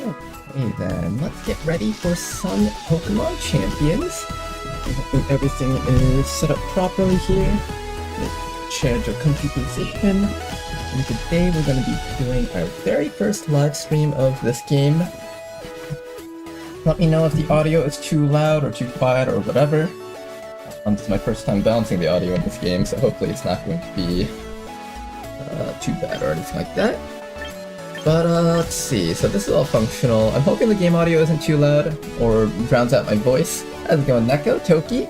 Okay then, let's get ready for some Pokemon Champions. Hopefully everything is set up properly here. Chair to a comfy position. And today we're going to be doing our very first live stream of this game. Let me know if the audio is too loud or too quiet or whatever. This is my first time balancing the audio in this game, so hopefully it's not going to be too bad or anything like that. But let's see, so this is all functional. I'm hoping the game audio isn't too loud or drowns out my voice. How's it going, Neko? Toki?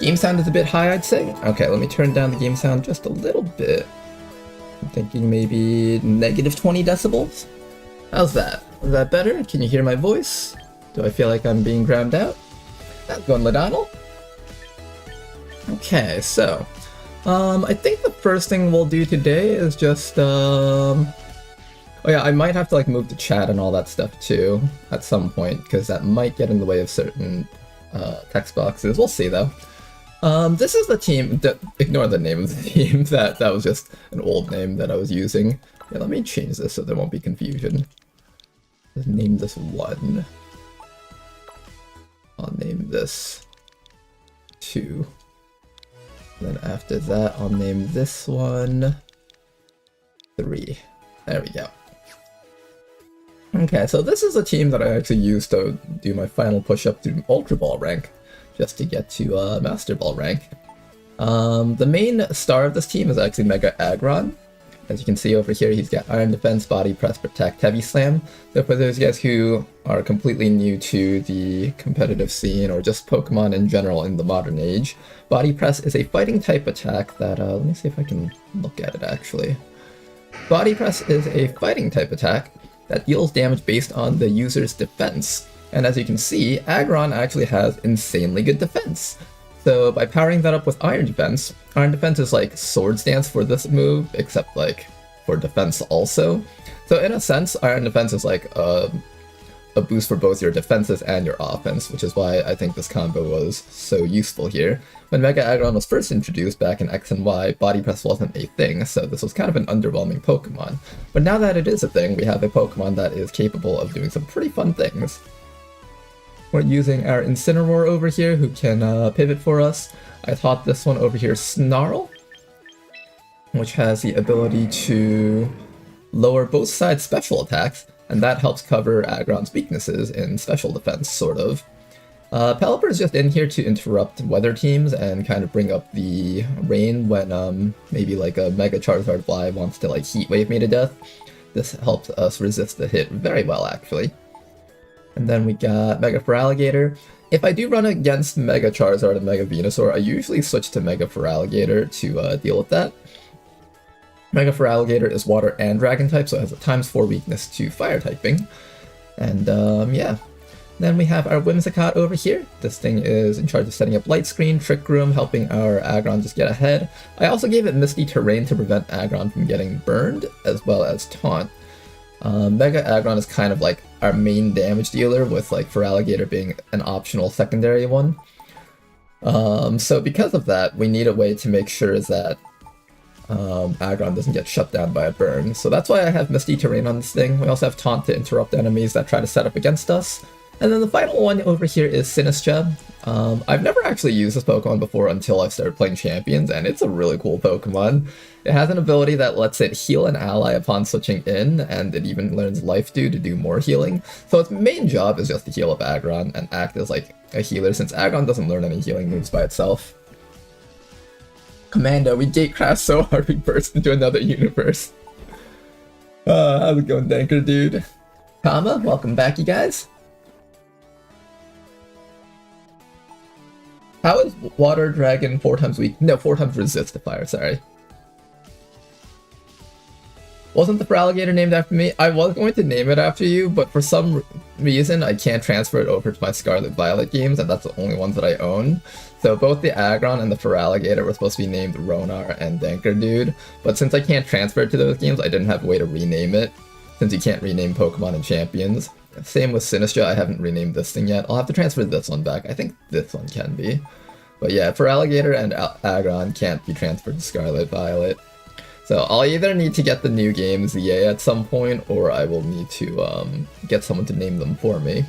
Game sound is a bit high, I'd say. Okay, let me turn down the game sound just a little bit. I'm thinking maybe negative 20 decibels? How's that? Is that better? Can you hear my voice? Do I feel like I'm being drowned out? How's it going, Ladonal? Okay, so, I think the first thing we'll do today is just, oh yeah, I might have to like move the chat and all that stuff too at some point, because that might get in the way of certain text boxes. We'll see though. This is the team, ignore the name of the team, that was just an old name that I was using. Yeah, let me change this so there won't be confusion. Let's name this 1. I'll name this 2. Then after that, I'll name this one 3. There we go. Okay, so this is a team that I actually used to do my final push-up to Ultra Ball rank, just to get to Master Ball rank. The main star of this team is actually Mega Aggron. As you can see over here, he's got Iron Defense, Body Press, Protect, Heavy Slam. So for those guys who are completely new to the competitive scene, or just Pokemon in general in the modern age, Body Press is a fighting type attack that, let me see if I can look at it actually. Body Press is a fighting type attack that deals damage based on the user's defense. And as you can see, Aggron actually has insanely good defense. So by powering that up with Iron Defense is like Swords Dance for this move, except like for defense also. So in a sense, Iron Defense is like a boost for both your defenses and your offense, which is why I think this combo was so useful here. When Mega Aggron was first introduced back in X and Y, Body Press wasn't a thing, so this was kind of an underwhelming Pokemon. But now that it is a thing, we have a Pokemon that is capable of doing some pretty fun things. We're using our Incineroar over here, who can pivot for us. I taught this one over here Snarl, which has the ability to lower both sides' special attacks, and that helps cover Aggron's weaknesses in special defense, sort of. Pelipper is just in here to interrupt weather teams and kind of bring up the rain when maybe like a Mega Charizard Fly wants to like Heat Wave me to death. This helps us resist the hit very well, actually. And then we got Mega Feraligatr. If I do run against Mega Charizard and Mega Venusaur, I usually switch to Mega Feraligatr to deal with that. Mega Feraligatr is Water and Dragon type, so it has a ×4 weakness to Fire typing. And yeah. Then we have our Whimsicott over here. This thing is in charge of setting up Light Screen, Trick Room, helping our Aggron just get ahead. I also gave it Misty Terrain to prevent Aggron from getting burned, as well as Taunt. Mega Aggron is kind of like our main damage dealer, with like Feraligatr being an optional secondary one. So because of that, we need a way to make sure that Aggron doesn't get shut down by a burn. So that's why I have Misty Terrain on this thing. We also have Taunt to interrupt enemies that try to set up against us. And then the final one over here is Sinistcha. I've never actually used this Pokemon before until I started playing Champions, and it's a really cool Pokemon. It has an ability that lets it heal an ally upon switching in, and it even learns Life Dew to do more healing. So its main job is just to heal up Aggron and act as like a healer, since Aggron doesn't learn any healing moves by itself. Commando, we gatecrashed so hard we burst into another universe. How's it going, Danker dude? Kama, welcome back, you guys. How is Water Dragon 4 times weak? No, 4 times resist to fire, sorry. Wasn't the Feraligatr named after me? I was going to name it after you, but for some reason I can't transfer it over to my Scarlet Violet games, and that's the only ones that I own. So both the Aggron and the Feraligatr were supposed to be named Ronar and Danker Dude, but since I can't transfer it to those games, I didn't have a way to rename it, since you can't rename Pokemon in Champions. Same with Sinistcha, I haven't renamed this thing yet. I'll have to transfer this one back. I think this one can be. But yeah, Feraligatr and Aggron can't be transferred to Scarlet Violet. So So I'll either need to get the new game ZA at some point, or I will need to get someone to name them for me.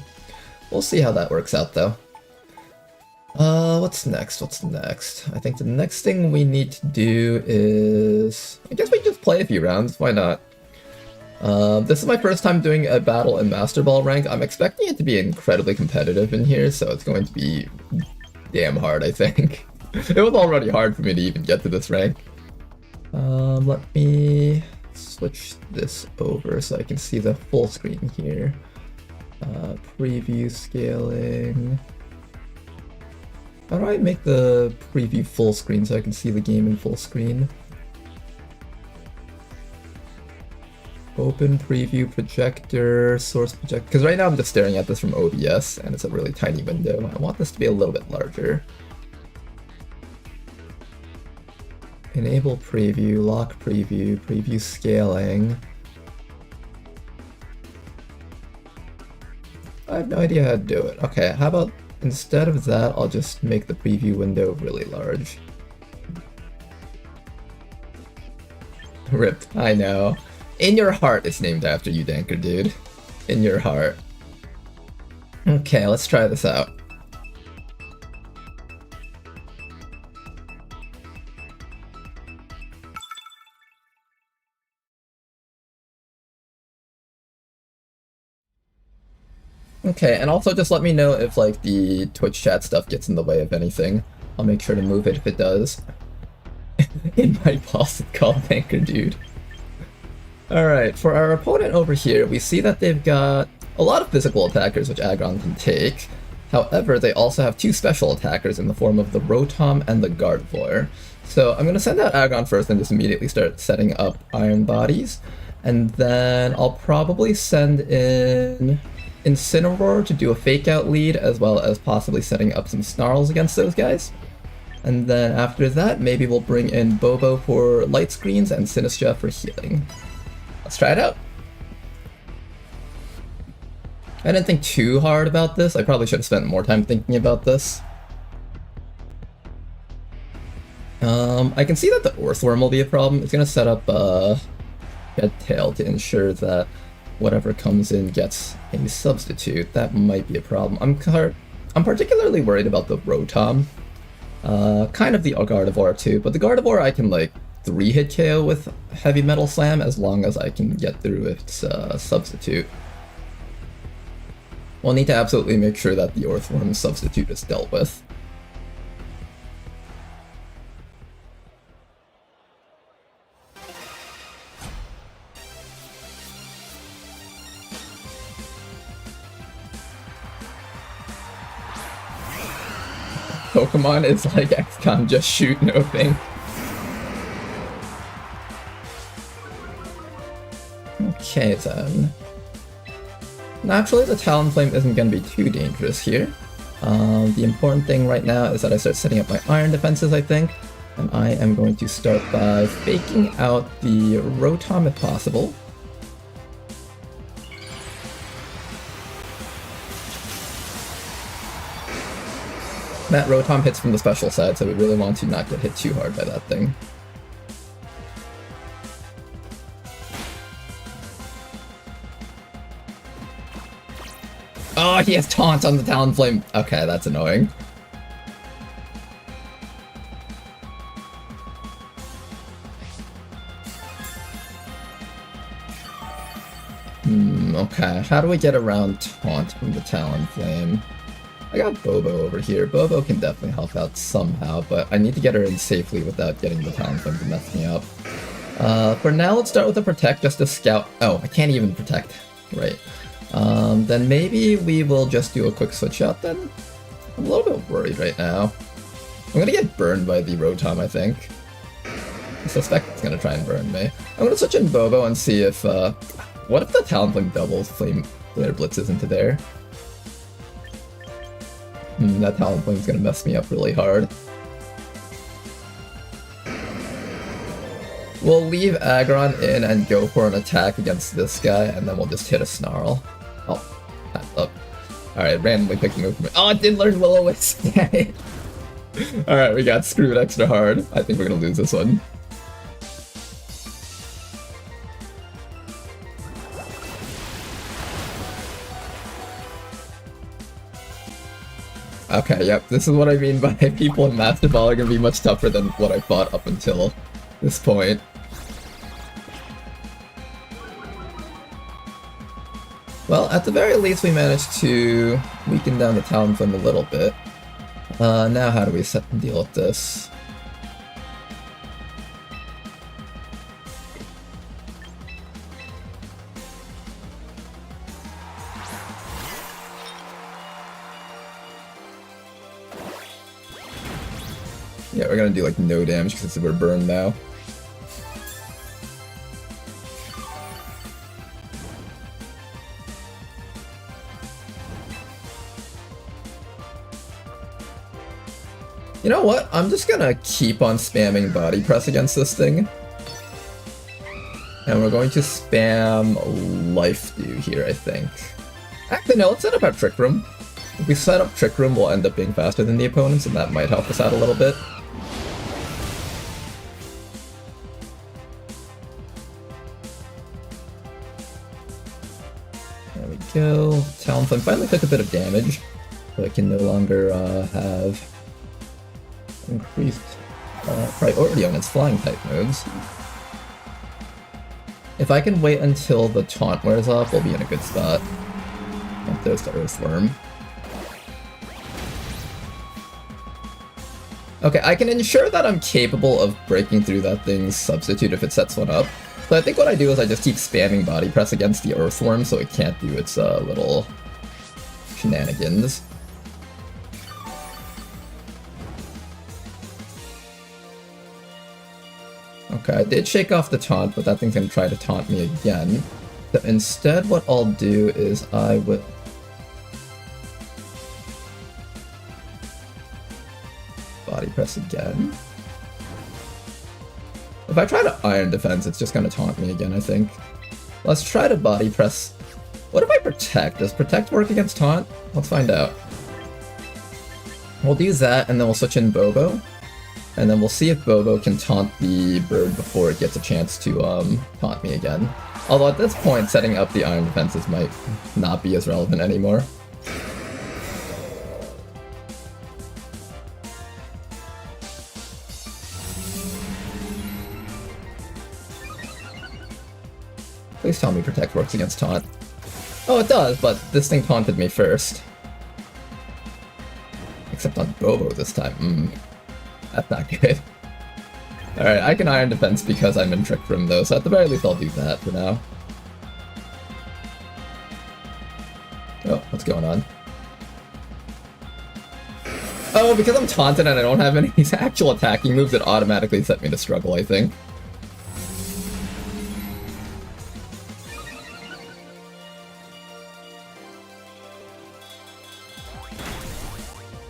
We'll see how that works out, though. What's next? What's next? I think the next thing we need to do is... I guess we just play a few rounds, why not? This is my first time doing a battle in Masterball rank. I'm expecting it to be incredibly competitive in here, so it's going to be damn hard, I think. It was already hard for me to even get to this rank. Let me switch this over so I can see the full screen here. Preview scaling. How do I make the preview full screen so I can see the game in full screen? Open preview projector, source projector. Because right now I'm just staring at this from OBS and it's a really tiny window. I want this to be a little bit larger. Enable preview, lock preview, preview scaling. I have no idea how to do it. Okay, how about instead of that, I'll just make the preview window really large. Ripped, I know. In Your Heart is named after you, Danker dude. In Your Heart. Okay, let's try this out. Okay, and also just let me know if like the Twitch chat stuff gets in the way of anything. I'll make sure to move it if it does. In my boss is called Banker Dude. Alright, for our opponent over here, we see that they've got a lot of physical attackers which Aggron can take. However, they also have two special attackers in the form of the Rotom and the Gardevoir. So I'm going to send out Aggron first and just immediately start setting up Iron Bodies. And then I'll probably send in Incineroar to do a fake out lead, as well as possibly setting up some Snarls against those guys. And then after that, maybe we'll bring in Bobo for light screens and Sinistra for healing. Let's try it out. I didn't think too hard about this. I probably should have spent more time thinking about this. I can see that the Orthworm will be a problem. It's going to set up Head Tail to ensure that whatever comes in gets a substitute. That might be a problem. I'm particularly worried about the Rotom. Kind of the Gardevoir too, but the Gardevoir I can like 3-hit KO with Heavy Metal Slam as long as I can get through its substitute. We'll need to absolutely make sure that the Orthworm substitute is dealt with. Pokemon is like XCOM, just shoot, no thing. Okay then. Naturally, the Talonflame isn't going to be too dangerous here. The important thing right now is that I start setting up my iron defenses, I think. And I am going to start by faking out the Rotom if possible. That Rotom hits from the special side, so we really want to not get hit too hard by that thing. Oh, he has taunt on the Talonflame. Okay, that's annoying. Okay, how do we get around taunt from the Talonflame? I got Bobo over here. Bobo can definitely help out somehow, but I need to get her in safely without getting the Talonflame to mess me up. For now, let's start with a Protect just to scout. Oh, I can't even Protect. Right. Then maybe we will just do a quick switch out then. I'm a little bit worried right now. I'm gonna get burned by the Rotom, I think. I suspect it's gonna try and burn me. I'm gonna switch in Bobo and see if, what if the Talonflame doubles Flame Flare Blitzes into there? That Talonflame's gonna mess me up really hard. We'll leave Aggron in and go for an attack against this guy, and then we'll just hit a Snarl. Oh, that's up. Alright, randomly picked a move from it. Oh, it did learn Will-O-Wisp! Alright, we got screwed extra hard. I think we're gonna lose this one. Okay, yep, this is what I mean by people in Masterball are gonna be much tougher than what I thought up until this point. Well, at the very least we managed to weaken down the Talonflame a little bit. Now how do we deal with this? Yeah, we're gonna do like no damage because we're burned now. You know what? I'm just gonna keep on spamming body press against this thing. And we're going to spam Life Dew here, I think. Actually, no, let's set up our Trick Room. If we set up Trick Room, we'll end up being faster than the opponents, and that might help us out a little bit. There we go. Talonflame finally took a bit of damage, so it can no longer have increased priority on its flying type moves. If I can wait until the taunt wears off, we'll be in a good spot. And there's the Earthworm. Okay, I can ensure that I'm capable of breaking through that thing's substitute if it sets one up. So I think what I do is I just keep spamming body press against the Earthworm so it can't do its little shenanigans. Okay, I did shake off the taunt, but that thing's gonna try to taunt me again. So instead, what I'll do is I would... body press again. If I try to Iron Defense, it's just gonna taunt me again, I think. Let's try to body press. What if I Protect? Does Protect work against taunt? Let's find out. We'll do that, and then we'll switch in Bobo. And then we'll see if Bobo can taunt the bird before it gets a chance to taunt me again. Although at this point, setting up the Iron Defenses might not be as relevant anymore. Please tell me Protect works against taunt. Oh, it does, but this thing taunted me first. Except on Bobo this time. That's not good. Alright, I can Iron Defense because I'm in Trick Room though, so at the very least I'll do that for now. Oh, what's going on? Oh, because I'm taunted and I don't have any actual attacking moves, it automatically set me to struggle, I think.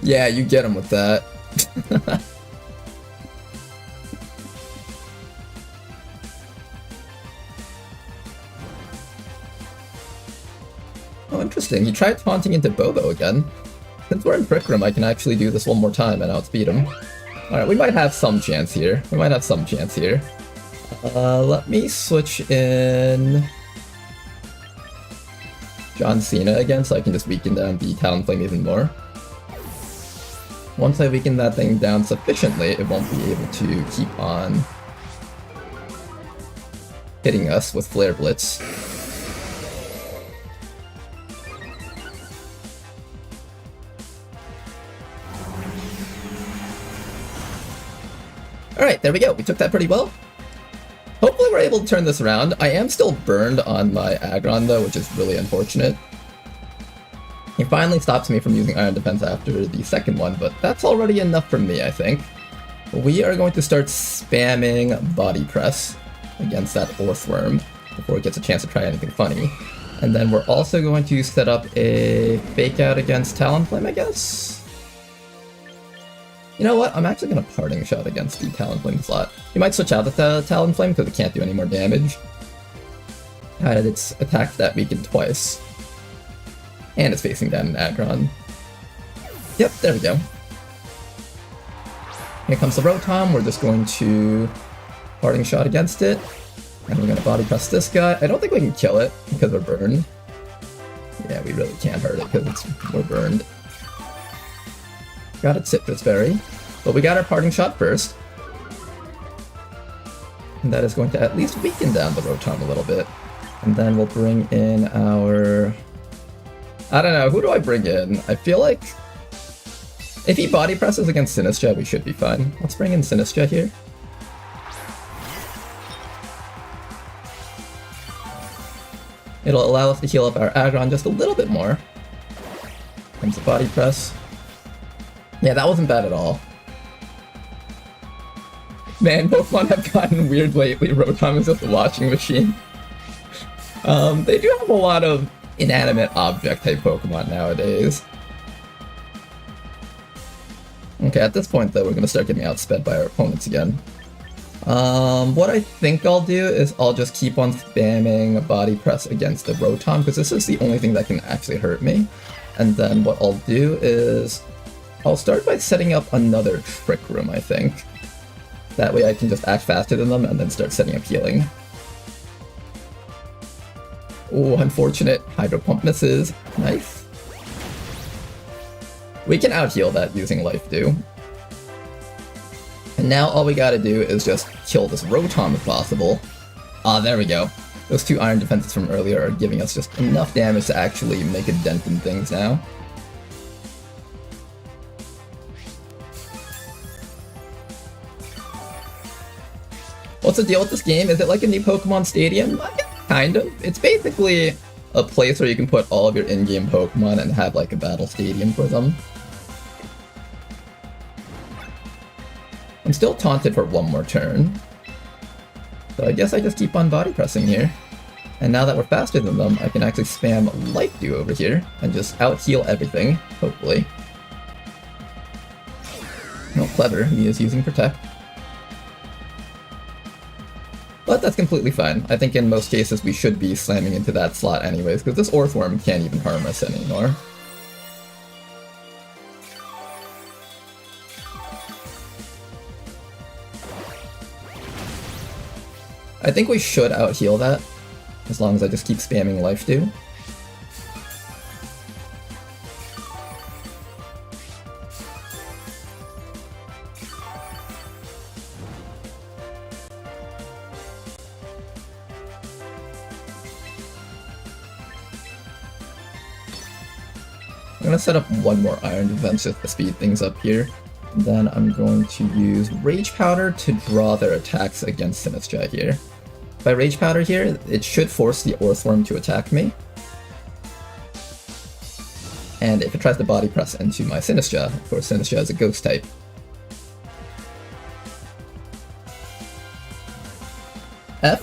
Yeah, you get him with that. Oh, interesting. He tried taunting into Bobo again. Since we're in Trick Room, I can actually do this one more time and outspeed him. Alright, we might have some chance here. Let me switch in John Cena again so I can just weaken down the Talonflame even more. Once I weaken that thing down sufficiently, it won't be able to keep on hitting us with Flare Blitz. Alright, there we go. We took that pretty well. Hopefully we're able to turn this around. I am still burned on my Aggron though, which is really unfortunate. He finally stops me from using Iron Defense after the second one, but that's already enough for me, I think. We are going to start spamming Body Press against that Earthworm before it gets a chance to try anything funny. And then we're also going to set up a Fake Out against Talonflame, I guess? You know what? I'm actually going to Parting Shot against the Talonflame slot. You might switch out the Talonflame because it can't do any more damage. And it's attacked that weakened twice. And it's facing down an Aggron. Yep, there we go. Here comes the Rotom. We're just going to Parting Shot against it. And we're going to Body Press this guy. I don't think we can kill it because we're burned. Yeah, we really can't hurt it because we're burned. Got a Citrus Berry. But we got our Parting Shot first. And that is going to at least weaken down the Rotom a little bit. And then we'll bring in our... I don't know, who do I bring in? I feel like if he body presses against Sinistcha, we should be fine. Let's bring in Sinistcha here. It'll allow us to heal up our Aggron just a little bit more. Comes the body press. Yeah, that wasn't bad at all. Man, Pokemon have gotten weird lately. Rotom is just a washing machine. They do have a lot of inanimate object type Pokemon nowadays. Okay, at this point though, we're gonna start getting outsped by our opponents again. What I think I'll do is I'll just keep on spamming a body press against the Rotom, because this is the only thing that can actually hurt me. And then what I'll do is I'll start by setting up another Trick Room, I think. That way I can just act faster than them and then start setting up healing. Oh, unfortunate. Hydro Pump misses. Nice. We can out-heal that using Life Dew. And now all we gotta do is just kill this Rotom if possible. Ah, there we go. Those 2 Iron Defenses from earlier are giving us just enough damage to actually make a dent in things now. What's the deal with this game? Is it like a new Pokemon Stadium? I guess kind of. It's basically a place where you can put all of your in-game Pokemon and have like a battle stadium for them. I'm still taunted for one more turn. So I guess I just keep on body pressing here. And now that we're faster than them, I can actually spam Life Dew over here and just out-heal everything, hopefully. No, clever, he is using Protect. But that's completely fine. I think in most cases we should be slamming into that slot anyways, because this Orthworm can't even harm us anymore. I think we should out-heal that, as long as I just keep spamming Life Dew. I'm gonna set up one more Iron Defense just to speed things up here. And then I'm going to use Rage Powder to draw their attacks against Sinistcha here. By Rage Powder here, it should force the Orthworm to attack me. And if it tries to body press into my Sinistcha, of course Sinistcha is a ghost type. F?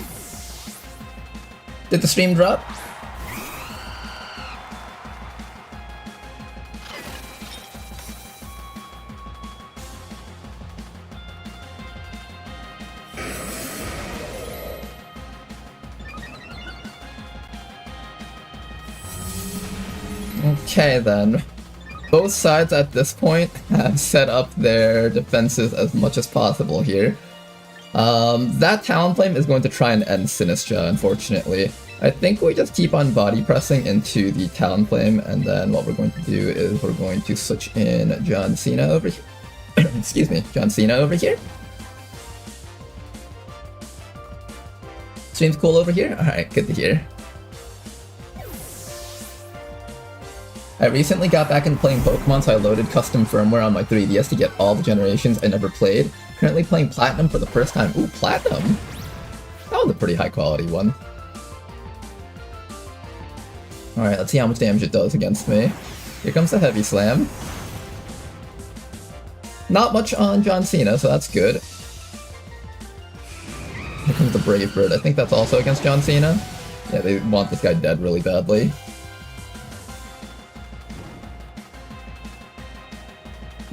Did the stream drop? Okay then. Both sides at this point have set up their defenses as much as possible here. That Talonflame is going to try and end Sinistcha, unfortunately. I think we just keep on body pressing into the Talonflame, and then what we're going to do is we're going to switch in John Cena over here. Excuse me, John Cena over here. Stream's cool over here? Alright, good to hear. I recently got back into playing Pokemon, so I loaded custom firmware on my 3DS to get all the generations I never played. Currently playing Platinum for the first time. Ooh, Platinum! That was a pretty high quality one. Alright, let's see how much damage it does against me. Here comes the Heavy Slam. Not much on John Cena, so that's good. Here comes the Brave Bird. I think that's also against John Cena. Yeah, they want this guy dead really badly.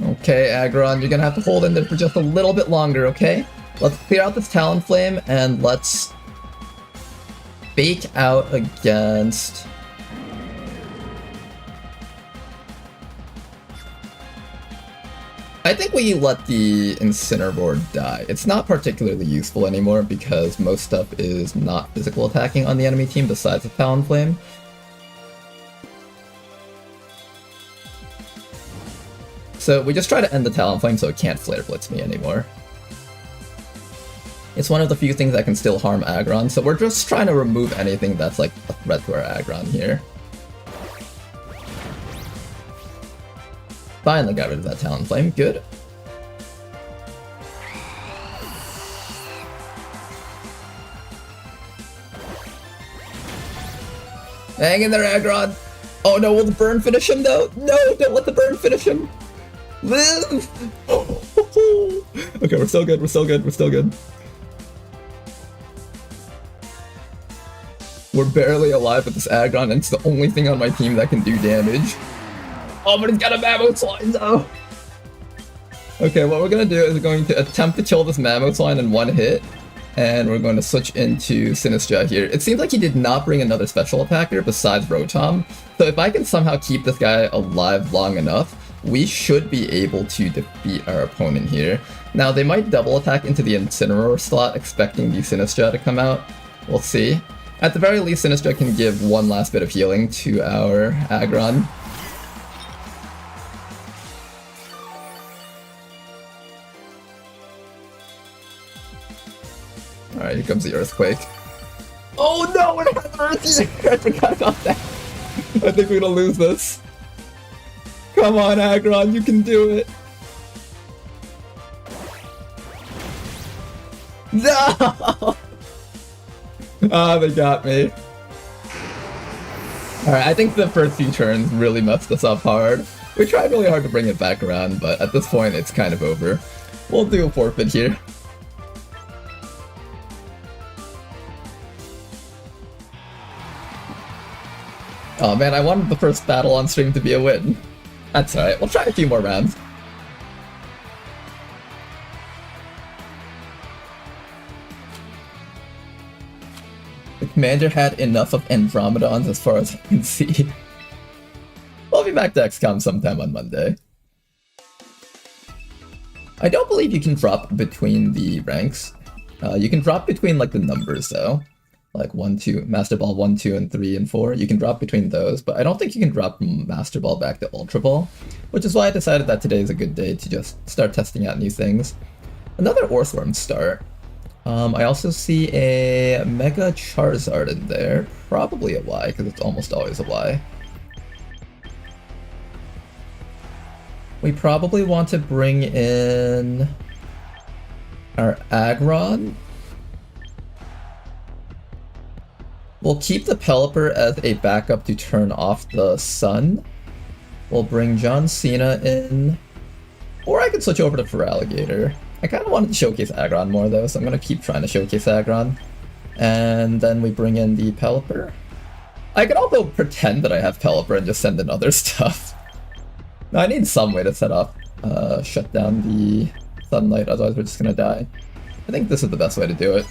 Okay, Aggron, you're gonna have to hold in there for just a little bit longer, okay? Let's clear out this Talonflame, and let's bake out against... I think we let the Incineroar die. It's not particularly useful anymore because most stuff is not physical attacking on the enemy team besides the Talonflame. So we just try to end the Talonflame so it can't Flare Blitz me anymore. It's one of the few things that can still harm Aggron, so we're just trying to remove anything that's like a threat to our Aggron here. Finally got rid of that Talonflame, good. Hang in there, Aggron! Oh no, will the burn finish him though? No, don't let the burn finish him! Live! Okay, we're still good, we're still good, we're still good. We're barely alive with this Aggron, and it's the only thing on my team that can do damage. Oh, but he's got a Mammoth though! Okay, what we're gonna do is we're going to attempt to kill this Mammoth in one hit, and we're going to switch into Sinistra here. It seems like he did not bring another special attacker besides Rotom, so if I can somehow keep this guy alive long enough, we should be able to defeat our opponent here. Now, they might double attack into the Incineroar slot, expecting the Sinistra to come out. We'll see. At the very least, Sinistra can give one last bit of healing to our Aggron. Alright, here comes the Earthquake. Oh no, it has Earthquake! I forgot about that. I think we're gonna lose this. Come on, Aggron, you can do it. No! Ah, they got me. Alright, I think the first few turns really messed us up hard. We tried really hard to bring it back around, but at this point it's kind of over. We'll do a forfeit here. Oh man, I wanted the first battle on stream to be a win. That's alright, we'll try a few more rounds. The commander had enough of Andromedons as far as I can see. We'll be back to XCOM sometime on Monday. I don't believe you can drop between the ranks. You can drop between like the numbers though. Like 1, 2, Masterball 1, 2, and 3, and 4. You can drop between those, but I don't think you can drop from Masterball back to Ultra Ball, which is why I decided that today is a good day to just start testing out new things. Another Orthworm start. I also see a Mega Charizard in there. Probably a Y, because it's almost always a Y. We probably want to bring in our Aggron. We'll keep the Pelipper as a backup to turn off the sun. We'll bring John Cena in. Or I could switch over to Feraligatr. I kind of wanted to showcase Aggron more though, so I'm going to keep trying to showcase Aggron. And then we bring in the Pelipper. I could also pretend that I have Pelipper and just send in other stuff. Now I need some way to set off, shut down the sunlight, otherwise we're just going to die. I think this is the best way to do it.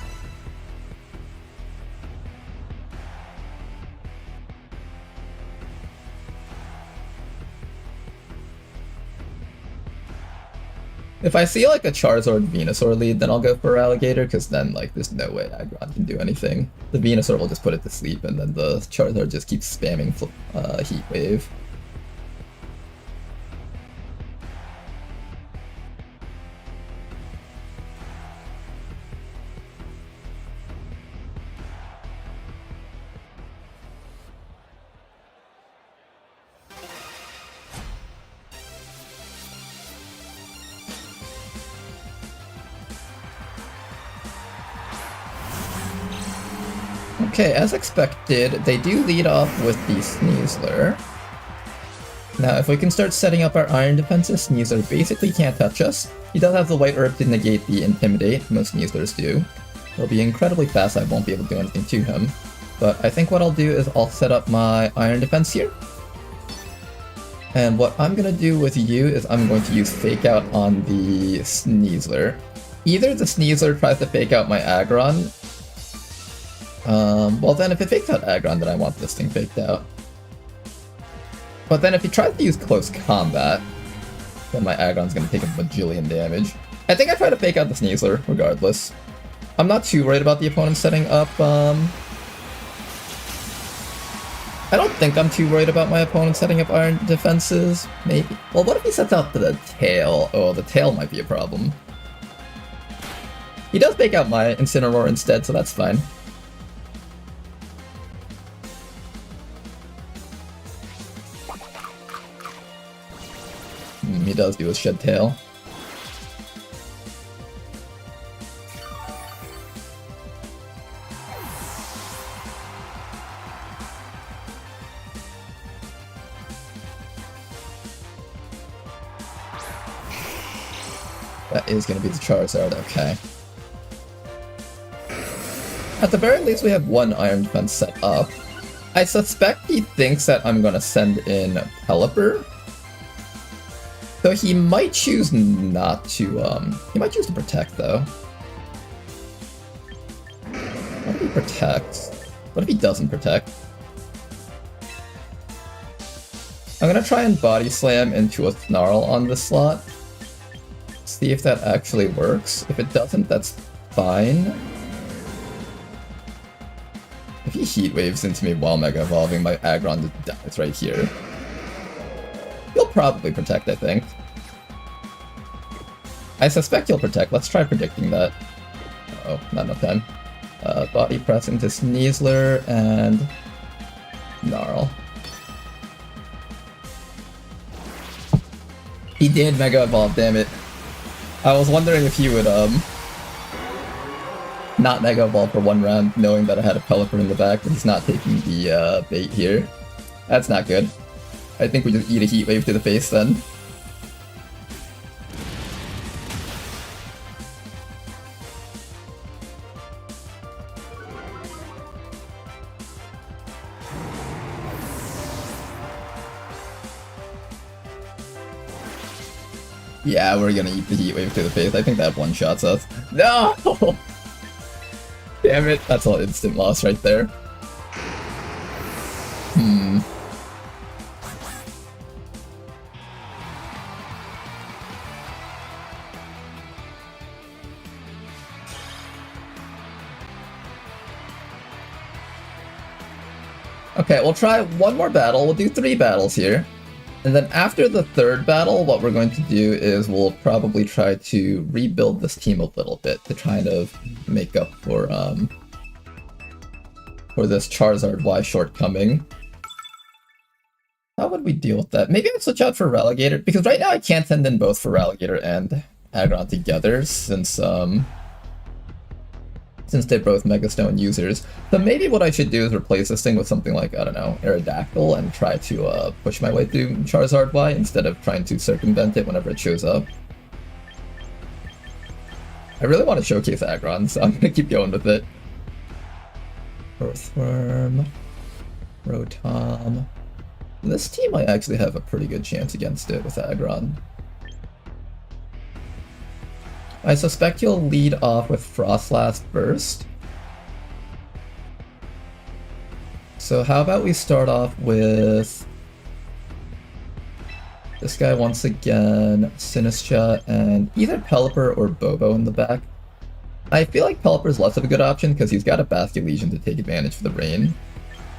If I see like a Charizard Venusaur lead, then I'll go for Alligator, because then like there's no way Aggron can do anything. The Venusaur will just put it to sleep, and then the Charizard just keeps spamming Heat Wave. Okay, as expected, they do lead off with the Sneasler. Now, if we can start setting up our Iron defenses, Sneasler basically can't touch us. He does have the White Herb to negate the Intimidate, most Sneaslers do. He'll be incredibly fast, I won't be able to do anything to him. But I think what I'll do is I'll set up my Iron defense here. And what I'm going to do with you is I'm going to use Fake Out on the Sneasler. Either the Sneasler tries to fake out my Aggron. Well then if it fakes out Aggron, then I want this thing faked out. But then if he tries to use close combat, then my Aggron's gonna take a bajillion damage. I think I try to fake out the Sneasler, regardless. I'm not too worried about the opponent setting up, I don't think I'm too worried about my opponent setting up iron defenses. Maybe. Well, what if he sets out the tail? Oh, the tail might be a problem. He does bake out my Incineroar instead, so that's fine. He does do his shed tail. That is going to be the Charizard, okay. At the very least, we have one Iron Defense set up. I suspect he thinks that I'm going to send in Pelipper. So he might choose not to, he might choose to protect, though. What if he protects? What if he doesn't protect? I'm going to try and Body Slam into a Snarl on this slot. See if that actually works. If it doesn't, that's fine. If he Heat Waves into me while Mega Evolving, my Aggron dies right here. He'll probably protect, I think. I suspect he'll protect. Let's try predicting that. Oh, not enough time. Body Press into Sneasler and Gnarl. He did Mega Evolve, damn it. I was wondering if he would, not Mega Evolve for one round, knowing that I had a Pelipper in the back, but he's not taking the, bait here. That's not good. I think we just eat a Heat Wave to the face then. Yeah, we're gonna eat the Heat Wave to the face. I think that one-shots us. No! Damn it, that's all instant loss right there. Okay, we'll try one more battle. We'll do 3 battles here. And then after the 3rd battle, what we're going to do is we'll probably try to rebuild this team a little bit to kind of make up for this Charizard Y shortcoming. How would we deal with that? Maybe I'd switch out for Relegator, because right now I can't send in both for Relegator and Aggron together since they're both Mega Stone users. So maybe what I should do is replace this thing with something like, I don't know, Aerodactyl, and try to push my way through Charizard Y instead of trying to circumvent it whenever it shows up. I really want to showcase Aggron, so I'm going to keep going with it. Earthworm, Rotom. This team might actually have a pretty good chance against it with Aggron. I suspect he'll lead off with Frostlass first. So how about we start off with this guy once again, Sinistcha, and either Pelipper or Bobo in the back. I feel like Pelipper's less of a good option because he's got a Basket Legion to take advantage of the rain.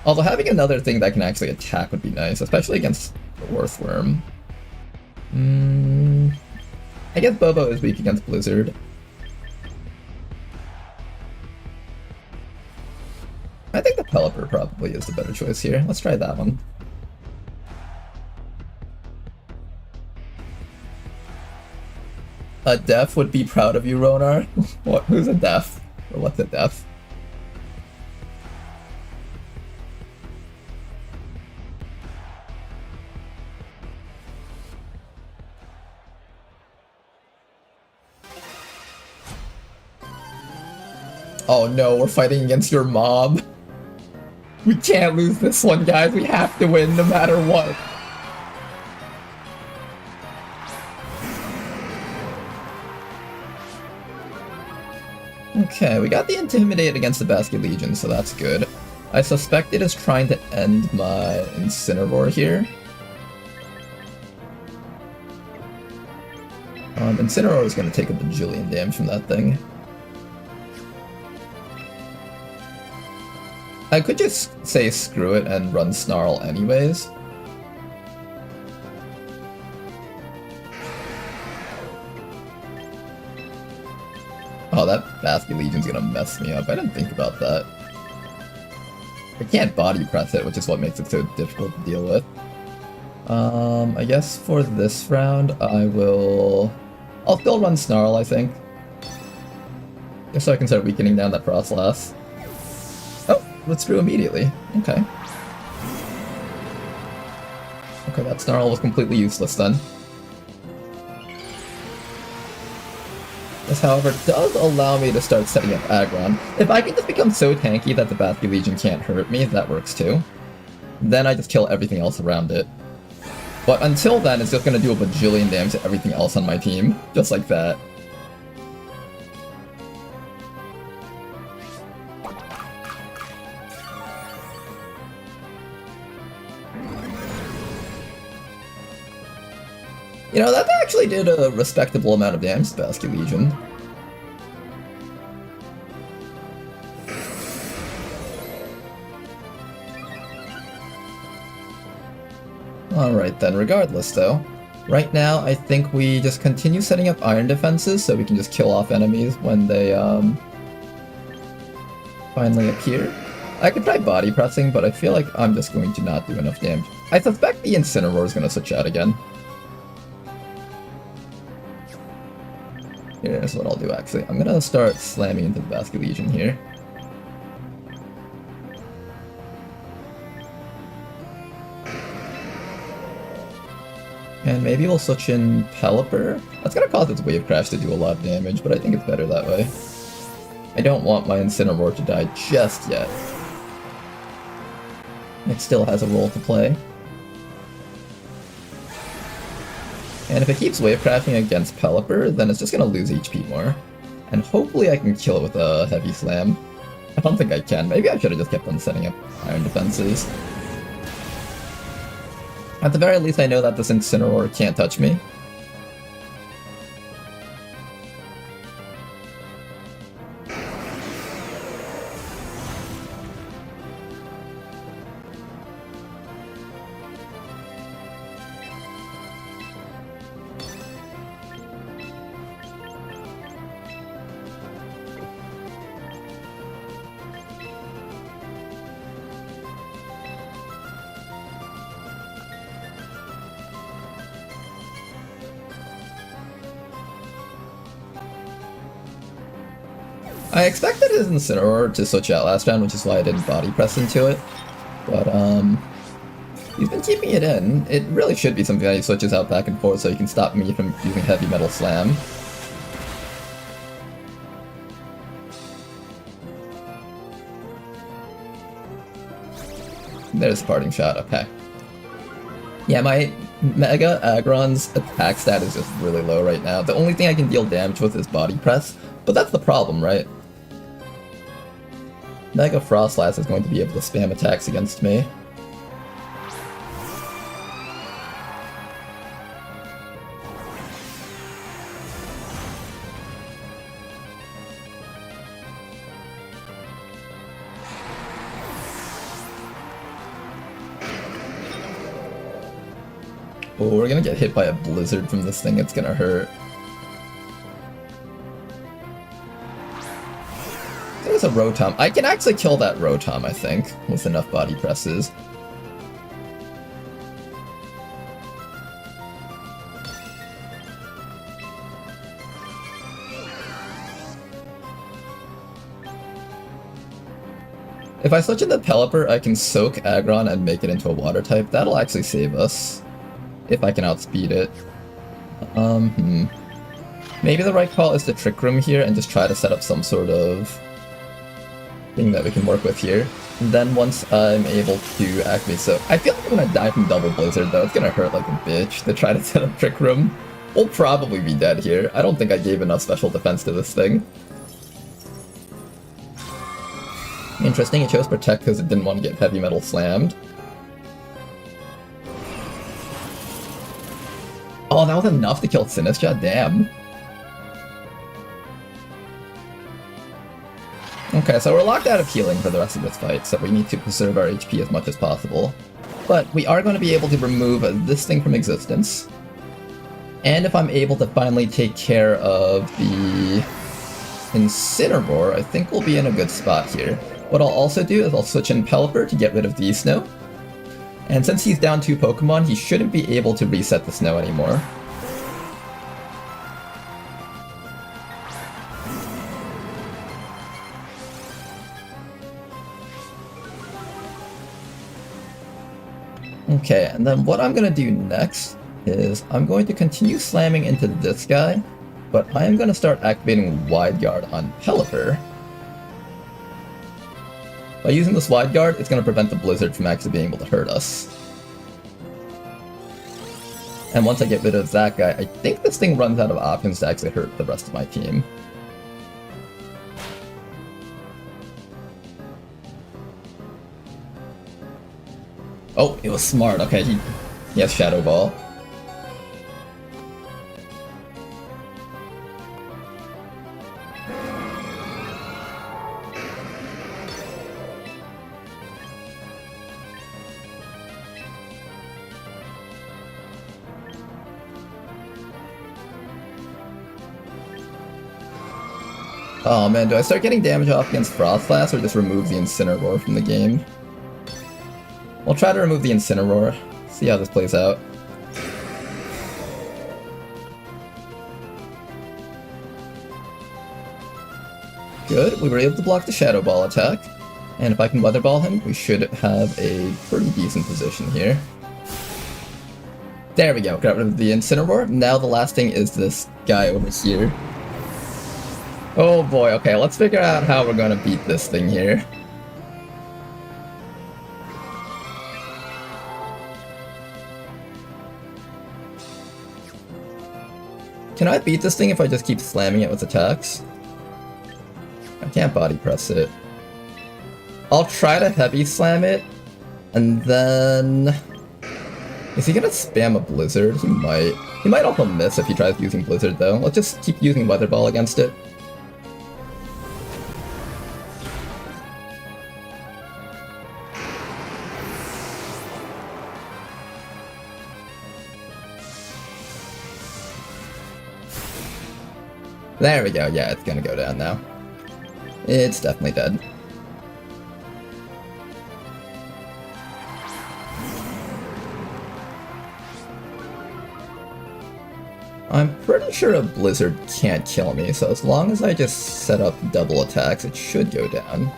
Although having another thing that can actually attack would be nice, especially against the Earthworm. I guess Bobo is weak against Blizzard. I think the Pelipper probably is the better choice here. Let's try that one. A Def would be proud of you, Ronar. What? Who's a Def? Or what's a Def? Oh no, we're fighting against your mom. We can't lose this one, guys. We have to win no matter what. Okay, we got the Intimidate against the Basket Legion, so that's good. I suspect it is trying to end my Incineroar here. Incineroar is going to take a bajillion damage from that thing. I could just say screw it and run Snarl anyways. Oh, that Basket Legion's gonna mess me up. I didn't think about that. I can't body press it, which is what makes it so difficult to deal with. I guess for this round, I'll still run Snarl, I think. Just so I can start weakening down that Frostlass. Oh, withdrew immediately. Okay. Okay, that Snarl was completely useless then. This, however, does allow me to start setting up Aggron. If I can just become so tanky that the Basket Legion can't hurt me, that works too. Then I just kill everything else around it. But until then, it's just gonna do a bajillion damage to everything else on my team. Just like that. You know, that actually did a respectable amount of damage to Basket Legion. Alright then, regardless though. Right now, I think we just continue setting up iron defenses so we can just kill off enemies when they, finally appear. I could try body pressing, but I feel like I'm just going to not do enough damage. I suspect the Incineroar is going to switch out again. Here's what I'll do actually. I'm gonna start slamming into the Basket Legion here. And maybe we'll switch in Pelipper. That's gonna cause its Wave Crash to do a lot of damage, but I think it's better that way. I don't want my Incineroar to die just yet. It still has a role to play. And if it keeps Wave Crashing against Pelipper, then it's just gonna lose HP more. And hopefully I can kill it with a Heavy Slam. I don't think I can. Maybe I should have just kept on setting up iron defenses. At the very least, I know that this Incineroar can't touch me. I expected his Incineroar to switch out last round, which is why I didn't body press into it. But, he's been keeping it in. It really should be something that he switches out back and forth so he can stop me from using Heavy Metal Slam. There's parting shot, okay. Yeah, my Mega Aggron's attack stat is just really low right now. The only thing I can deal damage with is body press, but that's the problem, right? Mega Frostlass is going to be able to spam attacks against me. Oh, we're gonna get hit by a blizzard from this thing, it's gonna hurt. There's a Rotom. I can actually kill that Rotom, I think, with enough body presses. If I switch into Pelipper, I can soak Aggron and make it into a water type. That'll actually save us. If I can outspeed it. Maybe the right call is to Trick Room here and just try to set up some sort of thing that we can work with here. And then once I'm able to activate, so I feel like I'm gonna die from Double Blizzard though. It's gonna hurt like a bitch to try to set up Trick Room. We'll probably be dead here. I don't think I gave enough special defense to this thing. Interesting, it chose Protect because it didn't want to get Heavy Metal Slammed. Oh, that was enough to kill Sinistcha? Damn. Okay, so we're locked out of healing for the rest of this fight, so we need to preserve our HP as much as possible. But we are going to be able to remove this thing from existence. And if I'm able to finally take care of the Incineroar, I think we'll be in a good spot here. What I'll also do is I'll switch in Pelipper to get rid of the snow. And since he's down 2 Pokemon, he shouldn't be able to reset the snow anymore. Okay, and then what I'm going to do next is I'm going to continue slamming into this guy, but I am going to start activating Wide Guard on Pelipper. By using this Wide Guard, it's going to prevent the Blizzard from actually being able to hurt us. And once I get rid of that guy, I think this thing runs out of options to actually hurt the rest of my team. Oh, it was smart. Okay, he has Shadow Ball. Oh man, do I start getting damage off against Frostlass or just remove the Incineroar from the game? We'll try to remove the Incineroar, see how this plays out. Good, we were able to block the Shadow Ball attack, and if I can Weather Ball him, we should have a pretty decent position here. There we go, got rid of the Incineroar. Now the last thing is this guy over here. Oh boy, okay, let's figure out how we're gonna beat this thing here. Can I beat this thing if I just keep slamming it with attacks? I can't body press it. I'll try to heavy slam it, and then... Is he gonna spam a Blizzard? He might. He might also miss if he tries using Blizzard though. Let's just keep using Weather Ball against it. There we go, yeah, it's gonna go down now. It's definitely dead. I'm pretty sure a Blizzard can't kill me, so as long as I just set up double attacks, it should go down.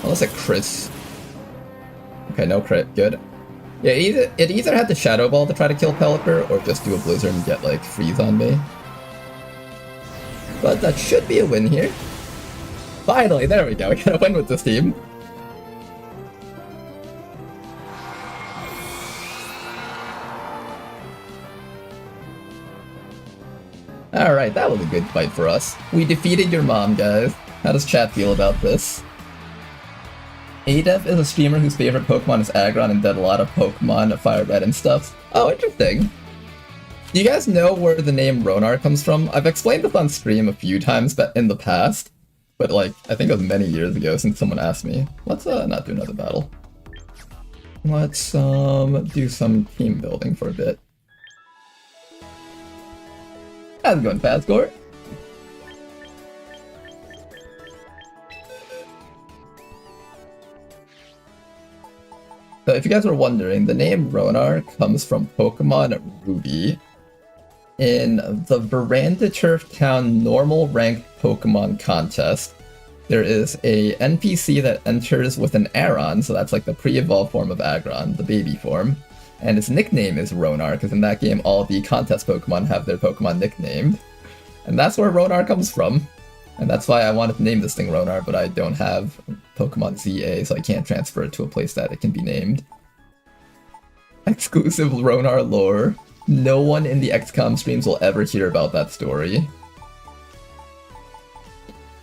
Unless it crits. Okay, no crit, good. Yeah, it either had the Shadow Ball to try to kill Pelipper, or just do a Blizzard and get, like, freeze on me. But that should be a win here. Finally, there we go, we got a win with this team. Alright, that was a good fight for us. We defeated your mom, guys. How does chat feel about this? Adef is a streamer whose favorite Pokemon is Aggron and did a lot of Pokemon Fire Red and stuff. Oh, interesting. Do you guys know where the name Ronar comes from? I've explained this on stream a few times but in the past, but like, I think it was many years ago since someone asked me. Let's not do another battle. Let's do some team building for a bit. How's it going, Fazgore? So if you guys were wondering, the name Ronar comes from Pokemon Ruby. In the Veranda Turf Town normal ranked Pokemon contest, there is a NPC that enters with an Aron, so that's like the pre-evolved form of Aggron, the baby form. And its nickname is Ronar, because in that game all the contest Pokemon have their Pokemon nicknamed. And that's where Ronar comes from. And that's why I wanted to name this thing Ronar, but I don't have Pokemon ZA, so I can't transfer it to a place that it can be named. Exclusive Ronar lore. No one in the XCOM streams will ever hear about that story.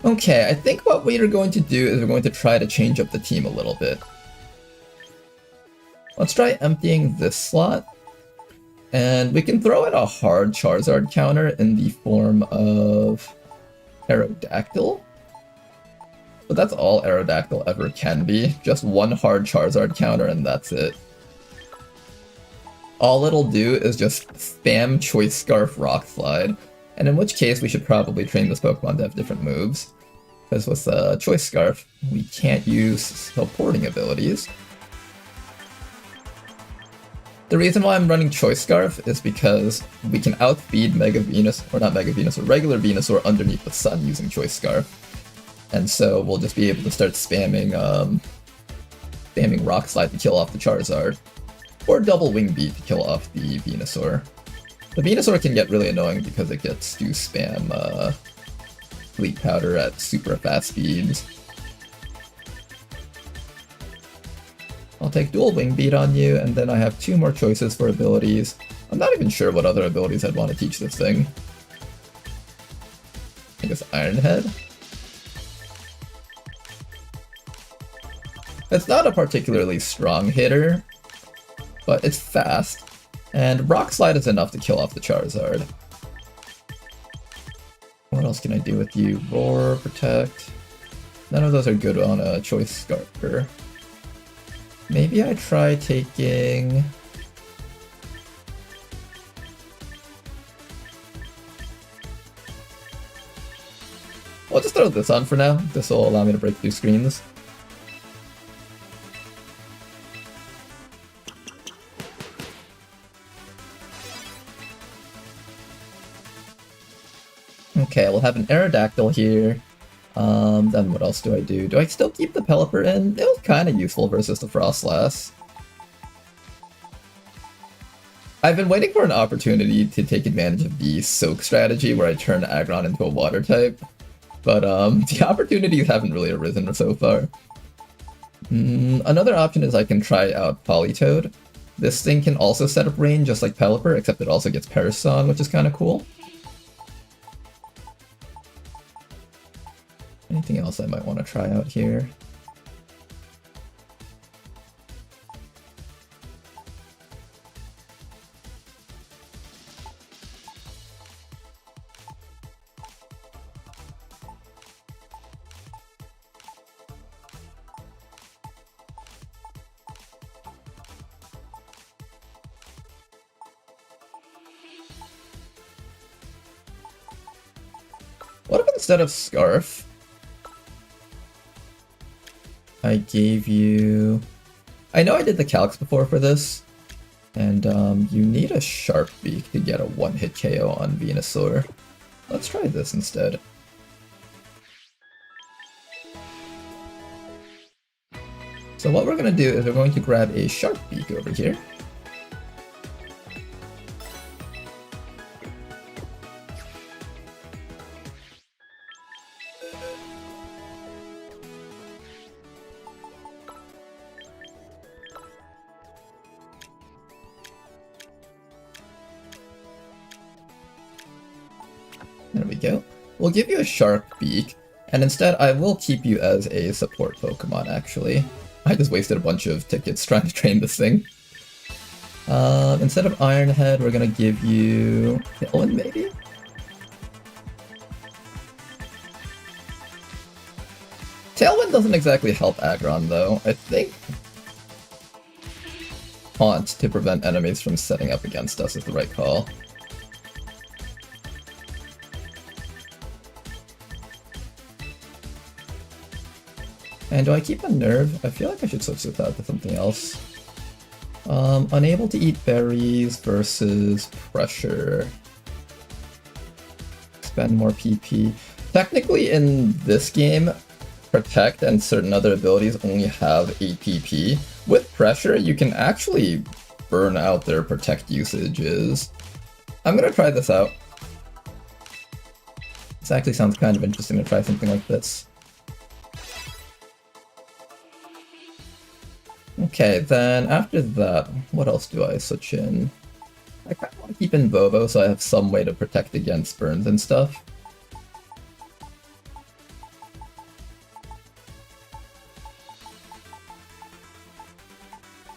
Okay, I think what we are going to do is we're going to try to change up the team a little bit. Let's try emptying this slot. And we can throw in a hard Charizard counter in the form of Aerodactyl. But that's all Aerodactyl ever can be. Just one hard Charizard counter and that's it. All it'll do is just spam Choice Scarf Rock Slide. And in which case we should probably train this Pokemon to have different moves. Because with Choice Scarf, we can't use supporting abilities. The reason why I'm running Choice Scarf is because we can outspeed Mega Venus, or not Mega Venus, or regular Venusaur underneath the sun using Choice Scarf. And so we'll just be able to start spamming Rock Slide to kill off the Charizard. Or double Wing Beat to kill off the Venusaur. The Venusaur can get really annoying because it gets to spam Sleep Powder at super fast speeds. I'll take dual Wing Beat on you, and then I have 2 more choices for abilities. I'm not even sure what other abilities I'd want to teach this thing. I guess Iron Head? It's not a particularly strong hitter, but it's fast, and Rock Slide is enough to kill off the Charizard. What else can I do with you? Roar, Protect. None of those are good on a Choice Scarfer. Maybe I try taking... I'll just throw this on for now. This will allow me to break through screens. Okay, we'll have an Aerodactyl here. Then what else do I do? Do I still keep the Pelipper in? It was kind of useful versus the Frostlass. I've been waiting for an opportunity to take advantage of the Soak strategy where I turn Aggron into a water type, but the opportunities haven't really arisen so far. Another option is I can try out Politoed. This thing can also set up rain just like Pelipper, except it also gets Perish Song, which is kind of cool. Anything else I might want to try out here? What if instead of Scarf, I gave you... I know I did the calcs before for this, and you need a Sharp Beak to get a one-hit KO on Venusaur. Let's try this instead. So what we're going to do is we're going to grab a Sharp Beak over here. There we go. We'll give you a Shark Beak, and instead I will keep you as a support Pokemon, actually. I just wasted a bunch of tickets trying to train this thing. Instead of Iron Head, we're gonna give you Tailwind, maybe? Tailwind doesn't exactly help Aggron, though. I think Haunt to prevent enemies from setting up against us is the right call. And do I keep a Nerve? I feel like I should switch this out to something else. Unable to eat berries versus Pressure. Spend more PP. Technically in this game, Protect and certain other abilities only have 8 PP. With Pressure, you can actually burn out their Protect usages. I'm gonna try this out. This actually sounds kind of interesting to try something like this. Okay, then after that, what else do I switch in? I kind of want to keep in Bobo so I have some way to protect against burns and stuff.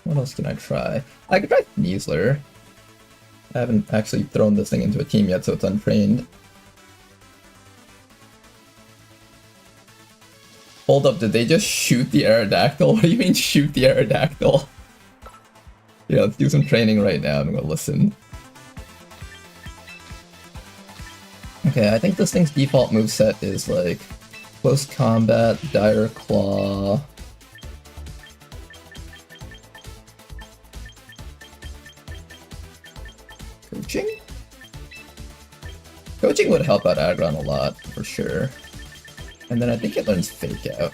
What else can I try? I could try Sneasler. I haven't actually thrown this thing into a team yet, so it's untrained. Hold up, did they just shoot the Aerodactyl? What do you mean shoot the Aerodactyl? Yeah, let's do some training right now. I'm gonna listen. Okay, I think this thing's default moveset is like Close Combat, Dire Claw. Coaching? Coaching would help out Aggron a lot, for sure. And then I think it learns Fake Out.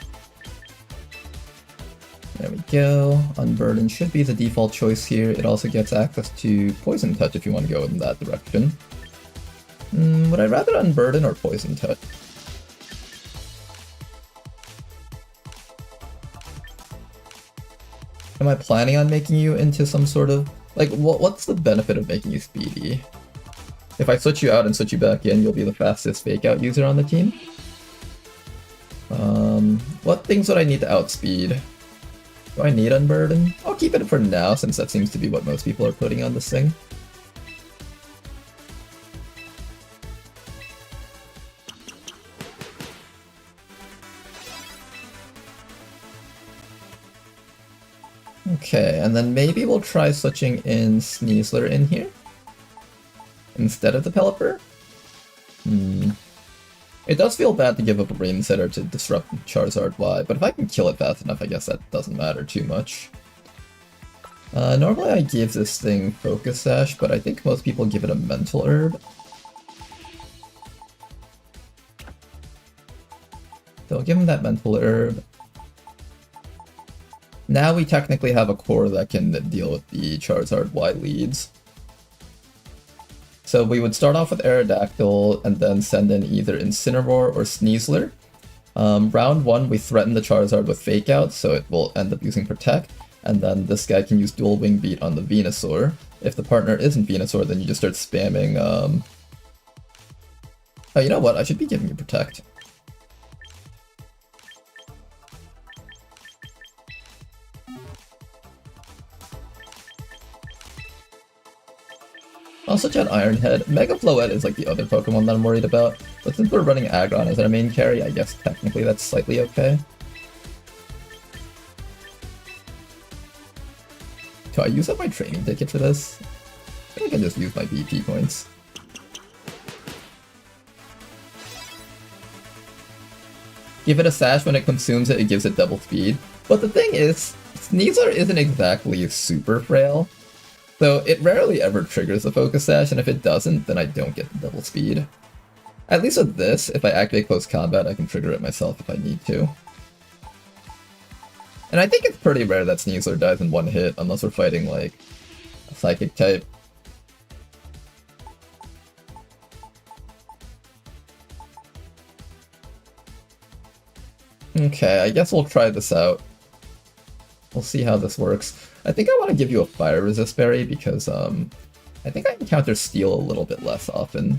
There we go. Unburden should be the default choice here. It also gets access to Poison Touch if you want to go in that direction. Would I rather Unburden or Poison Touch? Am I planning on making you into some sort of... Like, what's the benefit of making you speedy? If I switch you out and switch you back in, you'll be the fastest Fake Out user on the team? What things would I need to outspeed? Do I need Unburden? I'll keep it for now, since that seems to be what most people are putting on this thing. Okay, and then maybe we'll try switching in Sneasler in here instead of the Pelipper. It does feel bad to give up a Rain Setter to disrupt Charizard Y, but if I can kill it fast enough, I guess that doesn't matter too much. Normally I give this thing Focus Sash, but I think most people give it a Mental Herb. So I'll give him that Mental Herb. Now we technically have a core that can deal with the Charizard Y leads. So we would start off with Aerodactyl and then send in either Incineroar or Sneasler. Round 1 we threaten the Charizard with Fake Out, so it will end up using Protect, and then this guy can use Dual Wing Beat on the Venusaur. If the partner isn't Venusaur, then you just start spamming... Oh, you know what? I should be giving you Protect. I'll switch out Iron Head. Mega Floette is like the other Pokemon that I'm worried about, but since we're running Aggron as our main carry, I guess technically that's slightly okay. Do I use up my training ticket for this? I think I can just use my BP points. Give it a Sash when it consumes it, it gives it double speed. But the thing is, Sneasler isn't exactly super frail. So it rarely ever triggers the Focus Sash, and if it doesn't, then I don't get the double speed. At least with this, if I activate Close Combat, I can trigger it myself if I need to. And I think it's pretty rare that Sneasler dies in one hit, unless we're fighting, like, a Psychic type. Okay, I guess we'll try this out. We'll see how this works. I think I want to give you a Fire Resist Berry because I think I encounter Steel a little bit less often.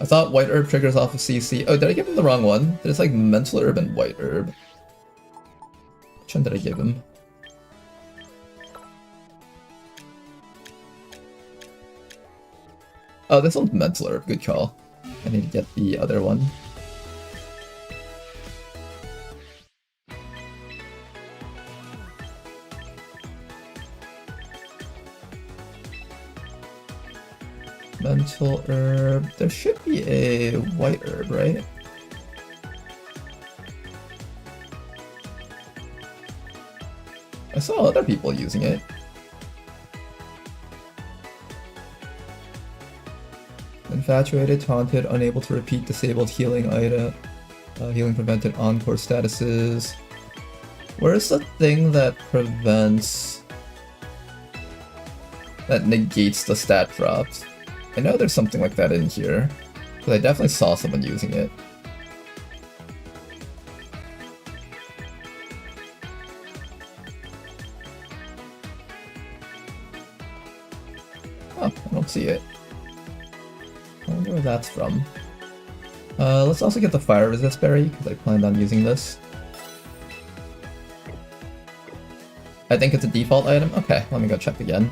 I thought White Herb triggers off of CC. Oh, did I give him the wrong one? There's like Mental Herb and White Herb. Which one did I give him? Oh, this one's Mental Herb. Good call. I need to get the other one. Mental Herb. There should be a White Herb, right? I saw other people using it. Infatuated, taunted, unable to repeat disabled healing item. Healing prevented encore statuses. Where's the thing that prevents... that negates the stat drops? I know there's something like that in here, but I definitely saw someone using it. Oh, I don't see it. I wonder where that's from. Let's also get the Fire Resist Berry, because I planned on using this. I think it's a default item. Okay, let me go check again.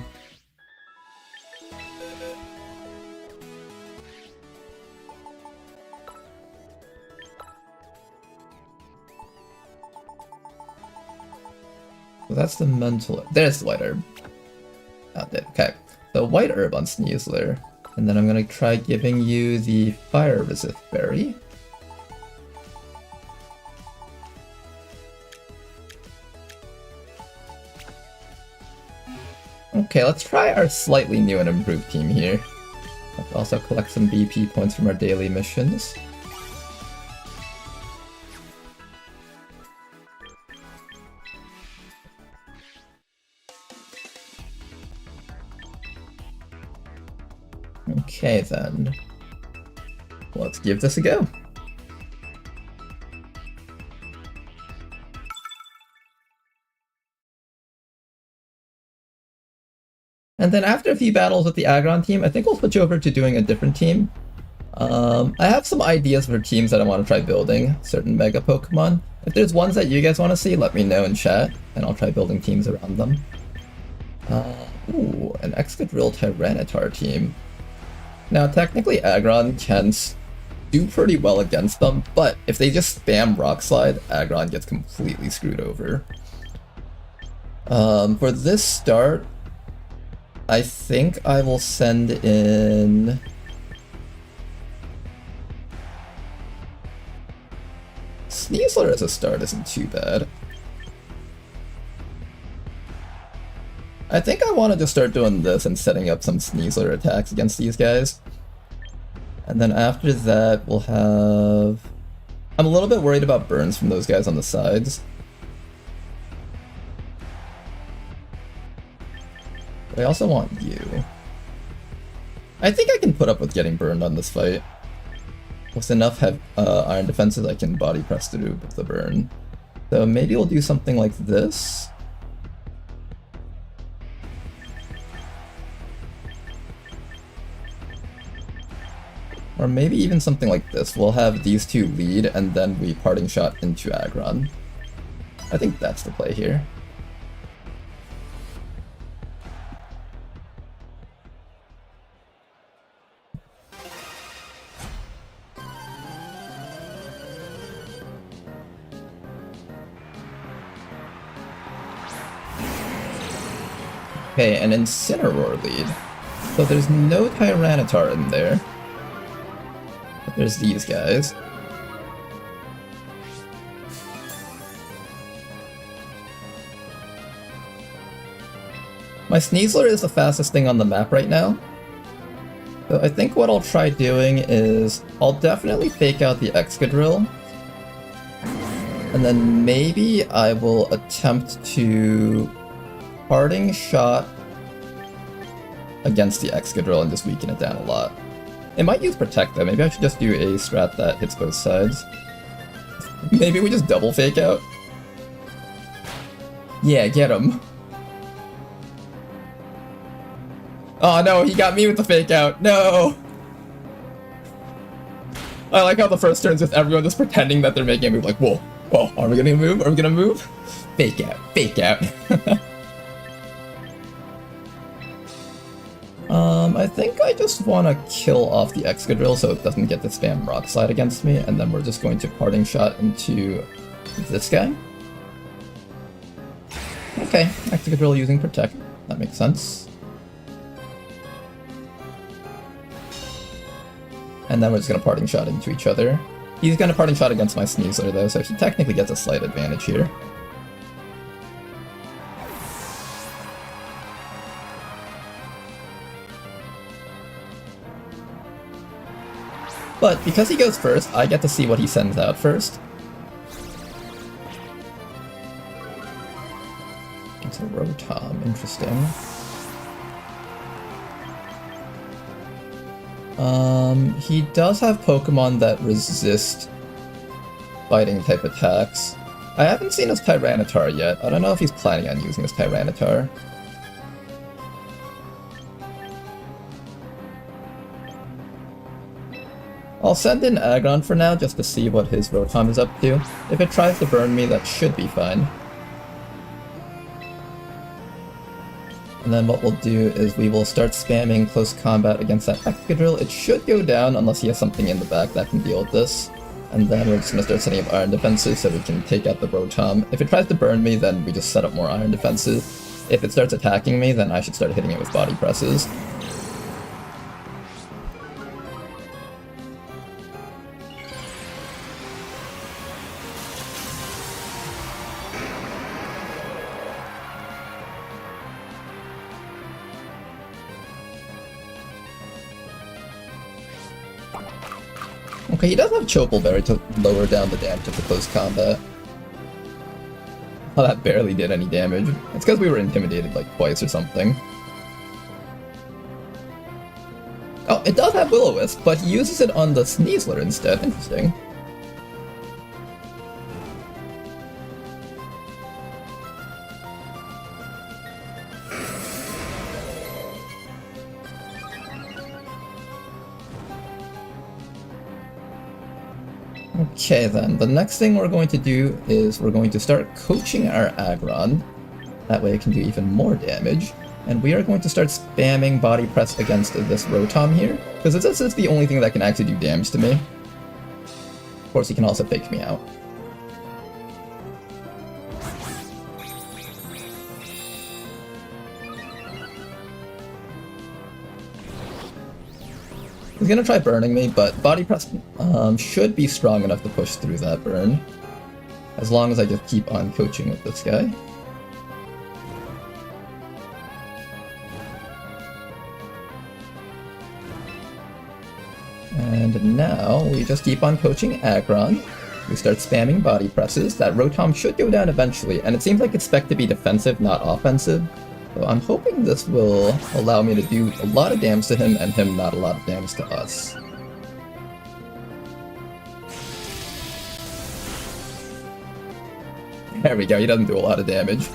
So that's the mental. There's the white herb. Okay, so white herb on Sneasler, and then I'm gonna try giving you the fire resist berry. Okay, let's try our slightly new and improved team here. Let's also collect some BP points from our daily missions. Okay then, let's give this a go. And then after a few battles with the Aggron team, I think we'll switch over to doing a different team. I have some ideas for teams that I want to try building, certain Mega Pokemon. If there's ones that you guys want to see, let me know in chat, and I'll try building teams around them. Ooh, an Excadrill Tyranitar team. Now, technically Aggron can do pretty well against them, but if they just spam Rock Slide, Aggron gets completely screwed over. For this start, I think I will send in... Sneasler as a start isn't too bad. I think I want to just start doing this and setting up some Sneasler attacks against these guys. And then after that, we'll have... I'm a little bit worried about burns from those guys on the sides. But I also want you. I think I can put up with getting burned on this fight. With enough iron defenses, I can body press through the burn. So maybe we'll do something like this. Or maybe even something like this. We'll have these two lead, and then we parting shot into Aggron. I think that's the play here. Okay, an Incineroar lead. So there's no Tyranitar in there. But there's these guys. My Sneasler is the fastest thing on the map right now. So I think what I'll try doing is I'll definitely fake out the Excadrill. And then maybe I will attempt to parting shot against the Excadrill and just weaken it down a lot. It might use Protect though. Maybe I should just do a strat that hits both sides. Maybe we just double fake out. Yeah, get him. Oh no, he got me with the fake out. No! I like how the first turn's with everyone just pretending that they're making a move, like, whoa, whoa, are we gonna move? Are we gonna move? Fake out, fake out. I think I just want to kill off the Excadrill so it doesn't get to spam Rock Slide against me, and then we're just going to parting shot into this guy. Okay, Excadrill using Protect. That makes sense. And then we're just going to parting shot into each other. He's going to parting shot against my Sneasler though, so he technically gets a slight advantage here. But because he goes first, I get to see what he sends out first. It's a Rotom, interesting. He does have Pokemon that resist fighting type attacks. I haven't seen his Tyranitar yet. I don't know if he's planning on using his Tyranitar. I'll send in Aggron for now just to see what his Rotom is up to. If it tries to burn me, that should be fine. And then what we'll do is we will start spamming close combat against that Excadrill. It should go down unless he has something in the back that can deal with this. And then we're just going to start setting up iron defenses so we can take out the Rotom. If it tries to burn me, then we just set up more iron defenses. If it starts attacking me, then I should start hitting it with body presses. Okay, he does have Choppleberry to lower down the damage of the close combat. Oh, that barely did any damage. It's because we were intimidated like twice or something. Oh, it does have Will-O-Wisp, but he uses it on the Sneasler instead. Interesting. Okay then, the next thing we're going to do is we're going to start coaching our Aggron. That way it can do even more damage. And we are going to start spamming body press against this Rotom here, because this is the only thing that can actually do damage to me. Of course, he can also fake me out. He's gonna try burning me, but body press should be strong enough to push through that burn. As long as I just keep on coaching with this guy. And now we just keep on coaching Aggron. We start spamming body presses. That Rotom should go down eventually, and it seems like it's spec to be defensive, not offensive. So I'm hoping this will allow me to do a lot of damage to him and him not a lot of damage to us. There we go, he doesn't do a lot of damage.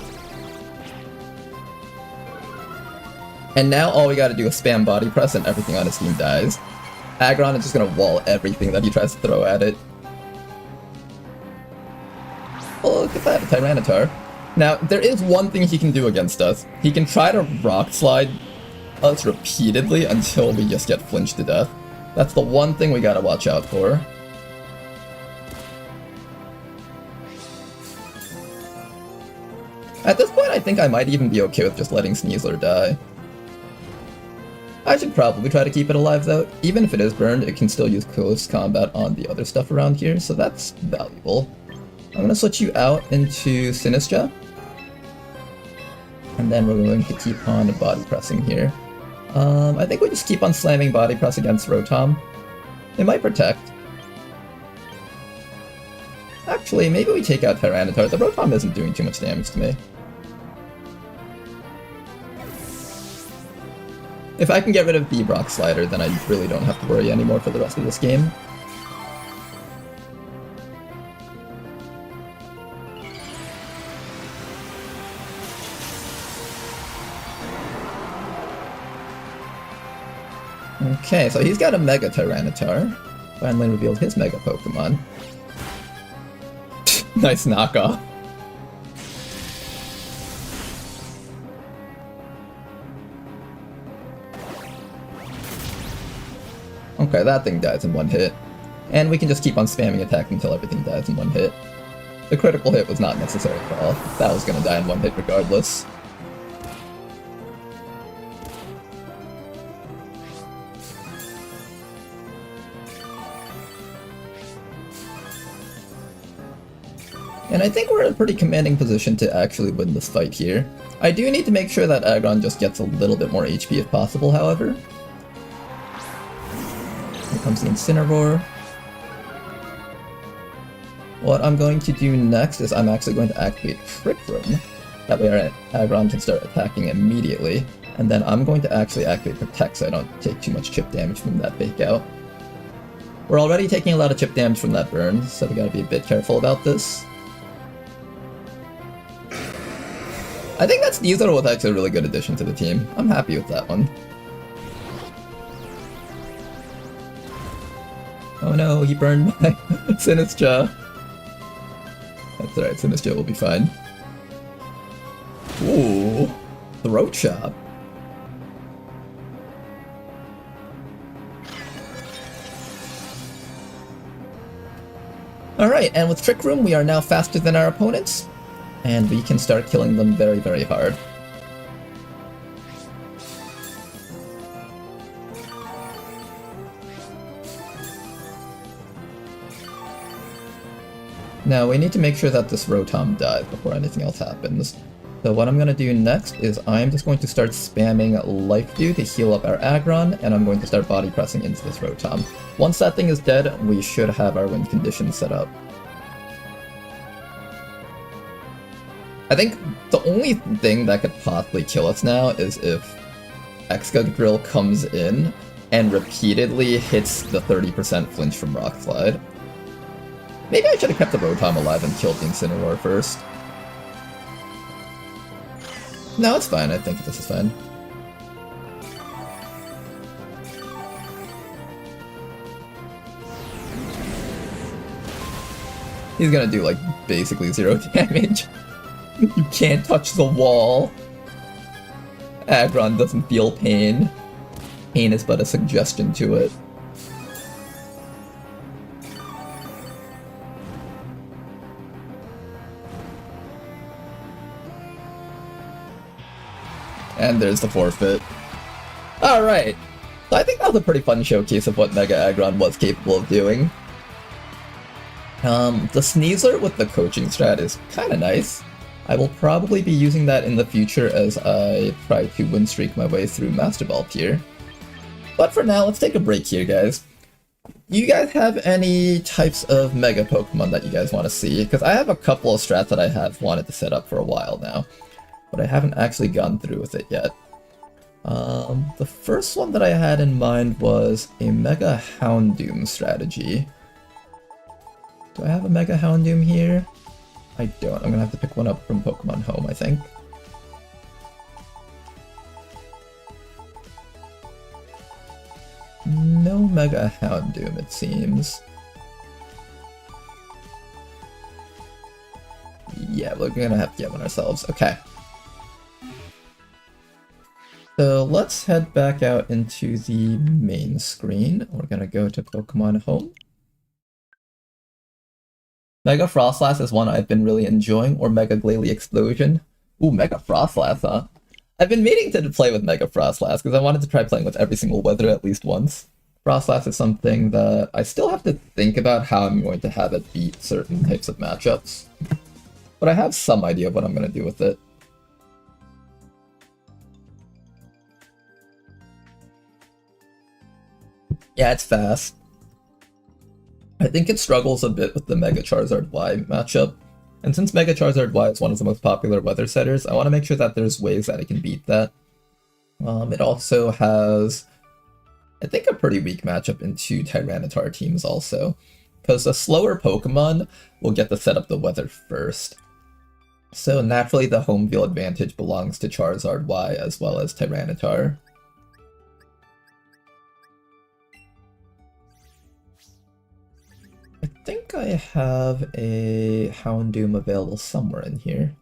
And now all we gotta do is spam body press and everything on his team dies. Aggron is just gonna wall everything that he tries to throw at it. Oh, look at that, a Tyranitar. Now, there is one thing he can do against us. He can try to Rock Slide us repeatedly until we just get flinched to death. That's the one thing we gotta watch out for. At this point, I think I might even be okay with just letting Sneasler die. I should probably try to keep it alive though. Even if it is burned, it can still use close combat on the other stuff around here, so that's valuable. I'm gonna switch you out into Sinistcha. And then we're going to keep on body pressing here. I think we just keep on slamming body press against Rotom. It might protect. Actually, maybe we take out Tyranitar. The Rotom isn't doing too much damage to me. If I can get rid of the Rock Slider, then I really don't have to worry anymore for the rest of this game. Okay, so he's got a Mega Tyranitar. Finally revealed his Mega Pokemon. Nice knockoff. Okay, that thing dies in one hit. And we can just keep on spamming attack until everything dies in one hit. The critical hit was not necessary at all. That was gonna die in one hit regardless. And I think we're in a pretty commanding position to actually win this fight here. I do need to make sure that Aggron just gets a little bit more HP if possible, however. Here comes the Incineroar. What I'm going to do next is I'm actually going to activate Trick Room. That way our Aggron can start attacking immediately. And then I'm going to actually activate Protect so I don't take too much chip damage from that Fake Out. We're already taking a lot of chip damage from that burn, so we gotta be a bit careful about this. I think that Sneasler was actually a really good addition to the team. I'm happy with that one. Oh no, he burned my Sinistcha. That's alright, Sinistcha will be fine. Ooh. Throat chop. Alright, and with Trick Room we are now faster than our opponents, and we can start killing them very, very hard. Now we need to make sure that this Rotom dies before anything else happens. So what I'm going to do next is I'm just going to start spamming Life Dew to heal up our Aggron, and I'm going to start body pressing into this Rotom. Once that thing is dead, we should have our win conditions set up. I think the only thing that could possibly kill us now is if Excadrill comes in and repeatedly hits the 30% flinch from Rock Slide. Maybe I should have kept the Rotom alive and killed the Incineroar first. No, it's fine. I think this is fine. He's gonna do, like, basically 0 damage. You can't touch the wall. Aggron doesn't feel pain. Pain is but a suggestion to it. And there's the forfeit. Alright. So I think that was a pretty fun showcase of what Mega Aggron was capable of doing. The Sneasler with the coaching strat is kinda nice. I will probably be using that in the future as I try to win streak my way through Masterball tier. But for now, let's take a break here, guys. You guys have any types of Mega Pokemon that you guys want to see? Because I have a couple of strats that I have wanted to set up for a while now, but I haven't actually gone through with it yet. The first one that I had in mind was a Mega Houndoom strategy. Do I have a Mega Houndoom here? I don't. I'm gonna have to pick one up from Pokemon Home, I think. No Mega Houndoom, it seems. Yeah, we're gonna have to get one ourselves. Okay. So let's head back out into the main screen. We're gonna go to Pokemon Home. Mega Frostlass is one I've been really enjoying, or Mega Glalie Explosion. Ooh, Mega Frostlass, huh? I've been meaning to play with Mega Frostlass because I wanted to try playing with every single weather at least once. Frostlass is something that I still have to think about how I'm going to have it beat certain types of matchups. But I have some idea of what I'm going to do with it. Yeah, it's fast. I think it struggles a bit with the Mega Charizard Y matchup. And since Mega Charizard Y is one of the most popular weather setters, I want to make sure that there's ways that it can beat that. It also has, I think, a pretty weak matchup into Tyranitar teams also. Because a slower Pokemon will get to set up the weather first. So naturally the home field advantage belongs to Charizard Y as well as Tyranitar. I think I have a Houndoom available somewhere in here.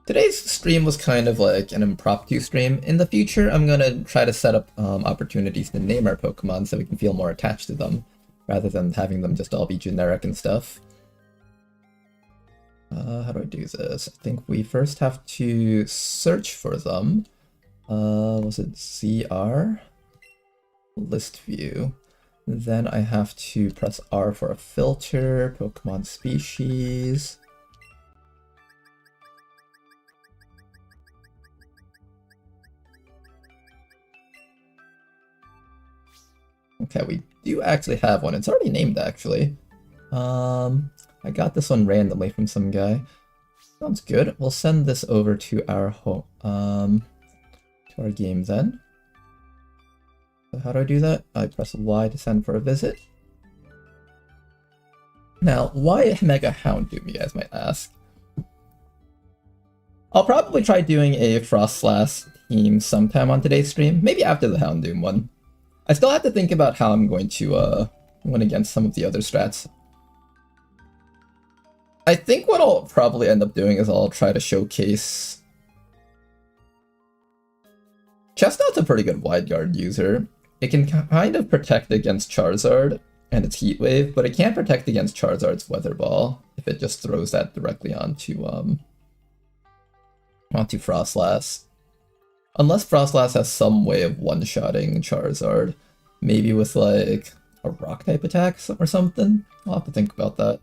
Today's stream was kind of like an impromptu stream. In the future, I'm going to try to set up opportunities to name our Pokemon so we can feel more attached to them, rather than having them just all be generic and stuff. How do I do this? I think we first have to search for them. Was it ZR? List view. Then I have to press R for a filter, Pokemon species. Okay, we do actually have one. It's already named, actually. I got this one randomly from some guy. Sounds good. We'll send this over to our home, to our game then. So how do I do that? I press Y to send for a visit. Now, why Mega Houndoom, you guys might ask? I'll probably try doing a Frostlass team sometime on today's stream, maybe after the Houndoom one. I still have to think about how I'm going to win against some of the other strats. I think what I'll probably end up doing is I'll try to showcase... Chestnut's a pretty good wide guard user. It can kind of protect against Charizard and its Heat Wave, but it can't protect against Charizard's Weather Ball if it just throws that directly onto Frostlass. Unless Frostlass has some way of one-shotting Charizard, maybe with like a rock-type attack or something. I'll have to think about that.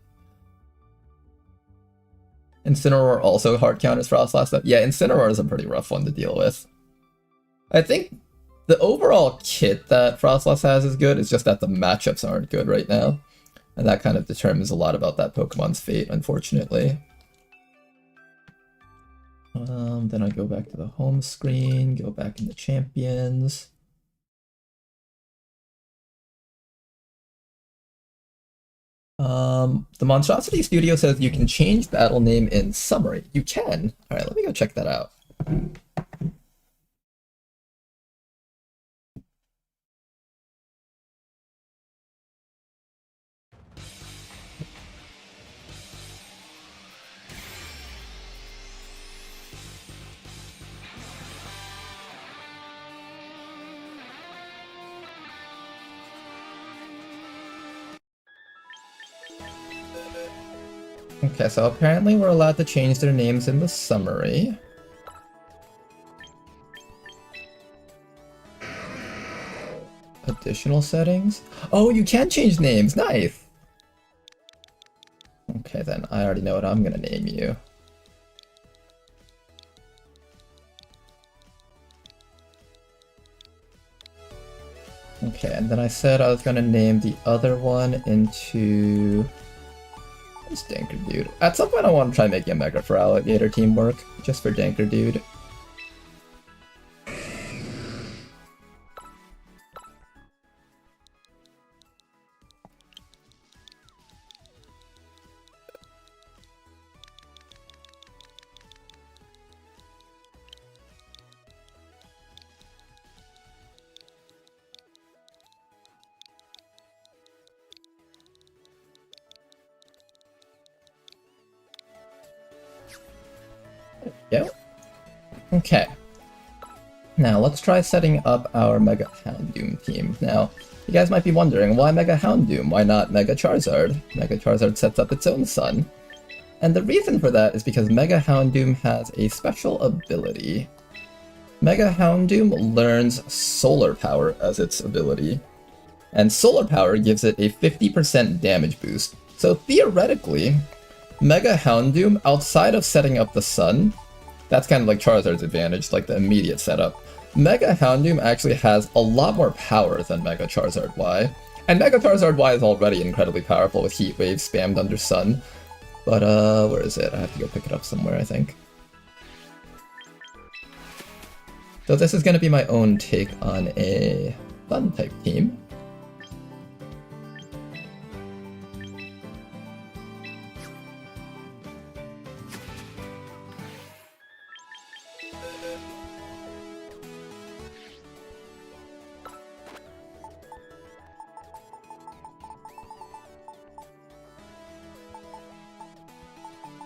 Incineroar also hard counters Frostlass. Yeah, Incineroar is a pretty rough one to deal with. I think the overall kit that Frostlass has is good, it's just that the matchups aren't good right now. And that kind of determines a lot about that Pokemon's fate, unfortunately. Then I go back to the home screen, go back into champions. The Monstrosity Studio says you can change battle name in summary. You can? Alright, let me go check that out. Okay, so apparently we're allowed to change their names in the summary. Additional settings? Oh, you can change names! Nice! Okay then, I already know what I'm gonna name you. Okay, and then I said I was gonna name the other one into... What's Danker Dude? At some point I want to try making a Mega for Alligator teamwork, just for Danker Dude. Yep. Okay. Now let's try setting up our Mega Houndoom team. Now, you guys might be wondering, why Mega Houndoom? Why not Mega Charizard? Mega Charizard sets up its own sun. And the reason for that is because Mega Houndoom has a special ability. Mega Houndoom learns Solar Power as its ability. And Solar Power gives it a 50% damage boost. So theoretically, Mega Houndoom, outside of setting up the sun, that's kind of like Charizard's advantage, like the immediate setup. Mega Houndoom actually has a lot more power than Mega Charizard Y. And Mega Charizard Y is already incredibly powerful with Heat Wave spammed under Sun. But, where is it? I have to go pick it up somewhere, I think. So this is going to be my own take on a Sun-type team.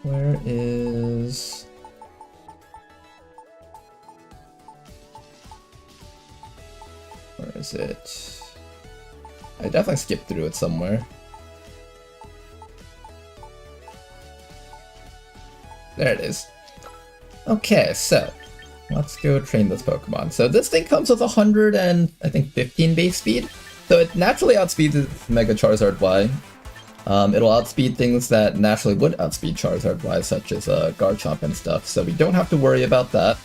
Where is... Where is it? I definitely skipped through it somewhere. There it is. Okay, so let's go train this Pokemon. So this thing comes with 100 and I think 15 base speed. So it naturally outspeeds its Mega Charizard Y. It'll outspeed things that naturally would outspeed Charizard Y, such as Garchomp and stuff, so we don't have to worry about that.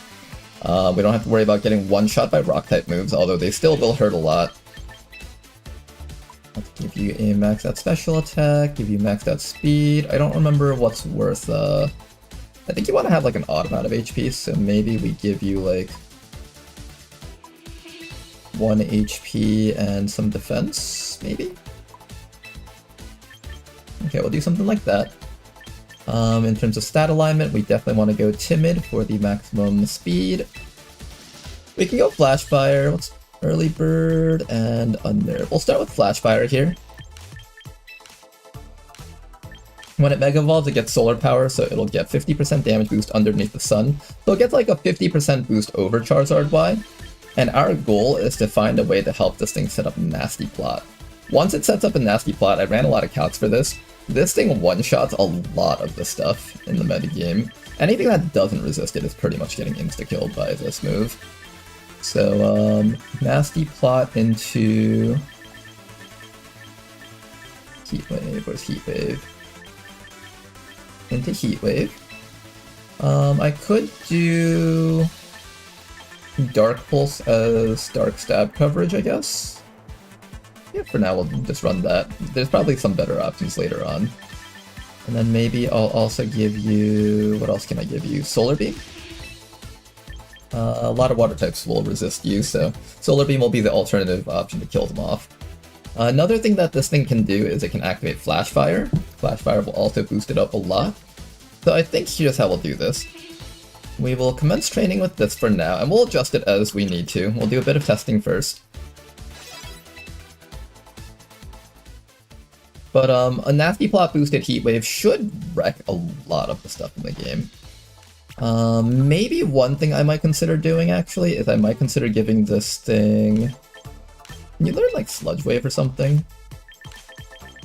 We don't have to worry about getting one-shot by Rock-type moves, although they still will hurt a lot. Let's give you a maxed out special attack, give you maxed out speed. I don't remember what's worth, I think you want to have like an odd amount of HP, so maybe we give you like 1 HP and some defense, maybe? Okay, we'll do something like that. In terms of stat alignment, we definitely want to go Timid for the maximum speed. We can go Flash Fire, let's Early Bird, and Unnerve. We'll start with Flash Fire here. When it Mega Evolves, it gets Solar Power, so it'll get 50% damage boost underneath the sun. So it gets like a 50% boost over Charizard Y. And our goal is to find a way to help this thing set up Nasty Plot. Once it sets up a Nasty Plot, I ran a lot of calcs for this. This thing one-shots a lot of the stuff in the metagame. Anything that doesn't resist it is pretty much getting insta-killed by this move. So, Nasty Plot into Heat Wave. Where's Heat Wave? Into Heat Wave. I could do Dark Pulse as Dark Stab coverage, I guess. Yeah, for now we'll just run that. There's probably some better options later on. And then maybe I'll also give you... what else can I give you? Solar Beam? A lot of water types will resist you, so Solar Beam will be the alternative option to kill them off. Another thing that this thing can do is it can activate Flash Fire. Flash Fire will also boost it up a lot. So I think here's how we'll do this. We will commence training with this for now, and we'll adjust it as we need to. We'll do a bit of testing first. But a Nasty Plot boosted Heat Wave should wreck a lot of the stuff in the game. Maybe one thing I might consider doing, actually, is I might consider giving this thing... Can you learn, like, Sludge Wave or something?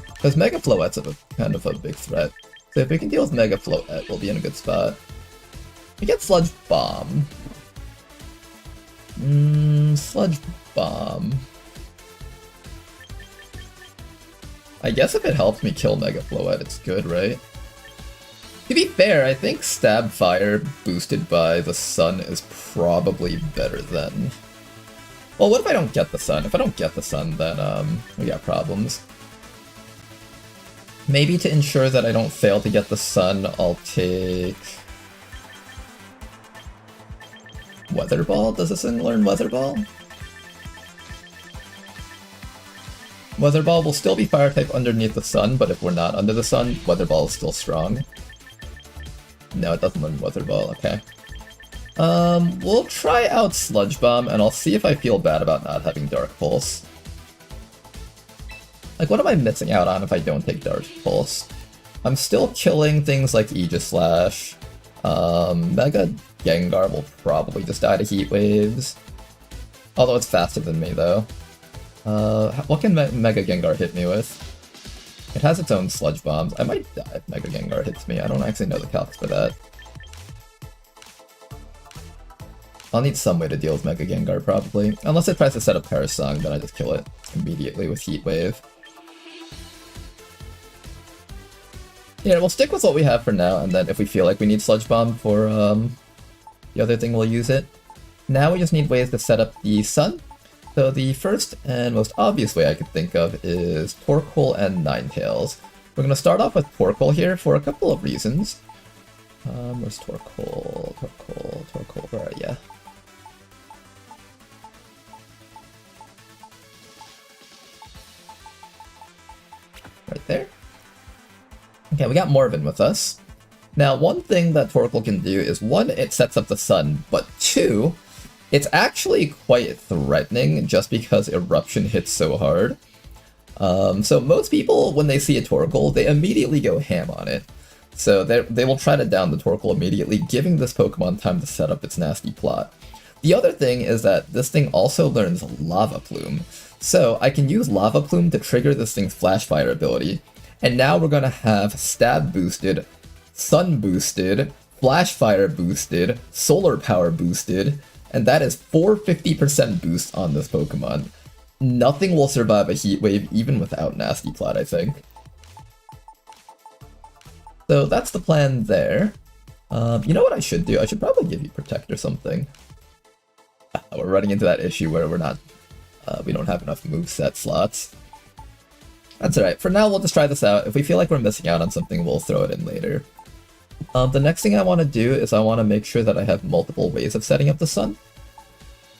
Because Mega Floette's kind of a big threat. So if we can deal with Mega Floette, we'll be in a good spot. We get Sludge Bomb. Sludge Bomb. I guess if it helps me kill Mega Floette, it's good, right? To be fair, I think Stab Fire boosted by the sun is probably better than... Well, what if I don't get the sun? If I don't get the sun, then we got problems. Maybe to ensure that I don't fail to get the sun, I'll take... Weather Ball? Does this thing learn Weather Ball? Weather Ball will still be Fire type underneath the sun, but if we're not under the sun, Weather Ball is still strong. No, it doesn't learn Weather Ball, okay. We'll try out Sludge Bomb, and I'll see if I feel bad about not having Dark Pulse. Like, what am I missing out on if I don't take Dark Pulse? I'm still killing things like Aegislash. Mega Gengar will probably just die to Heat Waves. Although it's faster than me, though. What can Mega Gengar hit me with? It has its own Sludge Bombs. I might die if Mega Gengar hits me. I don't actually know the calcs for that. I'll need some way to deal with Mega Gengar, probably. Unless it tries to set up Parasong, then I just kill it immediately with Heat Wave. Yeah, we'll stick with what we have for now, and then if we feel like we need Sludge Bomb for the other thing, we'll use it. Now we just need ways to set up the sun. So the first and most obvious way I could think of is Torkoal and Ninetales. We're going to start off with Torkoal here for a couple of reasons. Where's Torkoal? Torkoal, where are ya? Right there. Okay, we got Morven with us. Now, one thing that Torkoal can do is, one, it sets up the sun, but two, it's actually quite threatening just because Eruption hits so hard. So most people, when they see a Torkoal, they immediately go ham on it. So they will try to down the Torkoal immediately, giving this Pokemon time to set up its Nasty Plot. The other thing is that this thing also learns Lava Plume. So I can use Lava Plume to trigger this thing's Flash Fire ability. And now we're going to have Stab boosted, Sun boosted, Flash Fire boosted, Solar Power boosted, and that is 450% boost on this Pokemon. Nothing will survive a Heat Wave even without Nasty Plot, I think. So that's the plan there. You know what I should do? I should probably give you Protect or something. We're running into that issue where we don't have enough moveset slots. That's alright. For now, we'll just try this out. If we feel like we're missing out on something, we'll throw it in later. The next thing I want to do is I want to make sure that I have multiple ways of setting up the sun.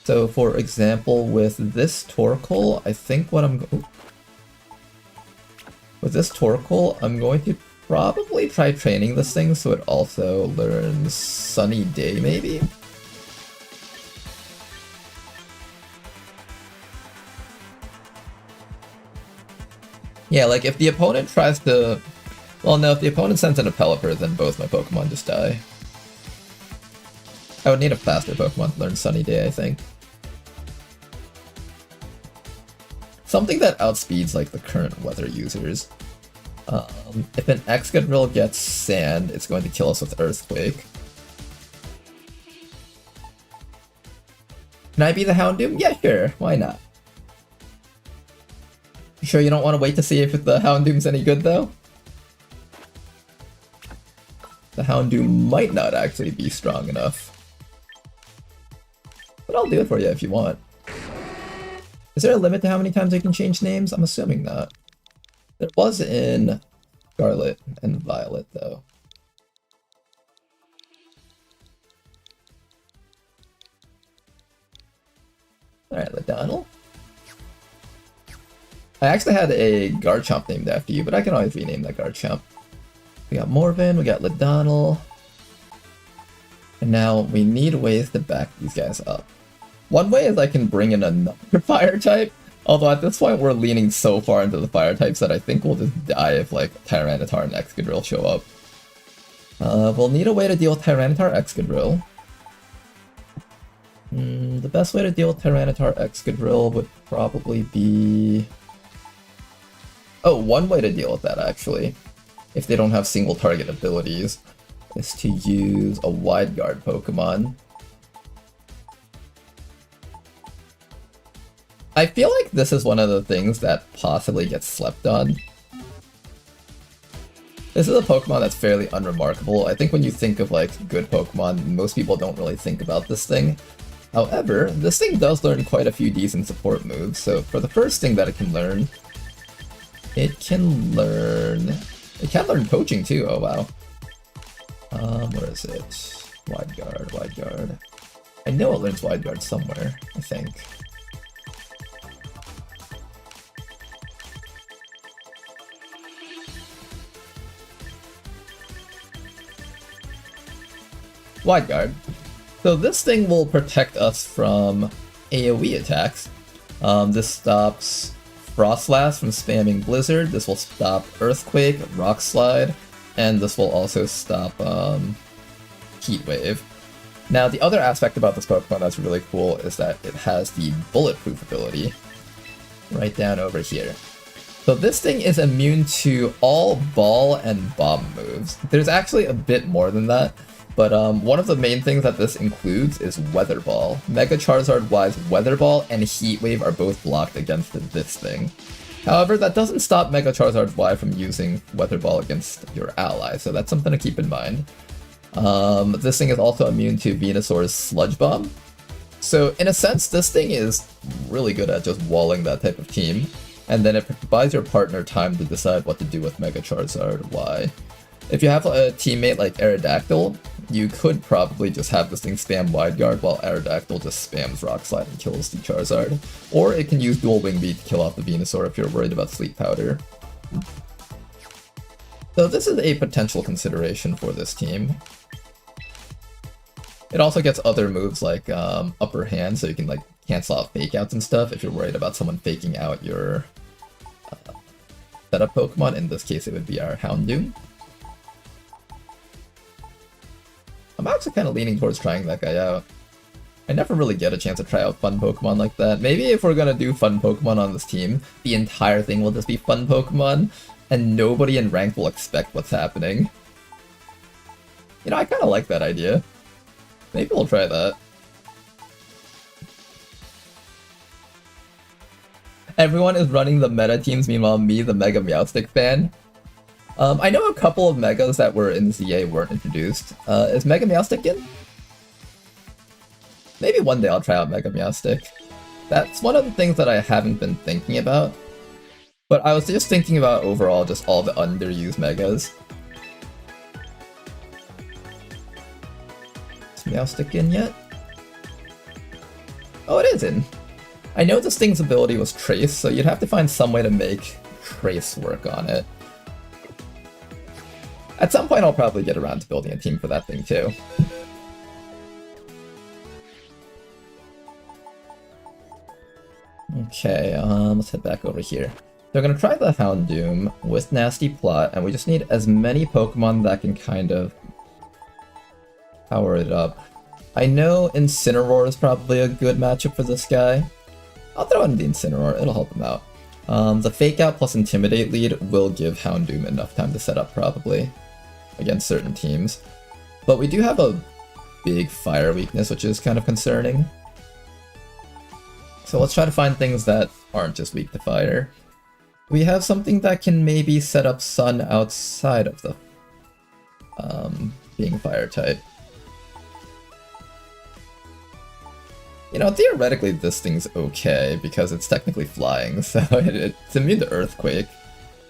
So, for example, with this Torkoal, I think what with this Torkoal, I'm going to probably try training this thing so it also learns Sunny Day, maybe? Yeah, like if the opponent tries to Well, no, if the opponent sends in a Pelipper, then both my Pokemon just die. I would need a faster Pokemon to learn Sunny Day, I think. Something that outspeeds like the current weather users. If an Excadrill gets Sand, it's going to kill us with Earthquake. Can I be the Houndoom? Yeah, sure. Why not? You sure you don't want to wait to see if the Houndoom's any good, though? The Houndoom might not actually be strong enough. But I'll do it for you if you want. Is there a limit to how many times I can change names? I'm assuming not. There was in Scarlet and Violet, though. Alright, Ladonal. I actually had a Garchomp named after you, but I can always rename that Garchomp. We got Morven, we got Ladonal. And now we need ways to back these guys up. One way is I can bring in another fire type, although at this point we're leaning so far into the fire types that I think we'll just die if like Tyranitar and Excadrill show up. We'll need a way to deal with Tyranitar Excadrill. The best way to deal with Tyranitar Excadrill would probably be... Oh, one way to deal with that actually, if they don't have single target abilities, is to use a Wide Guard Pokemon. I feel like this is one of the things that possibly gets slept on. This is a Pokemon that's fairly unremarkable. I think when you think of like good Pokemon, most people don't really think about this thing. However, this thing does learn quite a few decent support moves, so for the first thing that it can learn Coaching too, oh wow. Where is it? Wide Guard. I know it learns Wide Guard somewhere, I think. Wide Guard. So this thing will protect us from AoE attacks. This stops Frostlass from spamming Blizzard, this will stop Earthquake, Rock Slide, and this will also stop Heat Wave. Now the other aspect about this Pokemon that's really cool is that it has the Bulletproof ability right down over here. So this thing is immune to all Ball and Bomb moves. There's actually a bit more than that. But one of the main things that this includes is Weather Ball. Mega Charizard-wise, Weather Ball and Heat Wave are both blocked against this thing. However, that doesn't stop Mega Charizard-Y from using Weather Ball against your ally, so that's something to keep in mind. This thing is also immune to Venusaur's Sludge Bomb. So in a sense, this thing is really good at just walling that type of team, and then it buys your partner time to decide what to do with Mega Charizard-Y. If you have a teammate like Aerodactyl, you could probably just have this thing spam Wide Guard while Aerodactyl just spams Rock Slide and kills the Charizard. Or it can use Dual Wing Beat to kill off the Venusaur if you're worried about Sleep Powder. So this is a potential consideration for this team. It also gets other moves like Upper Hand, so you can like cancel out Fake Outs and stuff if you're worried about someone faking out your setup Pokemon. In this case, it would be our Houndoom. I'm actually kind of leaning towards trying that guy out. I never really get a chance to try out fun Pokemon like that. Maybe if we're gonna do fun Pokemon on this team, the entire thing will just be fun Pokemon, and nobody in rank will expect what's happening. You know, I kind of like that idea. Maybe we'll try that. Everyone is running the meta teams, meanwhile me, the Mega Meowstic fan. I know a couple of Megas that were in ZA weren't introduced. Is Mega Meowstic in? Maybe one day I'll try out Mega Meowstic. That's one of the things that I haven't been thinking about. But I was just thinking about overall just all the underused Megas. Is Meowstic in yet? Oh, it is in. I know this thing's ability was Trace, so you'd have to find some way to make Trace work on it. At some point I'll probably get around to building a team for that thing too. Okay, let's head back over here. They're gonna try the Houndoom with Nasty Plot, and we just need as many Pokemon that can kind of power it up. I know Incineroar is probably a good matchup for this guy. I'll throw in the Incineroar, it'll help him out. The Fake Out plus Intimidate lead will give Houndoom enough time to set up, probably, against certain teams. But we do have a big fire weakness, which is kind of concerning. So let's try to find things that aren't just weak to fire. We have something that can maybe set up Sun outside of the being fire type. You know, theoretically this thing's okay, because it's technically flying, so it's immune to Earthquake.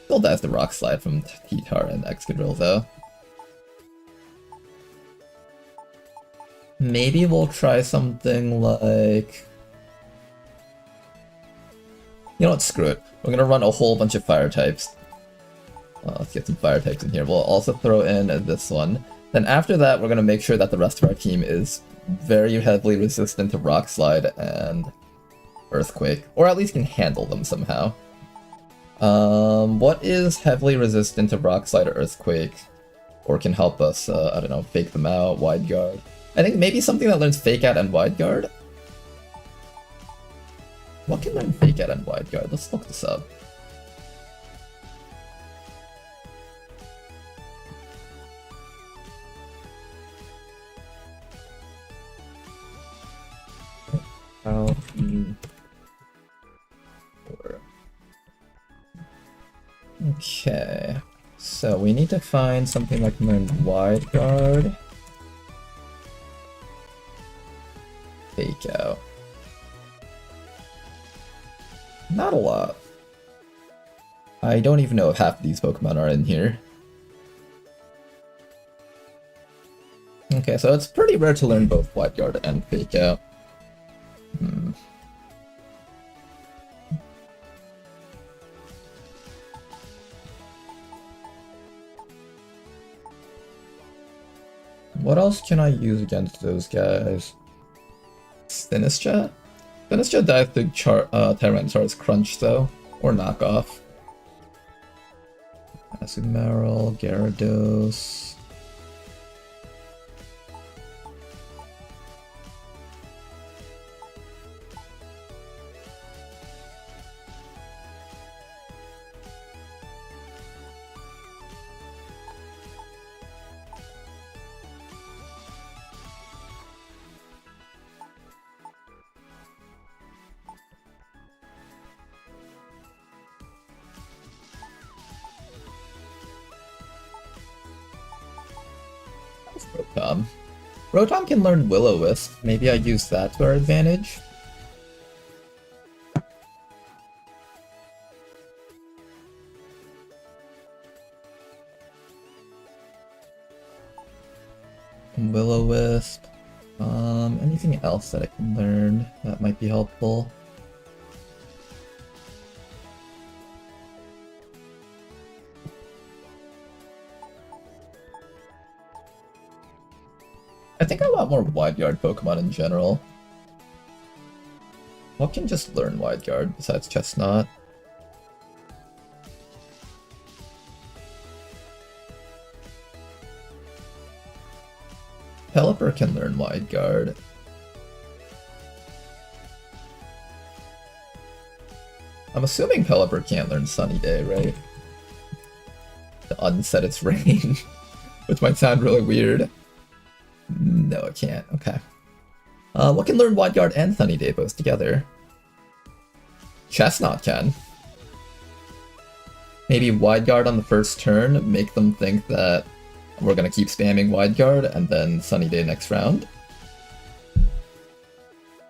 Still dies to Rock Slide from T-Tar and Excadrill, though. Maybe we'll try something like... You know what, screw it. We're gonna run a whole bunch of fire types. Let's get some fire types in here. We'll also throw in this one. Then after that, we're gonna make sure that the rest of our team is very heavily resistant to Rock Slide and Earthquake, or at least can handle them somehow. What is heavily resistant to Rock Slide or Earthquake, or can help us, I don't know, fake them out, Wide Guard? I think maybe something that learns Fake Out and Wide Guard? What can learn Fake Out and Wide Guard? Let's look this up. Okay, so we need to find something that can learn Wide Guard. Fake Out. Not a lot. I don't even know if half of these Pokemon are in here. Okay, so it's pretty rare to learn both Wide Guard and Fake Out. What else can I use against those guys? Sinistra? Sinistra dies to Tyranitar's Crunch, though, or Knockoff. Azumarill, Gyarados... Rotom. Rotom can learn Will-O-Wisp. Maybe I use that to our advantage. Will-O-Wisp. Anything else that I can learn that might be helpful? I think I want more Wide Guard Pokemon in general. What can just learn Wide Guard besides Chestnut? Pelipper can learn Wide Guard. I'm assuming Pelipper can't learn Sunny Day, right? To unset its rain, which might sound really weird. No, it can't. Okay. What can learn Wide Guard and Sunny Day both together? Chestnut can. Maybe Wide Guard on the first turn, make them think that we're gonna keep spamming Wide Guard, and then Sunny Day next round.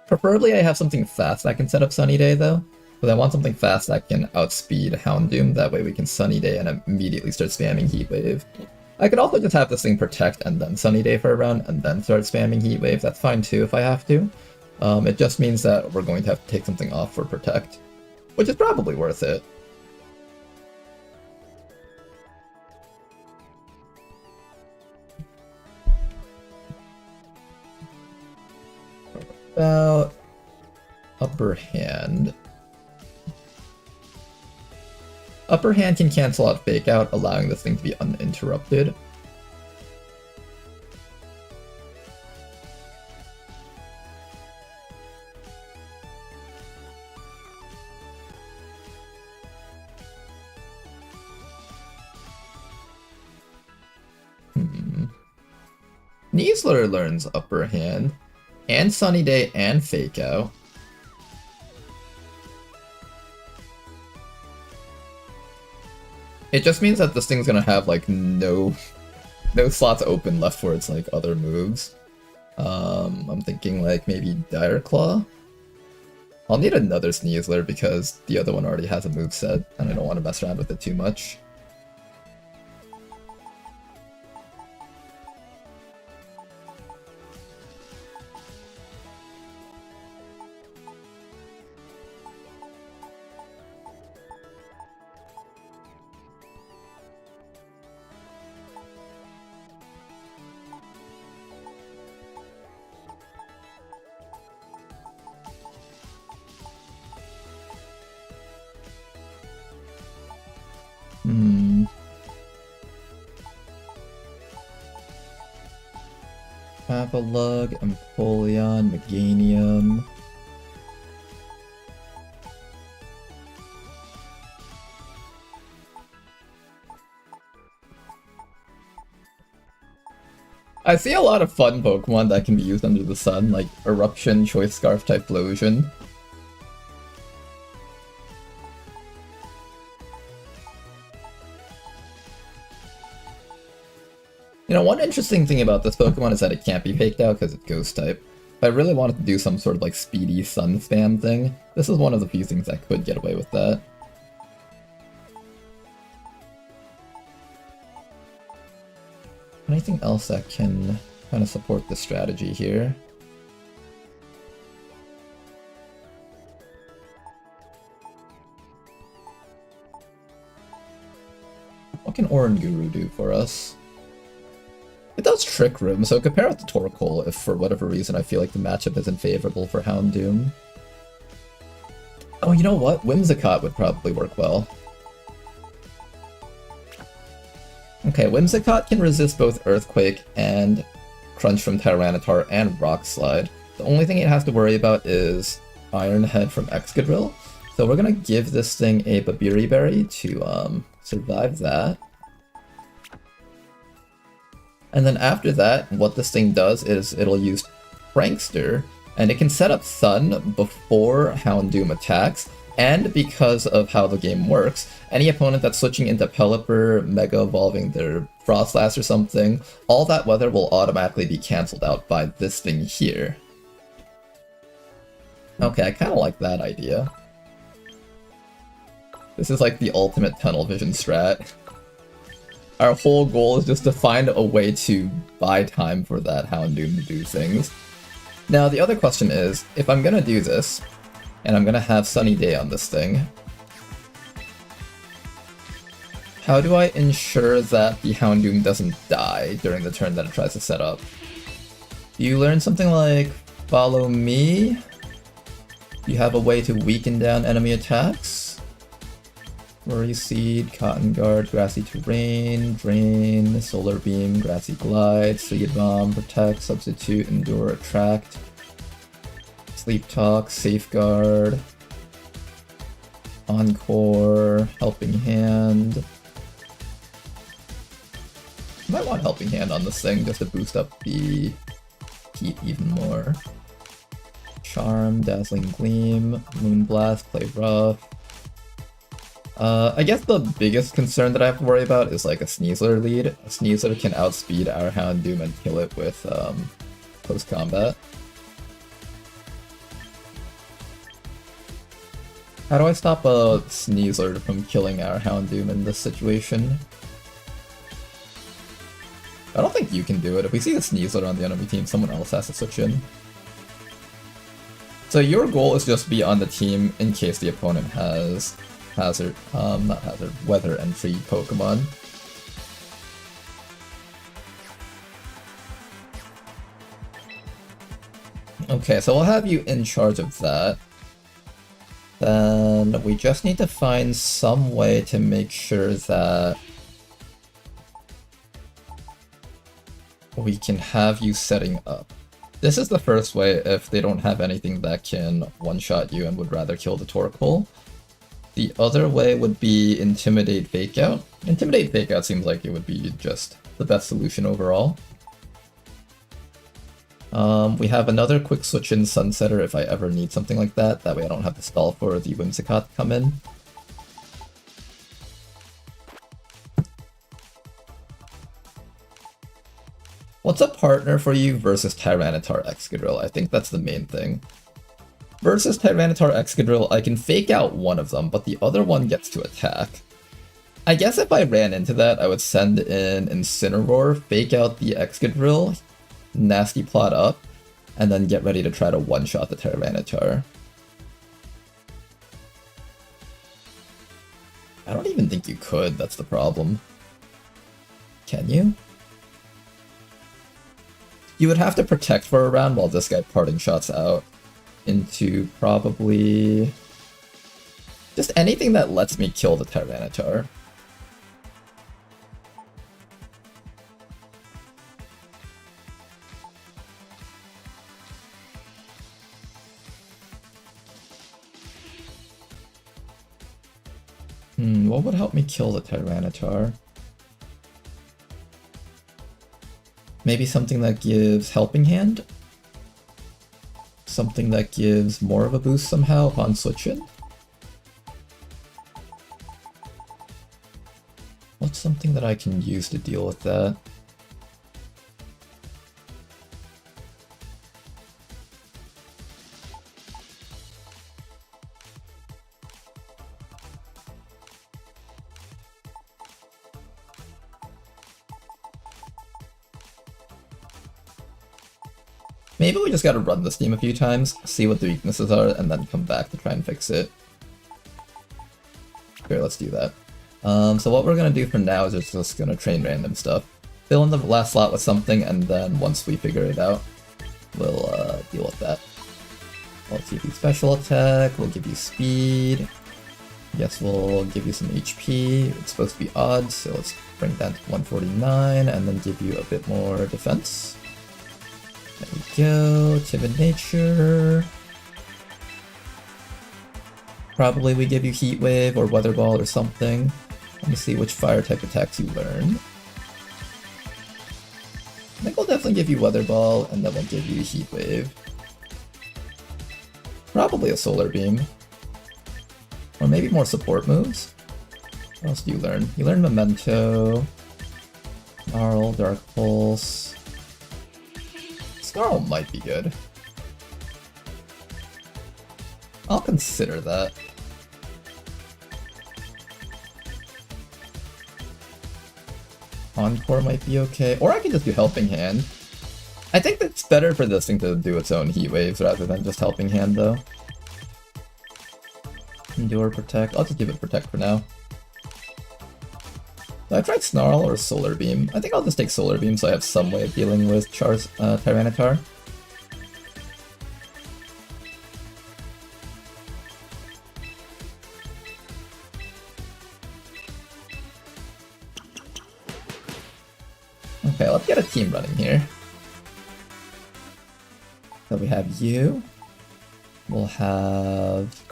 Preferably I have something fast that can set up Sunny Day, though. Because I want something fast that can outspeed Houndoom, that way we can Sunny Day and immediately start spamming Heat Wave. I could also just have this thing Protect and then Sunny Day for a round, and then start spamming Heat Wave. That's fine too if I have to. It just means that we're going to have to take something off for Protect, which is probably worth it. About Upper Hand. Upper hand can cancel out Fake Out, allowing this thing to be uninterrupted. Sneasler learns Upper Hand, and Sunny Day, and Fake Out. It just means that this thing's gonna have like no slots open left for its like other moves. I'm thinking like maybe Dire Claw. I'll need another Sneasler because the other one already has a moveset and I don't want to mess around with it too much. Papalug, Empoleon, Meganium. I see a lot of fun Pokemon that can be used under the sun, like Eruption, Choice Scarf, Typhlosion. You know, one interesting thing about this Pokemon is that it can't be faked out because it's Ghost type. If I really wanted to do some sort of like speedy sun spam thing, this is one of the few things that could get away with that. Anything else that can kind of support the strategy here? What can Oranguru do for us? It does Trick Room, so compare it to Torkoal if for whatever reason I feel like the matchup isn't favorable for Houndoom. Oh, you know what? Whimsicott would probably work well. Okay, Whimsicott can resist both Earthquake and Crunch from Tyranitar and Rock Slide. The only thing it has to worry about is Iron Head from Excadrill. So we're gonna give this thing a Babiri Berry to survive that. And then after that, what this thing does is it'll use Prankster, and it can set up Sun before Houndoom attacks, and because of how the game works, any opponent that's switching into Pelipper, Mega Evolving their Frostlass or something, all that weather will automatically be cancelled out by this thing here. Okay, I kinda like that idea. This is like the ultimate tunnel vision strat. Our whole goal is just to find a way to buy time for that Houndoom to do things. Now, the other question is, if I'm gonna do this, and I'm gonna have Sunny Day on this thing, how do I ensure that the Houndoom doesn't die during the turn that it tries to set up? Do you learn something like, Follow Me? Do you have a way to weaken down enemy attacks? Worry Seed, Cotton Guard, Grassy Terrain, Drain, Solar Beam, Grassy Glide, Seed Bomb, Protect, Substitute, Endure, Attract, Sleep Talk, Safeguard, Encore, Helping Hand. I might want Helping Hand on this thing just to boost up the heat even more. Charm, Dazzling Gleam, Moonblast, Play Rough. I guess the biggest concern that I have to worry about is like a Sneasler lead. A Sneasler can outspeed our Houndoom and kill it with close combat. How do I stop a Sneasler from killing our Houndoom in this situation? I don't think you can do it. If we see a Sneasler on the enemy team, someone else has to switch in. So your goal is just to be on the team in case the opponent has weather entry Pokemon. Okay, so I'll have you in charge of that. Then we just need to find some way to make sure that we can have you setting up. This is the first way if they don't have anything that can one-shot you and would rather kill the Torque Hole. The other way would be Intimidate Fake Out. Intimidate Fake Out seems like it would be just the best solution overall. We have another quick switch in Sunsetter if I ever need something like that. That way I don't have to stall for the Whimsicott to come in. What's a partner for you versus Tyranitar Excadrill? I think that's the main thing. Versus Tyranitar Excadrill, I can fake out one of them, but the other one gets to attack. I guess if I ran into that, I would send in Incineroar, fake out the Excadrill, nasty plot up, and then get ready to try to one-shot the Tyranitar. I don't even think you could, that's the problem. Can you? You would have to protect for a round while this guy parting shots out into probably just anything that lets me kill the Tyranitar. What would help me kill the Tyranitar? Maybe something that gives Helping Hand? Something that gives more of a boost somehow upon switching? What's something that I can use to deal with that? Maybe we just gotta run this team a few times, see what the weaknesses are, and then come back to try and fix it. Here, let's do that. So what we're gonna do for now is just gonna train random stuff. Fill in the last slot with something, and then once we figure it out, we'll deal with that. Let's give you special attack, we'll give you speed. Yes, we'll give you some HP. It's supposed to be odds, so let's bring that to 149, and then give you a bit more defense. There we go, Timid Nature. Probably we give you Heat Wave or Weather Ball or something. Let me see which fire type attacks you learn. I think we'll definitely give you Weather Ball and then we'll give you Heat Wave. Probably a Solar Beam. Or maybe more support moves. What else do you learn? You learn Memento, Snarl, Dark Pulse. Snarl might be good. I'll consider that. Encore might be okay. Or I can just do Helping Hand. I think it's better for this thing to do its own Heat Waves rather than just Helping Hand though. Endure, Protect. I'll just give it Protect for now. So I tried Snarl or Solar Beam. I think I'll just take Solar Beam so I have some way of dealing with Tyranitar. Okay, let's get a team running here. So we have you. We'll have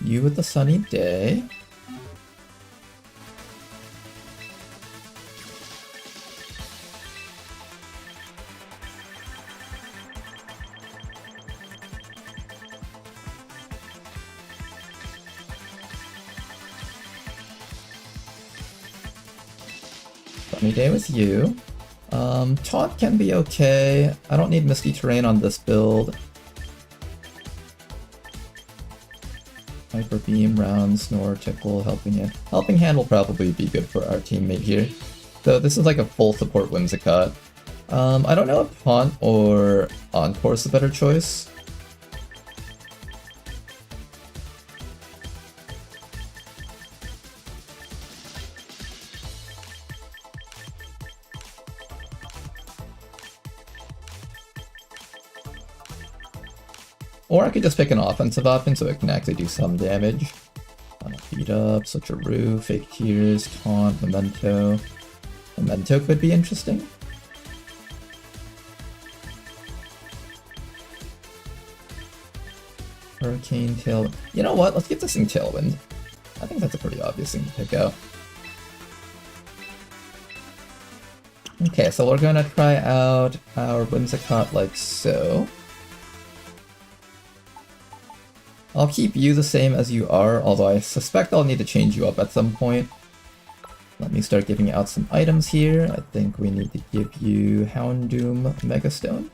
you with the Sunny Day. Sunny Day with you. Taunt can be okay. I don't need Misty Terrain on this build. Hyper Beam, Round, Snore, Tickle, Helping Hand. Helping Hand will probably be good for our teammate here. So this is like a full support Whimsicott. I don't know if Taunt or Encore is the better choice. Or I could just pick an offensive option so it can actually do some damage. Beat up, switcheroo, fake tears, taunt, memento. Memento could be interesting. Hurricane, Tailwind. You know what? Let's give this thing Tailwind. I think that's a pretty obvious thing to pick out. Okay, so we're gonna try out our Whimsicott like so. I'll keep you the same as you are, although I suspect I'll need to change you up at some point. Let me start giving out some items here. I think we need to give you Houndoom Megastone.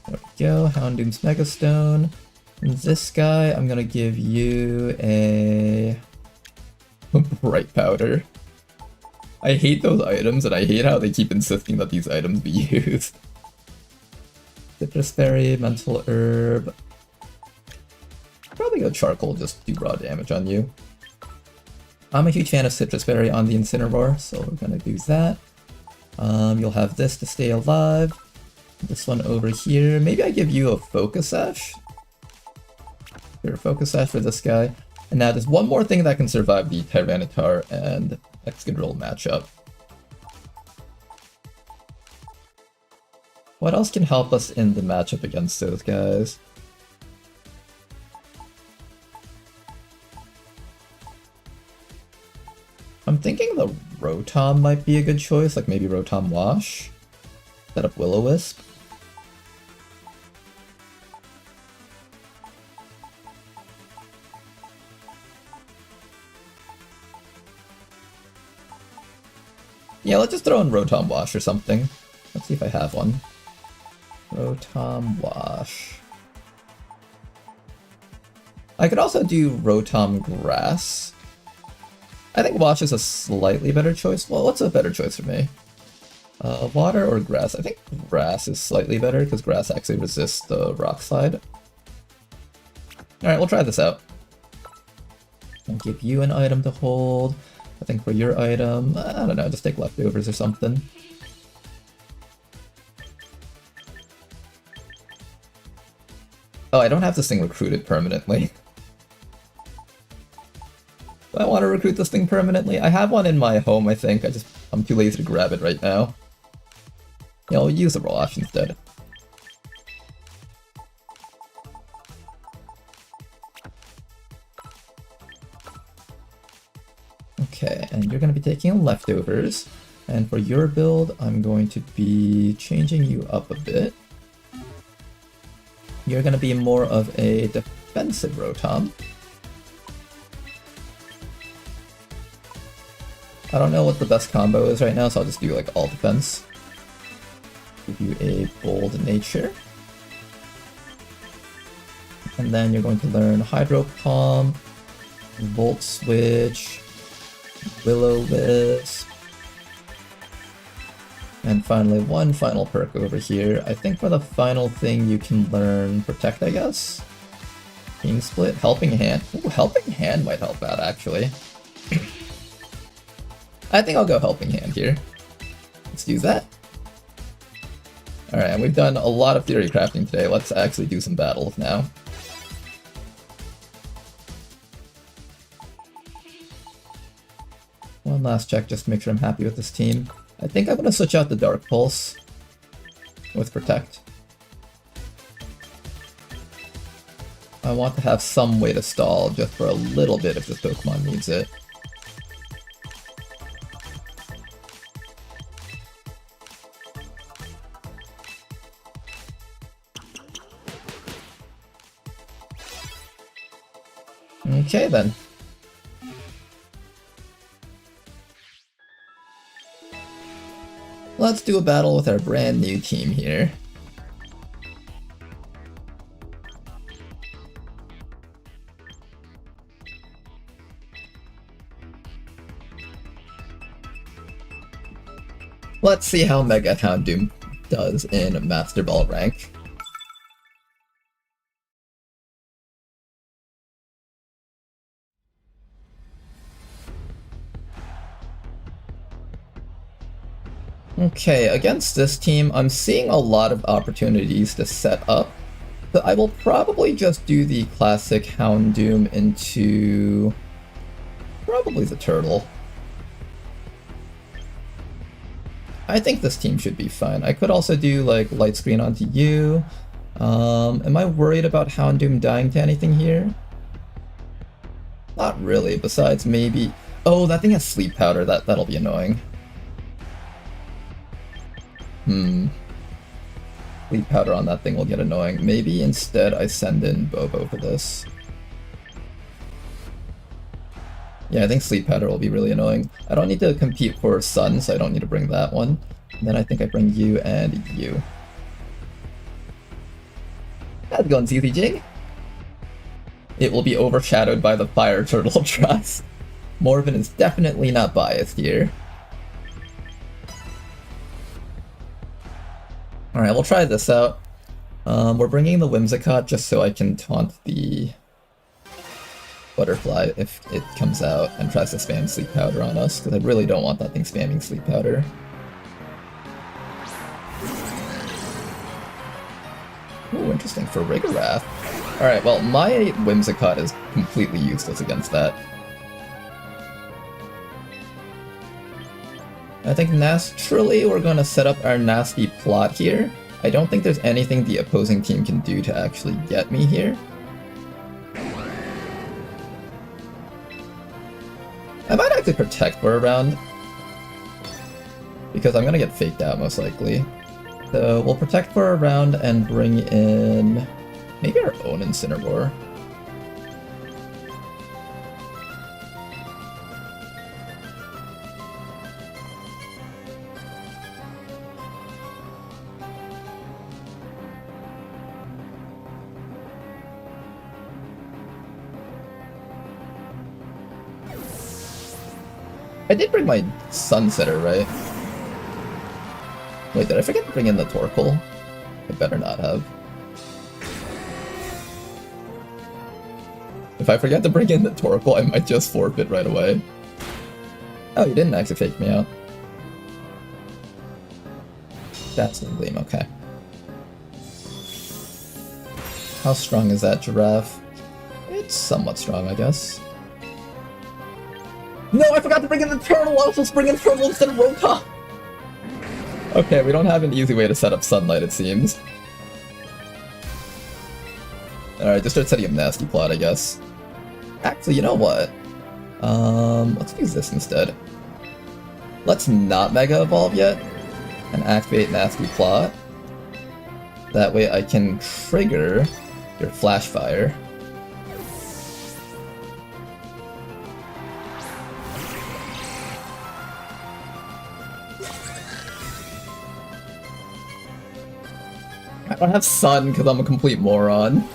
There we go, Houndoom's Megastone. And this guy, I'm gonna give you a Bright Powder. I hate those items, and I hate how they keep insisting that these items be used. Citrus Berry, Mental Herb. Probably go Charcoal, just do raw damage on you. I'm a huge fan of Citrus Berry on the Incineroar, so we're gonna do that. You'll have this to stay alive. This one over here. Maybe I give you a Focus Sash. Here, Focus Sash for this guy. And now there's one more thing that can survive the Tyranitar and Excadrill matchup. What else can help us in the matchup against those guys? I'm thinking the Rotom might be a good choice, like maybe Rotom Wash. Set up Will-O-Wisp. Yeah, let's just throw in Rotom Wash or something. Let's see if I have one. Rotom Wash. I could also do Rotom Grass. I think Wash is a slightly better choice. Well, what's a better choice for me? Water or Grass? I think Grass is slightly better because Grass actually resists the Rock Slide. Alright, we'll try this out. I'll give you an item to hold. I think for your item, I don't know, just take leftovers or something. Oh, I don't have this thing recruited permanently. Do I want to recruit this thing permanently? I have one in my home, I think. I'm too lazy to grab it right now. Yeah, I'll use the Wash instead. Okay, and you're going to be taking leftovers. And for your build, I'm going to be changing you up a bit. You're going to be more of a defensive Rotom. I don't know what the best combo is right now, so I'll just do like all defense. Give you a Bold Nature. And then you're going to learn Hydro Pump, Volt Switch, Will-O-Wisp, and finally one final perk over here. I think for the final thing you can learn Protect, I guess? King Split, Helping Hand. Ooh, Helping Hand might help out actually. I think I'll go Helping Hand here. Let's do that. Alright, we've done a lot of theory crafting today. Let's actually do some battles now. One last check just to make sure I'm happy with this team. I think I'm going to switch out the Dark Pulse with Protect. I want to have some way to stall just for a little bit if this Pokemon needs it. Okay then. Let's do a battle with our brand new team here. Let's see how Mega Houndoom does in Master Ball rank. Okay, against this team, I'm seeing a lot of opportunities to set up. So I will probably just do the classic Houndoom into probably the turtle. I think this team should be fine. I could also do like light screen onto you. Am I worried about Houndoom dying to anything here? Not really, besides maybe... Oh, that thing has sleep powder, that'll be annoying. Sleep powder on that thing will get annoying. Maybe instead I send in Bobo for this. Yeah, I think sleep powder will be really annoying. I don't need to compete for sun, so I don't need to bring that one. And then I think I bring you and you. How's it going, ZZ Jig? It will be overshadowed by the fire turtle trust. Morven is definitely not biased here. Alright, we'll try this out. We're bringing the Whimsicott just so I can taunt the butterfly if it comes out and tries to spam sleep powder on us, because I really don't want that thing spamming sleep powder. Ooh, interesting, for Rigorath. Alright, well, my Whimsicott is completely useless against that. I think naturally we're gonna set up our nasty plot here. I don't think there's anything the opposing team can do to actually get me here. I might actually protect for a round, because I'm gonna get faked out most likely. So we'll protect for a round and bring in maybe our own Incineroar. I did bring my Sunsetter, right? Wait, did I forget to bring in the Torkoal? I better not have. If I forget to bring in the Torkoal, I might just forfeit right away. Oh, you didn't actually fake me out. That's the Gleam, okay. How strong is that Giraffe? It's somewhat strong, I guess. No, I forgot to bring in the turtle! I was supposed to bring in turtle instead of Roka! Okay, we don't have an easy way to set up Sunlight, it seems. Alright, just start setting up Nasty Plot, I guess. Actually, you know what? Let's use this instead. Let's not Mega Evolve yet, and activate Nasty Plot. That way I can trigger your Flash Fire. I don't have Sun because I'm a complete moron.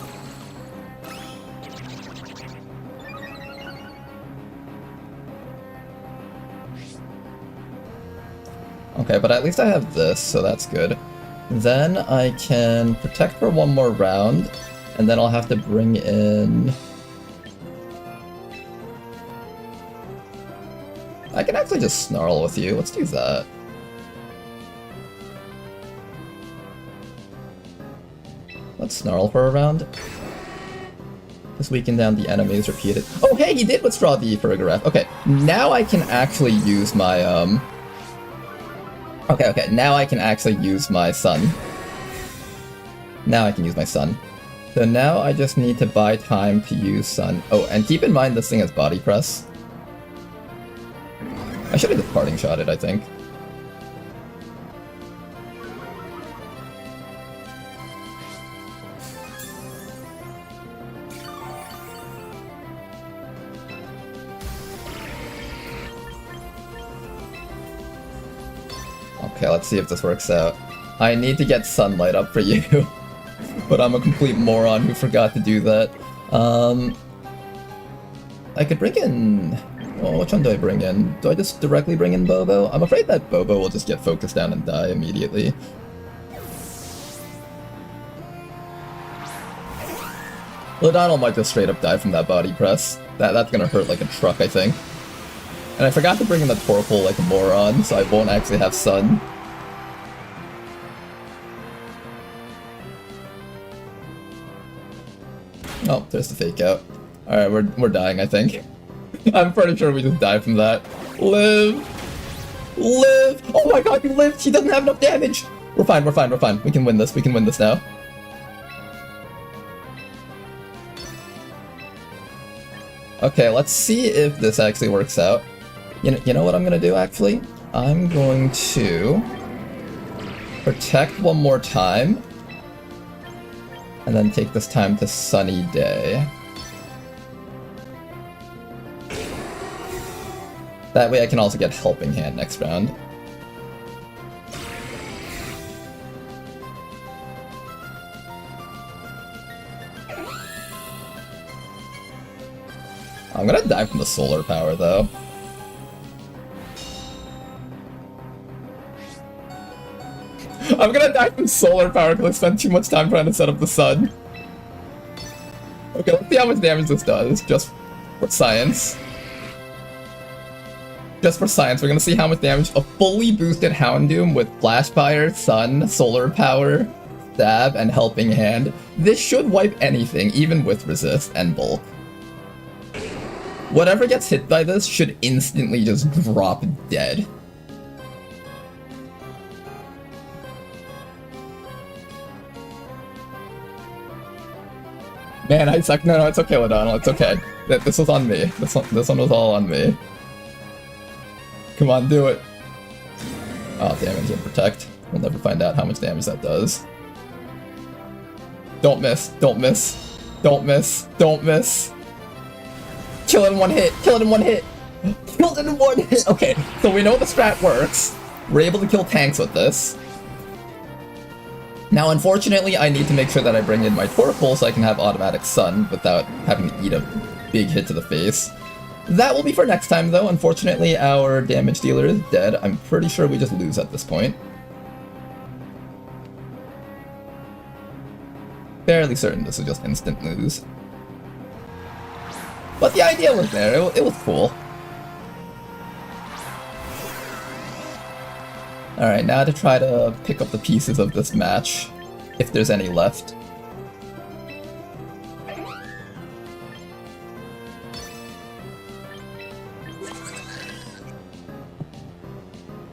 Okay, but at least I have this, so that's good. Then I can protect for one more round, and then I'll have to bring in... I can actually just Snarl with you. Let's do that. Let's Snarl for a round. Just weaken down the enemies repeated. Oh, hey, he did withdraw the Ferrigraph. Okay, now I can actually use my, Okay, now I can actually use my Sun. Now I can use my Sun. So now I just need to buy time to use Sun. Oh, and keep in mind this thing has Body Press. I should have just Parting Shot it, I think. Okay, let's see if this works out. I need to get Sunlight up for you, but I'm a complete moron who forgot to do that. I could bring in... Well, which one do I bring in? Do I just directly bring in Bobo? I'm afraid that Bobo will just get focused down and die immediately. Lodonald might just straight up die from that Body Press. That's gonna hurt like a truck, I think. And I forgot to bring in the Torkoal like a moron, so I won't actually have Sun. Oh, there's the fake out. Alright, we're dying, I think. I'm pretty sure we just died from that. Live! Live! Oh my god, you lived! She doesn't have enough damage! We're fine, we're fine, we're fine. We can win this, we can win this now. Okay, let's see if this actually works out. You know what I'm gonna do, actually? I'm going to protect one more time, and then take this time to Sunny Day. That way I can also get Helping Hand next round. I'm gonna die from the solar power, though. I'm gonna die from solar power because I spent too much time trying to set up the sun. Okay, let's see how much damage this does, just for science. Just for science, we're gonna see how much damage a fully boosted Houndoom with Flashfire, Sun, Solar Power, Stab, and Helping Hand. This should wipe anything, even with Resist and Bulk. Whatever gets hit by this should instantly just drop dead. Man, I suck. No, it's okay, Ladonnell. It's okay. This was on me. This one was all on me. Come on, do it. Oh, damage and protect. We'll never find out how much damage that does. Don't miss. Don't miss. Don't miss. Don't miss. Kill it in one hit. Kill it in one hit. Kill it in one hit. Okay, so we know the strat works. We're able to kill tanks with this. Now, unfortunately, I need to make sure that I bring in my Torkoal so I can have automatic Sun without having to eat a big hit to the face. That will be for next time, though. Unfortunately, our damage dealer is dead. I'm pretty sure we just lose at this point. Fairly certain this is just instant lose. But the idea was there. It was cool. Alright, now to try to pick up the pieces of this match, if there's any left.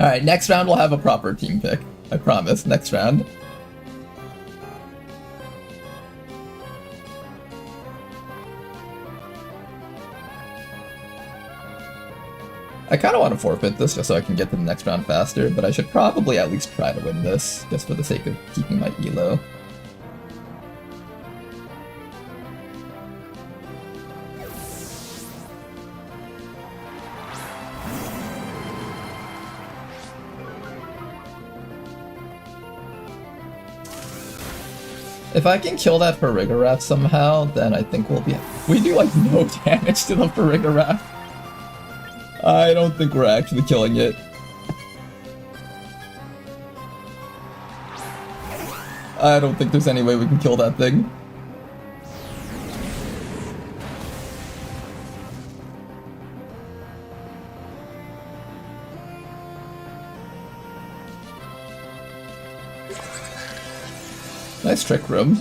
Alright, next round we'll have a proper team pick. I promise, next round. I kind of want to forfeit this just so I can get to the next round faster, but I should probably at least try to win this, just for the sake of keeping my elo. If I can kill that Farigiraf somehow, then I think we'll be... We do like no damage to the Farigiraf. I don't think we're actually killing it. I don't think there's any way we can kill that thing. Nice trick room.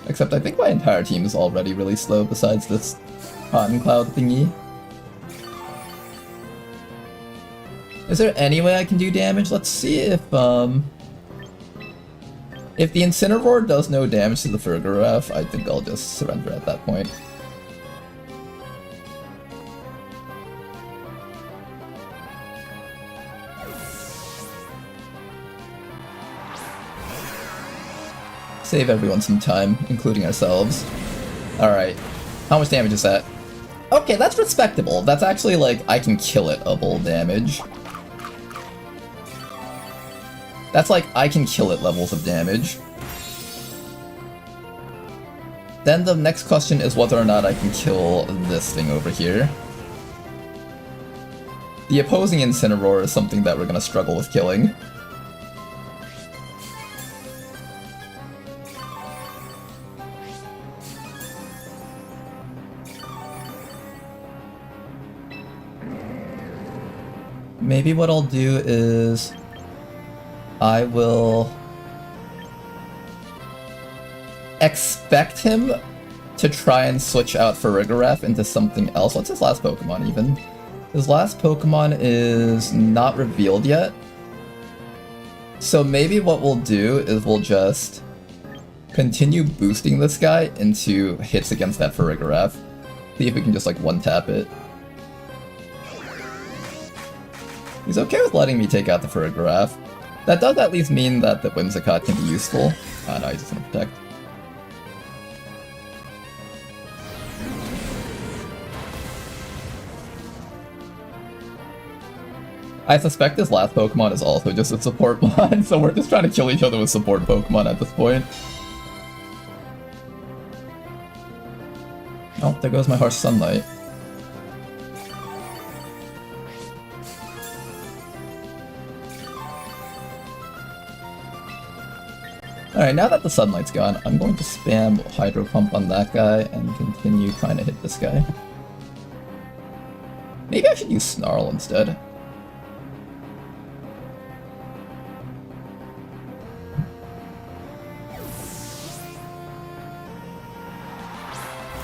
Except I think my entire team is already really slow besides this cotton cloud thingy. Is there any way I can do damage? Let's see if the Incineroar does no damage to the Farigiraf, I think I'll just surrender at that point. Save everyone some time, including ourselves. Alright. How much damage is that? Okay, that's respectable. That's actually like, I can kill it-able damage. That's like, I can kill it levels of damage. Then the next question is whether or not I can kill this thing over here. The opposing Incineroar is something that we're gonna struggle with killing. Maybe what I'll do is... I will expect him to try and switch out Farigiraf into something else. What's his last Pokemon even? His last Pokemon is not revealed yet. So maybe what we'll do is we'll just continue boosting this guy into hits against that Farigiraf. See if we can just like one-tap it. He's okay with letting me take out the Farigiraf. That does at least mean that the Whimsicott can be useful. Ah, no, he's just gonna protect. I suspect this last Pokemon is also just a support one, so we're just trying to kill each other with support Pokemon at this point. Oh, there goes my Harsh Sunlight. Alright, now that the Sunlight's gone, I'm going to spam Hydro Pump on that guy and continue trying to hit this guy. Maybe I should use Snarl instead.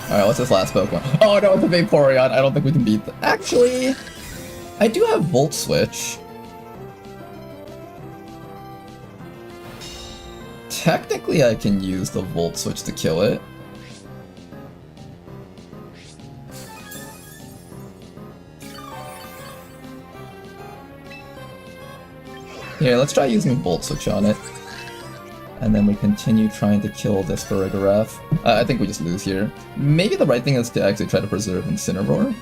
Alright, what's this last Pokemon? Oh no, it's a Vaporeon. I don't think we can beat that. Actually, I do have Volt Switch. Technically, I can use the Volt Switch to kill it. Here, let's try using Volt Switch on it. And then we continue trying to kill this Farigiraf. I think we just lose here. Maybe the right thing is to actually try to preserve Incineroar.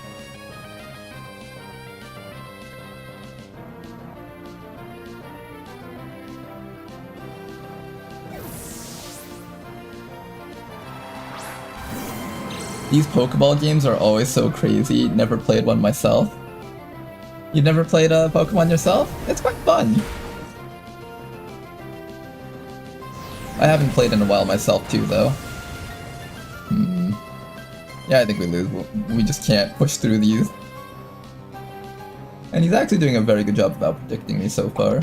These Pokeball games are always so crazy. Never played one myself. You've never played a Pokemon yourself? It's quite fun. I haven't played in a while myself too, though. Yeah, I think we lose. We just can't push through these. And he's actually doing a very good job of out-predicting me so far.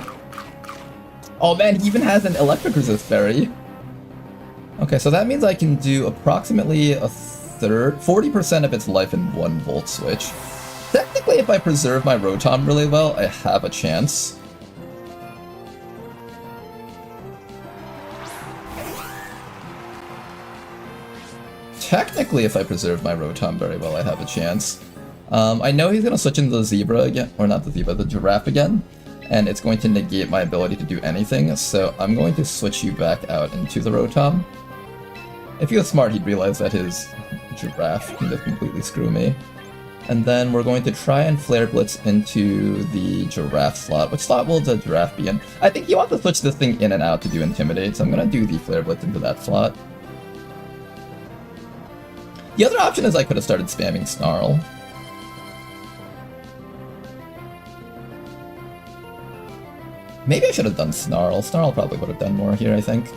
Oh man, he even has an Electric Resist Berry. Okay, so that means I can do approximately a third, 40% of its life in one Volt Switch. Technically, if I preserve my Rotom really well, I have a chance. Technically, if I preserve my Rotom very well, I have a chance. I know he's gonna switch into the Zebra again, or not the Zebra, the Giraffe again, and it's going to negate my ability to do anything, so I'm going to switch you back out into the Rotom. If he was smart, he'd realize that his Giraffe can just completely screw me. And then we're going to try and Flare Blitz into the Giraffe slot. Which slot will the Giraffe be in? I think you want to switch this thing in and out to do Intimidate, so I'm gonna do the Flare Blitz into that slot. The other option is I could have started spamming Snarl. Maybe I should have done Snarl. Snarl probably would have done more here, I think.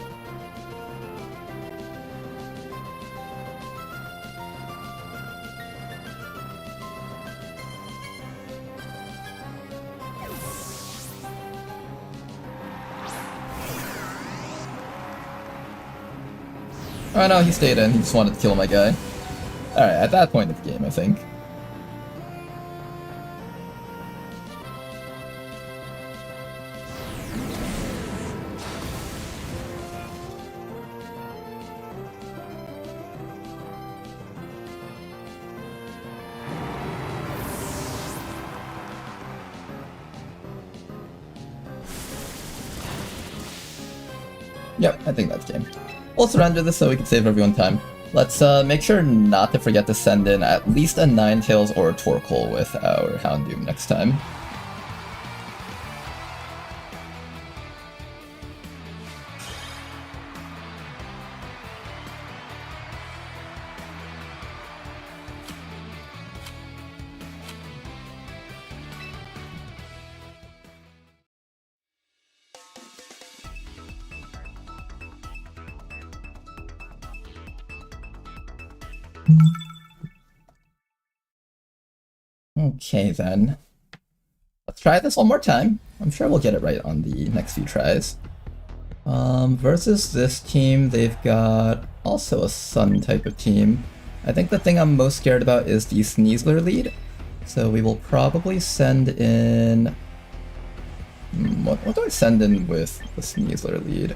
Oh no, he stayed in. He just wanted to kill my guy. Alright, at that point of the game, I think. Yep, I think that's game. We'll surrender this so we can save everyone time. Let's make sure not to forget to send in at least a Ninetales or a Torkoal with our Houndoom next time. Okay then, let's try this one more time. I'm sure we'll get it right on the next few tries. Versus this team, they've got also a Sun type of team. I think the thing I'm most scared about is the Sneasler lead. So we will probably send in... What do I send in with the Sneasler lead?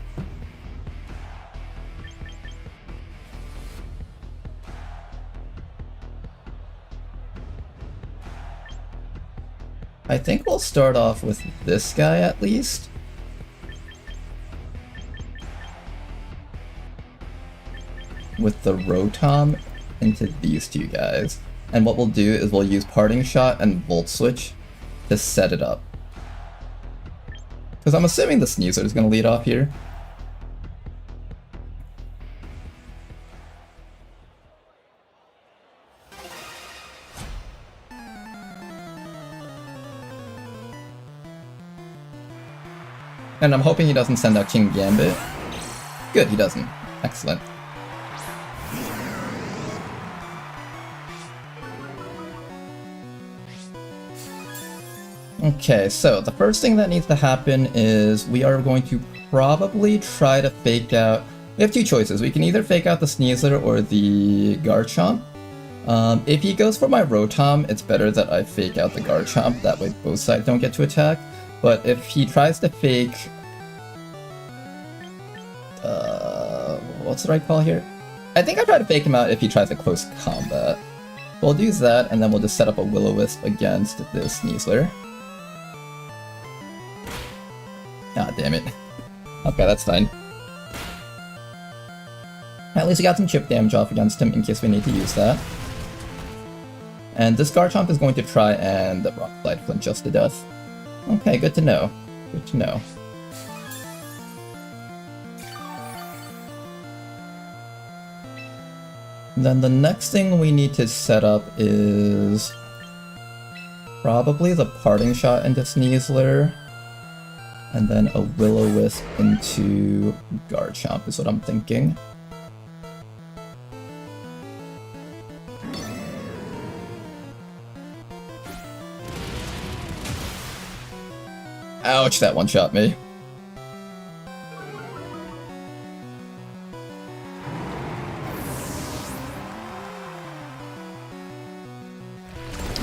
I think we'll start off with this guy at least. With the Rotom into these two guys. And what we'll do is we'll use Parting Shot and Volt Switch to set it up. Because I'm assuming the Sneasler is going to lead off here. And I'm hoping he doesn't send out King Gambit. Good, he doesn't. Excellent. Okay, so the first thing that needs to happen is we are going to probably try to fake out... We have two choices. We can either fake out the Sneasler or the Garchomp. If he goes for my Rotom, it's better that I fake out the Garchomp. That way both sides don't get to attack. But if he tries to fake... what's the right call here? I think I try to fake him out if he tries to close combat. We'll use that, and then we'll just set up a Will-O-Wisp against this Sneasler. Ah, damn it. Okay, that's fine. At least we got some chip damage off against him in case we need to use that. And this Garchomp is going to try and Rock Slide Flint just to death. Okay, good to know. Good to know. Then the next thing we need to set up is probably the Parting Shot into Sneasler, and then a Will-O-Wisp into Garchomp is what I'm thinking. Ouch, that one shot me.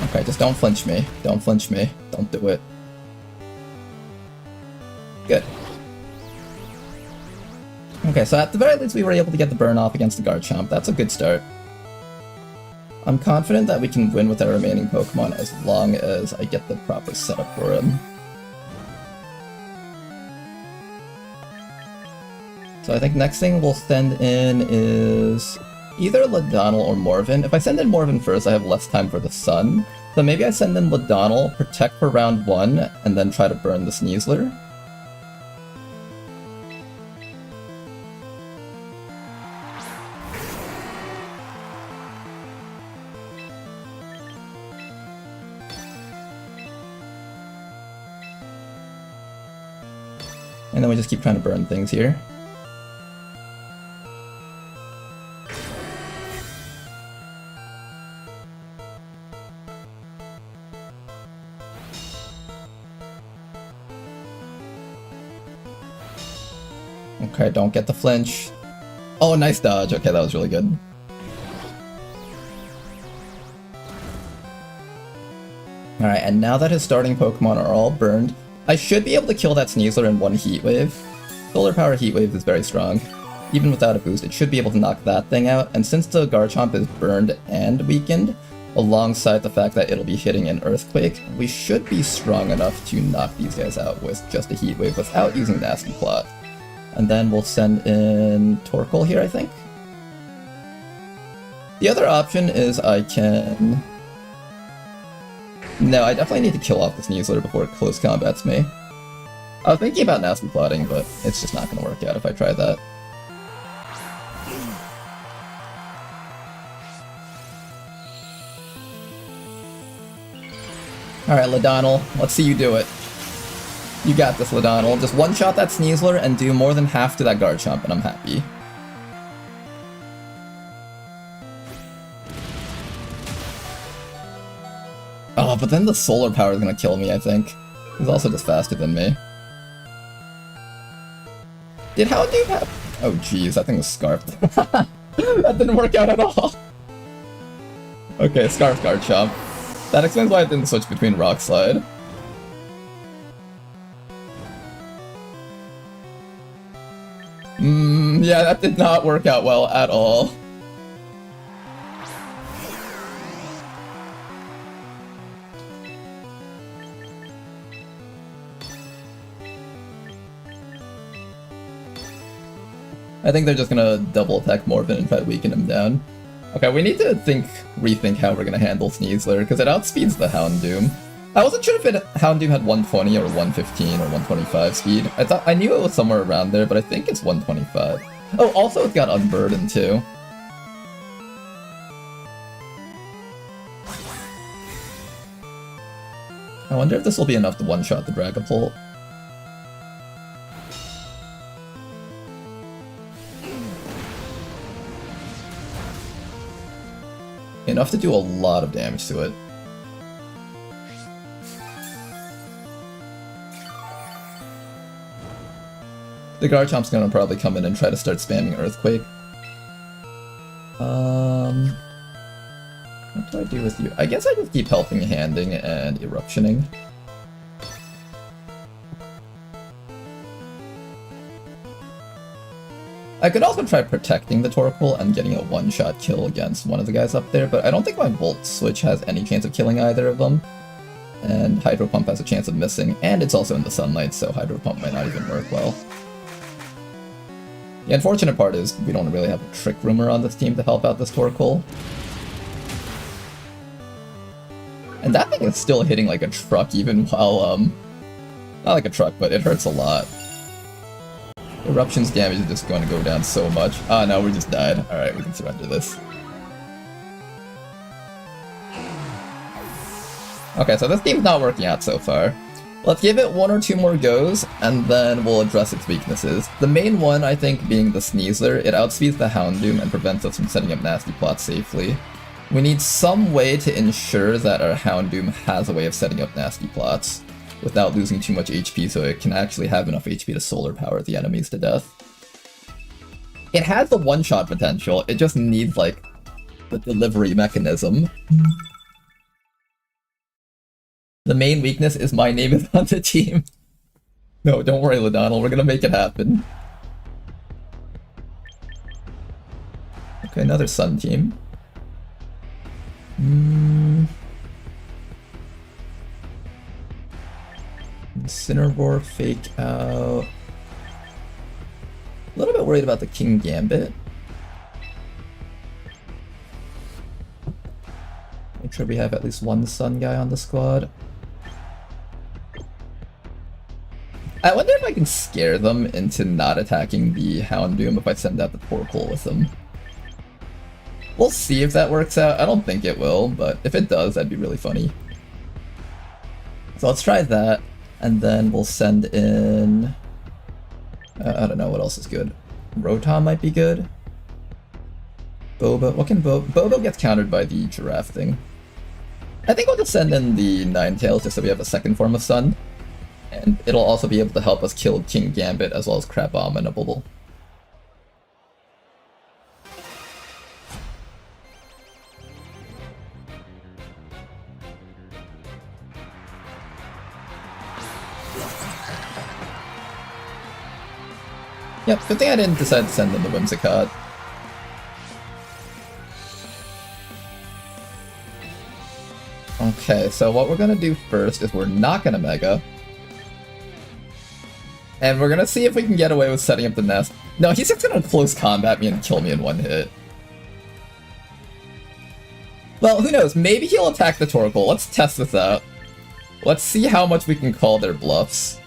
Okay, just don't flinch me. Don't flinch me. Don't do it. Good. Okay, so at the very least we were able to get the burn off against the Garchomp. That's a good start. I'm confident that we can win with our remaining Pokemon as long as I get the proper setup for him. So I think next thing we'll send in is either Ladonal or Morven. If I send in Morven first, I have less time for the Sun. So maybe I send in Ladonal, protect for round 1, and then try to burn the Sneasler. And then we just keep trying to burn things here. Okay, don't get the flinch. Oh, nice dodge. Okay, that was really good. Alright, and now that his starting Pokemon are all burned, I should be able to kill that Sneasler in one Heat Wave. Solar Power Heat Wave is very strong. Even without a boost, it should be able to knock that thing out, and since the Garchomp is burned and weakened, alongside the fact that it'll be hitting an Earthquake, we should be strong enough to knock these guys out with just a Heat Wave without using Nasty Plot. And then we'll send in Torkoal here, I think. The other option is I can... No, I definitely need to kill off the Sneasler before it close combats me. I was thinking about Nasty Plotting, but it's just not going to work out if I try that. Alright, Ladonal, let's see you do it. You got this, Ladonal. Just one-shot that Sneasler and do more than half to that Garchomp, and I'm happy. Oh, but then the Solar Power is gonna kill me, I think. He's also just faster than me. Did Houndoom have... Oh jeez, that thing was scarfed. That didn't work out at all. Okay, Scarf Guard Chomp. That explains why I didn't switch between Rock Slide. Yeah, that did not work out well at all. I think they're just gonna double attack Morphin and try to weaken him down. Okay, we need to rethink how we're gonna handle Sneasler, because it outspeeds the Houndoom. I wasn't sure if Houndoom had 120 or 115 or 125 speed. I knew it was somewhere around there, but I think it's 125. Oh, also it's got Unburden too. I wonder if this will be enough to one-shot the Dragapult. Enough to do a lot of damage to it. The Garchomp's gonna probably come in and try to start spamming Earthquake. What do I do with you? I guess I just keep helping Handing and Eruptioning. I could also try protecting the Torkoal and getting a one-shot kill against one of the guys up there, but I don't think my Volt Switch has any chance of killing either of them. And Hydro Pump has a chance of missing, and it's also in the sunlight, so Hydro Pump might not even work well. The unfortunate part is we don't really have a Trick Roomer on this team to help out this Torkoal. And that thing is still hitting like a truck even while, not like a truck, but it hurts a lot. Eruption's damage is just going to go down so much. Ah, no, we just died. Alright, we can surrender this. Okay, so this game's not working out so far. Let's give it one or two more goes, and then we'll address its weaknesses. The main one, I think, being the Sneasler. It outspeeds the Houndoom and prevents us from setting up nasty plots safely. We need some way to ensure that our Houndoom has a way of setting up nasty plots without losing too much HP, so it can actually have enough HP to solar power the enemies to death. It has the one-shot potential, it just needs, like, the delivery mechanism. The main weakness is my name is on the team. No, don't worry, Ladonal, we're gonna make it happen. Okay, another Sun team. Incineroar, Fake Out. A little bit worried about the King Gambit. Make sure we have at least one Sun guy on the squad. I wonder if I can scare them into not attacking the Houndoom if I send out the Torkoal with them. We'll see if that works out. I don't think it will, but if it does, that'd be really funny. So let's try that, and then we'll send in... I don't know, what else is good? Rotom might be good. Boba, what can Bobo gets countered by the Giraffe thing. I think we'll just send in the Ninetales just so we have a second form of Sun. And it'll also be able to help us kill King Gambit as well as Crabominable. Yep, good thing I didn't decide to send in the Whimsicott. Okay, so what we're gonna do first is we're not gonna Mega. And we're gonna see if we can get away with setting up the nest. No, he's just gonna close combat me and kill me in one hit. Well, who knows? Maybe he'll attack the Torkoal. Let's test this out. Let's see how much we can call their bluffs.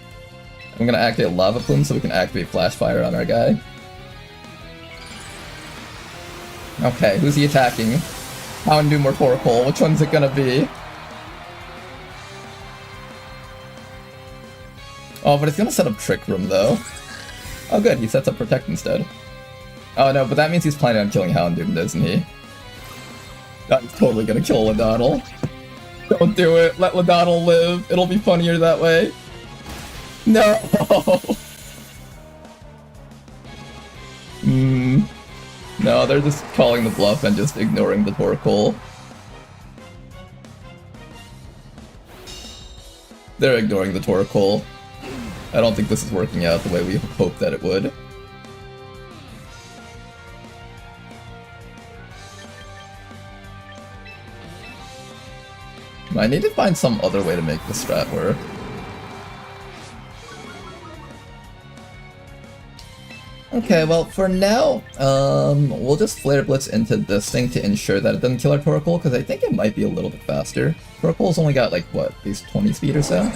I'm gonna activate Lava Plume so we can activate Flash Fire on our guy. Okay, who's he attacking? Houndoom or Torkoal? Which one's it gonna be? Oh, but it's gonna set up Trick Room though. Oh good, he sets up Protect instead. Oh no, but that means he's planning on killing Houndoom, doesn't he? No, he's totally gonna kill Ladonal. Don't do it, let Ladonal live. It'll be funnier that way. No! No, they're just calling the bluff and just ignoring the Torkoal. They're ignoring the Torkoal. I don't think this is working out the way we hoped that it would. I need to find some other way to make the strat work. Okay, well, for now, we'll just Flare Blitz into this thing to ensure that it doesn't kill our Torkoal, because I think it might be a little bit faster. Torkoal's only got, like, what, at least 20 speed or so?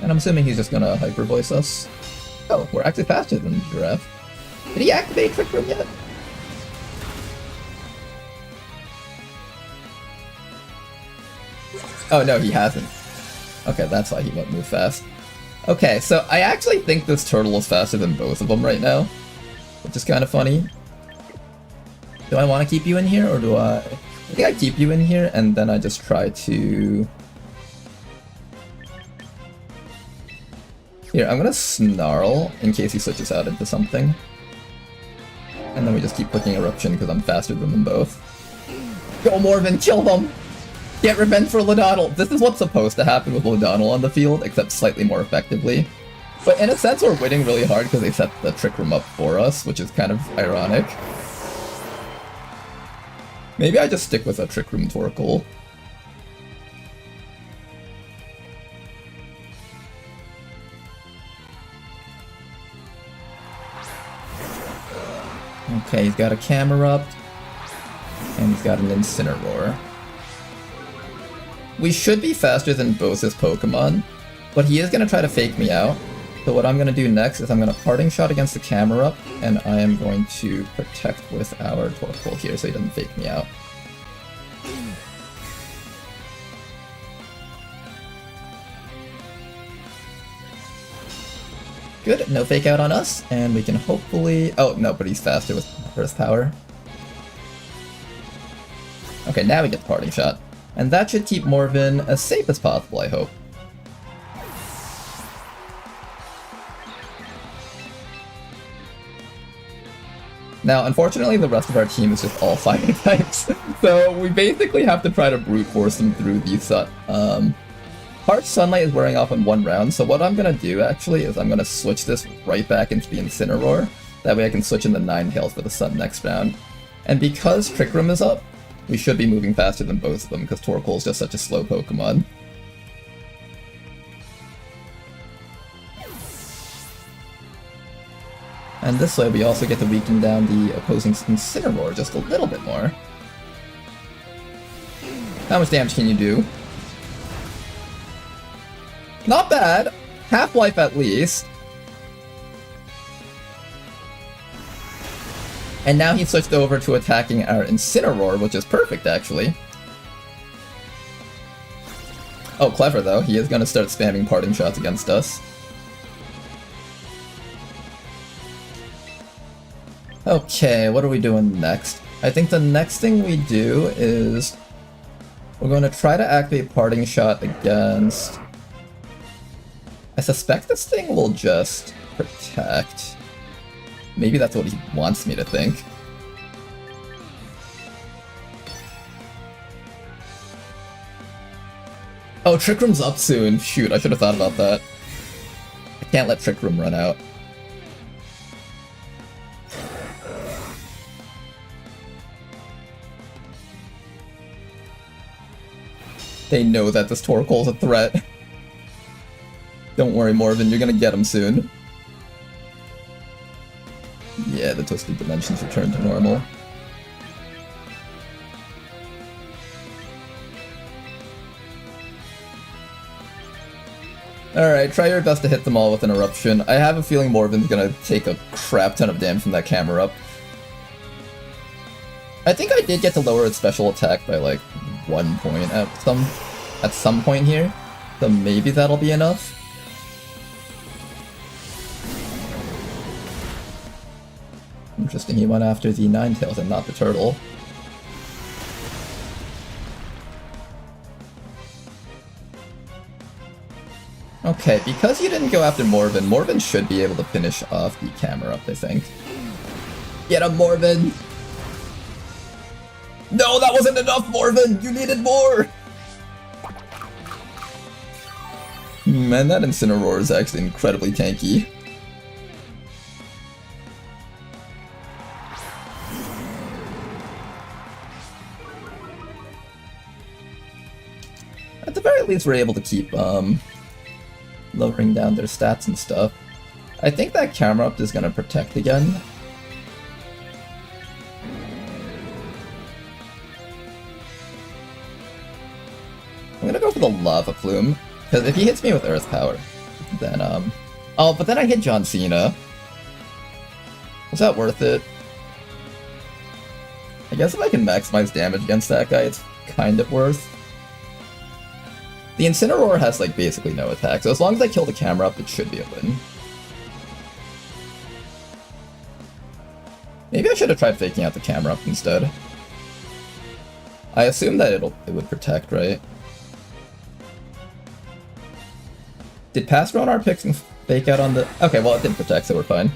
And I'm assuming he's just gonna Hyper Voice us. Oh, we're actually faster than the Giraffe. Did he activate Trick Room yet? Oh no, he hasn't. Okay, that's why he won't move fast. Okay, so I actually think this turtle is faster than both of them right now, which is kind of funny. Do I want to keep you in here, or do I think I keep you in here, and then I just try to... Here, I'm gonna Snarl in case he switches out into something. And then we just keep clicking Eruption because I'm faster than them both. Go Morven, kill them! Get revenge for Lodonal! This is what's supposed to happen with Lodonal on the field, except slightly more effectively. But in a sense, we're winning really hard because they set the Trick Room up for us, which is kind of ironic. Maybe I just stick with a Trick Room Torkoal. Okay, he's got a Camerupt, and he's got an Incineroar. We should be faster than both his Pokemon, but he is going to try to fake me out. So what I'm going to do next is I'm going to Parting Shot against the Camerupt, and I am going to protect with our Torkoal here so he doesn't fake me out. Good, no fake out on us, and we can hopefully... Oh, no, but he's faster with Earth Power. Okay, now we get the Parting Shot. And that should keep Morven as safe as possible, I hope. Now, unfortunately, the rest of our team is just all fighting types, so we basically have to try to brute force them through these Harsh Sunlight is wearing off in one round, so what I'm gonna do actually is I'm gonna switch this right back into the Incineroar. That way I can switch in the Ninetales for the Sun next round. And because Trick Room is up, we should be moving faster than both of them, because Torkoal is just such a slow Pokemon. And this way we also get to weaken down the opposing Incineroar just a little bit more. How much damage can you do? Not bad! Half-life at least. And now he switched over to attacking our Incineroar, which is perfect, actually. Oh, clever, though. He is going to start spamming Parting Shots against us. Okay, what are we doing next? I think the next thing we do is... we're going to try to activate Parting Shot against... I suspect this thing will just protect. Maybe that's what he wants me to think. Oh, Trick Room's up soon. Shoot, I should have thought about that. I can't let Trick Room run out. They know that this Torkoal's a threat. Don't worry, Morven, you're gonna get him soon. Yeah, the Twisted Dimensions return to normal. Alright, try your best to hit them all with an Eruption. I have a feeling Morven's gonna take a crap ton of damage from that Camerupt. I think I did get to lower its special attack by like 1 point at some point here, so maybe that'll be enough. Interesting, he went after the Ninetales and not the turtle. Okay, because you didn't go after Morven, Morven should be able to finish off the camera up, I think. Get him, Morven! No, that wasn't enough, Morven! You needed more! Man, that Incineroar is actually incredibly tanky. At the very least, we're able to keep, lowering down their stats and stuff. I think that camera up is gonna protect again. I'm gonna go for the Lava Plume, because if he hits me with Earth Power, then, oh, but then I hit John Cena. Was that worth it? I guess if I can maximize damage against that guy, it's kind of worth. The Incineroar has, like, basically no attack, so as long as I kill the camera up, it should be a win. Maybe I should have tried faking out the camera up instead. I assume that it would protect, right? Did past Ronar pick and fake out on the... Okay, well, it didn't protect, so we're fine.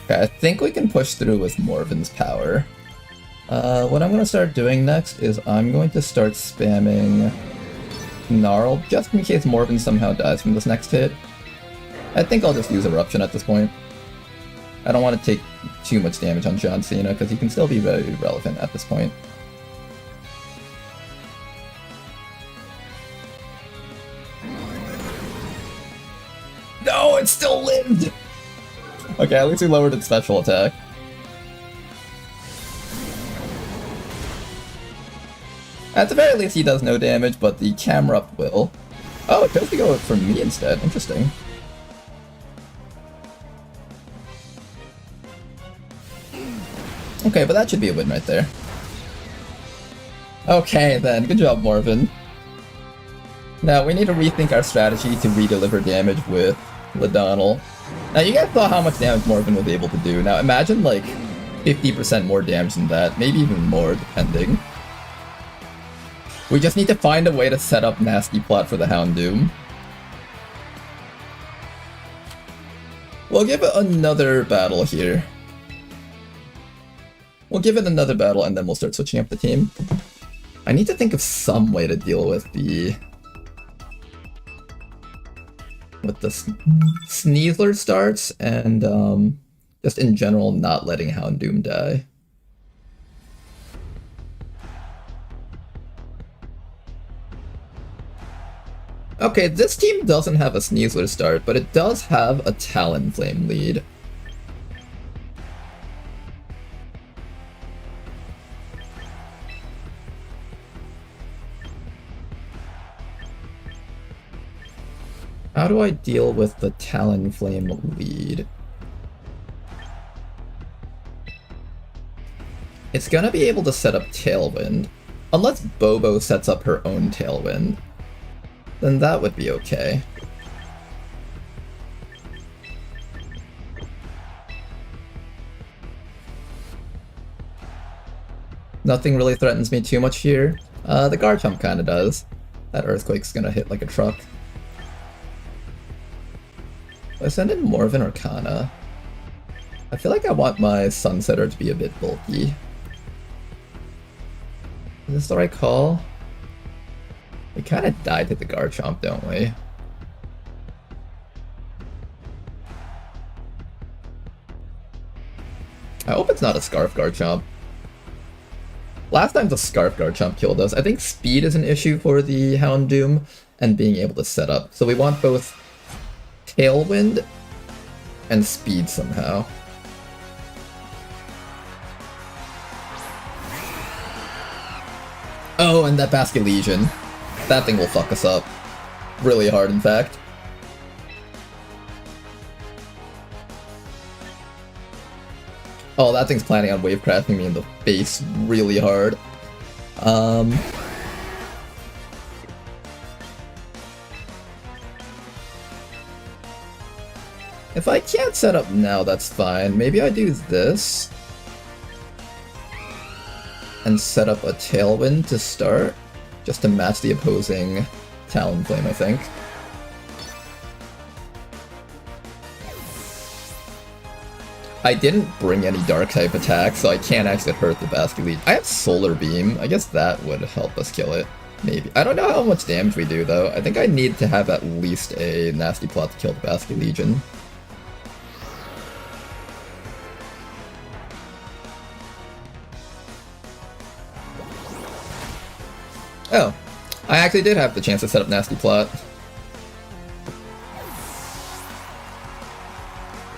Okay, I think we can push through with Morven's power. What I'm going to start doing next is I'm going to start spamming Gnarl, just in case Morven somehow dies from this next hit. I think I'll just use Eruption at this point. I don't want to take too much damage on John Cena, because he can still be very relevant at this point. No, it still lived! Okay, at least we lowered its special attack. At the very least, he does no damage, but the camera up will. Oh, it chose to go for me instead. Interesting. Okay, but that should be a win right there. Okay, then. Good job, Morven. Now, we need to rethink our strategy to redeliver damage with Ladonnel. Now, you guys saw how much damage Morven was able to do. Now, imagine, like, 50% more damage than that. Maybe even more, depending. We just need to find a way to set up Nasty Plot for the Houndoom. We'll give it another battle here. We'll give it another battle, and then we'll start switching up the team. I need to think of some way to deal with the... Sneasler starts, and just in general not letting Houndoom die. Okay, this team doesn't have a Sneasler start, but it does have a Talonflame lead. How do I deal with the Talonflame lead? It's gonna be able to set up Tailwind. Unless Bobo sets up her own Tailwind, then that would be okay. Nothing really threatens me too much here. The Garchomp kinda does. That Earthquake's gonna hit like a truck. Do I send in Morven or Kana? I feel like I want my Sunsetter to be a bit bulky. Is this the right call? We kinda died to the Garchomp, don't we? I hope it's not a Scarf Garchomp. Last time the Scarf Garchomp killed us. I think speed is an issue for the Houndoom, and being able to set up. So we want both Tailwind and speed somehow. Oh, and that Basket Legion. That thing will fuck us up. Really hard, in fact. Oh, that thing's planning on wave crashing me in the face really hard. If I can't set up now, that's fine. Maybe I do this and set up a Tailwind to start, just to match the opposing Talonflame, I think. I didn't bring any Dark-type attacks, so I can't actually hurt the Basculegion. I have Solar Beam. I guess that would help us kill it. Maybe. I don't know how much damage we do, though. I think I need to have at least a nasty plot to kill the Basculegion. Oh, I actually did have the chance to set up Nasty Plot.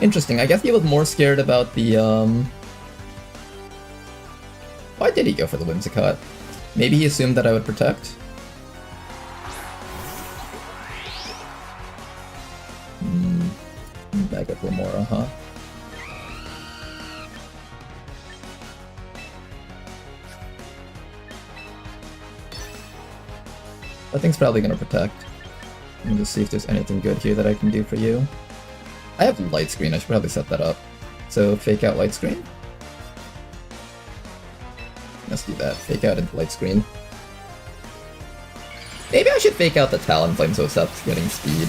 Interesting, I guess he was more scared about the, Why did he go for the Whimsicott? Maybe he assumed that I would protect? Back up Lamora, huh? That thing's probably gonna protect. Let me just see if there's anything good here that I can do for you. I have Light Screen, I should probably set that up. So, fake out Light Screen. Let's do that, fake out into Light Screen. Maybe I should fake out the Talonflame so it stops getting speed.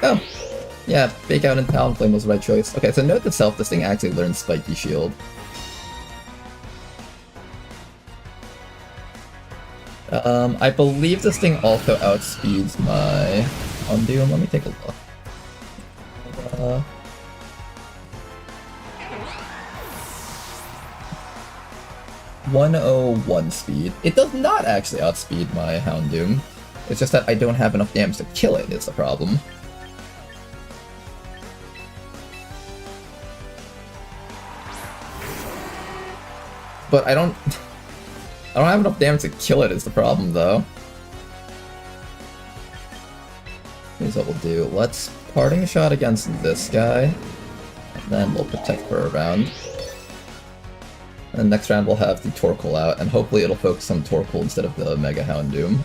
Oh! Yeah, fake out and Talonflame was the right choice. Okay, so note to self, this thing actually learns Spiky Shield. I believe this thing also outspeeds my Undo. Let me take a look. 101 speed. It does not actually outspeed my Houndoom. It's just that I don't have enough damage to kill it is the problem. But I don't have enough damage to kill it is the problem, though. Here's what we'll do. Let's Parting Shot against this guy, and then we'll protect for a round. And next round we'll have the Torkoal out, and hopefully it'll focus on Torkoal instead of the Mega Houndoom.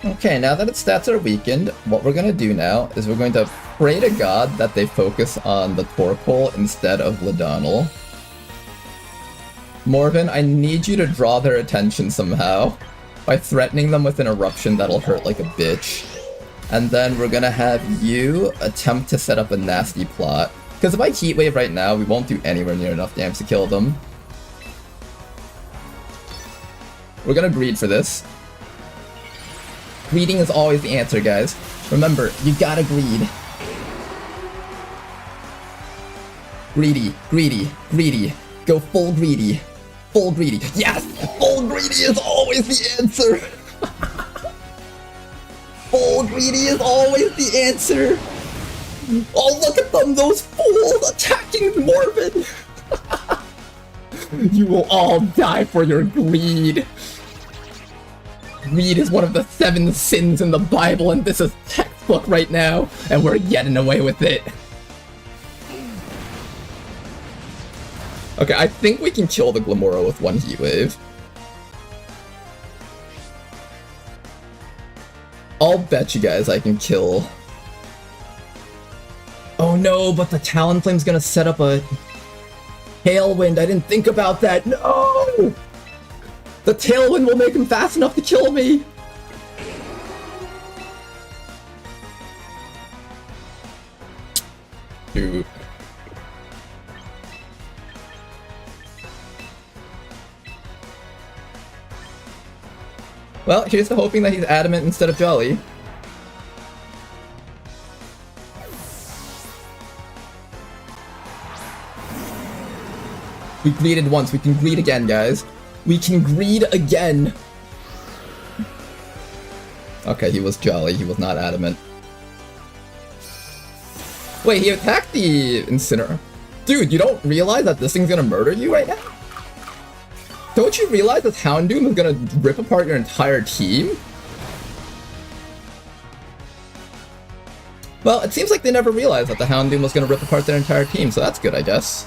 Okay, now that its stats are weakened, what we're gonna do now is we're going to pray to God that they focus on the Torkoal instead of Ladonal. Morven, I need you to draw their attention somehow by threatening them with an eruption that'll hurt like a bitch. And then we're gonna have you attempt to set up a nasty plot. Because if I Heat Wave right now, we won't do anywhere near enough damage to kill them. We're gonna greed for this. Greeding is always the answer, guys. Remember, you gotta greed. Greedy, greedy, greedy. Go full greedy. Full greedy. Yes! Full greedy is always the answer! Full greedy is always the answer! Oh, look at them! Those fools attacking Morven! You will all die for your greed! Greed is one of the 7 sins in the Bible, and this is textbook right now, and we're getting away with it. Okay, I think we can kill the Glamora with 1 Heat Wave. I'll bet you guys I can kill... Oh no, but the Talonflame's gonna set up a... Tailwind, I didn't think about that, no! The Tailwind will make him fast enough to kill me! Dude. Well, here's to hoping that he's adamant instead of jolly. We greeded once, we can greed again, guys. We can greed again! Okay, he was jolly, he was not adamant. Wait, he attacked the Incineroar. Dude, you don't realize that this thing's gonna murder you right now? Don't you realize that Houndoom is gonna rip apart your entire team? Well, it seems like they never realized that the Houndoom was gonna rip apart their entire team, so that's good, I guess.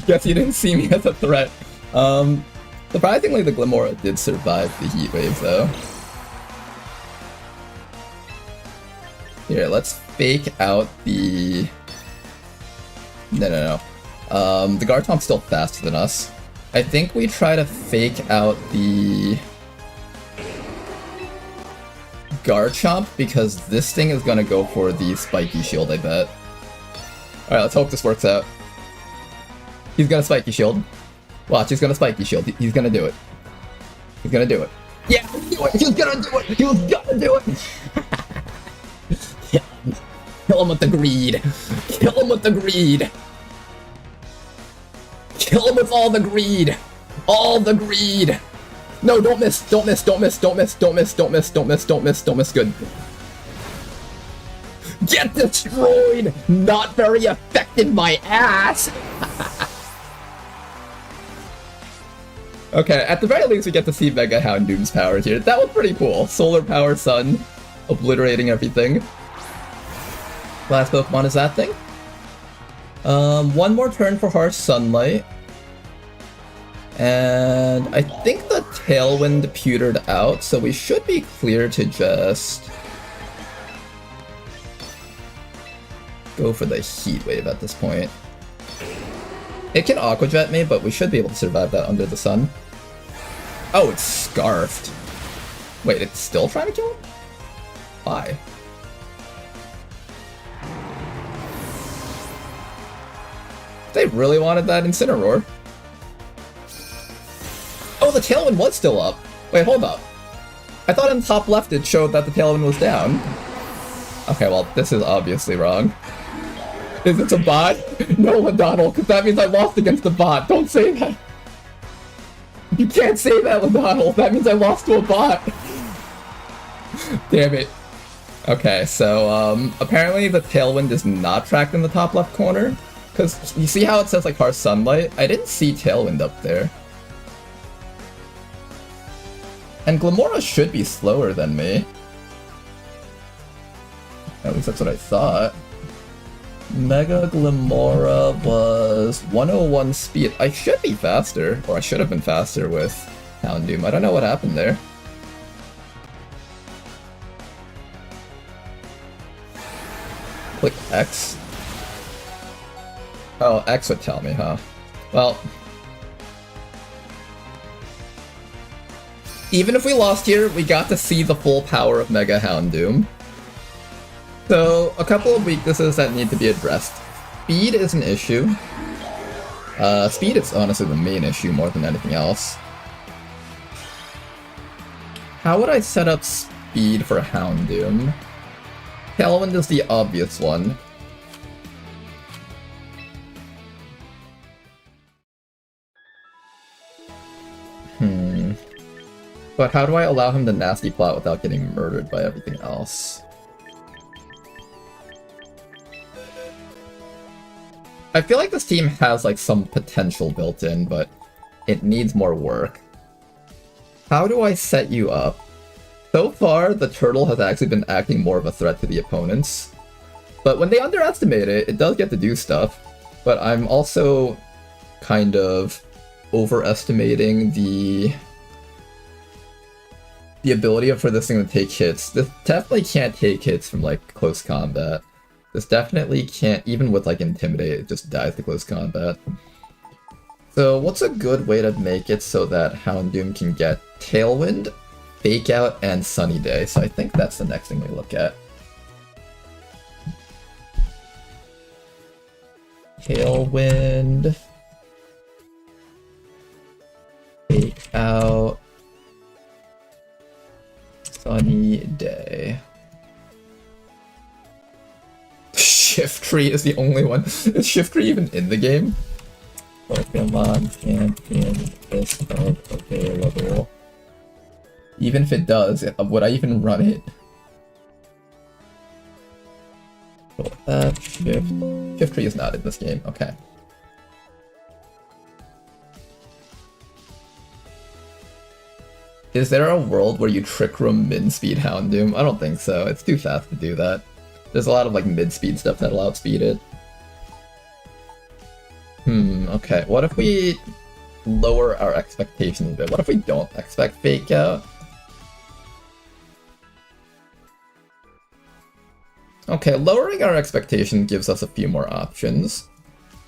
Guess you didn't see me as a threat. Surprisingly, the Glimmora did survive the heat wave, though. Here, let's fake out the... No. The Garchomp's still faster than us. I think we try to fake out the... Garchomp, because this thing is gonna go for the Spiky Shield, I bet. Alright, let's hope this works out. He's gonna Spiky Shield. Watch, he's gonna Spiky Shield. He's gonna do it. He's gonna do it. Yeah, he's gonna do it! He was gonna do it! Kill him with the greed! Kill him with the greed! Kill him with all the greed! All the greed! No, don't miss! Don't miss! Don't miss! Don't miss! Don't miss! Don't miss! Don't miss! Don't miss! Don't miss! Good. Get destroyed! Not very effective, my ass! Okay, at the very least we get to see Mega Houndoom's powers here. That was pretty cool. Solar Power Sun, obliterating everything. Last Pokemon is that thing. One more turn for Harsh Sunlight. And I think the Tailwind pewtered out, so we should be clear to just go for the Heat Wave at this point. It can Aqua Jet me, but we should be able to survive that under the sun. Oh, it's Scarfed. Wait, it's still trying to kill him? Why? They really wanted that Incineroar. Oh, the Tailwind was still up. Wait, hold up. I thought in the top left it showed that the Tailwind was down. Okay, well, this is obviously wrong. Is it a bot? No, Ladonald, because that means I lost against the bot. Don't say that. You can't say that, Ladonald. That means I lost to a bot. Damn it. Okay, so, apparently the Tailwind is not tracked in the top left corner. Because you see how it says, like, Harsh Sunlight? I didn't see Tailwind up there. And Glimmora should be slower than me. At least that's what I thought. Mega Glimmora was 101 speed. I should be faster, or I should have been faster with Houndoom. I don't know what happened there. Click X. Oh, X would tell me, huh? Well, even if we lost here, we got to see the full power of Mega Houndoom. So, a couple of weaknesses that need to be addressed. Speed is an issue. Speed is honestly the main issue more than anything else. How would I set up speed for Houndoom? Tailwind is the obvious one. But how do I allow him to nasty plot without getting murdered by everything else? I feel like this team has like some potential built in, but it needs more work. How do I set you up? So far, the turtle has actually been acting more of a threat to the opponents. But when they underestimate it, it does get to do stuff. But I'm also kind of overestimating the ability for this thing to take hits. This definitely can't take hits from like close combat. This definitely can't, even with like Intimidate, it just dies to close combat. So what's a good way to make it so that Houndoom can get Tailwind, Fake Out, and Sunny Day? So I think that's the next thing we look at. Tailwind, Fake Out, Sunny Day. Shift tree is the only one. Is shift tree even in the game? Pokemon champion is available. Even if it does, would I even run it? Shift tree is not in this game. Okay. Is there a world where you trick room min-speed Houndoom? I don't think so. It's too fast to do that. There's a lot of like mid-speed stuff that'll outspeed it. Okay. What if we lower our expectations a bit? What if we don't expect Fake Out? Okay, lowering our expectation gives us a few more options.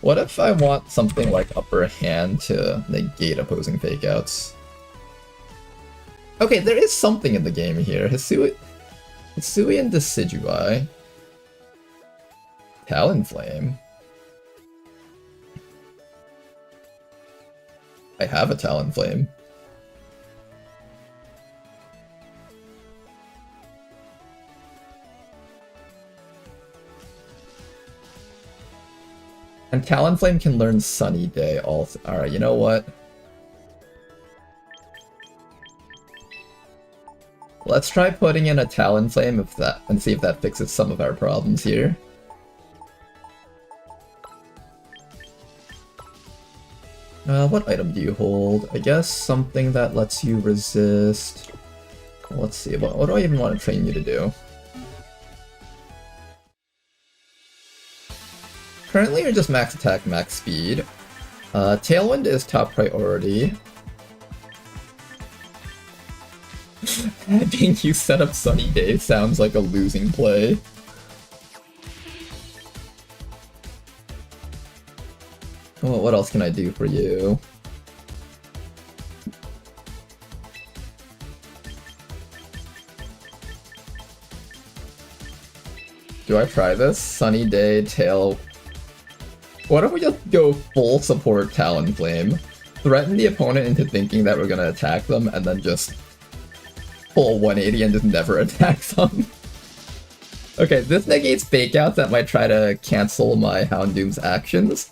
What if I want something like Upper Hand to negate opposing Fake Outs? Okay, there is something in the game here. Hisui and Decidueye. Talonflame. I have a Talonflame. And Talonflame can learn Sunny Day also. Alright, you know what? Let's try putting in a Talonflame and see if that fixes some of our problems here. What item do you hold? I guess something that lets you resist. Let's see, what do I even want to train you to do? Currently you're just max attack, max speed. Tailwind is top priority. Having you set up Sunny Day sounds like a losing play. Well, what else can I do for you? Do I try this? Sunny Day, Tail... What if we just go full support Talonflame? Threaten the opponent into thinking that we're gonna attack them, and then just full 180 and just never attack them. Okay, this negates Fake Outs that might try to cancel my Houndoom's actions.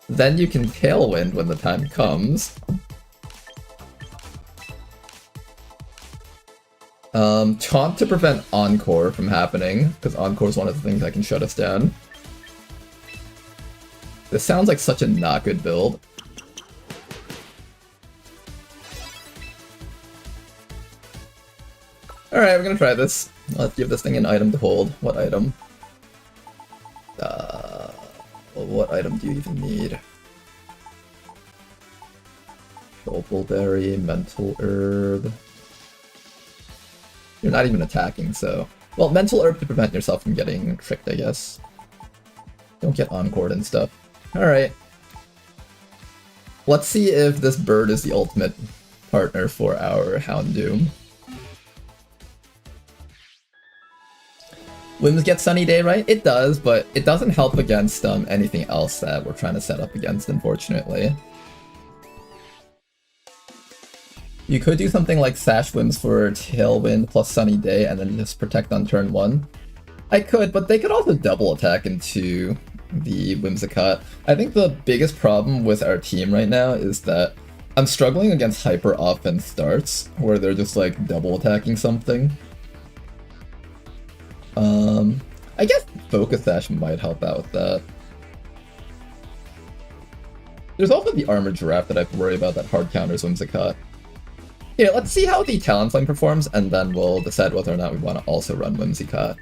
Then you can Tailwind when the time comes. Taunt to prevent Encore from happening, because Encore is one of the things that can shut us down. This sounds like such a not good build. Alright, we're gonna try this. Let's give this thing an item to hold. What item? What item do you even need? Shovelberry, Mental Herb. You're not even attacking, so... Well, Mental Herb to prevent yourself from getting tricked, I guess. Don't get Encored and stuff. Alright. Let's see if this bird is the ultimate partner for our Houndoom. Whims get Sunny Day, right? It does, but it doesn't help against anything else that we're trying to set up against, unfortunately. You could do something like Sash Whims for Tailwind plus Sunny Day and then just protect on turn 1. I could, but they could also double attack into the Whimsicott. I think the biggest problem with our team right now is that I'm struggling against hyper offense starts, where they're just like double attacking something. I guess Focus Sash might help out with that. There's also the Armored Giraffe that I have to worry about that hard counters Whimsicott. Yeah, let's see how the Talonflame performs, and then we'll decide whether or not we want to also run Whimsicott.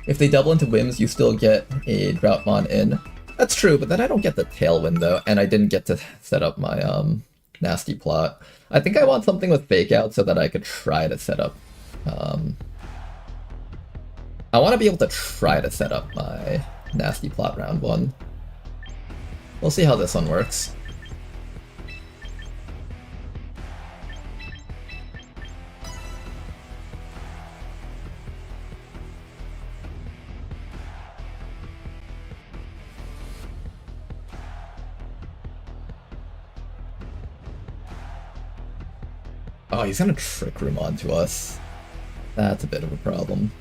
If they double into Whims, you still get a Droughtmon in. That's true, but then I don't get the Tailwind though, and I didn't get to set up my nasty plot. I think I want something with Fake Out so that I could try to set up... I want to be able to try to set up my nasty plot round 1. We'll see how this one works. Oh, he's gonna Trick Room onto us. That's a bit of a problem.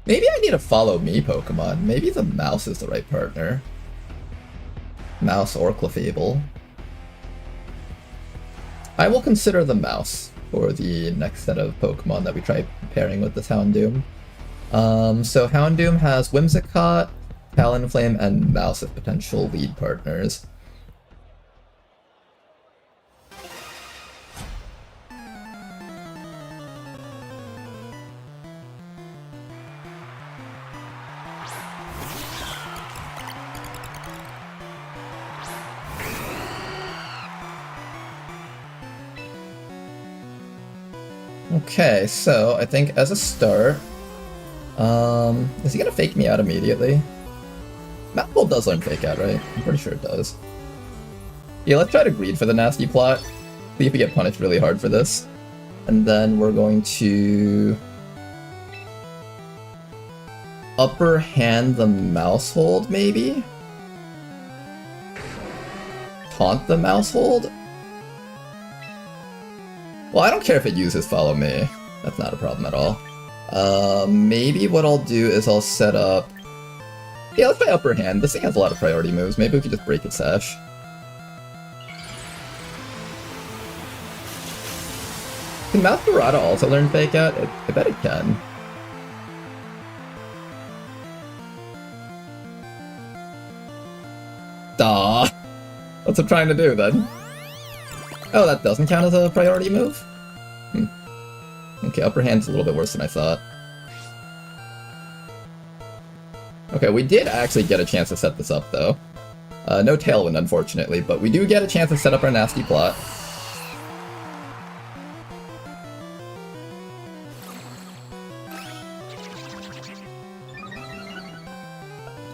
Maybe I need a follow me Pokemon. Maybe the mouse is the right partner. Mouse or Clefable. I will consider the mouse for the next set of Pokemon that we try pairing with this Houndoom. So Houndoom has Whimsicott, Talonflame, and Mouse as potential lead partners. Okay, so I think as a start, is he gonna fake me out immediately? Masterball does learn fake out, right? I'm pretty sure it does. Yeah, let's try to greed for the nasty plot. See if we get punished really hard for this. And then we're going to upper hand the mouse hold, maybe? Taunt the mouse hold? Well, I don't care if it uses follow me. That's not a problem at all. Maybe what I'll do is I'll set up... Yeah, let's try upper hand. This thing has a lot of priority moves. Maybe we could just break its sash. Can Masterball also learn fake out? I bet it can. Duh. What's it trying to do then? Oh, that doesn't count as a priority move? Okay, upper hand's a little bit worse than I thought. Okay, we did actually get a chance to set this up, though. No Tailwind, unfortunately, but we do get a chance to set up our nasty plot.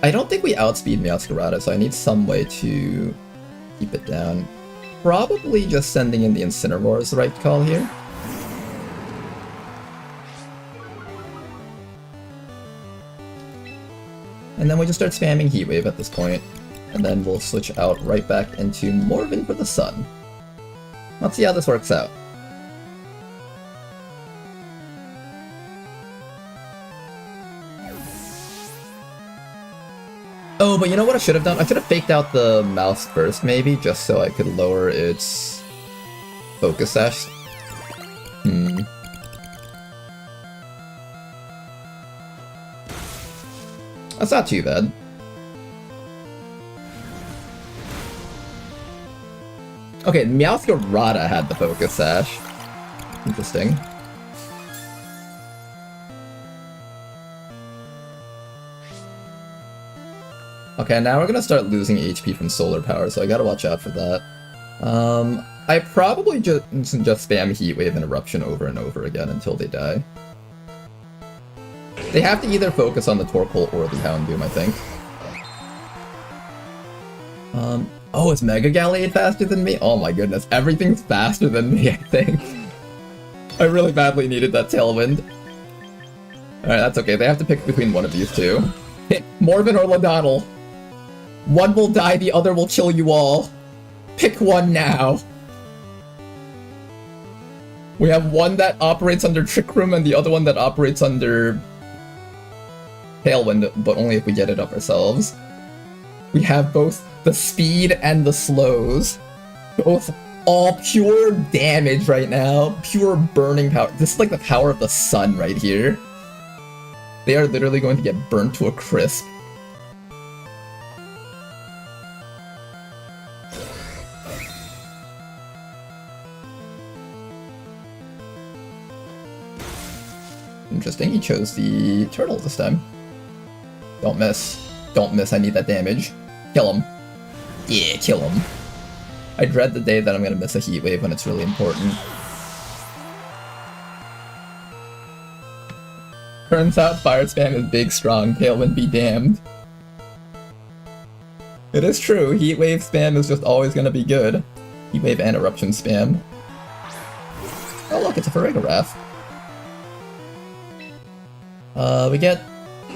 I don't think we outspeed Meowscarada, so I need some way to keep it down. Probably just sending in the Incineroar is the right call here. And then we just start spamming Heat Wave at this point, and then we'll switch out right back into Morven for the Sun. Let's see how this works out. Oh, but you know what I should have done? I should have faked out the mouse first, maybe, just so I could lower its focus sash. That's not too bad. Okay, Meowscarada had the focus sash. Interesting. Okay, now we're gonna start losing HP from solar power, so I gotta watch out for that. I probably just spam Heat Wave and Eruption over and over again until they die. They have to either focus on the Torkoal or the Houndoom, I think. Oh, is Mega Gallade faster than me? Oh my goodness, everything's faster than me, I think. I really badly needed that Tailwind. Alright, that's okay, they have to pick between one of these two. Pick Morven or Ladonnel. One will die, the other will kill you all. Pick one now. We have one that operates under Trick Room and the other one that operates under Tailwind, but only if we get it up ourselves. We have both the speed and the slows. Both all pure damage right now. Pure burning power. This is like the power of the sun right here. They are literally going to get burnt to a crisp. Interesting, he chose the turtle this time. Don't miss. Don't miss, I need that damage. Kill him. Yeah, kill him. I dread the day that I'm gonna miss a Heat Wave when it's really important. Turns out Fire Spam is big, strong, Tailwind be damned. It is true, Heat Wave spam is just always gonna be good. Heat Wave and Eruption spam. Oh look, it's a Farigarath. We get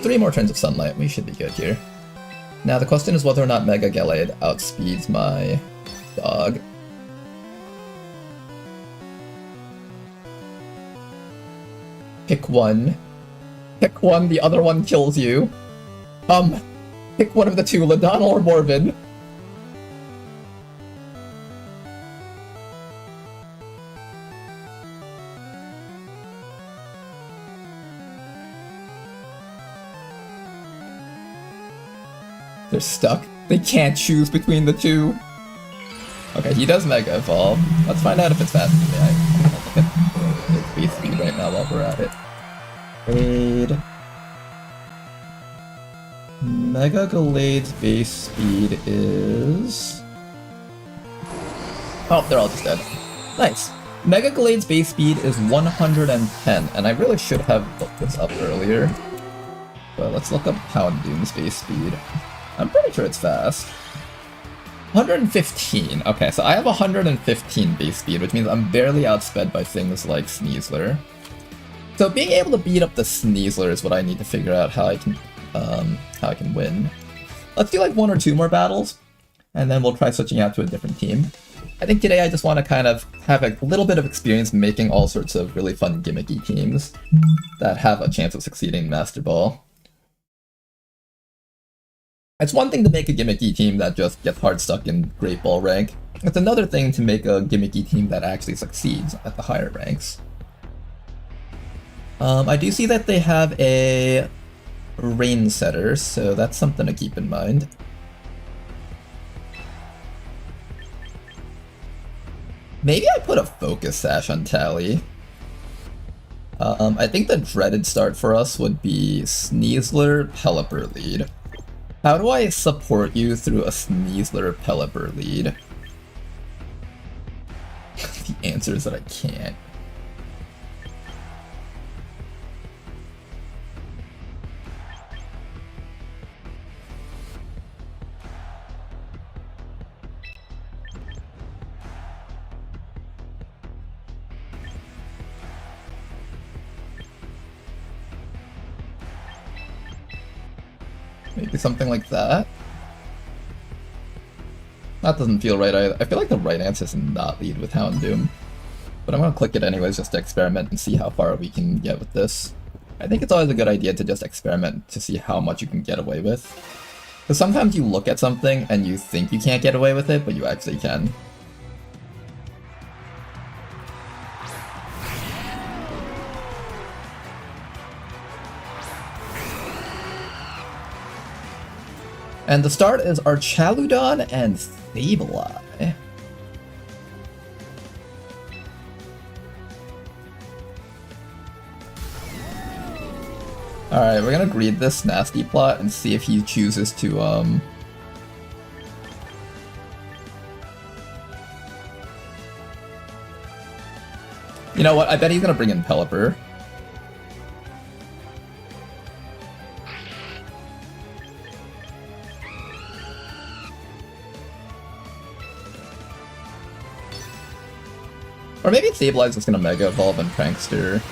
3 more turns of sunlight. We should be good here. Now the question is whether or not Mega Gallade outspeeds my dog. Pick one. Pick one, the other one kills you. Pick one of the two, Ladonnel or Morven. They're stuck. They can't choose between the two. Okay, he does Mega Evolve. Let's find out if it's faster than me. I'm gonna look at its base speed right now while we're at it. Raid. Mega Gallade's base speed is... Oh, they're all just dead. Nice. Mega Gallade's base speed is 110, and I really should have looked this up earlier. But let's look up Houndoom's base speed. I'm pretty sure it's fast. 115. Okay, so I have 115 base speed, which means I'm barely outsped by things like Sneasler. So being able to beat up the Sneasler is what I need to figure out how I can win. Let's do like 1 or 2 more battles, and then we'll try switching out to a different team. I think today I just want to kind of have a little bit of experience making all sorts of really fun gimmicky teams that have a chance of succeeding in Master Ball. It's one thing to make a gimmicky team that just gets hard stuck in Great Ball rank. It's another thing to make a gimmicky team that actually succeeds at the higher ranks. I do see that they have a Rain Setter, so that's something to keep in mind. Maybe I put a Focus Sash on Tally. I think the dreaded start for us would be Sneasler, Pelipper lead. How do I support you through a Sneasler Pelipper lead? The answer is that I can't. Maybe something like that. That doesn't feel right either. I feel like the right answer is not lead with Houndoom. But I'm gonna click it anyways just to experiment and see how far we can get with this. I think it's always a good idea to just experiment to see how much you can get away with. Because sometimes you look at something and you think you can't get away with it, but you actually can. And the start is Archaludon and Sableye. Alright, we're gonna greed this nasty plot and see if he chooses to, You know what, I bet he's gonna bring in Pelipper. Or maybe Sableye's just gonna Mega Evolve and Prankster.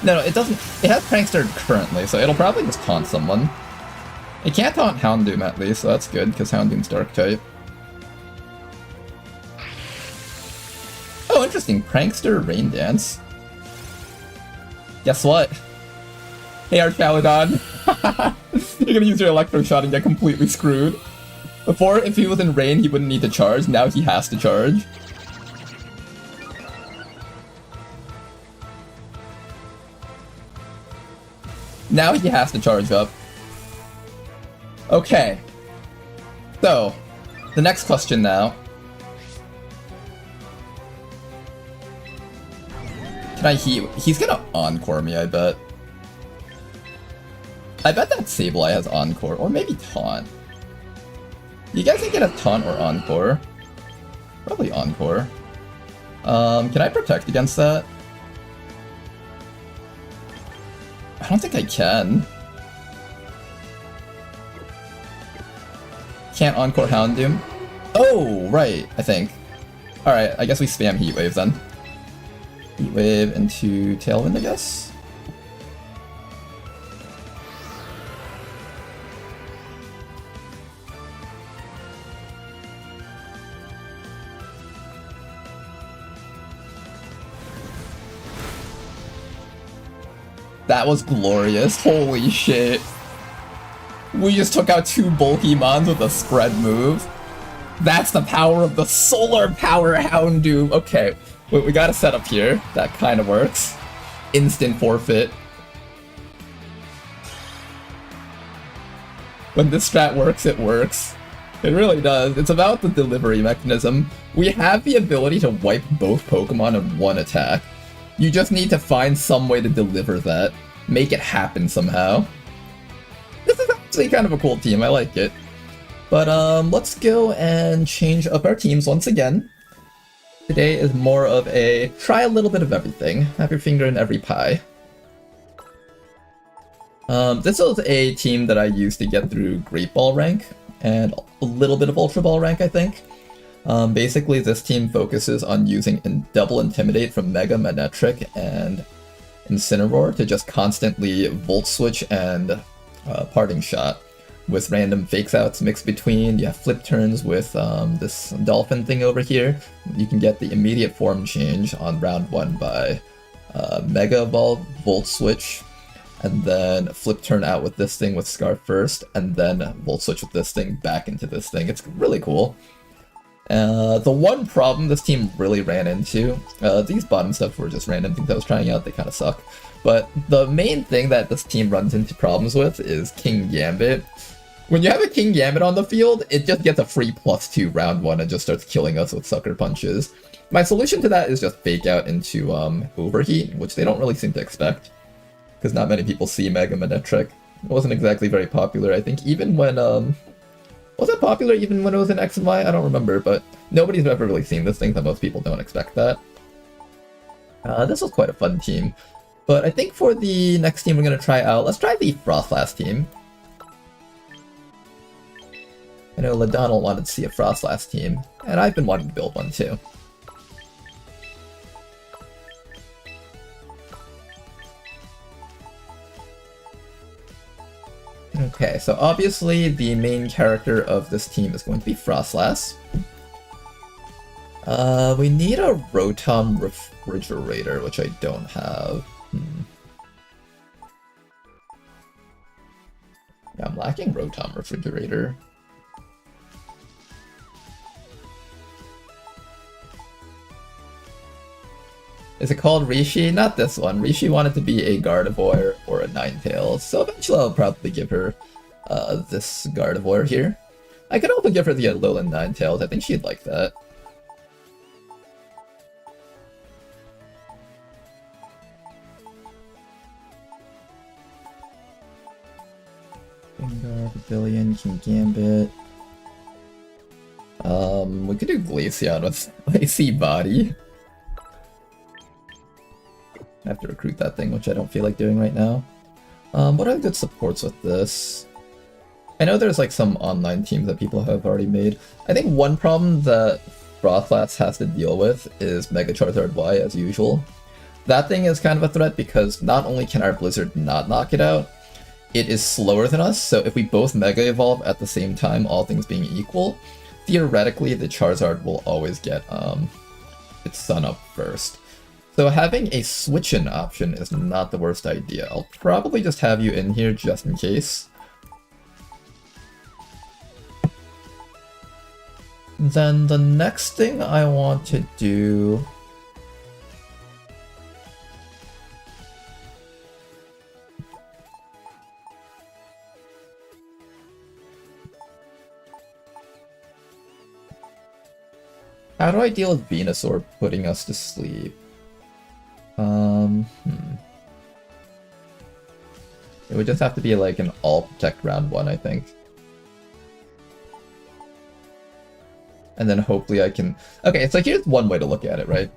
No, it doesn't. It has Prankster currently, so it'll probably just taunt someone. It can't taunt Houndoom at least, so that's good, because Houndoom's Dark type. Oh, interesting. Prankster Rain Dance. Guess what? Hey, Archaludon. You're gonna use your Electro Shot and get completely screwed. Before, if he was in Rain, he wouldn't need to charge. Now he has to charge. Now he has to charge up. Okay. So, the next question now. Can I heal? He's gonna Encore me, I bet. I bet that Sableye has Encore, or maybe Taunt. You guys think it has Taunt or Encore? Probably Encore. Can I protect against that? I don't think I can. Can't Encore Houndoom? Oh, right, I think. Alright, I guess we spam Heat Wave then. Heat Wave into Tailwind, I guess? That was glorious. Holy shit. We just took out 2 bulky mons with a spread move. That's the power of the Solar Power Houndoom. Okay, wait, we got a setup here. That kind of works. Instant forfeit. When this strat works, it works. It really does. It's about the delivery mechanism. We have the ability to wipe both Pokemon in one attack. You just need to find some way to deliver that. Make it happen somehow. This is actually kind of a cool team, I like it. But let's go and change up our teams once again. Today is more of a try a little bit of everything. Have your finger in every pie. This was a team that I used to get through Great Ball rank, and a little bit of Ultra Ball rank, I think. Basically, this team focuses on using Double Intimidate from Mega Manectric and Incineroar to just constantly Volt Switch and Parting Shot, with random fakes outs mixed between. You have flip turns with this dolphin thing over here. You can get the immediate form change on round 1 by Mega Evolve, Volt Switch, and then flip turn out with this thing with Scarf first, and then Volt Switch with this thing back into this thing. It's really cool. The one problem this team really ran into, these bottom stuff were just random things I was trying out, they kind of suck. But the main thing that this team runs into problems with is King Gambit. When you have a King Gambit on the field, it just gets a free +2 round 1 and just starts killing us with sucker punches. My solution to that is just fake out into Overheat, which they don't really seem to expect, because not many people see Mega Manectric. It wasn't exactly very popular, I think, even when, was it popular even when it was in X and Y? I don't remember, but nobody's ever really seen this thing, so most people don't expect that. This was quite a fun team. But I think for the next team we're going to try out, let's try the Frostlass team. I know Ladonnell wanted to see a Frostlass team, and I've been wanting to build one too. Okay, so obviously the main character of this team is going to be Frostlass. We need a Rotom Refrigerator, which I don't have. Yeah, I'm lacking Rotom Refrigerator. Is it called Rishi? Not this one. Rishi wanted to be a Gardevoir or a Ninetales, so eventually I'll probably give her this Gardevoir here. I could also give her the Alolan Ninetales. I think she'd like that. Gengar, Pavilion, King Gambit. We could do Glaceon with Icy Body. I have to recruit that thing, which I don't feel like doing right now. What are the good supports with this? I know there's like some online teams that people have already made. I think one problem that Frostlass has to deal with is Mega Charizard Y as usual. That thing is kind of a threat because not only can our Blizzard not knock it out, it is slower than us, so if we both Mega Evolve at the same time, all things being equal, theoretically the Charizard will always get its Sun Up first. So having a switch-in option is not the worst idea. I'll probably just have you in here just in case. Then the next thing I want to do... How do I deal with Venusaur putting us to sleep? It would just have to be like an all protect round 1, I think. And then hopefully I can... Okay, so here's one way to look at it, right?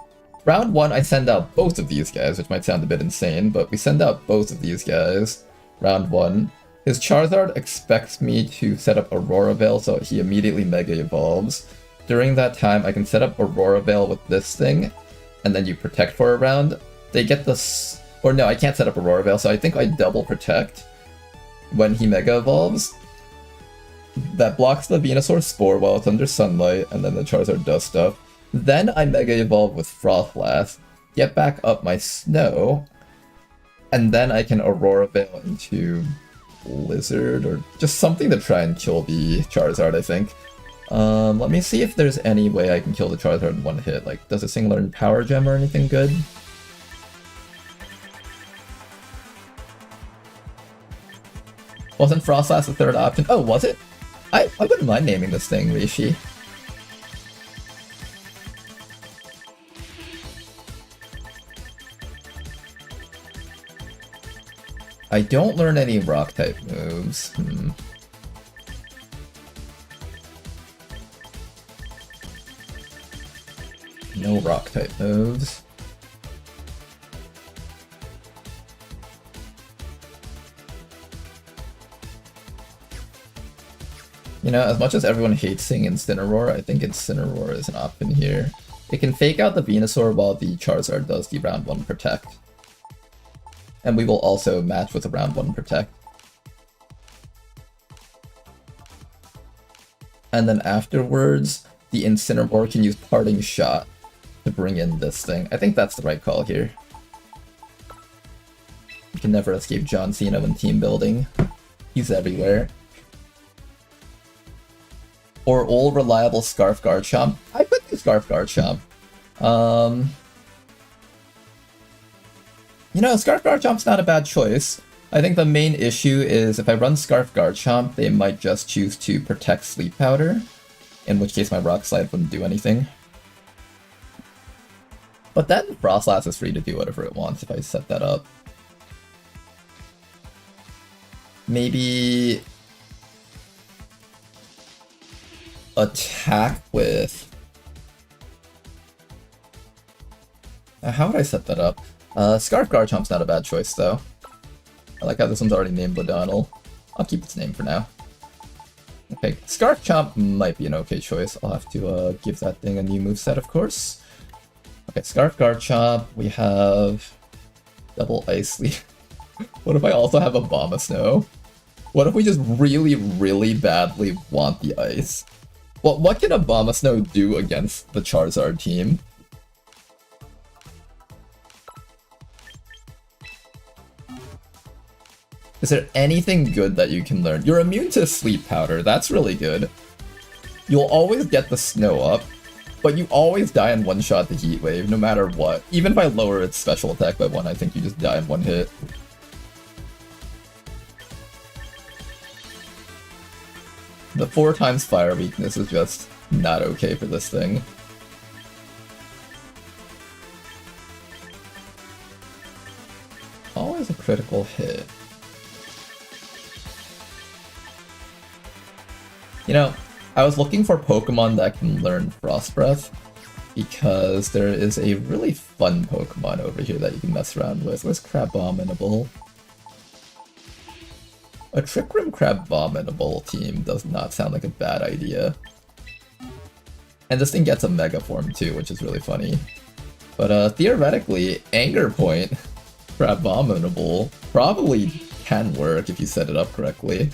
Round 1, I send out both of these guys, which might sound a bit insane, but we send out both of these guys. Round 1. His Charizard expects me to set up Aurora Veil, so he immediately Mega Evolves. During that time, I can set up Aurora Veil with this thing, and then you protect for a round, they get this... Or no, I can't set up Aurora Veil, so I think I double protect when he Mega Evolves. That blocks the Venusaur Spore while it's under sunlight, and then the Charizard does stuff. Then I Mega Evolve with Froth Blast, get back up my Snow, and then I can Aurora Veil into Blizzard, or just something to try and kill the Charizard, I think. Let me see if there's any way I can kill the Charizard in one hit. Like, does this thing learn Power Gem or anything good? Wasn't Frostlass the third option? Oh, was it? I wouldn't mind naming this thing Rishi. I don't learn any Rock-type moves. No Rock-type moves. You know, as much as everyone hates saying Incineroar, I think Incineroar is an option here. It can fake out the Venusaur while the Charizard does the round 1 protect. And we will also match with a round 1 protect. And then afterwards, the Incineroar can use Parting Shot to bring in this thing. I think that's the right call here. You can never escape John Cena when team building. He's everywhere. Or old reliable Scarf Garchomp. I could do Scarf Garchomp. You know, Scarf Garchomp's not a bad choice. I think the main issue is if I run Scarf Garchomp, they might just choose to protect Sleep Powder, in which case my Rock Slide wouldn't do anything. But then Frostlass is free to do whatever it wants if I set that up. Maybe attack with... how would I set that up? Scarf Garchomp's not a bad choice, though. I like how this one's already named Ladonal. I'll keep its name for now. Okay, Scarf Chomp might be an okay choice. I'll have to give that thing a new moveset, of course. Okay, Scarf Garchomp. We have double Ice Leaf. What if I also have a Abomasnow? What if we just really, really badly want the ice? Well, what can Abomasnow do against the Charizard team? Is there anything good that you can learn? You're immune to Sleep Powder, that's really good. You'll always get the Snow up, but you always die in one shot the Heat Wave, no matter what. Even if I lower its special attack by 1, I think you just die in one hit. The 4 times fire weakness is just not okay for this thing. Always a critical hit. You know, I was looking for Pokemon that can learn Frost Breath, because there is a really fun Pokemon over here that you can mess around with. Where's Crabominable? A Trick Room Crabominable team does not sound like a bad idea. And this thing gets a Mega Form too, which is really funny. But theoretically, Anger Point Crabominable probably can work if you set it up correctly.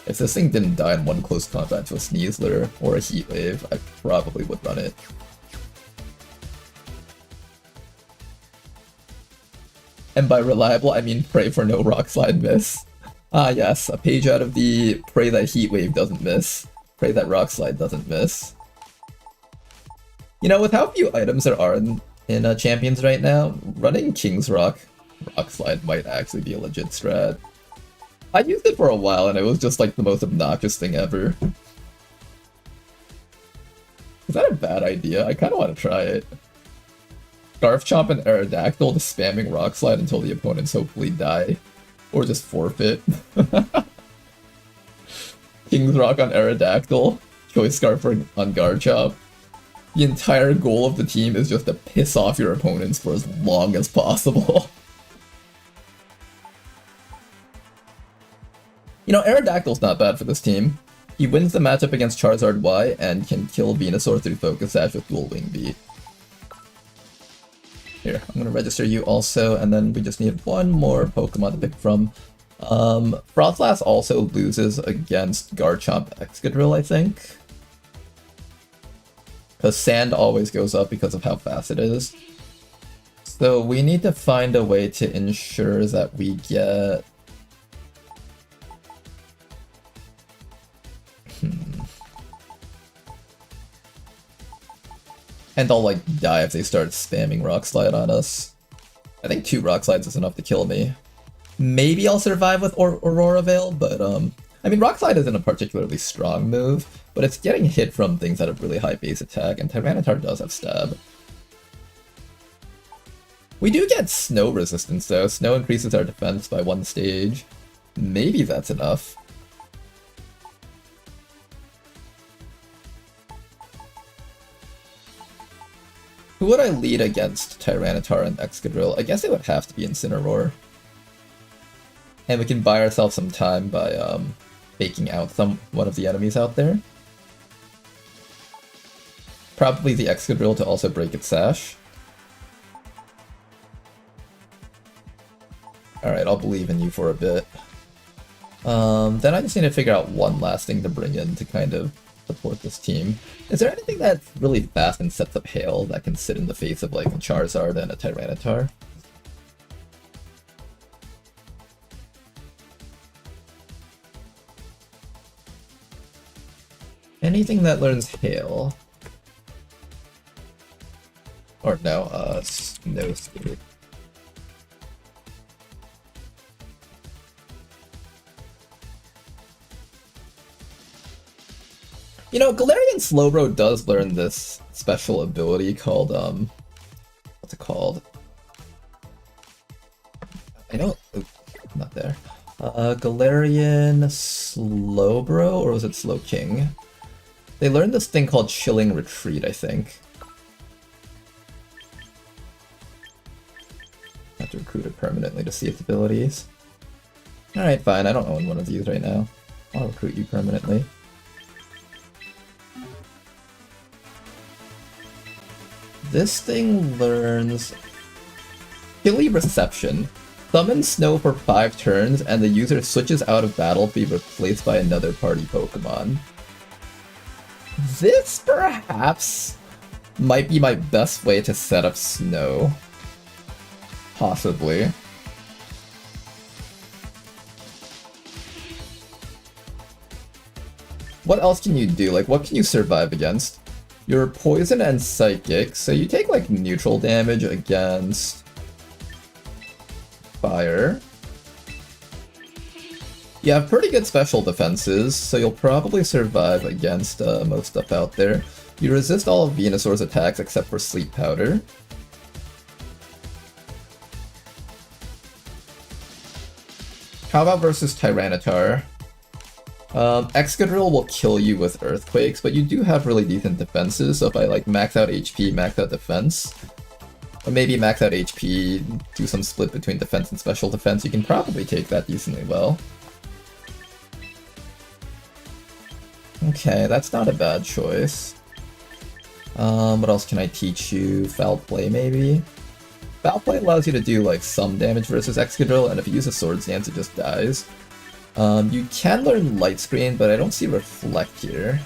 If this thing didn't die in one close combat to a Sneasler or a Heat Wave, I probably would run it. And by reliable, I mean pray for no Rock Slide miss. Ah yes, a page out of the pray that Heat Wave doesn't miss, pray that Rock Slide doesn't miss. You know, with how few items there are in Champions right now, running King's Rock Slide might actually be a legit strat. I used it for a while and it was just like the most obnoxious thing ever. Is that a bad idea? I kinda wanna try it. Scarf Chomp and Aerodactyl just spamming Rock Slide until the opponents hopefully die. Or just forfeit. King's Rock on Aerodactyl, Choice Scarf on Garchomp. The entire goal of the team is just to piss off your opponents for as long as possible. You know, Aerodactyl's not bad for this team. He wins the matchup against Charizard Y and can kill Venusaur through Focus Sash with Dual Wing Beat. Here, I'm gonna register you also, and then we just need one more Pokemon to pick from. Frostlass also loses against Garchomp Excadrill, I think. Because Sand always goes up because of how fast it is. So we need to find a way to ensure that we get... And they'll like die if they start spamming Rock Slide on us. I think 2 Rock Slides is enough to kill me. Maybe I'll survive with Aurora Veil, but I mean Rock Slide isn't a particularly strong move, but it's getting hit from things that have really high base attack, and Tyranitar does have stab. We do get snow resistance though. Snow increases our defense by 1 stage. Maybe that's enough. Who would I lead against Tyranitar and Excadrill? I guess it would have to be Incineroar. And we can buy ourselves some time by taking out one of the enemies out there. Probably the Excadrill to also break its sash. Alright, I'll believe in you for a bit. Then I just need to figure out one last thing to bring in to kind of support this team. Is there anything that's really fast and sets up hail that can sit in the face of like a Charizard and a Tyranitar? Anything that learns hail? Or no, Snow Speed. You know, Galarian Slowbro does learn this special ability called, what's it called? I don't, not there. Galarian Slowbro, or was it Slowking? They learned this thing called Chilling Retreat, I think. I have to recruit it permanently to see its abilities. Alright, fine, I don't own one of these right now. I'll recruit you permanently. This thing learns Hilly Reception. Summon Snow for 5 turns, and the user switches out of battle to be replaced by another party Pokemon. This perhaps might be my best way to set up Snow. Possibly. What else can you do? Like, what can you survive against? You're poison and psychic, so you take like neutral damage against fire. You have pretty good special defenses, so you'll probably survive against most stuff out there. You resist all of Venusaur's attacks except for Sleep Powder. How about versus Tyranitar? Excadrill will kill you with Earthquakes, but you do have really decent defenses, so if I like max out HP, max out defense, or maybe max out HP, do some split between defense and special defense, you can probably take that decently well. Okay, that's not a bad choice. What else can I teach you? Foul Play, maybe? Foul Play allows you to do like some damage versus Excadrill, and if you use a Swords Dance, it just dies. You can learn Light Screen, but I don't see Reflect here.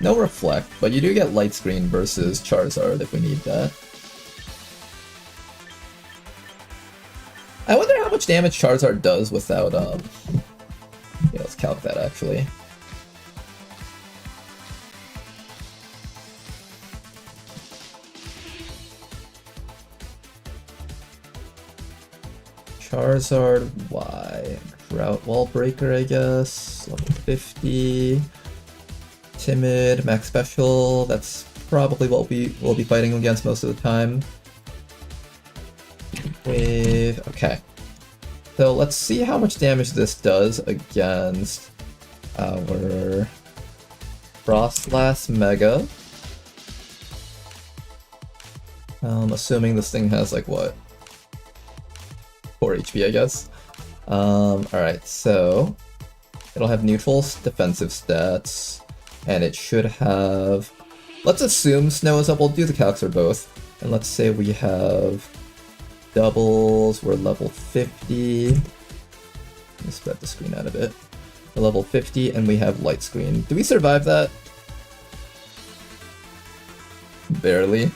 No Reflect, but you do get Light Screen versus Charizard if we need that. I wonder how much damage Charizard does without, yeah, let's calc that actually. Charizard, Y. Drought Wall Breaker, I guess. Level 50. Timid, max special. That's probably what we'll be fighting against most of the time. Wave. Okay. So let's see how much damage this does against our Frostlass Mega. Assuming this thing has like what? 4 HP, I guess. Alright, so it'll have neutral defensive stats, and it should have Let's assume Snow is up. We'll do the calcs for both. And let's say we have doubles. We're level 50. Let me spread the screen out a bit. We're level 50, and we have light screen. Do we survive that? Barely.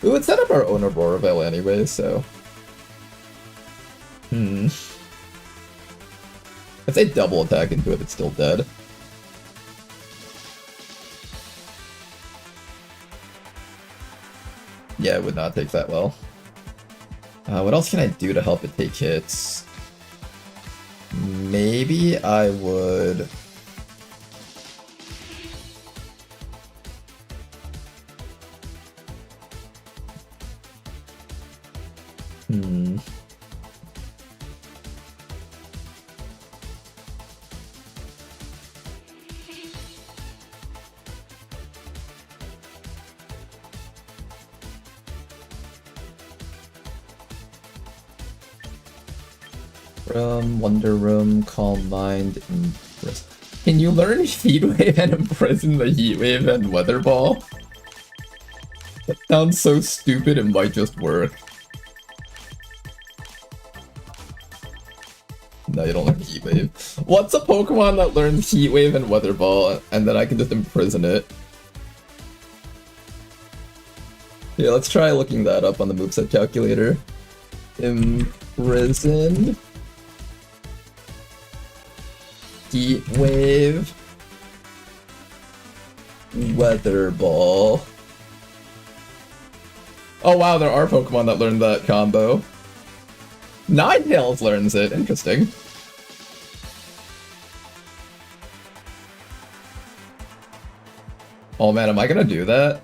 We would set up our own Aurora Veil anyway, so... If they double attack into it, it's still dead. Yeah, it would not take that well. What else can I do to help it take hits? Maybe I would... Wonder Room, Calm Mind, Imprison. Can you learn Heat Wave and imprison the Heat Wave and Weather Ball? That sounds so stupid, it might just work. No, you don't learn Heat Wave. What's a Pokemon that learns Heat Wave and Weather Ball, and then I can just imprison it? Yeah, let's try looking that up on the moveset calculator. Imprison... Heat Wave, Weather Ball. Oh wow, there are Pokemon that learned that combo. Ninetales learns it, interesting. Oh man, am I gonna do that?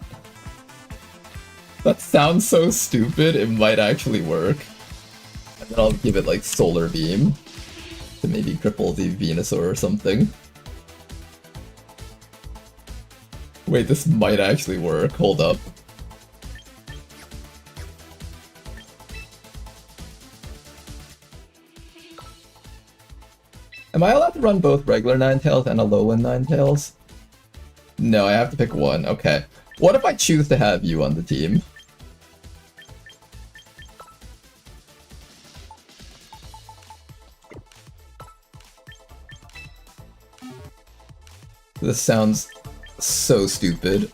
That sounds so stupid, it might actually work. And then I'll give it like Solar Beam to maybe cripple the Venusaur or something. Wait, this might actually work. Hold up. Am I allowed to run both regular Ninetales and a low-end Ninetales? No, I have to pick one. Okay. What if I choose to have you on the team? This sounds so stupid.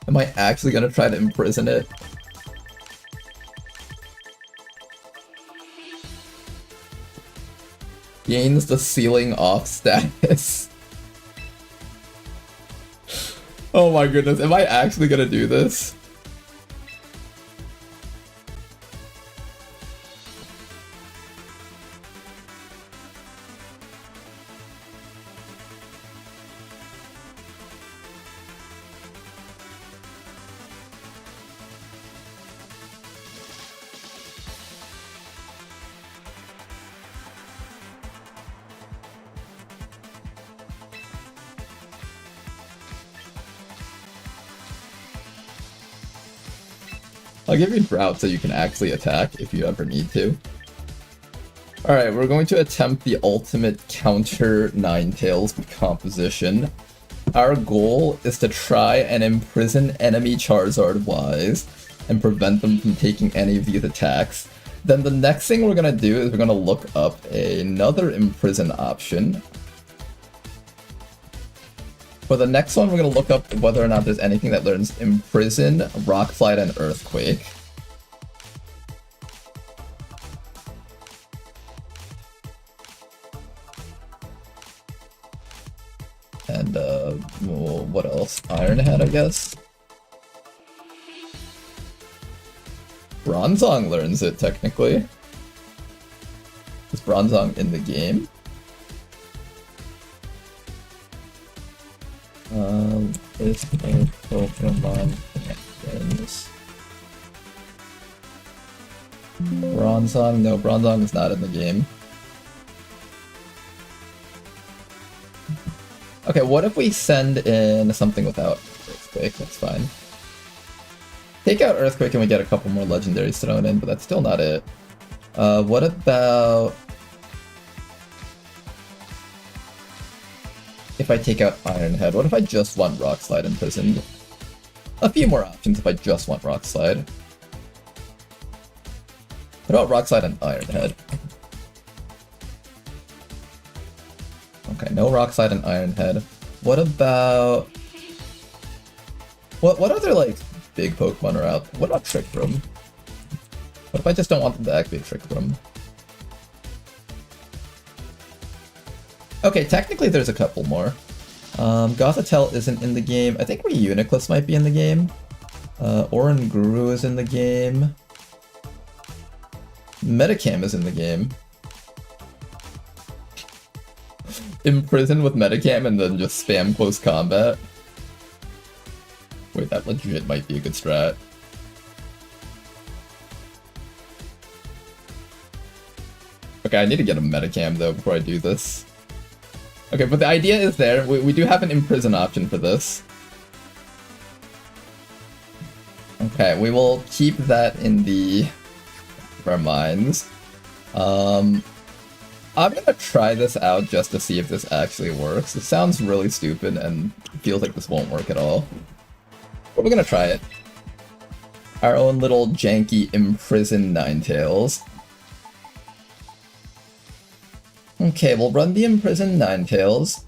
Am I actually gonna try to imprison it? Gains the ceiling off status. Oh my goodness, am I actually gonna do this? I'll give you Drought so you can actually attack if you ever need to. Alright, we're going to attempt the ultimate counter Ninetales composition. Our goal is to try and imprison enemy Charizard-wise and prevent them from taking any of these attacks. Then the next thing we're going to do is we're going to look up another imprison option. For the next one, we're going to look up whether or not there's anything that learns Imprison, Rock Slide, and Earthquake. And, well, what else? Iron Head, I guess? Bronzong learns it, technically. Is Bronzong in the game? Is a Pokemon connections. Bronzong? No, Bronzong is not in the game. Okay, what if we send in something without Earthquake? That's fine. Take out Earthquake and we get a couple more legendaries thrown in, but that's still not it. What about... if I take out Iron Head? What if I just want Rock Slide imprisoned? a few more options if I just want Rock Slide. What about Rock Slide and Iron Head? Okay, no Rock Slide and Iron Head. What about... What other, like, big Pokemon are out? What about Trick Room? What if I just don't want them to activate Trick Room? Okay, technically there's a couple more. Gothitelle isn't in the game. I think Reuniclus might be in the game. Oranguru is in the game. Metacam is in the game. Imprison with Metacam and then just spam close combat. Wait, that legit might be a good strat. Okay, I need to get a Metacam though before I do this. Okay, but the idea is there. We do have an Imprison option for this. Okay, we will keep that in our minds. I'm gonna try this out just to see if this actually works. It sounds really stupid and feels like this won't work at all. But we're gonna try it. Our own little janky Imprison Ninetales. Okay, we'll run the Imprison Ninetales,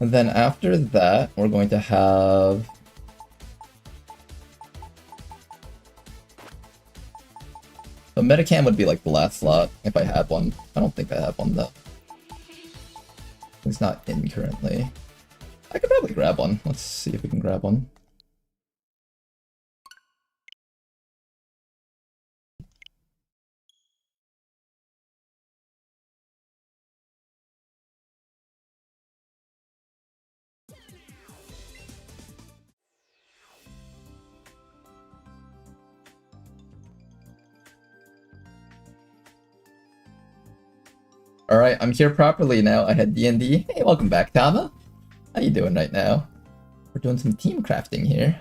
and then after that, we're going to have... A Metacam would be like the last slot, if I had one. I don't think I have one, though. It's not in currently. I could probably grab one. Let's see if we can grab one. Alright, I'm here properly now. I had D&D. Hey, welcome back, Tama. How you doing right now? We're doing some team crafting here.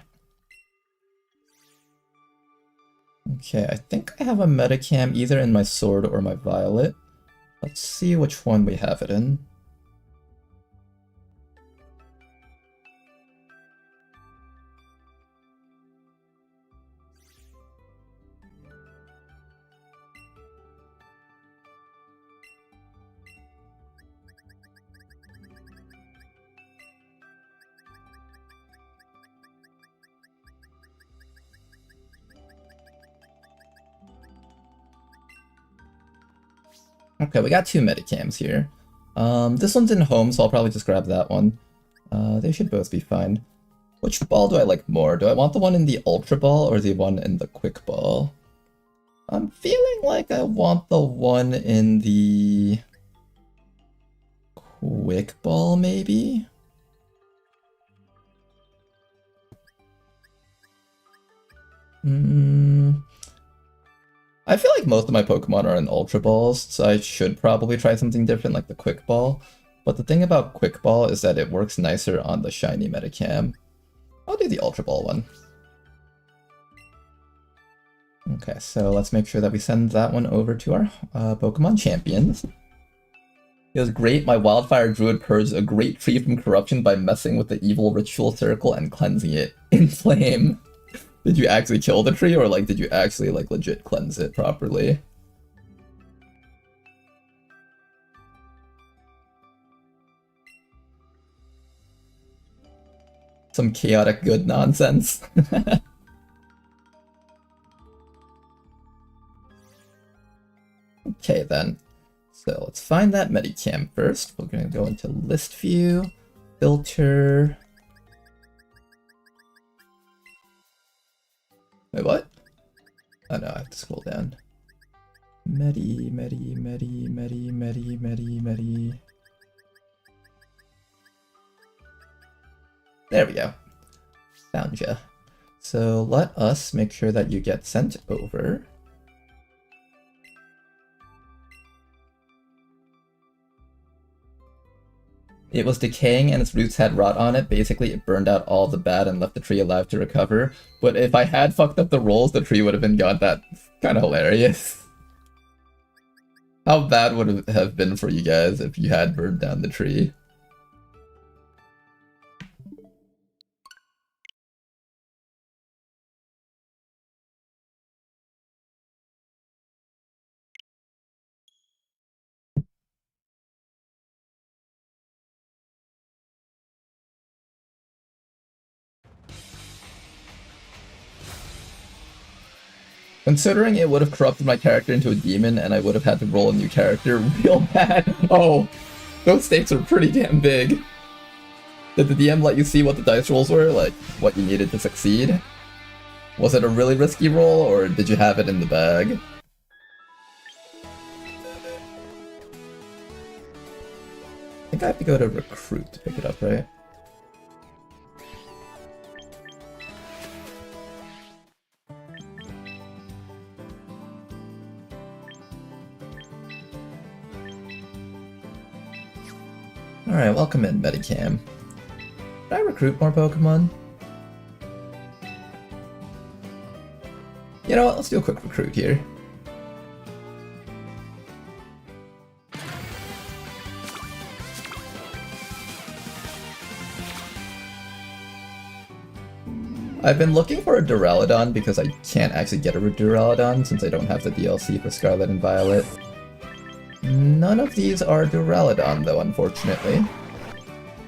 Okay, I think I have a Metacam either in my Sword or my Violet. Let's see which one we have it in. Okay, we got two Metacams here. This one's in home, so I'll probably just grab that one. They should both be fine. Which ball do I like more? Do I want the one in the Ultra Ball or the one in the Quick Ball? I'm feeling like I want the one in the Quick Ball, maybe? I feel like most of my Pokemon are in Ultra Balls, so I should probably try something different like the Quick Ball. But the thing about Quick Ball is that it works nicer on the shiny Metacam. I'll do the Ultra Ball one. Okay, so let's make sure that we send that one over to our Pokemon champions. It was great. My Wildfire Druid purged a great tree from corruption by messing with the evil ritual circle and cleansing it in flame. Did you actually kill the tree, or like did you actually like legit cleanse it properly? Some chaotic good nonsense. Okay then. So let's find that Metacam first. We're gonna go into list view, filter. Wait, what? Oh no, I have to scroll down. Medi. There we go. Found ya. So let us make sure that you get sent over. It was decaying and its roots had rot on it. Basically, it burned out all the bad and left the tree alive to recover. But if I had fucked up the rolls, the tree would have been gone. That's kind of hilarious. How bad would it have been for you guys if you had burned down the tree? Considering it would have corrupted my character into a demon and I would have had to roll a new character real bad. Oh, those stakes are pretty damn big. Did the DM let you see what the dice rolls were? Like, what you needed to succeed? Was it a really risky roll, or did you have it in the bag? I think I have to go to recruit to pick it up, right? Alright, welcome in, Medicam. Did I recruit more Pokemon? You know what, let's do a quick recruit here. I've been looking for a Duraludon because I can't actually get a Duraludon since I don't have the DLC for Scarlet and Violet. None of these are Duraludon though, unfortunately.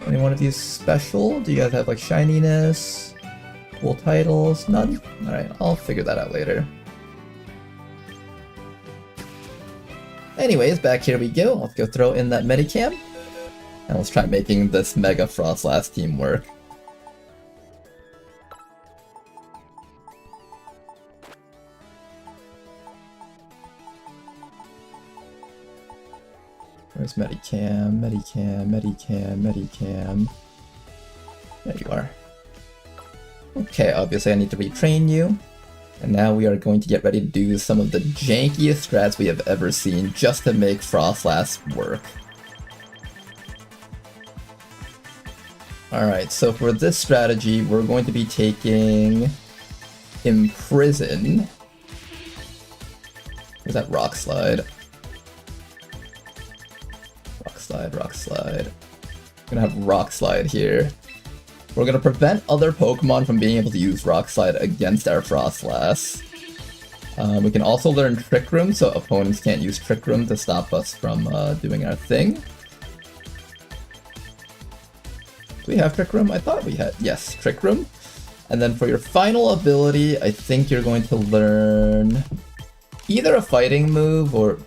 Any one of these special? Do you guys have like shininess? Cool titles? None? Alright, I'll figure that out later. Anyways, back here we go. Let's go throw in that Medicam. And let's try making this Mega Frostlass team work. Where's Medicam? Medicam, Medicam, Medicam. There you are. Okay, obviously I need to retrain you. And now we are going to get ready to do some of the jankiest strats we have ever seen just to make Frostlass work. Alright, so for this strategy, we're going to be taking Imprison. Where's that Rock Slide? Rock Slide, Rock Slide. I'm gonna have Rock Slide here. We're gonna prevent other Pokemon from being able to use Rock Slide against our Frostlass. We can also learn Trick Room, so opponents can't use Trick Room to stop us from doing our thing. Do we have Trick Room? I thought we had. Yes, Trick Room. And then for your final ability, I think you're going to learn either a fighting move or...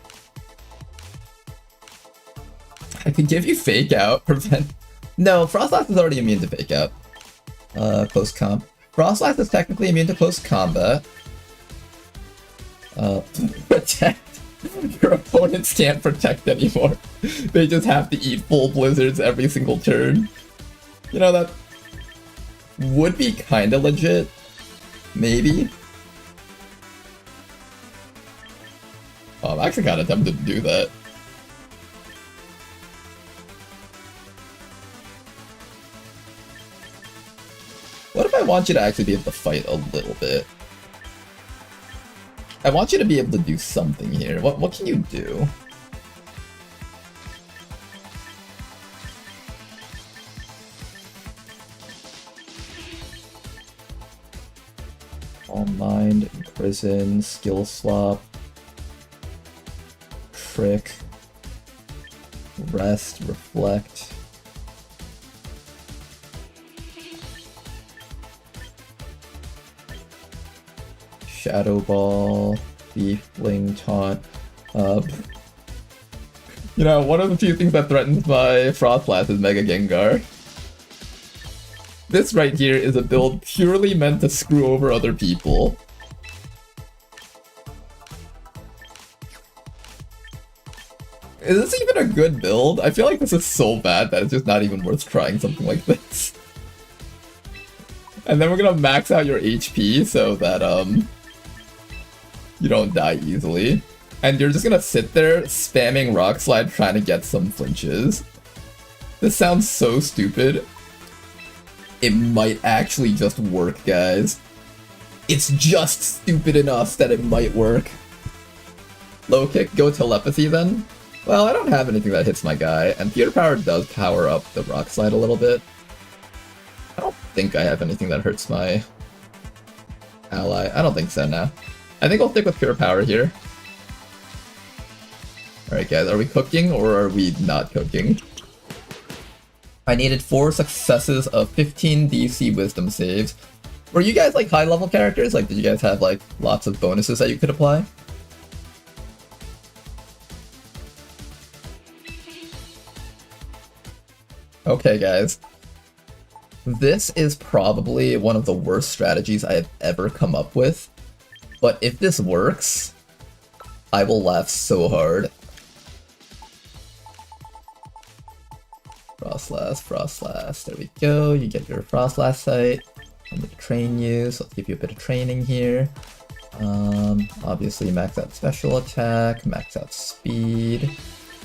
I could give you Fake Out, prevent... No, Frostlass is already immune to Fake Out. Close comp. Frostlass is technically immune to close combat. Protect. Your opponents can't protect anymore. They just have to eat full blizzards every single turn. You know, that would be kinda legit. Maybe. Oh, I'm actually kinda tempted to do that. What if I want you to actually be able to fight a little bit? I want you to be able to do something here. What can you do? All Mind, Imprison, Skill Swap, Trick, Rest, Reflect. Shadow Ball, Thief, Fling, Taunt. You know, one of the few things that threatens my Frostlass is Mega Gengar. This right here is a build purely meant to screw over other people. Is this even a good build? I feel like this is so bad that it's just not even worth trying something like this. And then we're gonna max out your HP so that, you don't die easily. And you're just gonna sit there spamming Rock Slide trying to get some flinches. This sounds so stupid. It might actually just work, guys. It's just stupid enough that it might work. Low kick, go telepathy then. Well, I don't have anything that hits my guy, and Theater Power does power up the Rock Slide a little bit. I don't think I have anything that hurts my ally. I don't think so now. I think I'll stick with Pure Power here. Alright guys, are we cooking or are we not cooking? I needed 4 successes of 15 DC Wisdom saves. Were you guys like high level characters? Like, did you guys have like lots of bonuses that you could apply? Okay, guys. This is probably one of the worst strategies I have ever come up with. But if this works, I will laugh so hard. Frostlass, there we go. You get your Frostlass sight. I'm going to train you, so let's give you a bit of training here. Obviously max out special attack, max out speed,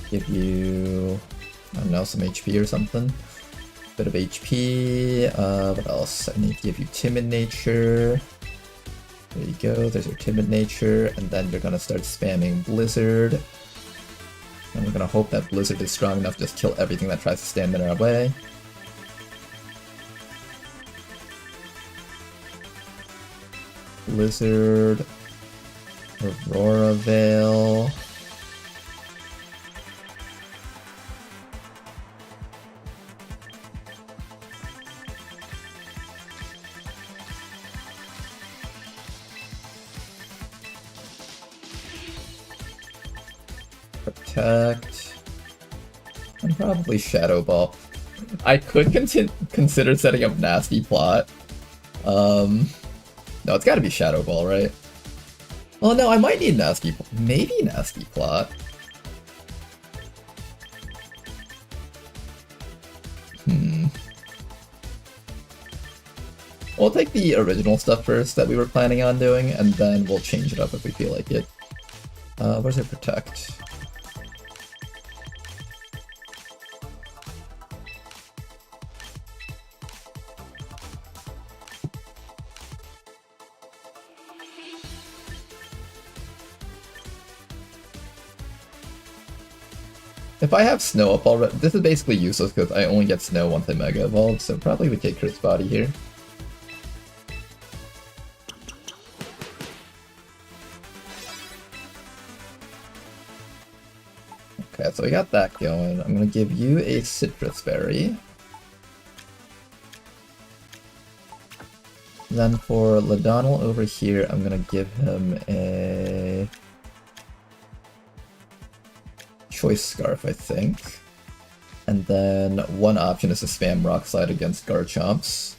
give you, I don't know, some HP or something. Bit of HP, what else? I need to give you timid nature. There you go, there's your timid nature, and then you're gonna start spamming blizzard. And we're gonna hope that blizzard is strong enough to just kill everything that tries to stand in our way. Blizzard, Aurora Veil. Protect. And probably Shadow Ball. I could consider setting up Nasty Plot. No, it's gotta be Shadow Ball, right? Well, no, I might need Nasty... Maybe Nasty Plot. We'll take the original stuff first that we were planning on doing, and then we'll change it up if we feel like it. Where's it Protect? If I have Snow up already, this is basically useless because I only get Snow once I Mega Evolve, so probably we take Chris Body here. Okay, so we got that going. I'm gonna give you a Citrus Berry. Then for Ladonal over here, I'm gonna give him a Choice Scarf, I think. And then one option is to spam Rock Slide against Garchomps.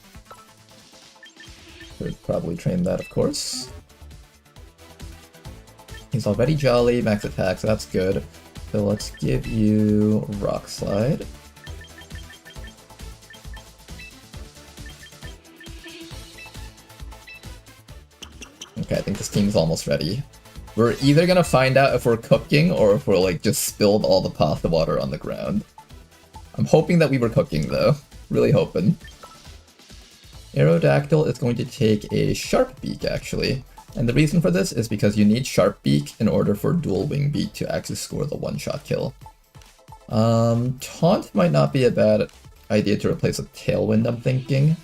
Could probably train that, of course. He's already Jolly, max attack, so that's good. So let's give you Rock Slide. Okay, I think this team's almost ready. We're either gonna find out if we're cooking or if we're like just spilled all the pasta water on the ground. I'm hoping that we were cooking though. Really hoping. Aerodactyl is going to take a Sharp Beak actually. And the reason for this is because you need Sharp Beak in order for Dual Wing Beak to actually score the one-shot kill. Taunt might not be a bad idea to replace with Tailwind, I'm thinking.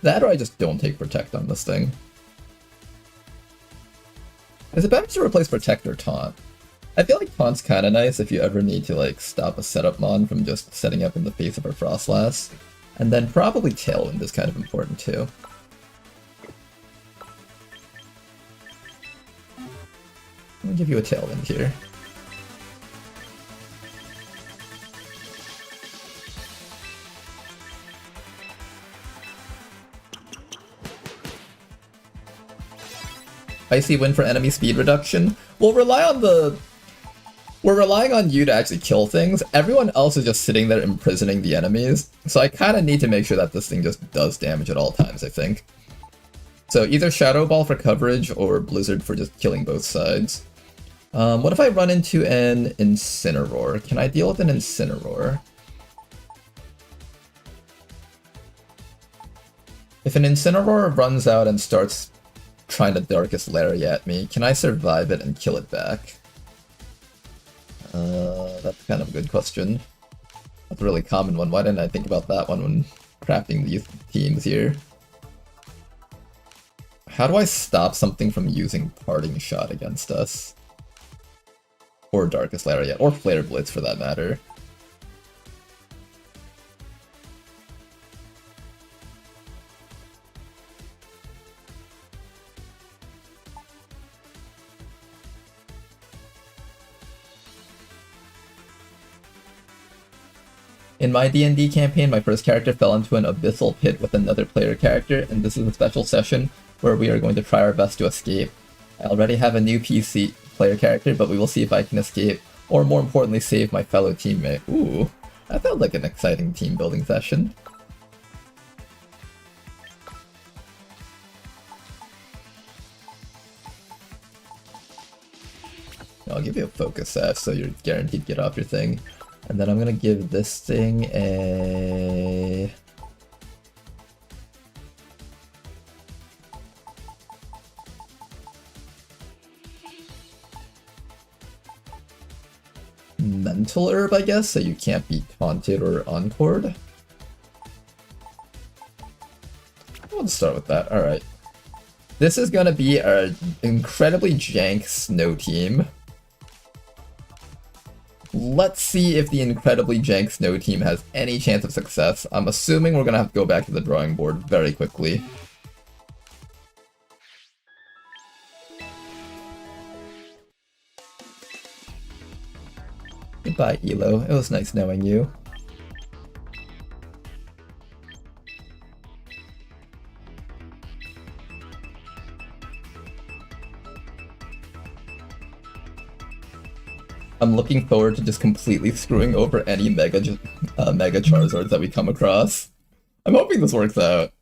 That or I just don't take Protect on this thing. Is it better to replace Protect or Taunt? I feel like Taunt's kinda nice if you ever need to like stop a setup mon from just setting up in the face of a Frostlass. And then probably Tailwind is kind of important too. I'll give you a Tailwind here. Icy Wind for enemy speed reduction. We're relying on you to actually kill things. Everyone else is just sitting there imprisoning the enemies. So I kind of need to make sure that this thing just does damage at all times, I think. So either Shadow Ball for coverage or Blizzard for just killing both sides. What if I run into an Incineroar? Can I deal with an Incineroar? If an Incineroar runs out and starts trying to Darkest Lariat at me, can I survive it and kill it back? That's kind of a good question. That's a really common one. Why didn't I think about that one when crafting these teams here? How do I stop something from using Parting Shot against us? Or Darkest Lariat, or Flare Blitz for that matter. In my D&D campaign, my first character fell into an abyssal pit with another player character, and this is a special session where we are going to try our best to escape. I already have a new PC player character, but we will see if I can escape, or more importantly, save my fellow teammate. Ooh, that felt like an exciting team building session. I'll give you a focus F so you're guaranteed to get off your thing. And then I'm gonna give this thing a... mental herb, I guess, so you can't be taunted or encored. We'll just start with that. Alright. This is gonna be our incredibly jank snow team. Let's see if the incredibly jank snow team has any chance of success. I'm assuming we're gonna have to go back to the drawing board very quickly. Goodbye, Elo. It was nice knowing you. I'm looking forward to just completely screwing over any Mega Charizards that we come across. I'm hoping this works out.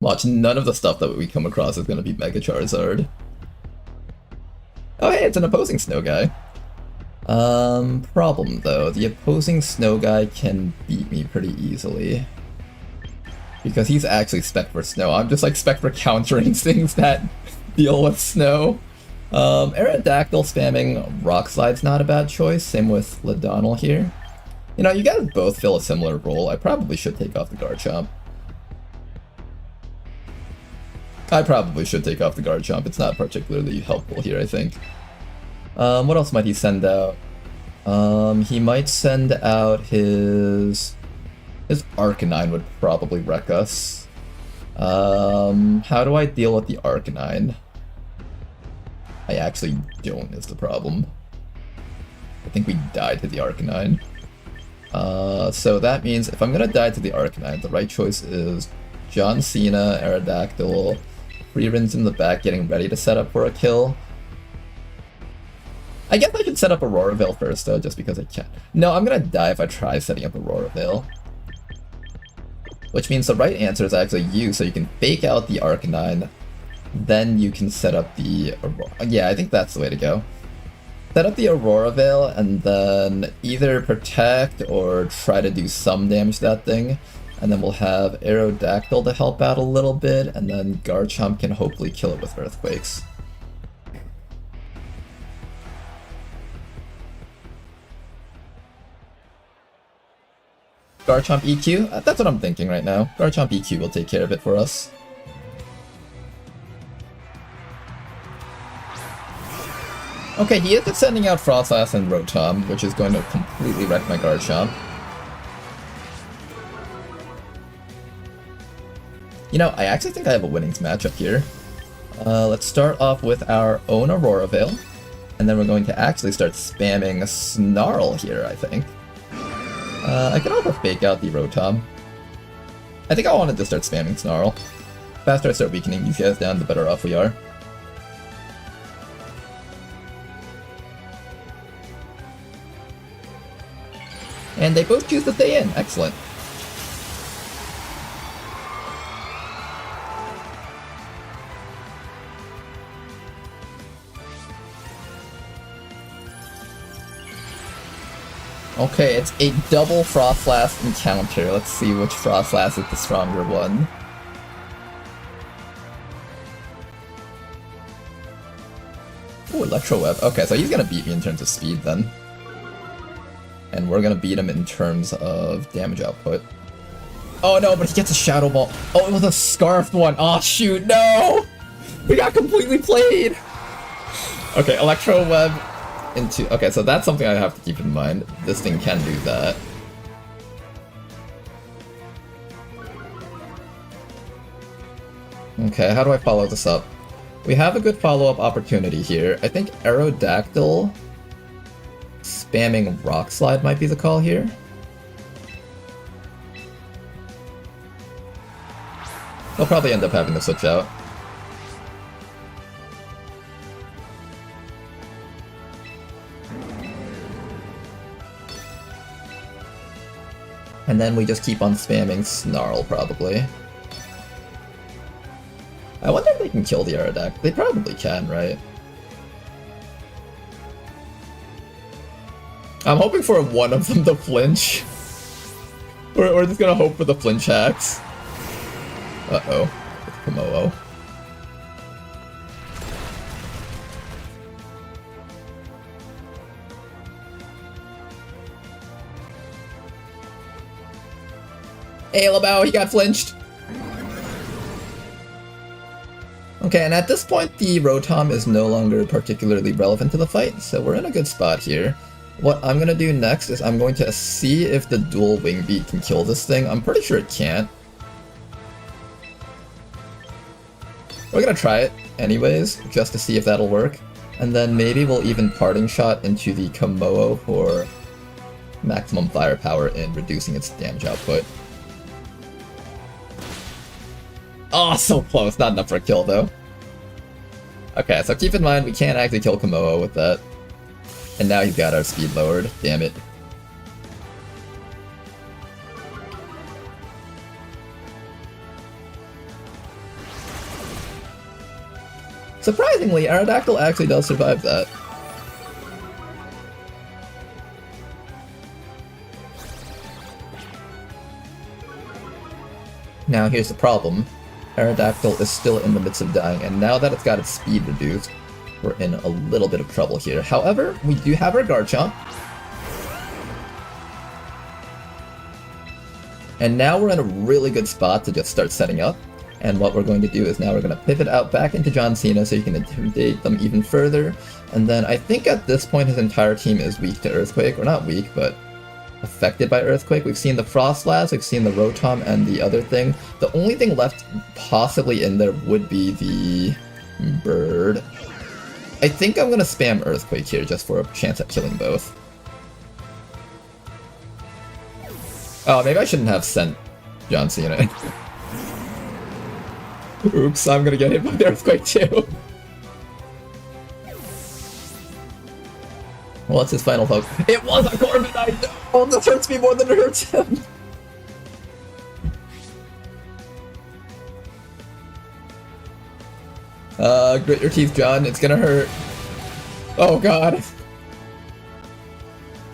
Watch, none of the stuff that we come across is going to be Mega Charizard. Oh hey, it's an opposing snow guy. Problem though, the opposing snow guy can beat me pretty easily. Because he's actually spec for snow. I'm just like spec for countering things that deal with snow. Aerodactyl spamming Rock Slide's not a bad choice, same with Ladonnel here. You know, you guys both fill a similar role. I probably should take off the Garchomp. It's not particularly helpful here, I think. What else might he send out? He might send out his Arcanine would probably wreck us. How do I deal with the Arcanine? I actually don't is the problem. I think we died to the Arcanine. So that means if I'm gonna die to the Arcanine, the right choice is John Cena, Aerodactyl, Freerins in the back getting ready to set up for a kill. I guess I should set up Aurora Veil first though, just because I can. No, I'm gonna die if I try setting up Aurora Veil. Which means the right answer is actually you, so you can fake out the Arcanine. Then you can set up the Aurora. Yeah, I think that's the way to go. Set up the Aurora Veil and then either protect or try to do some damage to that thing. And then we'll have Aerodactyl to help out a little bit, and then Garchomp can hopefully kill it with Earthquakes. Garchomp EQ? That's what I'm thinking right now. Garchomp EQ will take care of it for us. Okay, he is sending out Frostlass and Rotom, which is going to completely wreck my Garchomp. You know, I actually think I have a winnings matchup here. Let's start off with our own Aurora Veil, and then we're going to actually start spamming Snarl here, I think. I could also fake out the Rotom. I think I wanted to start spamming Snarl. The faster I start weakening these guys down, the better off we are. And they both choose to stay in. Excellent. Okay, it's a double Frostlass encounter. Let's see which Frostlass is the stronger one. Ooh, Electro Web. Okay, so he's gonna beat me in terms of speed then. And we're gonna beat him in terms of damage output. Oh no, but he gets a Shadow Ball. Oh, it was a Scarfed one. Oh shoot, no! We got completely played! Okay, Electro Web into... Okay, so that's something I have to keep in mind. This thing can do that. Okay, how do I follow this up? We have a good follow-up opportunity here. I think Aerodactyl spamming Rock Slide might be the call here. They'll probably end up having to switch out. And then we just keep on spamming Snarl, probably. I wonder if they can kill the Aerodactyl. They probably can, right? I'm hoping for one of them to flinch. We're just gonna hope for the flinch hacks. Uh-oh. It's Komodo. Hey, Labao, he got flinched. Okay, and at this point, the Rotom is no longer particularly relevant to the fight, so we're in a good spot here. What I'm gonna do next is I'm going to see if the dual Wing Beat can kill this thing. I'm pretty sure it can't. We're gonna try it anyways, just to see if that'll work. And then maybe we'll even Parting Shot into the Komodo for maximum firepower in reducing its damage output. Oh, so close. Not enough for a kill, though. Okay, so keep in mind, we can't actually kill Komodo with that. And now he's got our speed lowered. Damn it. Surprisingly, Aerodactyl actually does survive that. Now here's the problem. Aerodactyl is still in the midst of dying, and now that it's got its speed reduced, we're in a little bit of trouble here. However, we do have our Garchomp. And now we're in a really good spot to just start setting up. And what we're going to do is now we're going to pivot out back into John Cena so you can intimidate them even further. And then I think at this point his entire team is weak to Earthquake. Or not weak, but affected by Earthquake. We've seen the Frostlass, we've seen the Rotom, and the other thing. The only thing left possibly in there would be the bird. I think I'm going to spam Earthquake here just for a chance at killing both. Oh, maybe I shouldn't have sent John Cena. Oops, I'm gonna get hit by the Earthquake too. What's his final hook? It was a Corviknight! Oh, this hurts me more than it hurts him! Grit your teeth, John. It's gonna hurt. Oh god.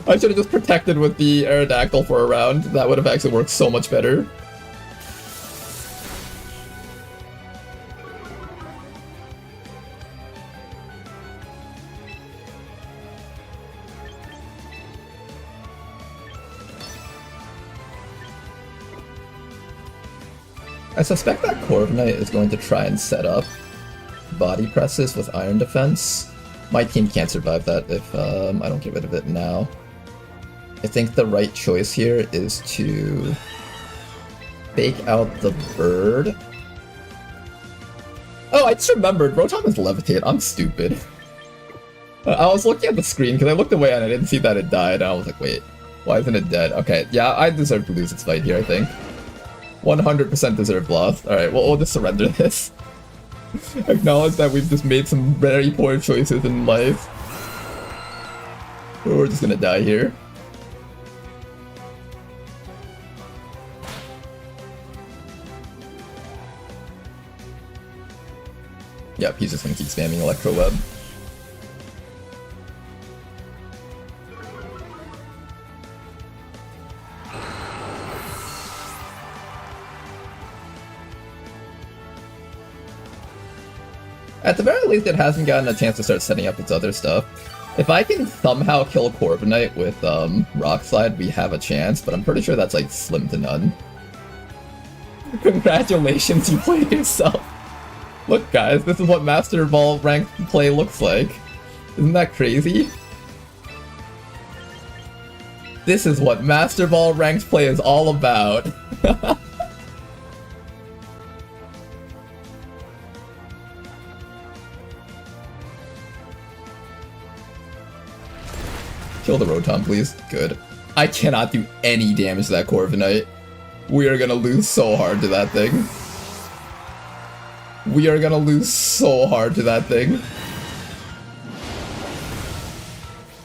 I should have just protected with the Aerodactyl for a round. That would have actually worked so much better. I suspect that Corviknight is going to try and set up body presses with Iron Defense. My team can't survive that if I don't get rid of it now. I think the right choice here is to fake out the bird. Oh, I just remembered, Rotom is Levitate. I'm stupid. I was looking at the screen because I looked away and I didn't see that it died. And I was like, wait, why isn't it dead? Okay, yeah, I deserve to lose this fight here, I think. 100% deserved loss. Alright, well, we'll just surrender this. Acknowledge that we've just made some very poor choices in life. We're just gonna die here. Yep, he's just gonna keep spamming Electro Web. At the very least, it hasn't gotten a chance to start setting up its other stuff. If I can somehow kill Corviknight with Rock Slide, we have a chance, but I'm pretty sure that's like slim to none. Congratulations, you played yourself. Look guys, this is what Masterball ranked play looks like. Isn't that crazy? This is what Masterball ranked play is all about. Kill the Rotom, please. Good. I cannot do any damage to that Corviknight. We are gonna lose so hard to that thing. We are gonna lose so hard to that thing.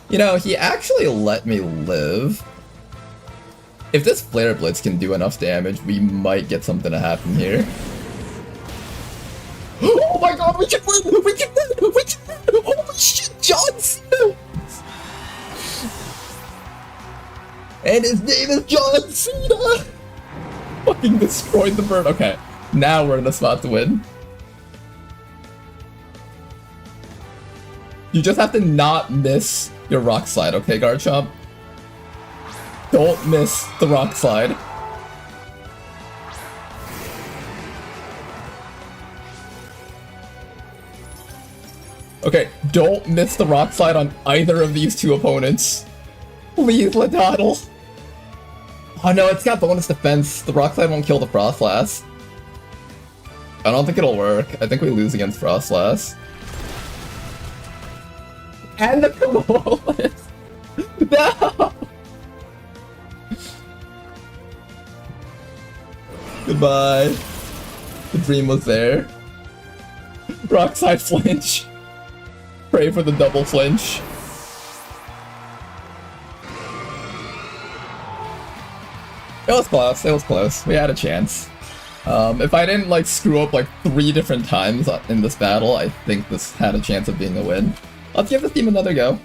You know, he actually let me live. If this Flare Blitz can do enough damage, we might get something to happen here. Oh my god, we can win! We can win! We can win! Holy shit, John Cena! And his name is John Cena! Fucking destroyed the bird. Okay, now we're in the spot to win. You just have to not miss your Rock Slide, okay, Garchomp? Don't miss the Rock Slide. Okay, don't miss the Rock Slide on either of these two opponents. Please, Ladottle. Oh no, it's got bonus defense. The Rock Slide won't kill the Frostlass. I don't think it'll work. I think we lose against Frostlass. And the Kimolis! No! Goodbye. The dream was there. Rock Slide flinch. Pray for the double flinch. It was close, it was close. We had a chance. If I didn't like screw up like 3 different times in this battle, I think this had a chance of being a win. Let's give this team another go.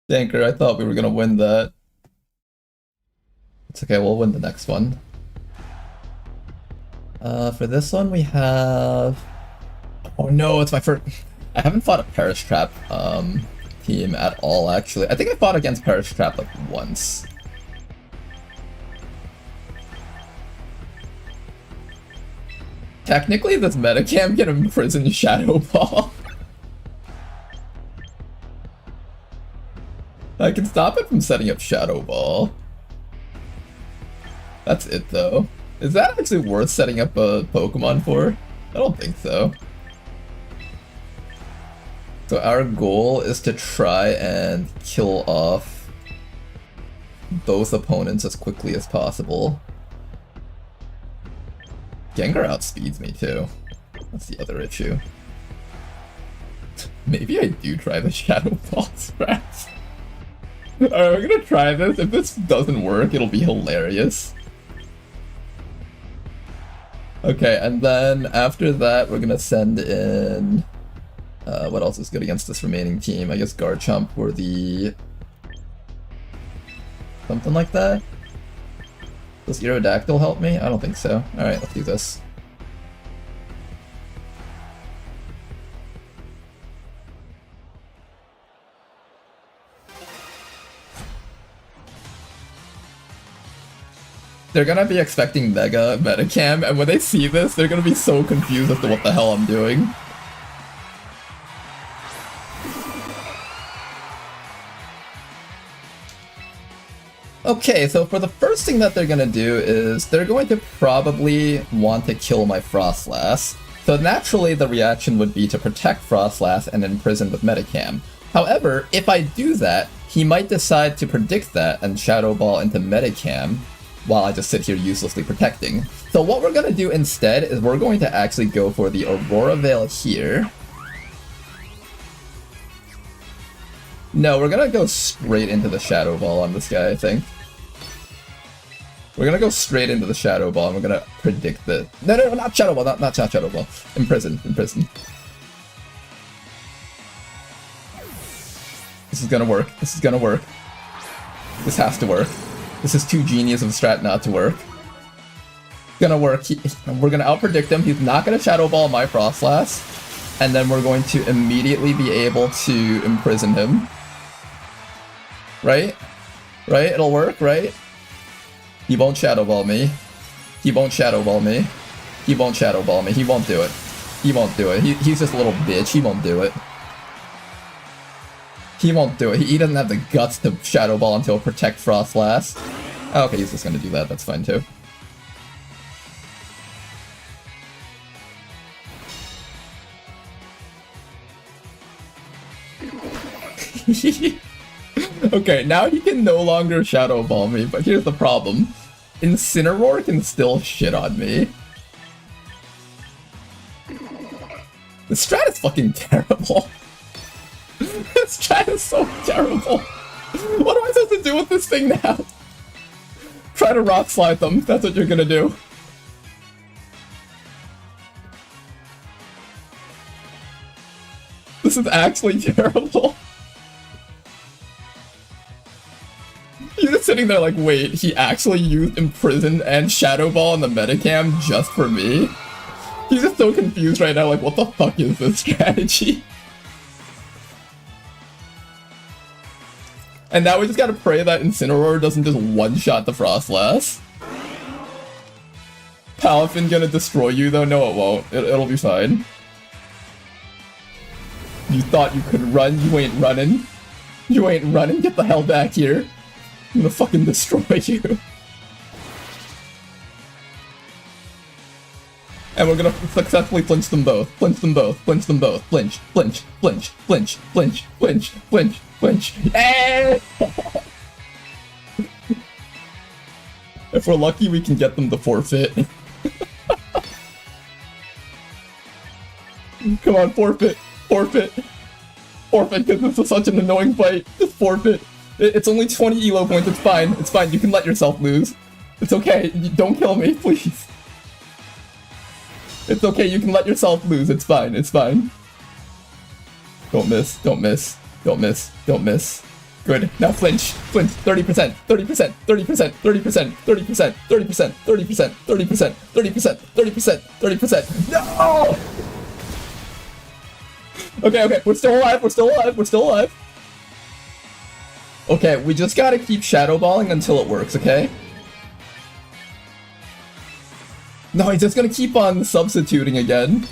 Danker, I thought we were gonna win that. It's okay, we'll win the next one. For this one we have... Oh no, it's my first... I haven't fought a Perish Trap team at all, actually. I think I fought against Perish Trap like once. Technically, this metacam can imprison Shadow Ball. I can stop it from setting up Shadow Ball. That's it, though. Is that actually worth setting up a Pokemon for? I don't think so. So our goal is to try and kill off both opponents as quickly as possible. Gengar outspeeds me too. That's the other issue. Maybe I do try the Shadow Ball Scratch. Alright, we're gonna try this. If this doesn't work, it'll be hilarious. Okay, and then after that, we're gonna send in... what else is good against this remaining team? I guess Garchomp for the... something like that? Does Aerodactyl help me? I don't think so. Alright, let's do this. They're gonna be expecting Mega Metacam, and when they see this, they're gonna be so confused as to what the hell I'm doing. Okay, so for the first thing that they're gonna do is they're going to probably want to kill my Frostlass. So naturally the reaction would be to protect Frostlass and imprison with Metacam. However, if I do that, he might decide to predict that and Shadow Ball into Metacam while I just sit here uselessly protecting. So what we're gonna do instead is we're going to actually go for the Aurora Veil here. No, we're gonna go straight into the Shadow Ball on this guy, I think. We're gonna go straight into the Shadow Ball and we're gonna predict the... No, not Shadow Ball, not Shadow Ball. Imprison. This is gonna work. This is gonna work. This has to work. This is too genius of a strat not to work. It's gonna work. We're gonna outpredict him. He's not gonna Shadow Ball my Frostlass. And then we're going to immediately be able to imprison him. Right? Right? It'll work, right? He won't Shadow Ball me. He won't Shadow Ball me. He won't Shadow Ball me. He won't do it. He won't do it. He's just a little bitch. He won't do it. He won't do it. He doesn't have the guts to Shadow Ball until Protect Frostlass. Oh, okay, he's just gonna do that. That's fine too. Okay, now he can no longer Shadow Ball me, but here's the problem. Incineroar can still shit on me. The strat is fucking terrible. This strat is so terrible. What am I supposed to do with this thing now? Try to rock slide them. That's what you're gonna do. This is actually terrible. You're just sitting there like, wait, he actually used Imprison and Shadow Ball on the metacam just for me? He's just so confused right now, like, what the fuck is this strategy? And now we just gotta pray that Incineroar doesn't just one-shot the Frostlass. Palafin gonna destroy you though? No, it won't. It'll be fine. You thought you could run? You ain't running. You ain't running. Get the hell back here. I'm gonna fucking destroy you. And we're gonna successfully flinch them both. Flinch them both. Flinch them both. Flinch. Flinch. Flinch. Flinch. Flinch. Flinch. Flinch. Flinch. Eh! If we're lucky, we can get them to forfeit. Come on, forfeit. Forfeit. Forfeit, because this is such an annoying fight. Just forfeit. It's only 20 elo points. It's fine. It's fine. You can let yourself lose. It's okay. Don't kill me, please. It's okay, you can let yourself lose, it's fine, it's fine. Don't miss, don't miss, don't miss, don't miss. Good, now flinch, flinch, 30%, 30%, 30%, 30%, 30%, 30%, 30%, 30%, 30%, 30%, 30%, no! Okay, we're still alive, we're still alive, we're still alive. Okay, we just gotta keep Shadow Balling until it works, okay? No, he's just gonna keep on substituting again.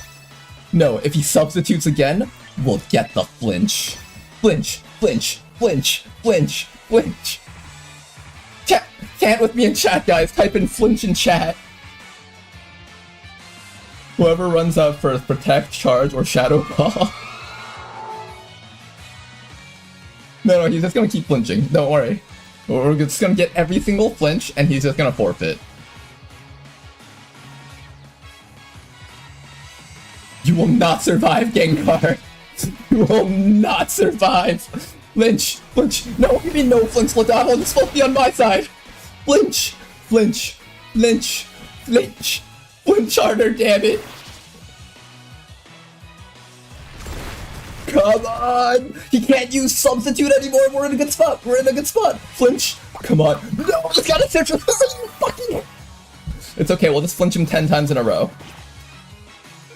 No, if he substitutes again, we'll get the flinch. Flinch, flinch, flinch, flinch, flinch. Chant with me in chat, guys. Type in flinch in chat. Whoever runs out first, protect, charge, or Shadow Ball. No, he's just gonna keep flinching. Don't worry. We're just gonna get every single flinch, and he's just gonna forfeit. You will not survive, Gengar. You will not survive. Flinch, flinch. No, give me no flinch, Ladavo. This won't be on my side. Flinch, flinch, flinch, flinch. Flinch harder, damn it. Come on. He can't use substitute anymore. We're in a good spot. We're in a good spot. Flinch. Come on. No, just gotta search for fucking. It's okay. We'll just flinch him 10 times in a row.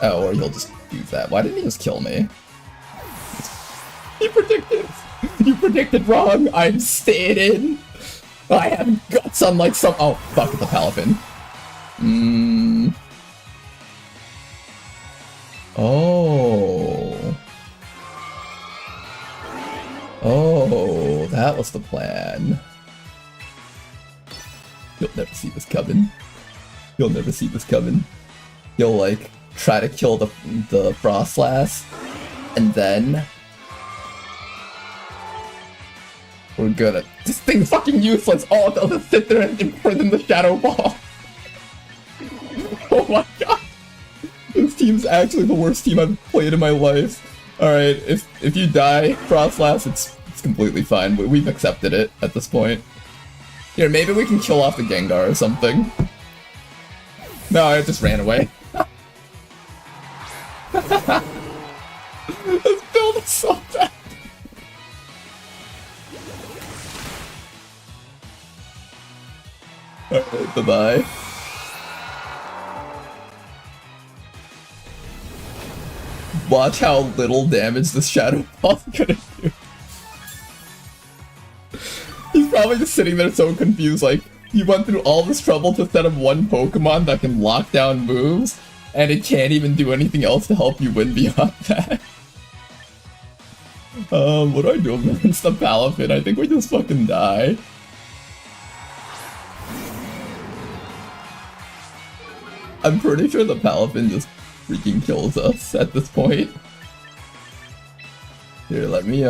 Oh, or he'll just use that. Why didn't he just kill me? You predicted! You predicted wrong! I'm staying in! I have guts unlike some- oh, fuck, it's a Palafin. Oh. Oh, that was the plan. You'll never see this coming. You'll never see this coming. You'll, like, try to kill the Frostlass, and then we're gonna. This thing's fucking useless. Oh, they'll just sit there and imprison the Shadow Ball. Oh my god, this team's actually the worst team I've played in my life. All right, if you die, Frostlass, it's completely fine. We've accepted it at this point. Here, maybe we can kill off the Gengar or something. No, I just ran away. This build is so bad. Alright, bye-bye. Watch how little damage this Shadow Ball's gonna do. He's probably just sitting there so confused, like, you went through all this trouble to set up one Pokemon that can lock down moves, and it can't even do anything else to help you win beyond that. What do I do against the Palafin? I think we just fucking die. I'm pretty sure the Palafin just freaking kills us at this point. Here, let me,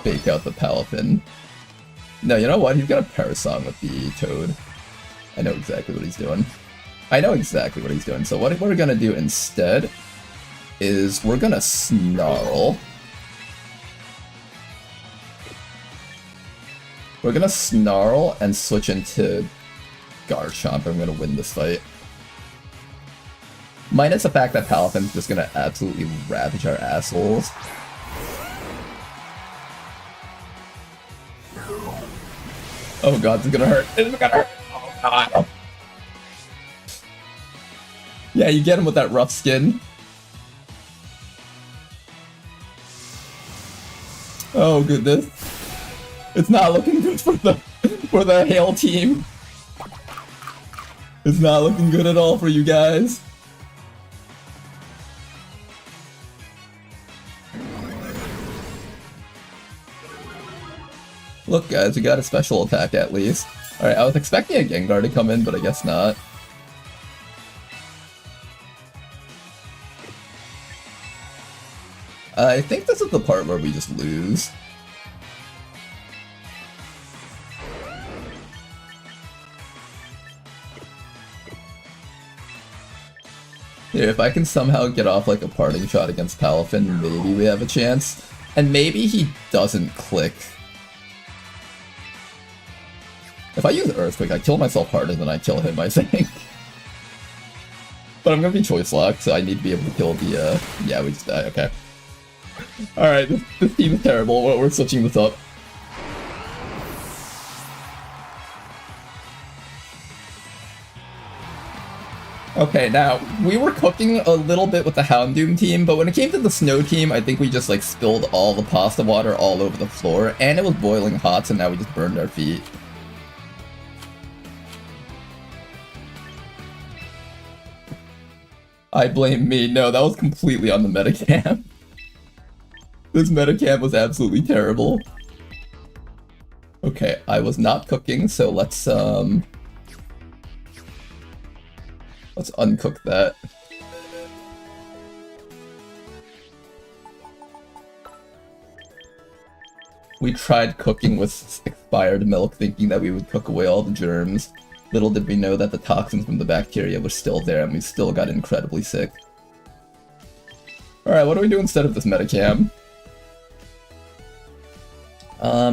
fake out the Palafin. No, you know what? He's got a Parasong with the Toad. I know exactly what he's doing. I know exactly what he's doing. So what we're gonna do instead is we're gonna Snarl. We're gonna Snarl and switch into Garchomp. I'm gonna win this fight. Minus the fact that Palafin's just gonna absolutely ravage our assholes. Oh god, it's gonna hurt. It's gonna hurt. Oh god. Yeah, you get him with that rough skin. Oh goodness. It's not looking good for the Hail team. It's not looking good at all for you guys. Look guys, we got a special attack at least. Alright, I was expecting a Gengar to come in, but I guess not. I think this is the part where we just lose. Here, if I can somehow get off like a parting shot against Palafin, maybe we have a chance. And maybe he doesn't click. If I use Earthquake, I kill myself harder than I kill him, I think. But I'm gonna be Choice Locked, so I need to be able to kill the, yeah, we just die, okay. Alright, this team is terrible, we're switching this up. Okay, now, we were cooking a little bit with the Houndoom team, but when it came to the Snow team, I think we just, like, spilled all the pasta water all over the floor, and it was boiling hot, so now we just burned our feet. I blame me. No, that was completely on the metacam. This metacam was absolutely terrible. Okay, I was not cooking, so let's uncook that. We tried cooking with expired milk, thinking that we would cook away all the germs. Little did we know that the toxins from the bacteria were still there, and we still got incredibly sick. Alright, what do we do instead of this metacam?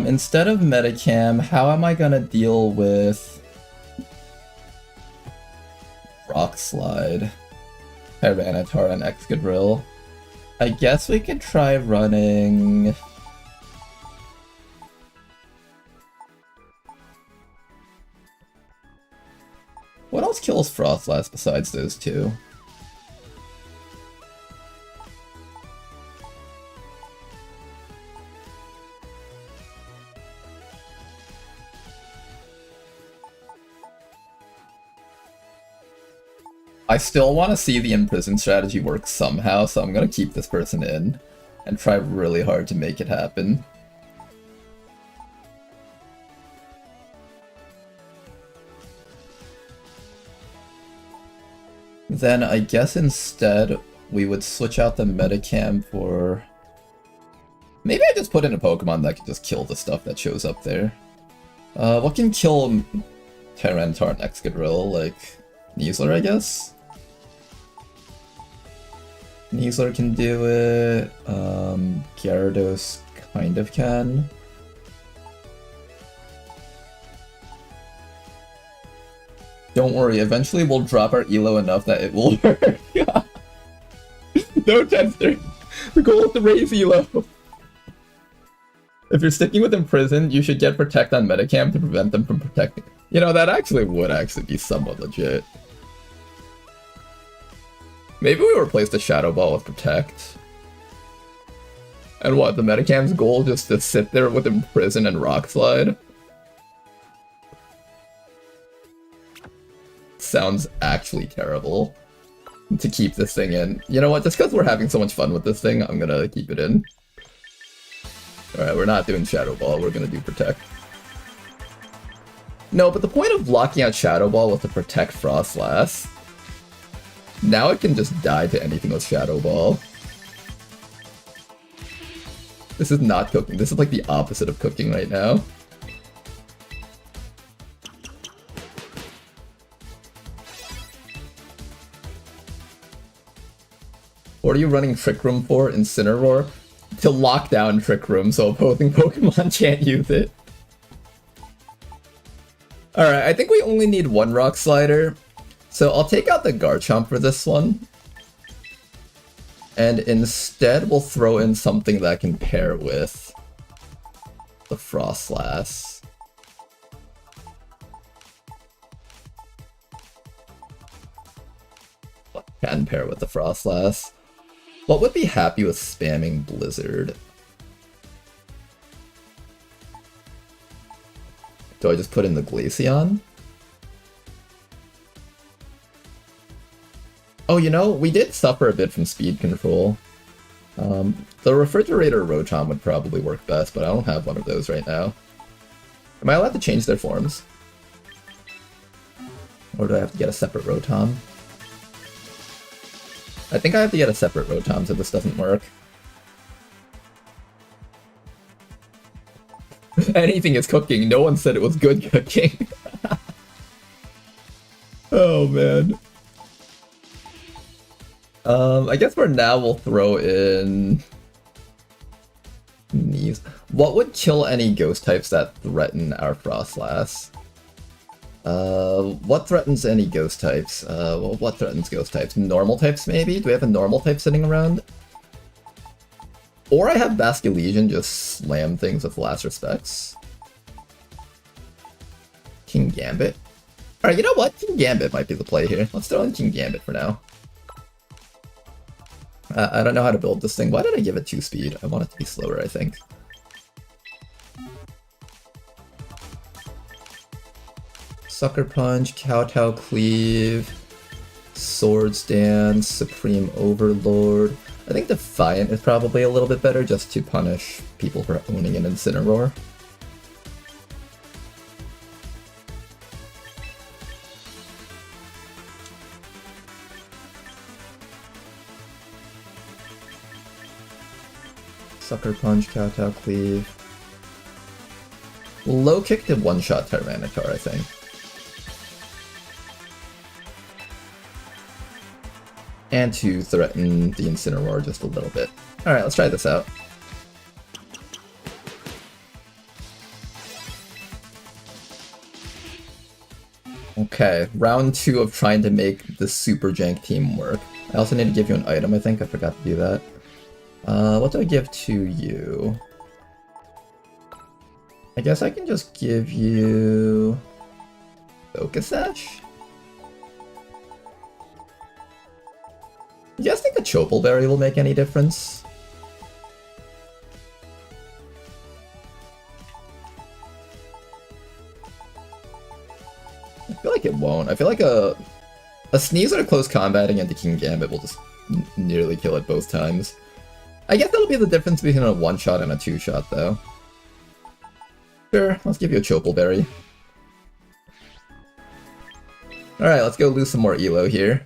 Instead of metacam, how am I gonna deal with Rock Slide, Tyranitar, and Excadrill? I guess we could try running... What else kills Frostlass besides those two? I still want to see the Imprison strategy work somehow, so I'm gonna keep this person in and try really hard to make it happen. Then I guess instead we would switch out the metacam for... Maybe I just put in a Pokemon that can just kill the stuff that shows up there. What can kill Tyranitar and Excadrill? Like, Neasler, I guess? Neasler can do it, Gyarados kind of can. Don't worry, eventually we'll drop our elo enough that it will hurt. No, Chester! The goal is to raise elo! If you're sticking with Imprison, you should get Protect on Metacam to prevent them from protecting. You know, that actually would be somewhat legit. Maybe we replace the Shadow Ball with Protect. And what, the Metacam's goal just to sit there with Imprison and Rock Slide? Sounds actually terrible to keep this thing in. You know what, just because we're having so much fun with this thing, I'm gonna keep it in. Alright, we're not doing Shadow Ball, we're gonna do Protect. No, but the point of blocking out Shadow Ball was to protect Frostlass. Now it can just die to anything with Shadow Ball. This is not cooking. This is like the opposite of cooking right now. What are you running Trick Room for? Incineroar? To lock down Trick Room so opposing Pokemon can't use it. Alright, I think we only need one Rock Slider. So I'll take out the Garchomp for this one. And instead we'll throw in something that can pair with the Frostlass. What can pair with the Frostlass? What would be happy with spamming Blizzard? Do I just put in the Glaceon? Oh, you know, we did suffer a bit from speed control. The Refrigerator Rotom would probably work best, but I don't have one of those right now. Am I allowed to change their forms? Or do I have to get a separate Rotom? I think I have to get a separate Rotom so this doesn't work. Anything is cooking. No one said it was good cooking. Oh, man. I guess for now we'll throw in... Knees. What would kill any ghost types that threaten our Frostlass? What threatens any ghost types? Well, what threatens ghost types? Normal types, maybe? Do we have a normal type sitting around? Or I have Basculegion just slam things with Last Respects. King Gambit. Alright, you know what? King Gambit might be the play here. Let's throw in King Gambit for now. I don't know how to build this thing. Why did I give it 2 speed? I want it to be slower, I think. Sucker Punch, Kowtow Cleave, Swords Dance, Supreme Overlord. I think Defiant is probably a little bit better just to punish people for owning an Incineroar. Sucker Punch, Kowtow Cleave. Low Kick to one-shot Tyranitar, I think. And to threaten the Incineroar just a little bit. Alright, let's try this out. Okay, round 2 of trying to make the Super Jank team work. I also need to give you an item, I think. I forgot to do that. What do I give to you? I guess I can just give you... Focus Sash? You guys think a Chopal Berry will make any difference? I feel like it won't. I feel like a Sneeze or a close combating into King Gambit will just nearly kill it both times. I guess that'll be the difference between a 1-shot and a 2-shot, though. Sure, let's give you a Chopal Berry. Alright, let's go lose some more Elo here.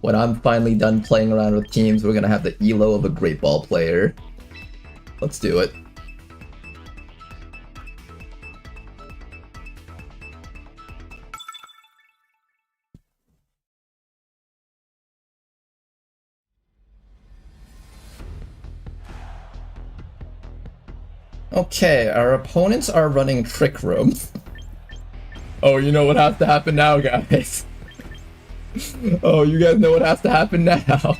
When I'm finally done playing around with teams, we're gonna have the Elo of a Great Ball player. Let's do it. Okay, our opponents are running Trick Room. Oh, you know what has to happen now, guys. Oh, you guys know what has to happen now.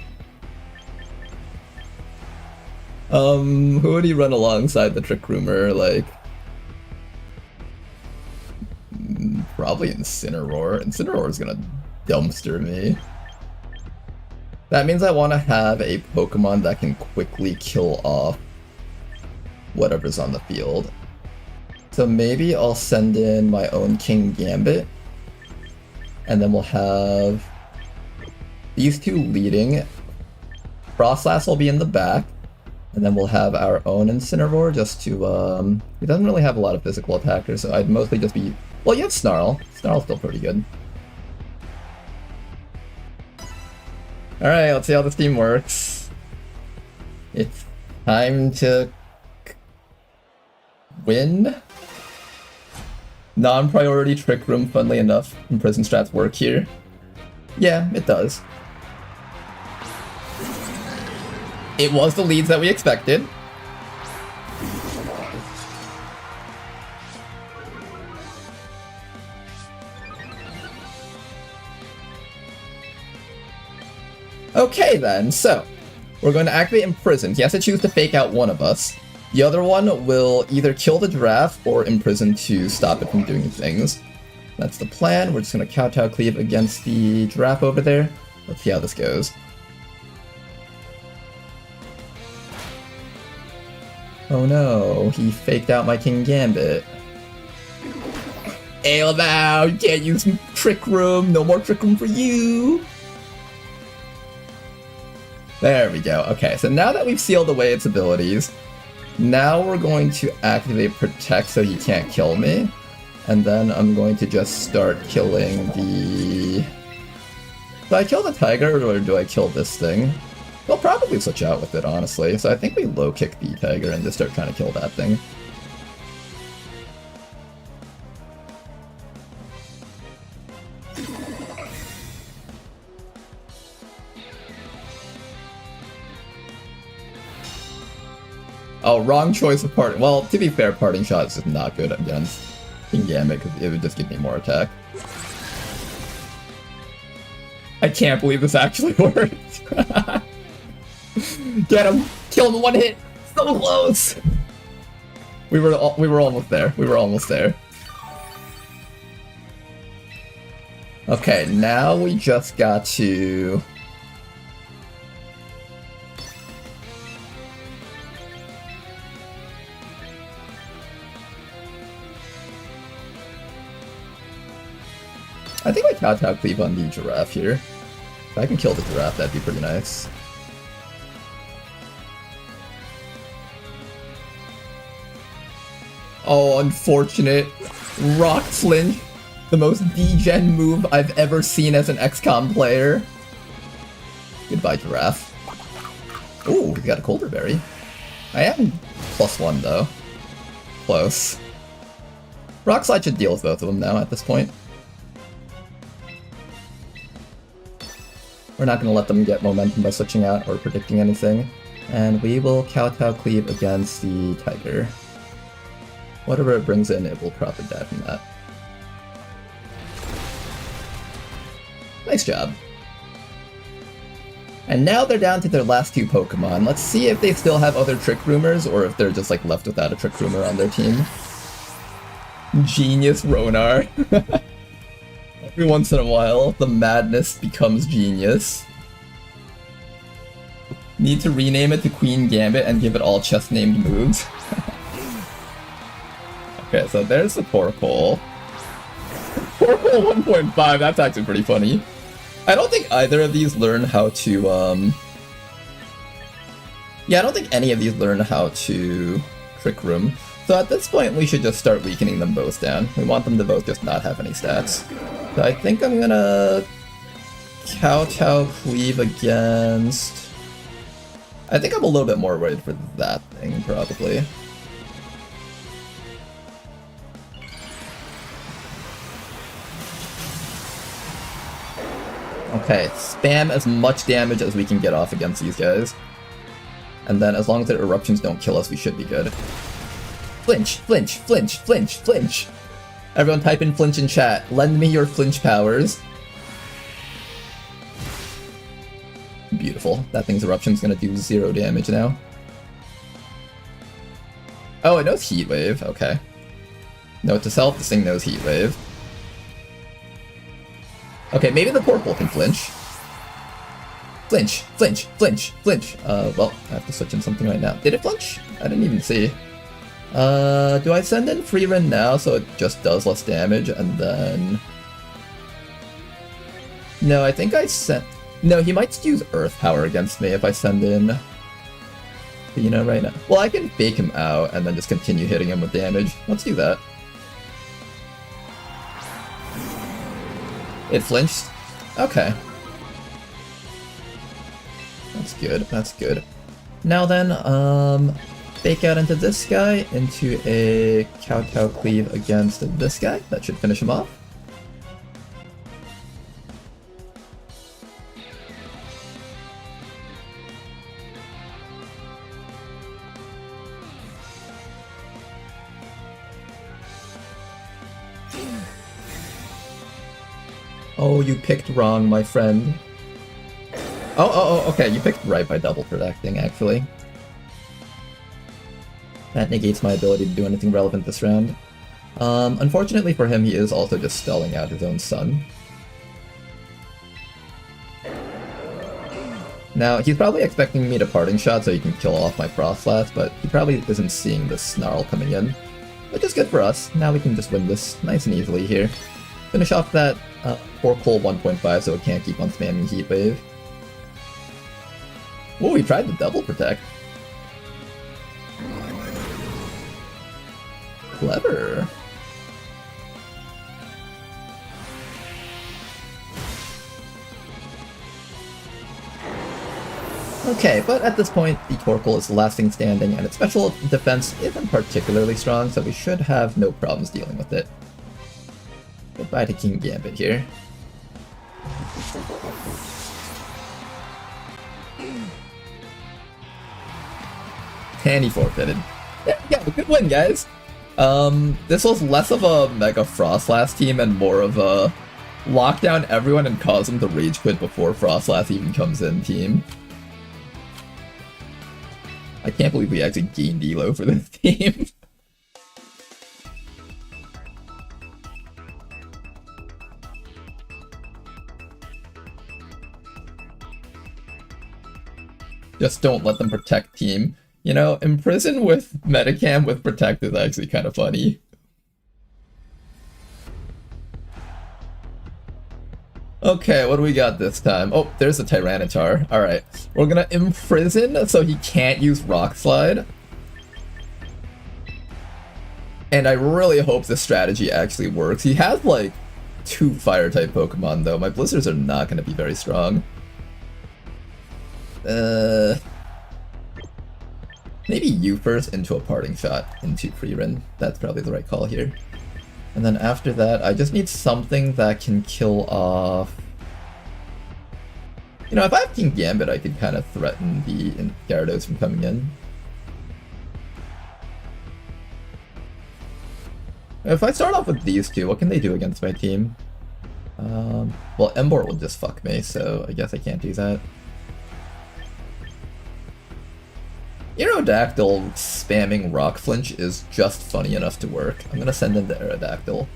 Who would he run alongside the Trick Roomer? Like... Probably Incineroar. Incineroar's gonna dumpster me. That means I want to have a Pokemon that can quickly kill off whatever's on the field. So maybe I'll send in my own King Gambit, and then we'll have these two leading. Frostlass will be in the back, And then we'll have our own Incineroar just to, he doesn't really have a lot of physical attackers, so I'd mostly just be... Well, you have Snarl. Snarl's still pretty good. Alright, let's see how this team works. It's time to... win? Non-priority Trick Room, funnily enough, and Prison Strats work here. Yeah, it does. It was the leads that we expected. Okay then, so we're going to activate Imprison. He has to choose to fake out one of us. The other one will either kill the giraffe or imprison to stop it from doing things. That's the plan. We're just going to kowtow cleave against the giraffe over there. Let's see how this goes. Oh no, he faked out my King Gambit. Ailbow, you can't use Trick Room. No more Trick Room for you. There we go. Okay, so now that we've sealed away its abilities, now we're going to activate Protect so he can't kill me. And then I'm going to just start killing the... Do I kill the tiger or do I kill this thing? We'll probably switch out with it, honestly. So I think we low kick the tiger and just start trying to kill that thing. Oh, wrong choice of parting. Well, to be fair, parting shot is just not good against King Gambit because it would just give me more attack. I can't believe this actually worked. Get him! Kill him in one hit! So close! We were almost there. We were almost there. Okay, now we just got to... I think I kowtow cleave on the giraffe here. If I can kill the giraffe, that'd be pretty nice. Oh, unfortunate. Rock Flinch. The most degen move I've ever seen as an XCOM player. Goodbye, giraffe. Ooh, we got a Colder Berry. I am +1 though. Close. Rock Slide should deal with both of them now at this point. We're not going to let them get momentum by switching out or predicting anything. And we will kowtow cleave against the tiger. Whatever it brings in, it will probably die from that. Nice job. And now they're down to their last two Pokemon. Let's see if they still have other Trick Roomers or if they're just like left without a Trick Roomer on their team. Genius Ronar. Every once in a while, the madness becomes genius. Need to rename it to Queen Gambit and give it all chest-named moves. Okay, so there's the Torkoal. Torkoal 1.5, that's actually pretty funny. I don't think either of these learn how to, Yeah, I don't think any of these learn how to Trick Room. So at this point, we should just start weakening them both down. We want them to both just not have any stats. So I think I'm gonna kowtow cleave against... I think I'm a little bit more worried for that thing, probably. Okay, spam as much damage as we can get off against these guys. And then as long as their eruptions don't kill us, we should be good. Flinch, flinch, flinch, flinch, flinch. Everyone type in flinch in chat. Lend me your flinch powers. Beautiful. That thing's eruption's gonna do 0 damage now. Oh, it knows Heat Wave. Okay. Note to self, this thing knows Heat Wave. Okay, maybe the Torkoal can flinch. Flinch, flinch, flinch, flinch. Well, I have to switch in something right now. Did it flinch? I didn't even see. Do I send in Free Run now so it just does less damage and then... No, I think I sent... No, he might use Earth Power against me if I send in... Athena right now. Well, I can fake him out and then just continue hitting him with damage. Let's do that. It flinched? Okay. That's good, that's good. Now then, fake out into this guy, into a Kowtow Cleave against this guy. That should finish him off. Oh, you picked wrong, my friend. Oh, okay, you picked right by double protecting, actually. That negates my ability to do anything relevant this round. Unfortunately for him, he is also just stalling out his own son. Now, he's probably expecting me to parting shot so he can kill off my Frostlass, but he probably isn't seeing the Snarl coming in. Which is good for us. Now we can just win this nice and easily here. Finish off that 4 Coal 1.5 so it can't keep on spamming Heat Wave. Whoa, we tried the double protect. Clever. Okay, but at this point, the Torkoal is the last thing standing, and its special defense isn't particularly strong, so we should have no problems dealing with it. Goodbye to King Gambit here. And he forfeited. There we go, good win, guys! This was less of a Mega Frostlass team and more of a lock down everyone and cause them to rage quit before Frostlass even comes in team. I can't believe we actually gained elo for this team. Just don't let them protect team. You know, Imprison with Metacam with Protect is actually kind of funny. Okay, what do we got this time? Oh, there's a Tyranitar. Alright, we're gonna Imprison so he can't use Rock Slide. And I really hope this strategy actually works. He has, like, 2 Fire-type Pokemon, though. My Blizzards are not gonna be very strong. Maybe you first into a Parting Shot into Frieren. That's probably the right call here. And then after that, I just need something that can kill off... You know, if I have King Gambit, I could kind of threaten the Gyarados from coming in. If I start off with these two, what can they do against my team? Well, Emboar will just fuck me, so I guess I can't do that. Aerodactyl spamming Rock Flinch is just funny enough to work. I'm gonna send in the Aerodactyl.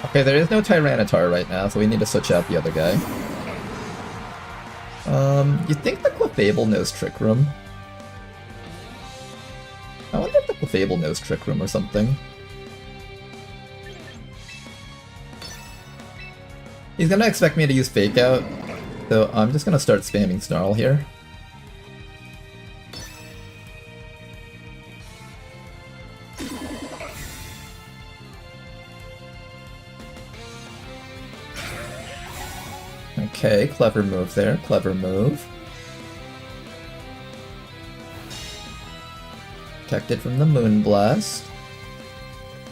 Okay, there is no Tyranitar right now, so we need to switch out the other guy. You think the Clefable knows Trick Room? I wonder if the Clefable knows Trick Room or something. He's gonna expect me to use Fake Out, so I'm just gonna start spamming Snarl here. Okay, clever move there, clever move. Protected from the Moonblast.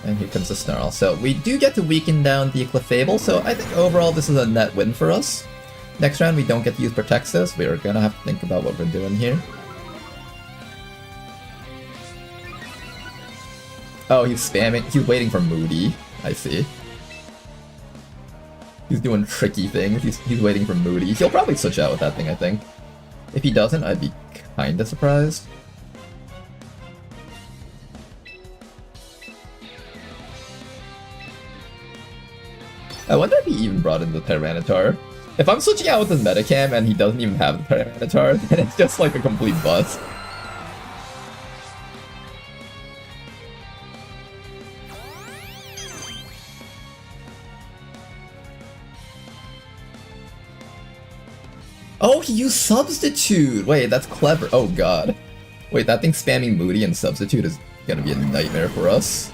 And here comes the Snarl. So we do get to weaken down the Clefable, so I think overall this is a net win for us. Next round we don't get to use Protexus, we are gonna have to think about what we're doing here. Oh, he's spamming, he's waiting for Moody, I see. He's doing tricky things. He's waiting for Moody. He'll probably switch out with that thing, I think. If he doesn't, I'd be kinda surprised. I wonder if he even brought in the Tyranitar. If I'm switching out with his Metacam and he doesn't even have the Tyranitar, then it's just like a complete bust. Oh, he used Substitute! Wait, that's clever. Oh god. Wait, that thing spamming Moody and Substitute is gonna be a nightmare for us.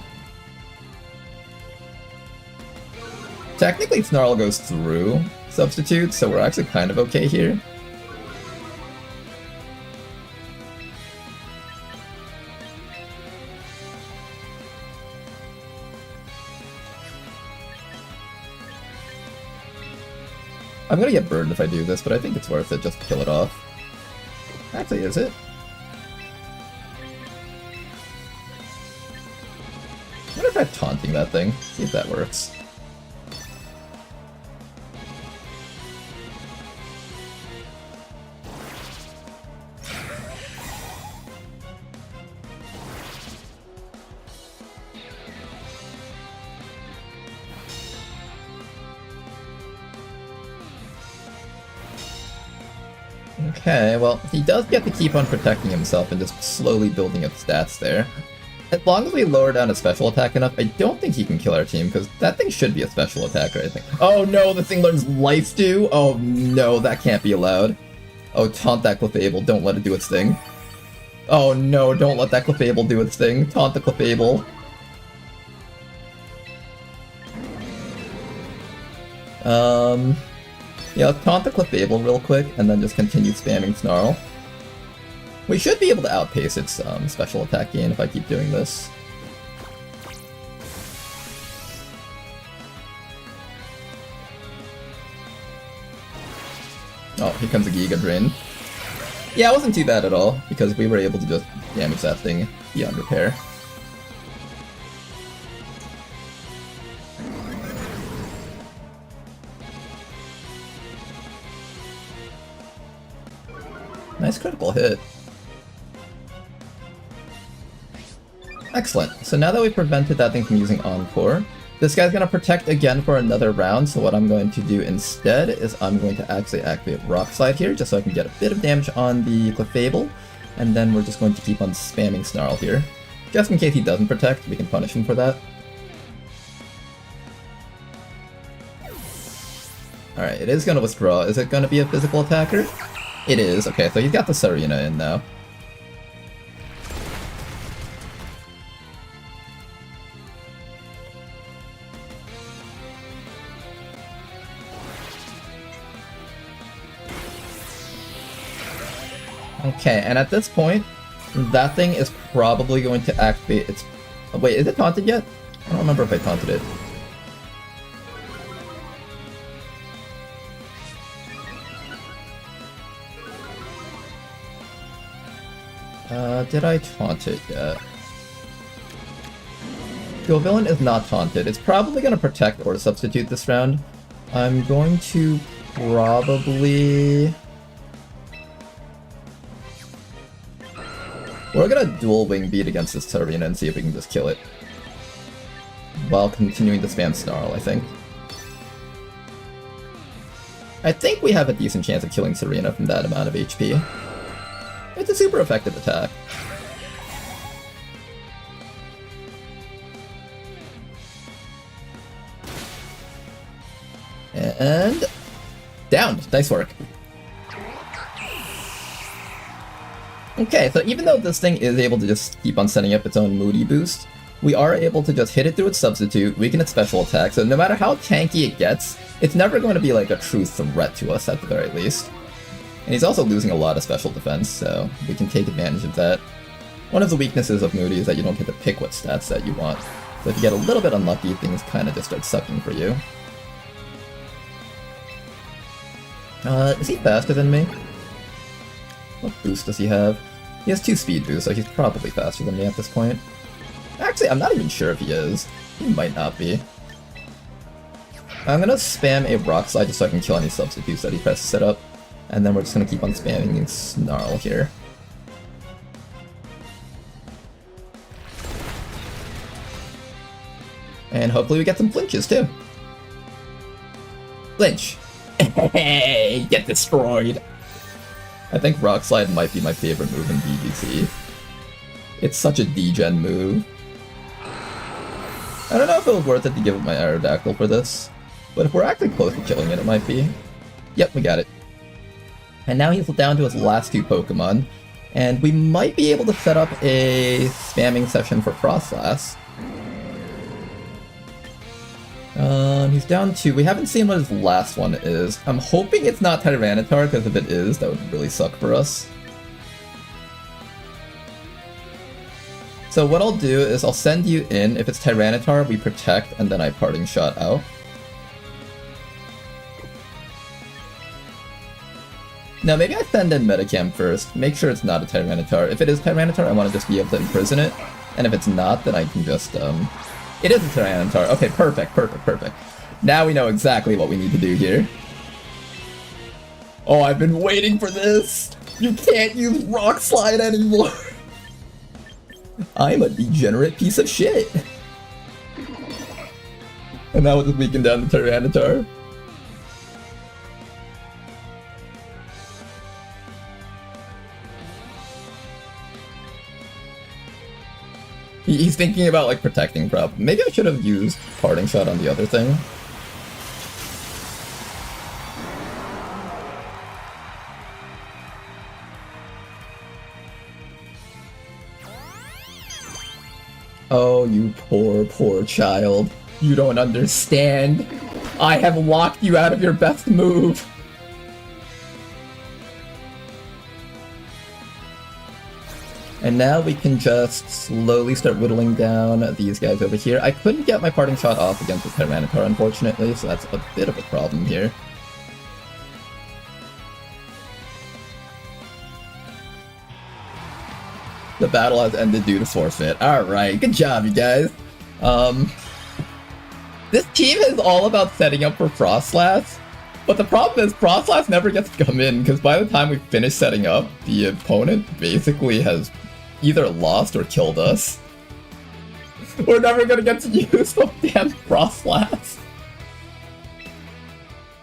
Technically, Snarl goes through Substitute, so we're actually kind of okay here. I'm gonna get burned if I do this, but I think it's worth it just to kill it off. Actually, is it? I'm gonna try taunting that thing, see if that works. Okay, well, he does get to keep on protecting himself and just slowly building up stats there. As long as we lower down his special attack enough, I don't think he can kill our team, because that thing should be a special attacker, I think. Oh no, the thing learns Life Stew? Oh no, that can't be allowed. Oh, taunt that Clefable, don't let it do its thing. Oh no, don't let that Clefable do its thing. Taunt the Clefable. Yeah, let's taunt the Clefable real quick, and then just continue spamming Snarl. We should be able to outpace its special attack gain if I keep doing this. Oh, here comes a Giga Drain. Yeah, it wasn't too bad at all, because we were able to just damage that thing beyond repair. Nice critical hit. Excellent. So now that we've prevented that thing from using Encore, this guy's going to protect again for another round, so what I'm going to do instead is I'm going to actually activate Rock Slide here, just so I can get a bit of damage on the Clefable, and then we're just going to keep on spamming Snarl here. Just in case he doesn't protect, we can punish him for that. Alright, it is going to withdraw. Is it going to be a physical attacker? It is. Okay, so he's got the Serena in now. Okay, and at this point, that thing is probably going to activate its... Oh, wait, is it taunted yet? I don't remember if I taunted it. Did I taunt it yet? Your villain is not taunted. It's probably going to protect or substitute this round. I'm going to probably... We're going to dual wing beat against this Serena and see if we can just kill it. While continuing to spam Snarl, I think. I think we have a decent chance of killing Serena from that amount of HP. It's a super effective attack. And... downed. Nice work. Okay, so even though this thing is able to just keep on setting up its own Moody boost, we are able to just hit it through its substitute, weaken its special attack, so no matter how tanky it gets, it's never going to be like a true threat to us at the very least. And he's also losing a lot of special defense, so we can take advantage of that. One of the weaknesses of Moody is that you don't get to pick what stats that you want. So if you get a little bit unlucky, things kind of just start sucking for you. Is he faster than me? What boost does he have? He has 2 speed boosts, so he's probably faster than me at this point. Actually, I'm not even sure if he is. He might not be. I'm gonna spam a Rock Slide just so I can kill any substitutes that he tries to set up. And then we're just gonna keep on spamming Snarl here. And hopefully we get some flinches too. Flinch. Hey, get destroyed. I think Rock Slide might be my favorite move in DBC. It's such a degen move. I don't know if it was worth it to give up my Aerodactyl for this, but if we're actually close to killing it, it might be. Yep, we got it. And now he's down to his last 2 Pokemon, and we might be able to set up a spamming session for Frostlass. He's down 2. We haven't seen what his last one is. I'm hoping it's not Tyranitar, because if it is, that would really suck for us. So what I'll do is I'll send you in. If it's Tyranitar, we protect, and then I Parting Shot out. Now maybe I send in Metacam first. Make sure it's not a Tyranitar. If it is Tyranitar, I want to just be able to imprison it. And if it's not, then I can just, It is a Tyranitar. Okay, perfect, perfect, perfect. Now we know exactly what we need to do here. Oh, I've been waiting for this! You can't use Rock Slide anymore! I'm a degenerate piece of shit! And now we'll just weaken down the Tyranitar. He's thinking about, like, protecting prop. Maybe I should have used Parting Shot on the other thing. Oh, you poor, poor child. You don't understand. I have locked you out of your best move. And now we can just slowly start whittling down these guys over here. I couldn't get my Parting Shot off against the Tyranitar, unfortunately, so that's a bit of a problem here. The battle has ended due to forfeit. Alright, good job, you guys. This team is all about setting up for Frostlass, but the problem is Frostlass never gets to come in, because by the time we finish setting up, the opponent basically has either lost or killed us. We're never gonna get to use the damn Frostlass.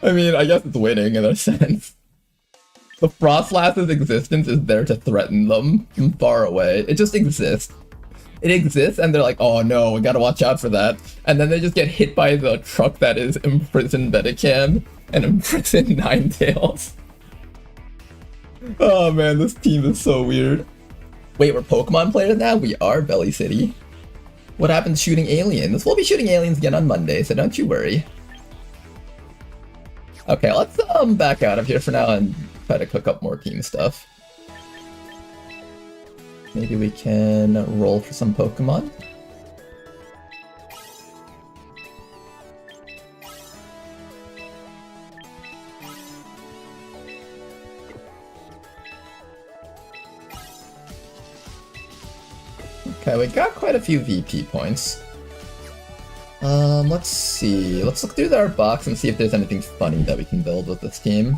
I mean, I guess it's winning in a sense. The Frostlass's existence is there to threaten them from far away. It just exists. It exists, and they're like, oh no, we gotta watch out for that. And then they just get hit by the truck that is imprisoned Metacam and imprisoned Ninetales. Oh man, this team is so weird. Wait, we're Pokemon players now? We are, Belly City. What happened to shooting aliens? We'll be shooting aliens again on Monday, so don't you worry. Okay, let's back out of here for now and try to cook up more team stuff. Maybe we can roll for some Pokemon. Okay, we got quite a few VP points. Let's see. Let's look through our box and see if there's anything funny that we can build with this team.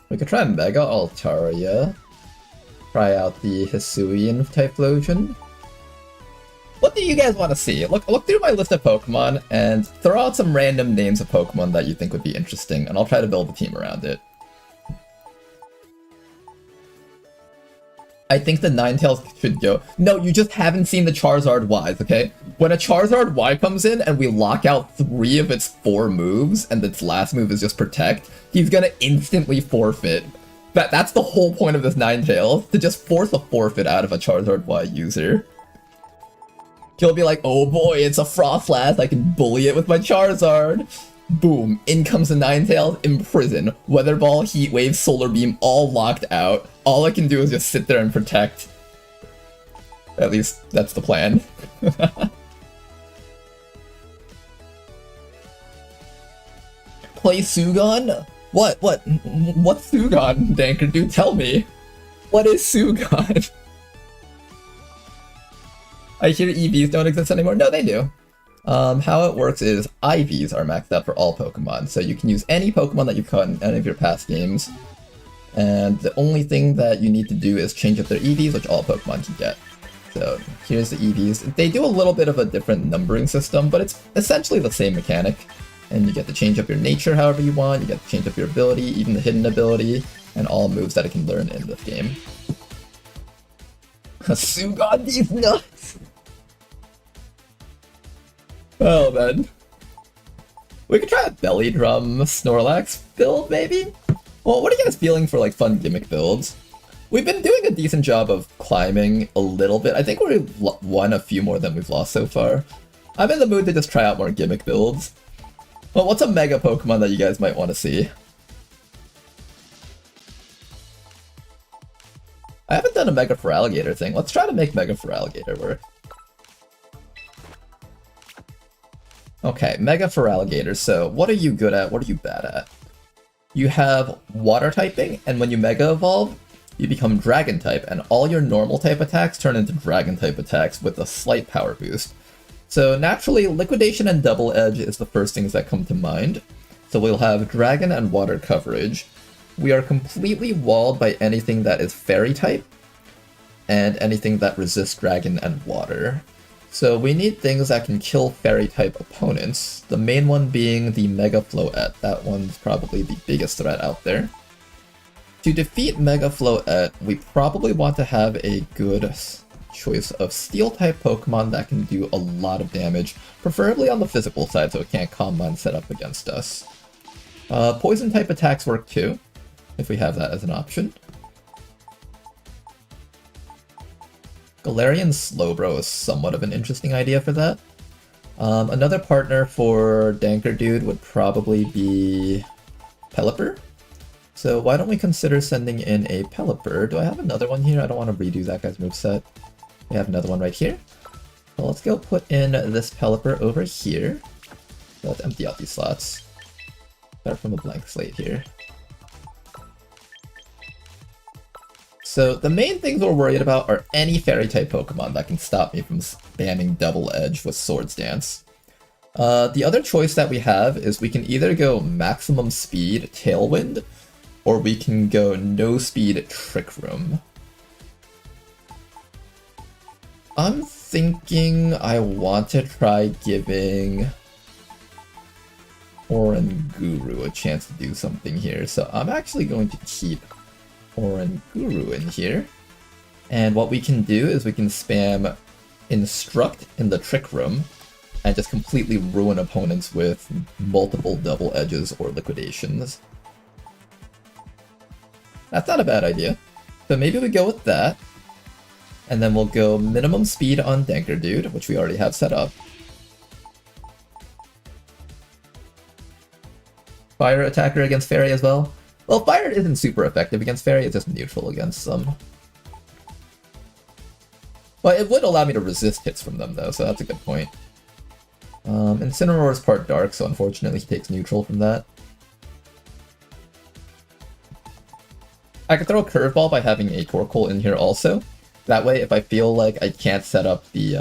We could try Mega Altaria. Try out the Hisuian Typhlosion. What do you guys want to see? Look through my list of Pokemon and throw out some random names of Pokemon that you think would be interesting, and I'll try to build a team around it. I think the Ninetales should go. No, you just haven't seen the Charizard Ys, okay? When a Charizard Y comes in and we lock out 3 of its 4 moves, and its last move is just Protect, he's gonna instantly forfeit. That's the whole point of this Ninetales, to just force a forfeit out of a Charizard Y user. He'll be like, oh boy, it's a Frostlass, I can bully it with my Charizard. Boom, in comes the Ninetales, imprison. Weather Ball, Heat Wave, Solar Beam, all locked out. All I can do is just sit there and protect. At least, that's the plan. Play Sugon? What's Sugon, Danker? Dude, tell me. What is Sugon? I hear EVs don't exist anymore. No, they do. How it works is IVs are maxed out for all Pokemon, so you can use any Pokemon that you've caught in any of your past games, and the only thing that you need to do is change up their EVs, which all Pokemon can get. So here's the EVs. They do a little bit of a different numbering system, but it's essentially the same mechanic. And you get to change up your nature however you want, you get to change up your ability, even the hidden ability, and all moves that it can learn in this game. Sugon, these nuts! Oh man. We could try a Belly Drum Snorlax build, maybe? Well, what are you guys feeling for like fun gimmick builds? We've been doing a decent job of climbing a little bit. I think we've won a few more than we've lost so far. I'm in the mood to just try out more gimmick builds. Well, what's a Mega Pokemon that you guys might want to see? I haven't done a Mega Feraligatr thing. Let's try to make Mega Feraligatr work. Okay, Mega Feraligatr. So, what are you good at? What are you bad at? You have Water typing, and when you Mega Evolve, you become Dragon type, and all your normal type attacks turn into Dragon type attacks with a slight power boost. So naturally, Liquidation and Double Edge is the first things that come to mind. So we'll have Dragon and Water coverage. We are completely walled by anything that is Fairy type, and anything that resists Dragon and Water. So we need things that can kill Fairy type opponents, the main one being the Mega Floette. That one's probably the biggest threat out there. To defeat Mega Floette, we probably want to have a good choice of Steel-type Pokemon that can do a lot of damage, preferably on the physical side so it can't Calm Mind set up against us. Poison-type attacks work too, if we have that as an option. Galarian Slowbro is somewhat of an interesting idea for that. Another partner for Danker Dude would probably be Pelipper. So why don't we consider sending in a Pelipper? Do I have another one here? I don't want to redo that guy's moveset. We have another one right here. Well, let's go put in this Pelipper over here. So let's empty out these slots. Start from a blank slate here. So the main things we're worried about are any Fairy-type Pokemon that can stop me from spamming Double Edge with Swords Dance. The other choice that we have is we can either go maximum speed Tailwind, or we can go no speed Trick Room. I'm thinking I want to try giving Oranguru a chance to do something here, so I'm actually going to keep Oranguru in here. And what we can do is we can spam Instruct in the Trick Room and just completely ruin opponents with multiple Double Edges or Liquidations. That's not a bad idea. So maybe we go with that. And then we'll go minimum speed on Danker Dude, which we already have set up. Fire attacker against Fairy as well. Well, Fire isn't super effective against Fairy, it's just neutral against them. But it would allow me to resist hits from them though, so that's a good point. Incineroar is part dark, so unfortunately he takes neutral from that. I could throw a curveball by having a Torkoal in here also. That way, if I feel like I can't set up the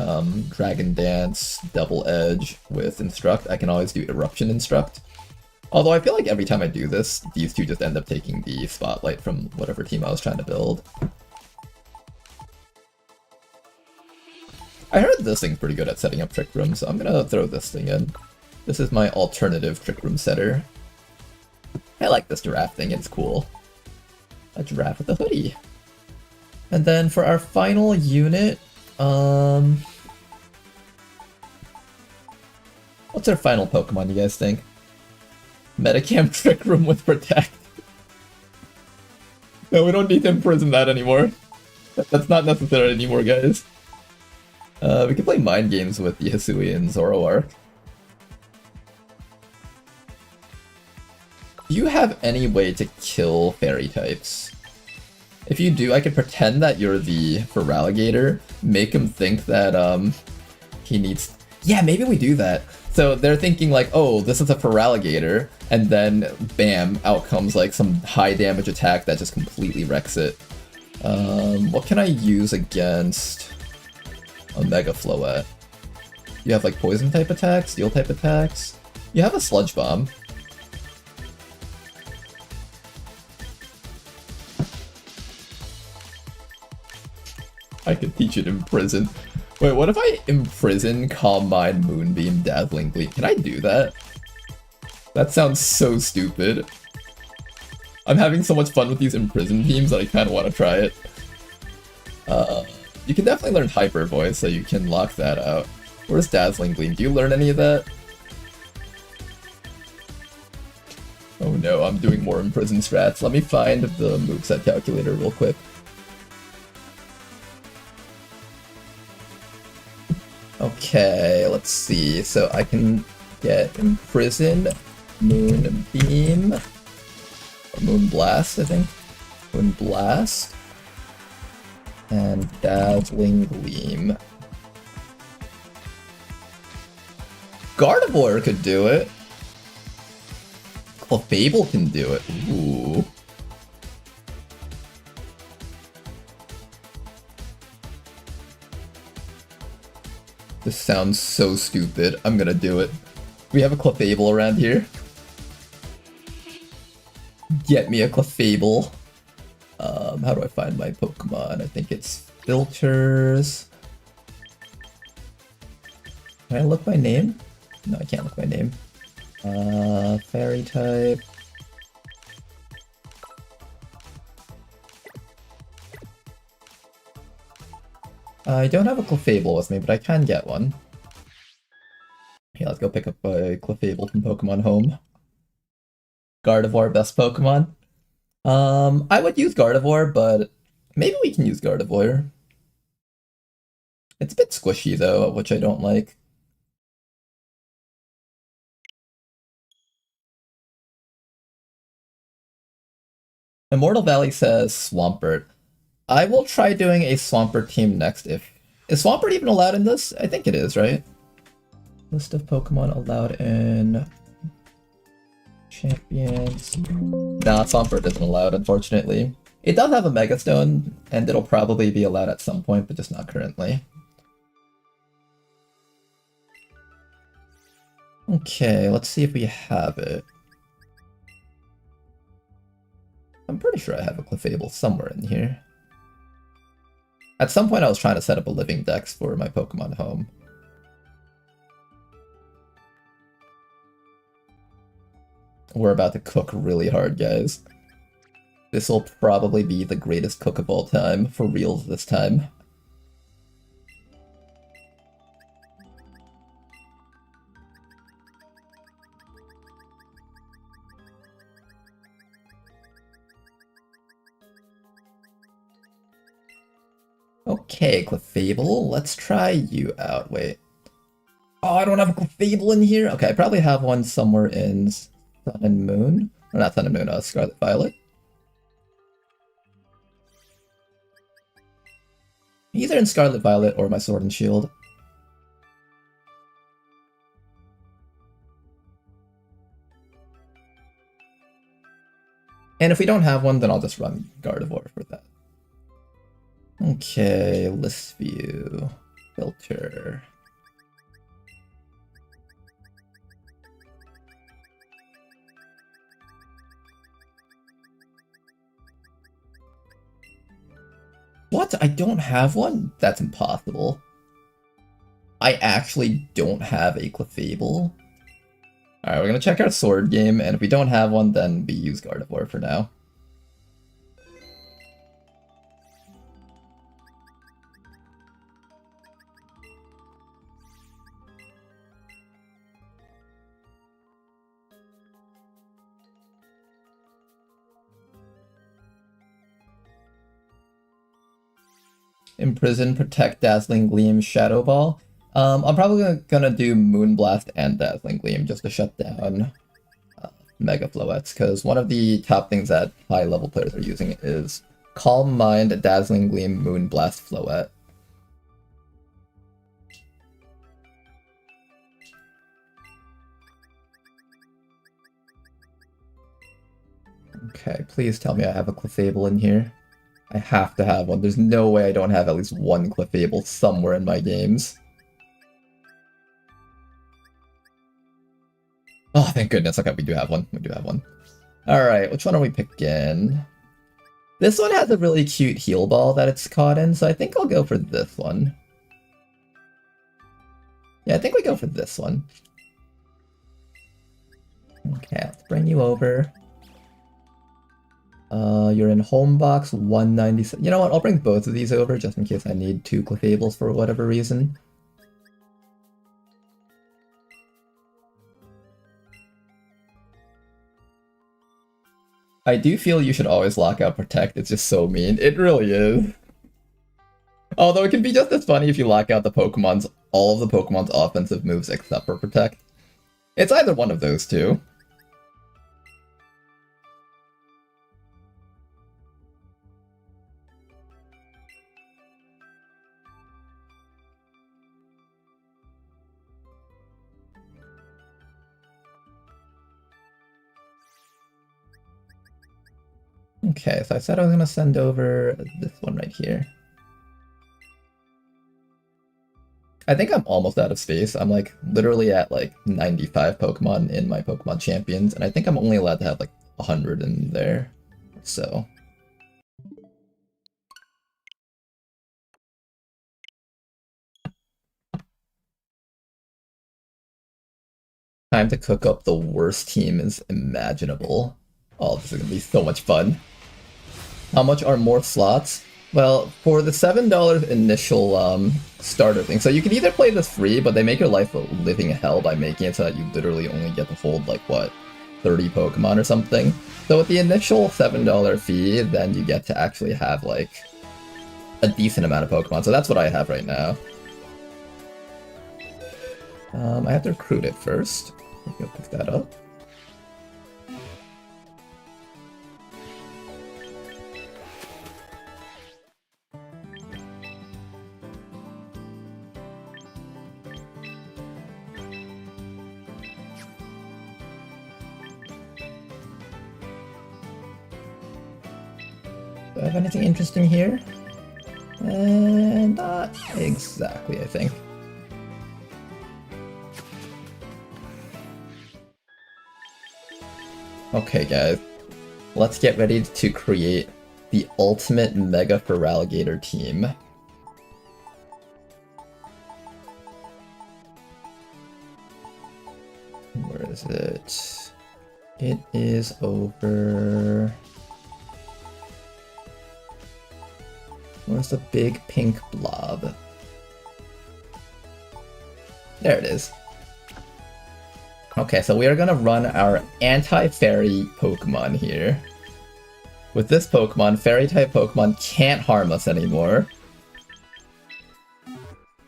Dragon Dance Double Edge with Instruct, I can always do Eruption Instruct. Although I feel like every time I do this, these two just end up taking the spotlight from whatever team I was trying to build. I heard this thing's pretty good at setting up Trick Room, so I'm gonna throw this thing in. This is my alternative Trick Room setter. I like this giraffe thing, it's cool. A giraffe with a hoodie. And then for our final unit, what's our final Pokemon, you guys think? Metacam Trick Room with Protect. No, we don't need to imprison that anymore. That's not necessary anymore, guys. We can play Mind Games with the Hisui and Zoroark. Do you have any way to kill Fairy types? If you do, I could pretend that you're the Feraligatr, make him think that he needs... Yeah, maybe we do that. So they're thinking like, oh, this is a Feraligatr, and then bam, out comes like some high damage attack that just completely wrecks it. What can I use against a Mega Floette? You have like poison type attacks, steel type attacks. You have a sludge bomb. I could teach it Imprison. Wait, what if I imprison Calm Mind, Moonbeam, Dazzling Gleam? Can I do that? That sounds so stupid. I'm having so much fun with these imprison teams that I kind of want to try it. You can definitely learn Hyper Voice, so you can lock that out. Where's Dazzling Gleam? Do you learn any of that? Oh no, I'm doing more imprison strats. Let me find the moveset calculator real quick. Okay, let's see. So I can get Imprison, Moonbeam, or Moonblast, I think. Moonblast. And Dazzling Gleam. Gardevoir could do it. Clefable can do it. Ooh. This sounds so stupid. I'm gonna do it. We have a Clefable around here. Get me a Clefable. How do I find my Pokemon? I think it's filters. Can I look by name? No, I can't look by name. Fairy type. I don't have a Clefable with me, but I can get one. Okay, let's go pick up a Clefable from Pokemon Home. Gardevoir, best Pokemon. I would use Gardevoir, but maybe we can use Gardevoir. It's a bit squishy though, which I don't like. Immortal Valley says Swampert. I will try doing a Swampert team next if... Is Swampert even allowed in this? I think it is, right? List of Pokemon allowed in... Champions... Nah, Swampert isn't allowed, unfortunately. It does have a Mega Stone, and it'll probably be allowed at some point, but just not currently. Okay, let's see if we have it. I'm pretty sure I have a Clefable somewhere in here. At some point I was trying to set up a living dex for my Pokemon Home. We're about to cook really hard, guys. This will probably be the greatest cook of all time, for real this time. Okay, Clefable, let's try you out. Wait. Oh, I don't have a Clefable in here? Okay, I probably have one somewhere in Sun and Moon. Or not Sun and Moon, Scarlet Violet. Either in Scarlet Violet or my Sword and Shield. And if we don't have one, then I'll just run Gardevoir for that. Okay, list view, filter. What? I don't have one? That's impossible. I actually don't have a Clefable. Alright, we're gonna check our sword game, and if we don't have one, then we use Gardevoir for now. Imprison, Protect, Dazzling Gleam, Shadow Ball. I'm probably gonna do Moonblast and Dazzling Gleam just to shut down Mega Floettes, because one of the top things that high level players are using is Calm Mind, Dazzling Gleam, Moonblast, Floette. Okay, please tell me I have a Clefable in here. I have to have one. There's no way I don't have at least one Clefable somewhere in my games. Oh, thank goodness. Okay, we do have one. We do have one. Alright, which one are we picking? This one has a really cute heal ball that it's caught in, so I think I'll go for this one. Yeah, I think we go for this one. Okay, let's bring you over. You're in home box 197. You know what? I'll bring both of these over just in case I need two Clefables for whatever reason. I do feel you should always lock out Protect. It's just so mean. It really is. Although it can be just as funny if you lock out all of the Pokemon's offensive moves except for Protect. It's either one of those two. Okay, so I said I was gonna send over this one right here. I think I'm almost out of space. I'm like literally at like 95 Pokemon in my Pokemon Champions, and I think I'm only allowed to have like 100 in there. So. Time to cook up the worst team is imaginable. Oh, this is gonna be so much fun. How much are more slots? Well, for the $7 initial starter thing, so you can either play this free, but they make your life a living hell by making it so that you literally only get to hold, like, what, 30 Pokemon or something. So with the initial $7 fee, then you get to actually have, like, a decent amount of Pokemon. So that's what I have right now. I have to recruit it first. Go pick that up. Do I have anything interesting here? Not exactly, I think. Okay, guys. Let's get ready to create the ultimate Mega Feraligatr team. Where is it? It is over... Where's the big pink blob? There it is. Okay, so we are gonna run our anti-fairy Pokemon here. With this Pokemon, fairy-type Pokemon can't harm us anymore.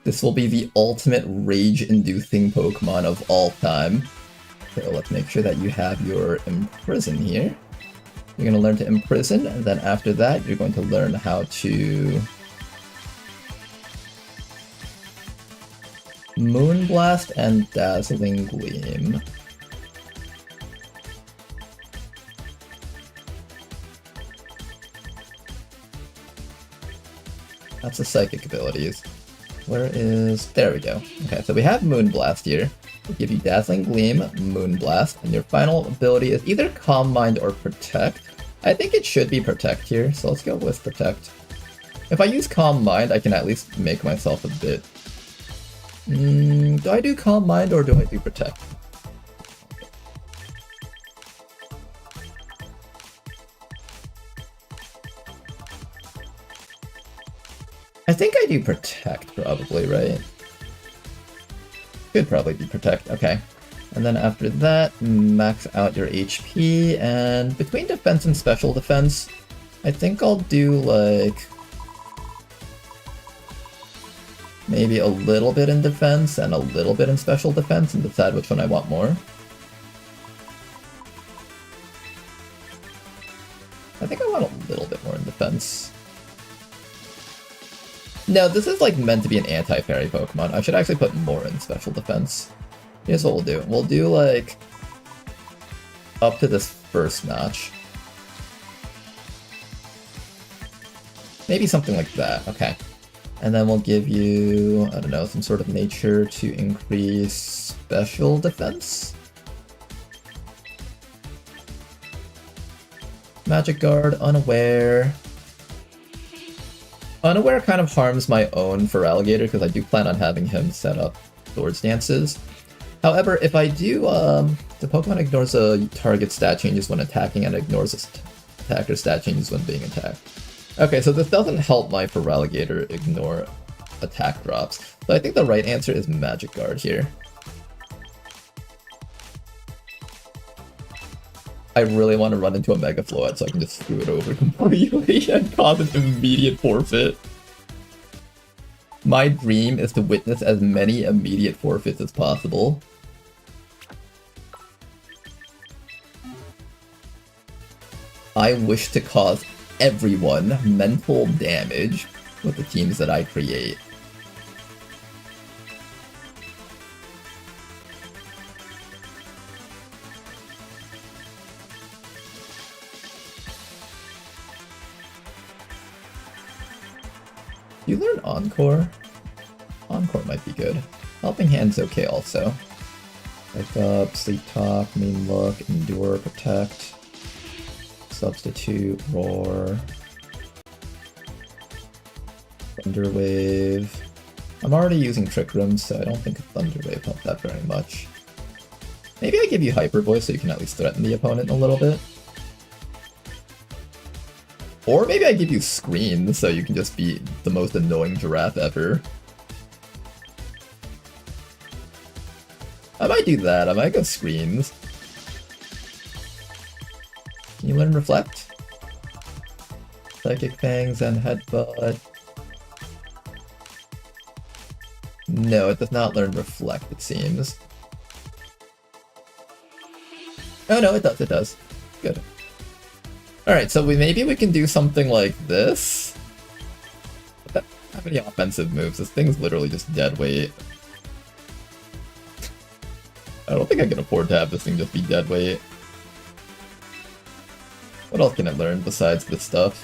This will be the ultimate rage-inducing Pokemon of all time. So let's make sure that you have your Imprison here. You're going to learn to Imprison, and then after that, you're going to learn how to Moonblast and Dazzling Gleam. That's the psychic abilities. Where is... There we go. Okay, so we have Moonblast here. We'll give you Dazzling Gleam, Moonblast, and your final ability is either Calm Mind or Protect. I think it should be Protect here, so let's go with Protect. If I use Calm Mind, I can at least make myself a bit... do I do Calm Mind or do I do Protect? I think I do Protect, probably, right? Could probably be Protect, okay. And then after that, max out your HP, and between Defense and Special Defense, I think I'll do, like... maybe a little bit in Defense and a little bit in Special Defense and decide which one I want more. I think I want a little bit more in Defense. No, this is like meant to be an anti-fairy Pokemon. I should actually put more in Special Defense. Here's what we'll do. We'll do like up to this first notch. Maybe something like that. Okay. And then we'll give you, I don't know, some sort of nature to increase Special Defense. Magic Guard, Unaware. Unaware kind of harms my own for Alligator because I do plan on having him set up Swords Dances. However, if I do, the Pokemon ignores a target stat changes when attacking and ignores a attacker stat changes when being attacked. Okay, so this doesn't help my Feraligatr ignore attack drops. So I think the right answer is Magic Guard here. I really want to run into a Mega Float so I can just screw it over completely and cause an immediate forfeit. My dream is to witness as many immediate forfeits as possible. I wish to cause everyone mental damage with the teams that I create. You learn Encore? Encore might be good. Helping Hand's okay also. Wake Up, Sleep Talk, Mean Look, Endure, Protect, Substitute, Roar, Thunder Wave. I'm already using Trick Room, so I don't think Thunder Wave helped that very much. Maybe I give you Hyper Voice so you can at least threaten the opponent a little bit. Or maybe I give you Scream so you can just be the most annoying giraffe ever. I might do that, I might go Screams. Can you learn Reflect? Psychic Fangs and Headbutt. No, it does not learn Reflect, it seems. Oh no, it does. Good. Alright, so maybe we can do something like this. How many offensive moves? This thing's literally just dead weight. I don't think I can afford to have this thing just be dead weight. What else can it learn besides this stuff?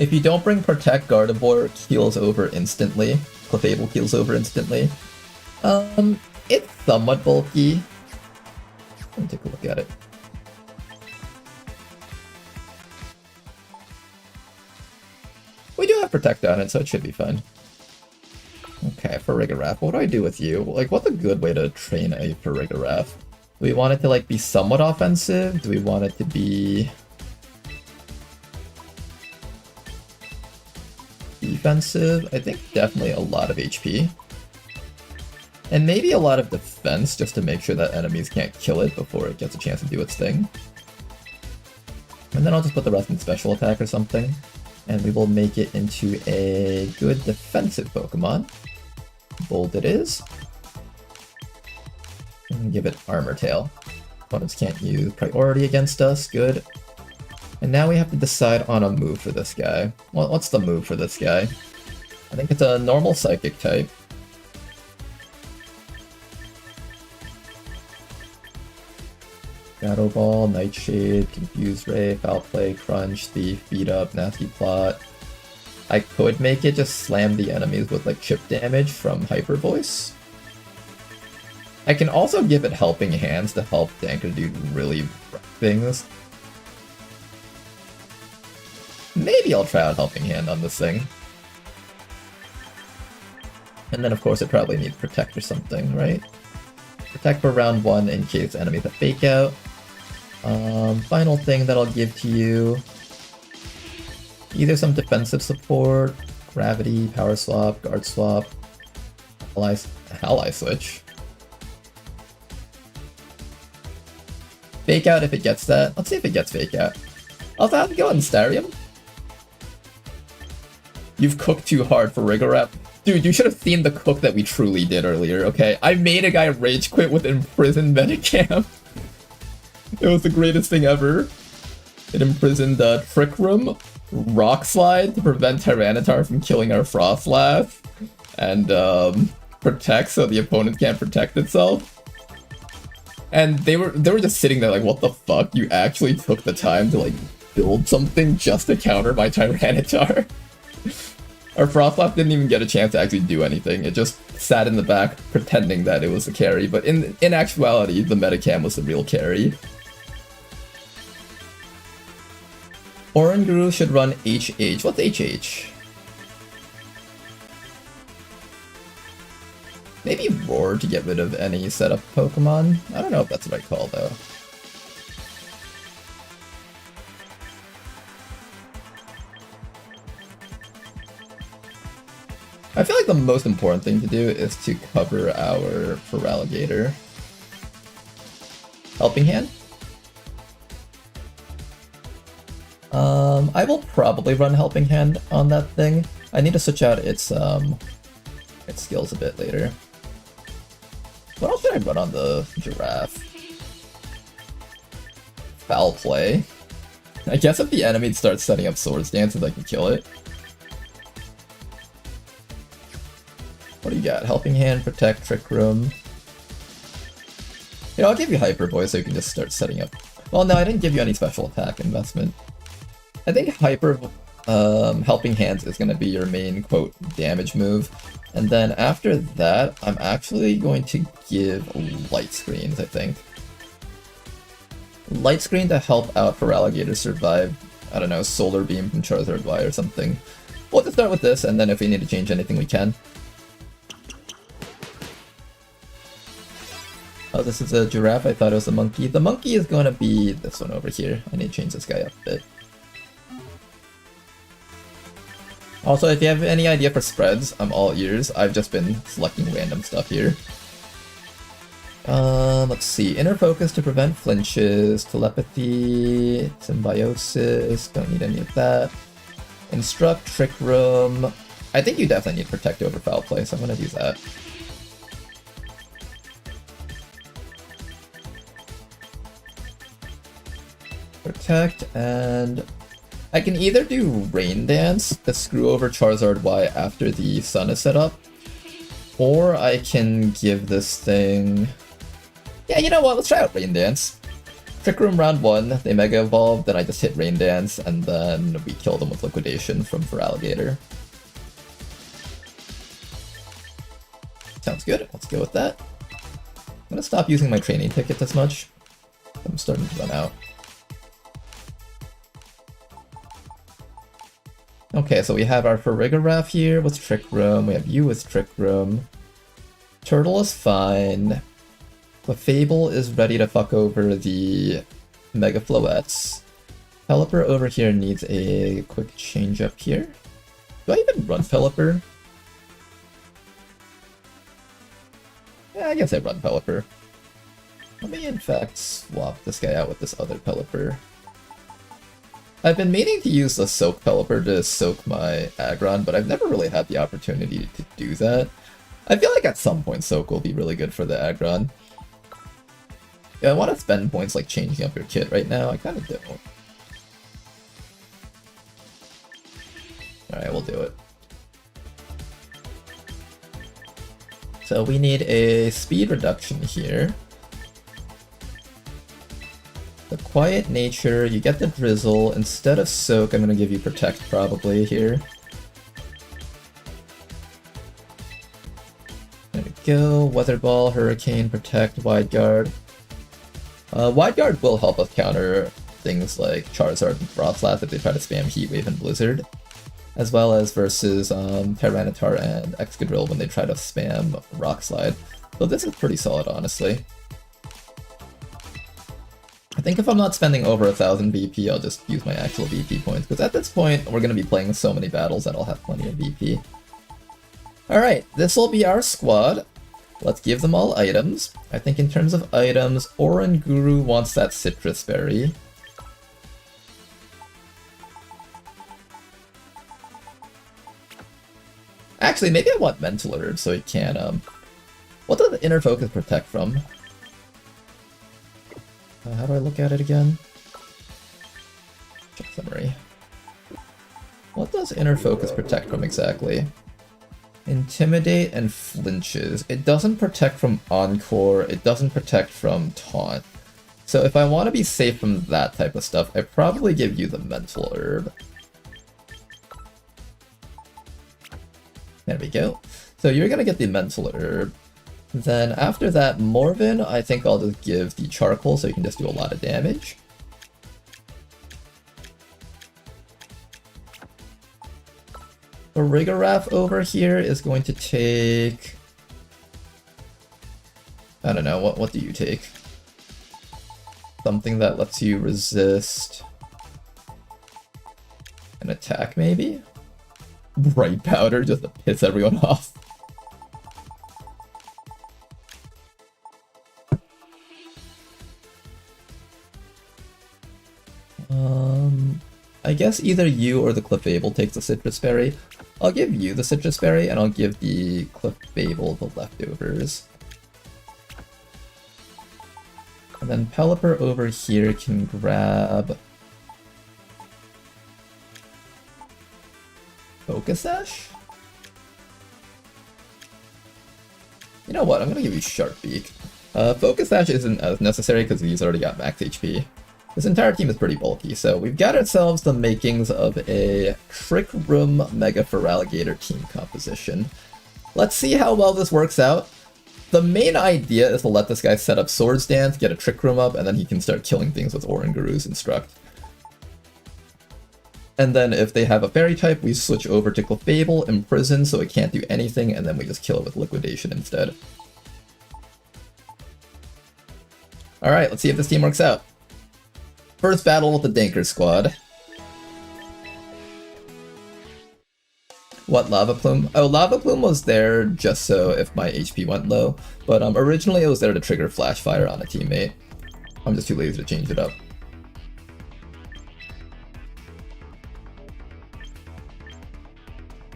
If you don't bring Protect, Gardevoir keels over instantly. Clefable keels over instantly. It's somewhat bulky. Let me take a look at it. We do have Protect on it, so it should be fine. Okay, Farigiraf. What do I do with you? Like, what's a good way to train a Farigiraf? Do we want it to, like, be somewhat offensive? Do we want it to be defensive? I think definitely a lot of HP. And maybe a lot of defense, just to make sure that enemies can't kill it before it gets a chance to do its thing. And then I'll just put the rest in special attack or something. And we will make it into a good defensive Pokemon. Bold it is. And give it Armor Tail. Opponents can't use priority against us, good. And now we have to decide on a move for this guy. Well, what's the move for this guy? I think it's a normal Psychic type. Shadow Ball, Nightshade, Confused Ray, Foul Play, Crunch, Thief, Beat Up, Nasty Plot. I could make it just slam the enemies with like chip damage from Hyper Voice. I can also give it Helping Hands to help Danker do really rough things. Maybe I'll try out Helping Hand on this thing. And then of course it probably needs Protect or something, right? Protect for round 1 in case enemies have Fake Out. Final thing that I'll give to you. Either some defensive support, Gravity, Power Swap, Guard Swap, Ally Switch. Fake Out if it gets that. Let's see if it gets Fake Out. Also, how's it going, Starium? You've cooked too hard for Rigorap. Dude, you should have seen the cook that we truly did earlier, okay? I made a guy rage quit with Imprisoned Medicam. It was the greatest thing ever. It imprisoned Trick Room, Rock Slide to prevent Tyranitar from killing our Frostlass, and Protect so the opponent can't protect itself. And they were just sitting there like, what the fuck? You actually took the time to like build something just to counter my Tyranitar? Our Frostlaugh didn't even get a chance to actually do anything. It just sat in the back pretending that it was the carry, but in actuality, the Metacam was the real carry. Oranguru should run HH. What's HH? Maybe Roar to get rid of any setup Pokemon? I don't know if that's the right call, though. I feel like the most important thing to do is to cover our Feraligatr. Helping Hand? I will probably run Helping Hand on that thing. I need to switch out its skills a bit later. What else should I run on the Giraffe? Foul Play. I guess if the enemy starts setting up Swords Dances, I can kill it. What do you got? Helping Hand, Protect, Trick Room. You know, I'll give you Hyper Voice so you can just start setting up. Well, no, I didn't give you any special attack investment. I think Hyper Helping Hands is going to be your main, quote, damage move. And then after that, I'm actually going to give Light Screens, I think. Light Screen to help out Feraligatr survive, I don't know, Solar Beam from Charizard Y or something. We'll just start with this, and then if we need to change anything, we can. Oh, this is a Giraffe. I thought it was a Monkey. The Monkey is going to be this one over here. I need to change this guy up a bit. Also, if you have any idea for spreads, I'm all ears. I've just been selecting random stuff here. Let's see. Inner Focus to prevent flinches. Telepathy. Symbiosis. Don't need any of that. Instruct. Trick Room. I think you definitely need Protect over Foul Play, so I'm going to use that. Protect, and I can either do Rain Dance to screw over Charizard Y after the sun is set up, or I can give this thing... Yeah, you know what, let's try out Rain Dance. Trick Room round 1, they Mega Evolve, then I just hit Rain Dance, and then we kill them with Liquidation from Feraligatr. Sounds good, let's go with that. I'm gonna stop using my training tickets as much. I'm starting to run out. Okay, so we have our Farigiraf here with Trick Room, we have you with Trick Room. Turtle is fine. Clefable is ready to fuck over the Mega Floettes. Pelipper over here needs a quick change up here. Do I even run Pelipper? Yeah, I guess I run Pelipper. Let me in fact swap this guy out with this other Pelipper. I've been meaning to use the Soak Pelipper to soak my Aggron, but I've never really had the opportunity to do that. I feel like at some point Soak will be really good for the Aggron. Yeah, I want to spend points like changing up your kit right now, I kind of don't. Alright, we'll do it. So we need a speed reduction here. The Quiet Nature, you get the Drizzle. Instead of Soak, I'm going to give you Protect probably here. There we go. Weather Ball, Hurricane, Protect, Wide Guard. Wide Guard will help us counter things like Charizard and Frostlass if they try to spam Heat Wave and Blizzard. As well as versus Tyranitar and Excadrill when they try to spam Rock Slide. So this is pretty solid, honestly. I think if I'm not spending over 1000 BP, I'll just use my actual BP points, because at this point, we're going to be playing so many battles that I'll have plenty of BP. Alright, this will be our squad. Let's give them all items. I think in terms of items, Oranguru wants that Citrus Berry. Actually, maybe I want Mental Urge so he can, what does Inner Focus protect from? How do I look at it again? Check summary. What does Inner Focus protect from exactly? Intimidate and Flinches. It doesn't protect from Encore, it doesn't protect from Taunt. So if I want to be safe from that type of stuff, I probably give you the Mental Herb. There we go. So you're gonna get the Mental Herb. Then after that, Morven, I think I'll just give the Charcoal so you can just do a lot of damage. The Rigoraph over here is going to take... I don't know, what do you take? Something that lets you resist an attack, maybe? Bright Powder just to piss everyone off. I guess either you or the Clefable takes the Citrus Berry. I'll give you the Citrus Berry, and I'll give the Clefable the leftovers. And then Pelipper over here can grab... Focus Sash? You know what, I'm gonna give you Sharp Beak. Focus Sash isn't as necessary because he's already got max HP. This entire team is pretty bulky, so we've got ourselves the makings of a Trick Room Mega Feraligatr team composition. Let's see how well this works out. The main idea is to let this guy set up Swords Dance, get a Trick Room up, and then he can start killing things with Oranguru's Instruct. And then if they have a Fairy type, we switch over to Clefable, Imprison, so it can't do anything, and then we just kill it with Liquidation instead. Alright, let's see if this team works out. First battle with the Danker squad. What, Lava Plume? Oh, Lava Plume was there just so if my HP went low, but originally it was there to trigger Flash Fire on a teammate. I'm just too lazy to change it up.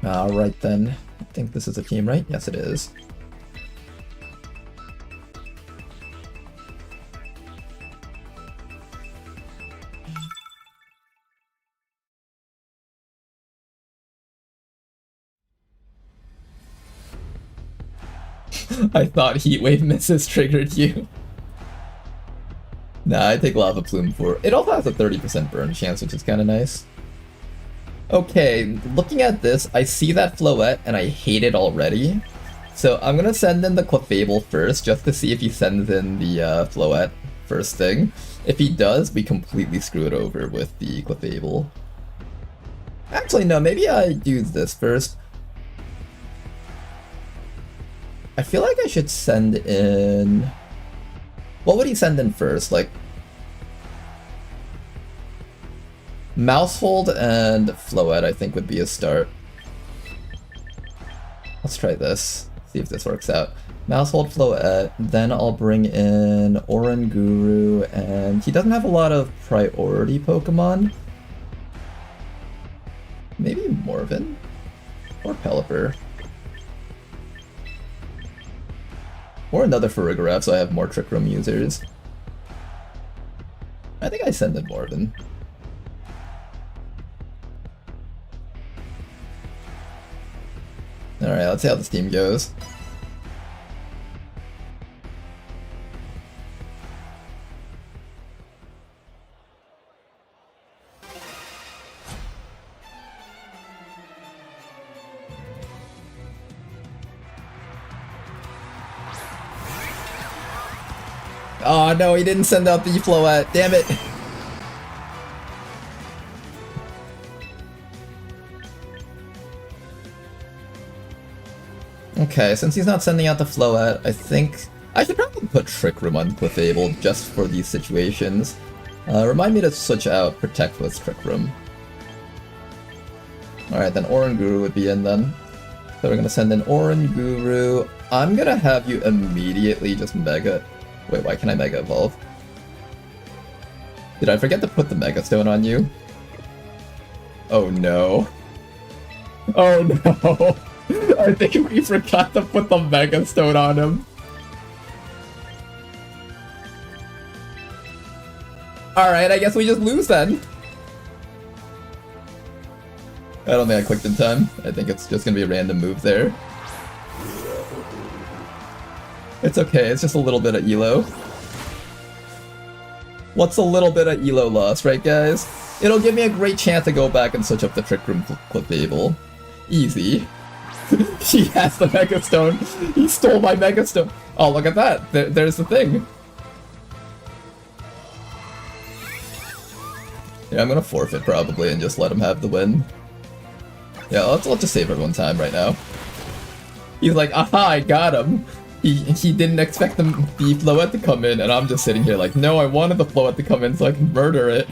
Alright then, I think this is a team, right? Yes it is. I thought Heatwave misses triggered you. Nah, I take Lava Plume for... It also has a 30% burn chance, which is kind of nice. Okay, looking at this, I see that Floette, and I hate it already. So I'm gonna send in the Clefable first, just to see if he sends in the Floette first thing. If he does, we completely screw it over with the Clefable. Actually, no, maybe I do this first. I feel like I should send in... What would he send in first? Like... Mousehold and Floette, I think, would be a start. Let's try this. See if this works out. Mousehold, Floette, then I'll bring in Oranguru, and he doesn't have a lot of priority Pokemon. Maybe Morven? Or Pelipper. Or another Farigiraf, so I have more Trick Room users. I think I send in Morven. Alright, let's see how this team goes. Oh no, he didn't send out the Floette, damn it! Okay, since he's not sending out the Floette, I think I should probably put Trick Room on Clefable just for these situations. Remind me to switch out Protect with Trick Room. Alright, then Oranguru would be in then. So we're gonna send in Oranguru. I'm gonna have you immediately just Mega... Wait, why can I Mega Evolve? Did I forget to put the Mega Stone on you? Oh no. Oh no. I think we forgot to put the Mega Stone on him. Alright, I guess we just lose then. I don't think I clicked in time. I think it's just gonna be a random move there. It's okay, it's just a little bit of ELO. What's a little bit of ELO loss, right guys? It'll give me a great chance to go back and switch up the Trick Room Clefable. Easy. She has the Mega Stone. He stole my Mega Stone. Oh, look at that. There's the thing. Yeah, I'm gonna forfeit probably and just let him have the win. Yeah, let's just save everyone time right now. He's like, aha, I got him. He didn't expect the Floette to come in, and I'm just sitting here like, no, I wanted the Floette to come in so I can murder it.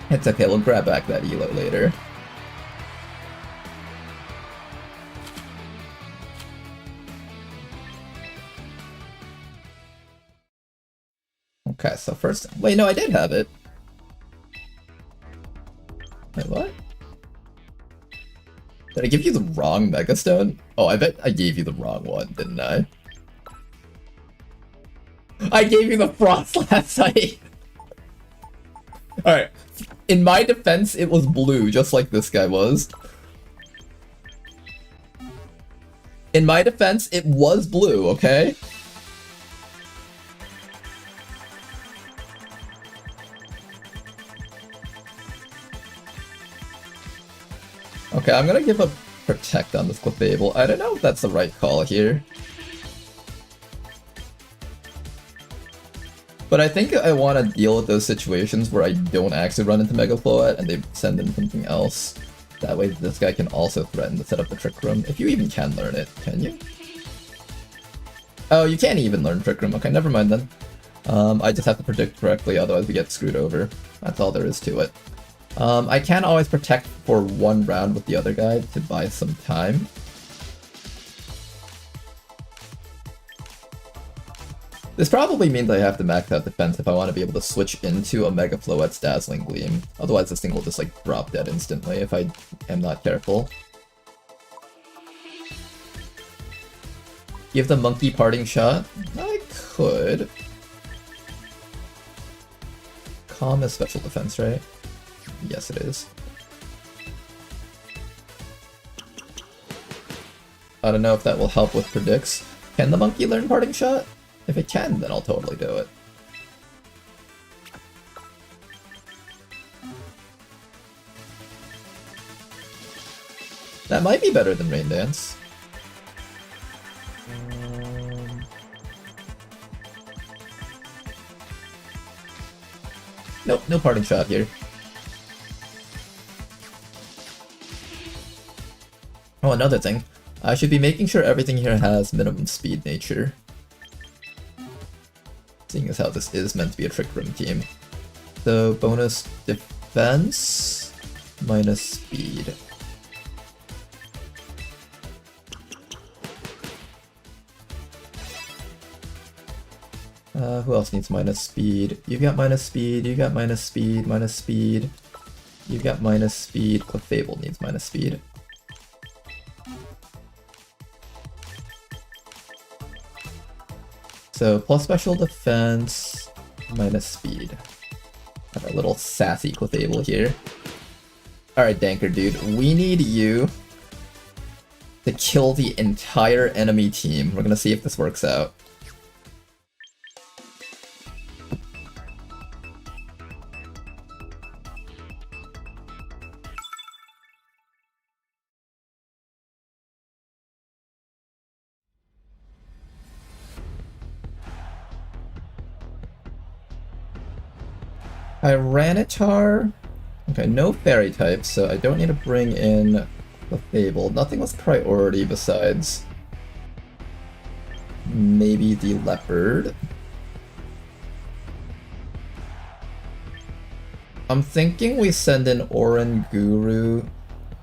It's okay, we'll grab back that Elo later. Okay, so first... Wait, no, I did have it. Wait, what? Did I give you the wrong Mega Stone? Oh, I bet I gave you the wrong one, didn't I? I gave you the Frost last night! Alright. In my defense, it was blue, just like this guy was. In my defense, it was blue, okay? Okay, I'm gonna give a Protect on this Clefable. I don't know if that's the right call here. But I think I want to deal with those situations where I don't actually run into Mega Floette and they send in something else. That way this guy can also threaten to set up the Trick Room. If you even can learn it, can you? Oh, you can't even learn Trick Room. Okay, never mind then. I just have to predict correctly, otherwise we get screwed over. That's all there is to it. I can always protect for one round with the other guy to buy some time. This probably means I have to max out defense if I want to be able to switch into a Mega Floette's Dazzling Gleam. Otherwise this thing will just like drop dead instantly if I am not careful. Give the Monkey Parting Shot? I could. Calm is special defense, right? Yes, it is. I don't know if that will help with predicts. Can the monkey learn Parting Shot? If it can, then I'll totally do it. That might be better than Rain Dance. Nope, no Parting Shot here. Oh, another thing. I should be making sure everything here has minimum speed nature. Seeing as how this is meant to be a Trick Room team. So, bonus defense minus speed. Who else needs minus speed? You've got minus speed, you got minus speed, minus speed. You've got minus speed. Clefable needs minus speed. So, plus special defense, minus speed. Have our little sassy Clefable here. Alright, Danker dude, we need you to kill the entire enemy team. We're gonna see if this works out. Tyranitar. Okay, no fairy types, so I don't need to bring in the Fable. Nothing was priority besides maybe the leopard. I'm thinking we send in Oranguru.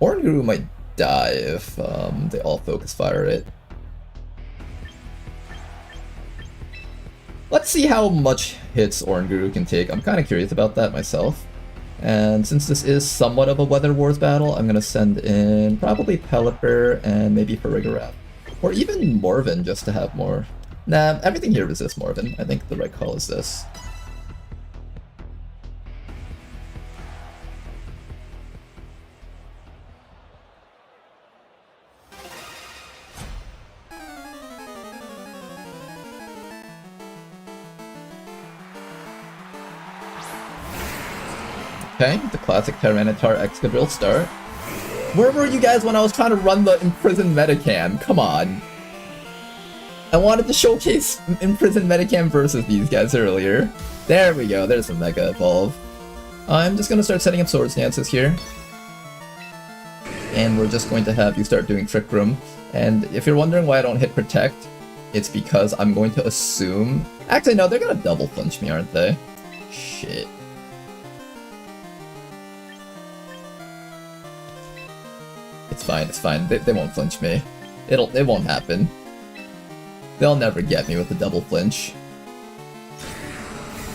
Oranguru might die if they all focus fire it. Let's see how much hits Oranguru can take. I'm kind of curious about that myself. And since this is somewhat of a Weather Wars battle, I'm going to send in probably Pelipper and maybe Farigiraf. Or even Morven just to have more. Nah, everything here resists Morven. I think the right call is this. Okay, the classic Tyranitar Excadrill start. Where were you guys when I was trying to run the Imprisoned Metacam? Come on. I wanted to showcase Imprisoned Metacam versus these guys earlier. There we go, there's a Mega Evolve. I'm just gonna start setting up Swords Dances here. And we're just going to have you start doing Trick Room. And if you're wondering why I don't hit Protect, it's because I'm going to assume... Actually, no, they're gonna double flinch me, aren't they? Shit. It's fine, it's fine. They won't flinch me. It won't happen. They'll never get me with the double flinch.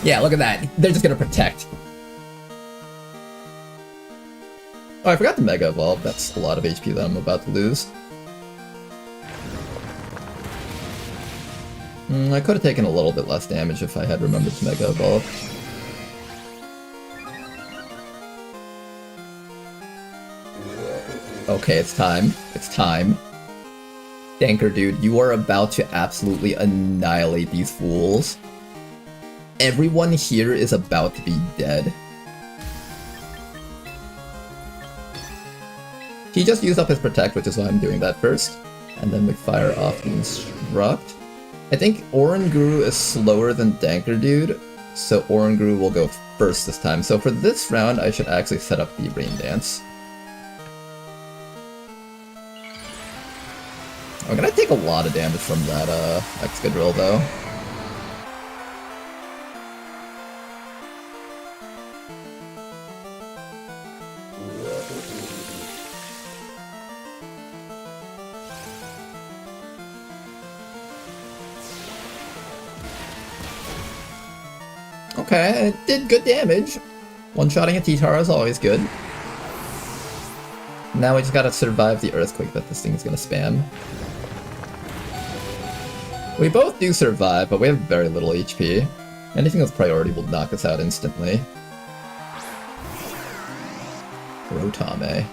Yeah, look at that. They're just gonna protect. Oh, I forgot the Mega Evolve. That's a lot of HP that I'm about to lose. I could have taken a little bit less damage if I had remembered to Mega Evolve. Okay, it's time. It's time. Danker, dude, you are about to absolutely annihilate these fools. Everyone here is about to be dead. He just used up his Protect, which is why I'm doing that first. And then we fire off the Instruct. I think Oranguru is slower than Danker Dude, so Oranguru will go first this time. So for this round, I should actually set up the Rain Dance. I'm gonna take a lot of damage from that Excadrill though. Okay, it did good damage. One-shotting a T-Tar is always good. Now we just gotta survive the Earthquake that this thing is gonna spam. We both do survive, but we have very little HP. Anything with priority will knock us out instantly. Rotame.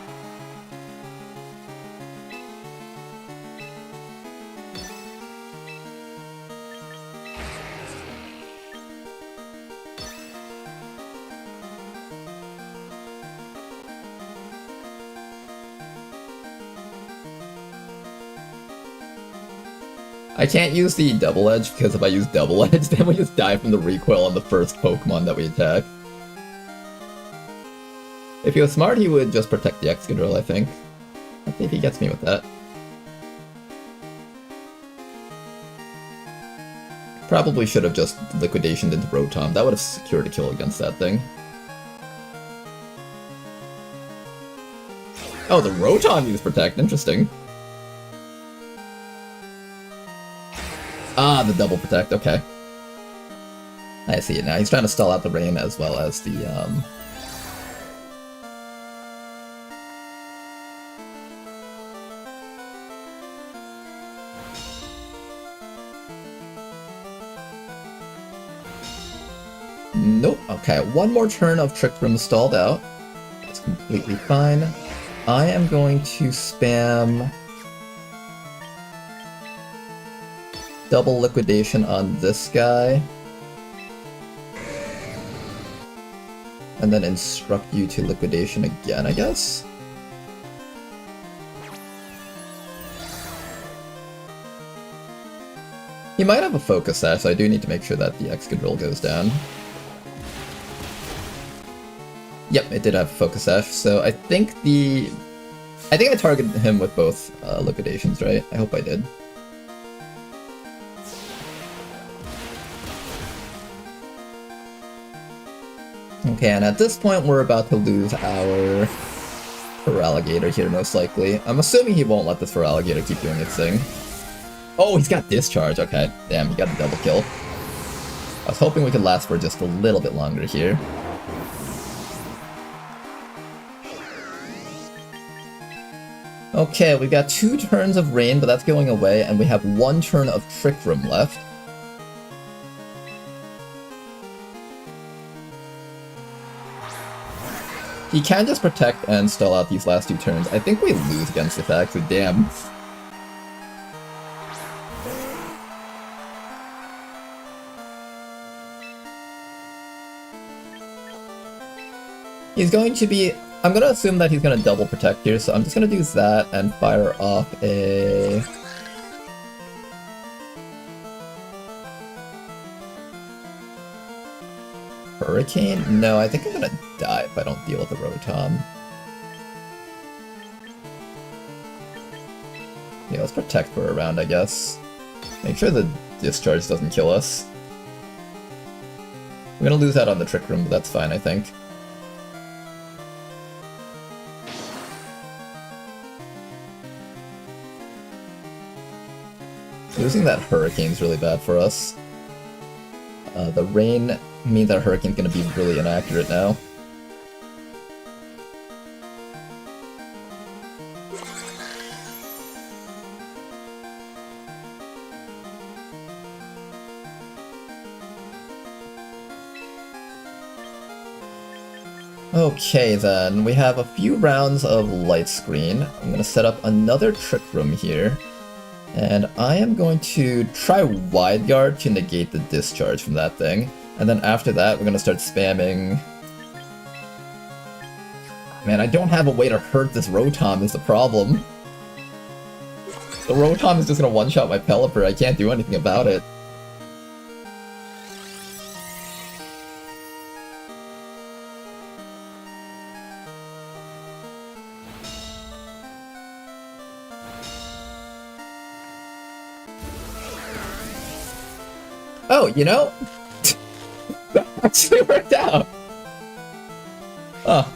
I can't use the Double Edge because if I use Double Edge, then we just die from the recoil on the first Pokemon that we attack. If he was smart, he would just protect the Excadrill, I think. Let's see if he gets me with that. Probably should have just Liquidationed into Rotom. That would have secured a kill against that thing. Oh, the Rotom used Protect. Interesting. Ah, the double Protect, okay. I see it now. He's trying to stall out the rain as well as the, Nope. Okay, one more turn of Trick Room stalled out. That's completely fine. I am going to spam... Double Liquidation on this guy. And then instruct you to Liquidation again, I guess? He might have a Focus Sash, so I do need to make sure that the Excadrill goes down. Yep, it did have a Focus Sash, so I think I targeted him with both Liquidations, right? I hope I did. Okay, and at this point we're about to lose our Feraligatr here, most likely. I'm assuming he won't let this Feraligatr keep doing its thing. Oh, he's got Discharge, okay. Damn, he got a double kill. I was hoping we could last for just a little bit longer here. Okay, we've got 2 turns of Rain, but that's going away, and we have 1 turn of Trick Room left. He can just Protect and stall out these last 2 turns. I think we lose against this, actually. Damn. He's going to be... I'm going to assume that he's going to double protect here, so I'm just going to do that and fire off a... Hurricane? No, I think I'm going to die if I don't deal with the Rotom. Yeah, let's protect for a round, I guess. Make sure the discharge doesn't kill us. We're gonna lose that on the Trick Room, but that's fine, I think. Losing that Hurricane's really bad for us. The rain means that Hurricane's gonna be really inaccurate now. Okay then, we have a few rounds of Light Screen. I'm gonna set up another Trick Room here. And I am going to try Wide Guard to negate the discharge from that thing. And then after that, we're gonna start spamming... Man, I don't have a way to hurt this Rotom is the problem. The Rotom is just gonna one-shot my Pelipper, I can't do anything about it. Oh, you know? That actually worked out! Oh.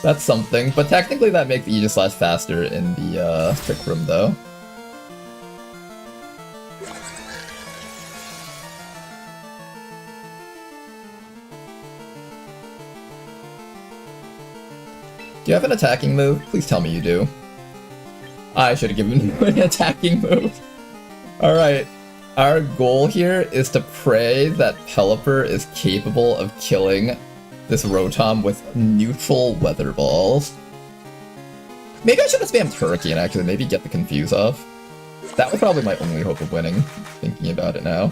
That's something, but technically that makes Aegislash faster in the Trick Room, though. Do you have an attacking move? Please tell me you do. I should have given you an attacking move. Alright. Our goal here is to pray that Pelipper is capable of killing this Rotom with neutral Weather Balls. Maybe I should have spammed Hurricane, actually, maybe get the Confuse off. That was probably my only hope of winning, thinking about it now.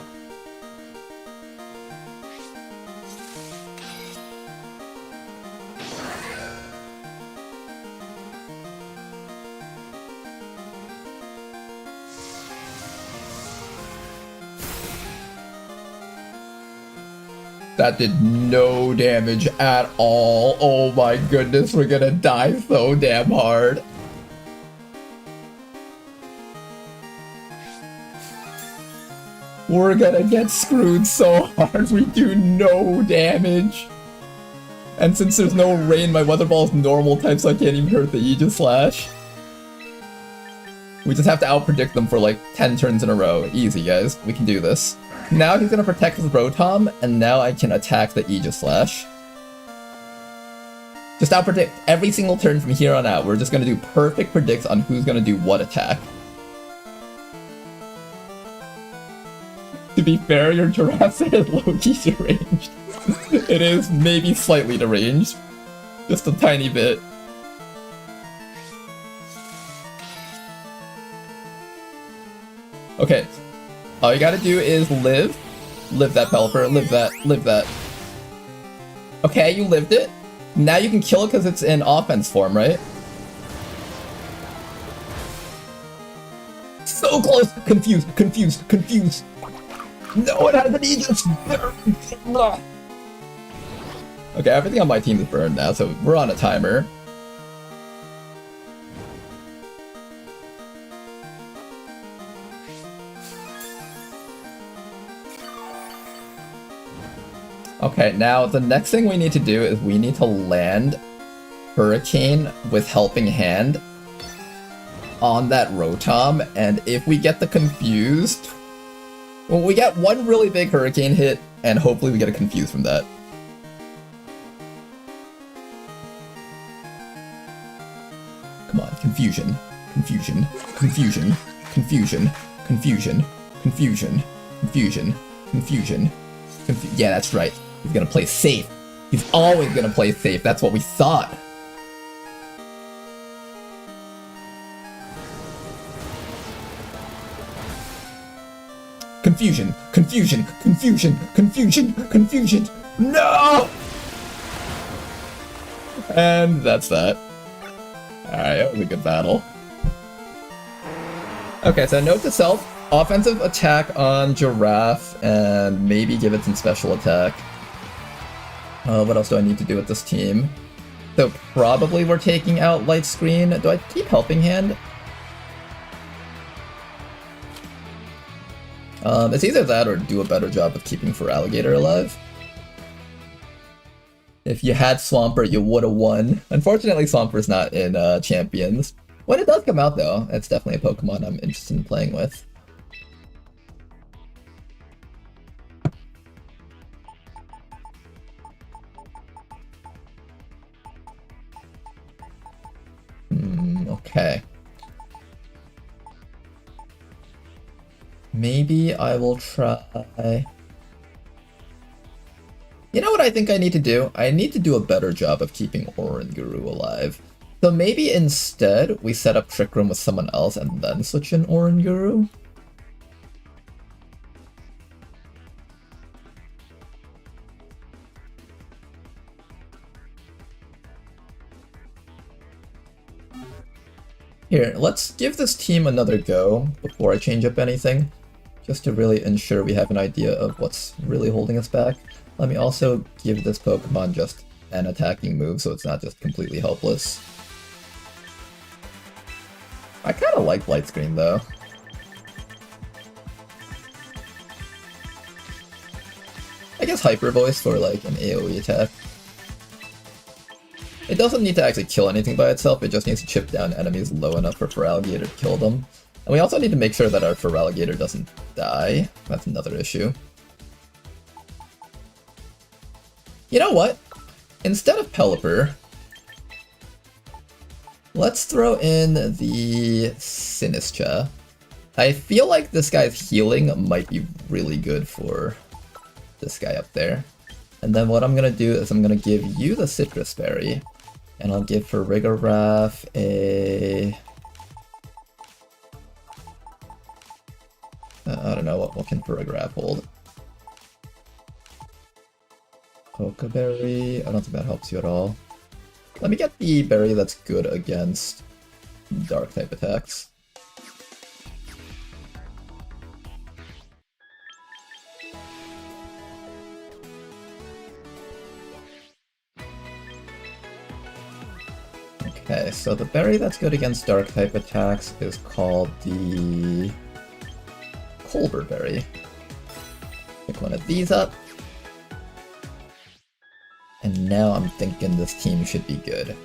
That did no damage at all. Oh my goodness, we're gonna die so damn hard. We're gonna get screwed so hard, we do no damage. And since there's no rain, my Weather Ball is normal type, so I can't even hurt the Aegislash. We just have to outpredict them for like 10 turns in a row. Easy, guys. We can do this. Now he's gonna protect his Rotom, and now I can attack the Aegislash. Just outpredict every single turn from here on out. We're just gonna do perfect predicts on who's gonna do what attack. To be fair, your Jurassic is low-key deranged. It is maybe slightly deranged. Just a tiny bit. Okay. All you gotta do is live. Live that Pelipper, live that, live that. Okay, you lived it. Now you can kill it because it's in offense form, right? So close! Confused, confused, confused. No, it has an Aegis! Okay, everything on my team is burned now, so we're on a timer. Okay, now the next thing we need to do is we need to land Hurricane with Helping Hand on that Rotom, and if we get the Confused, well, we get one really big Hurricane hit, and hopefully we get a Confused from that. Come on, Confusion, Confusion, Confusion, Confusion, Confusion, Confusion, Confusion, Confusion, yeah, that's right. He's gonna play safe. He's always gonna play safe. That's what we thought. Confusion, confusion, confusion, confusion, confusion. No! And that's that. Alright, that was a good battle. Okay, so note to self, offensive attack on Giraffe, and maybe give it some special attack. What else do I need to do with this team? So probably we're taking out Light Screen. Do I keep Helping Hand? It's either that or do a better job of keeping Feraligatr alive. If you had Swampert, you would have won. Unfortunately, Swampert's not in Champions. When it does come out, though, it's definitely a Pokemon I'm interested in playing with. Okay. Maybe I will try... You know what I think I need to do? I need to do a better job of keeping Oranguru alive. So maybe instead we set up Trick Room with someone else and then switch in Oranguru? Here, let's give this team another go before I change up anything, just to really ensure we have an idea of what's really holding us back. Let me also give this Pokemon just an attacking move so it's not just completely helpless. I kind of like Light Screen though. I guess Hyper Voice for like an AoE attack. It doesn't need to actually kill anything by itself, it just needs to chip down enemies low enough for Feraligatr to kill them. And we also need to make sure that our Feraligatr doesn't die. That's another issue. You know what? Instead of Pelipper, let's throw in the Sinistcha. I feel like this guy's healing might be really good for this guy up there. And then what I'm gonna do is I'm gonna give you the Citrus Berry, and I'll give for Rigoraph a... I don't know, what can Rigoraph hold? Pokeberry, I don't think that helps you at all. Let me get the berry that's good against dark type attacks. Okay, so the berry that's good against dark type attacks is called the Colbur Berry. Pick one of these up. And now I'm thinking this team should be good.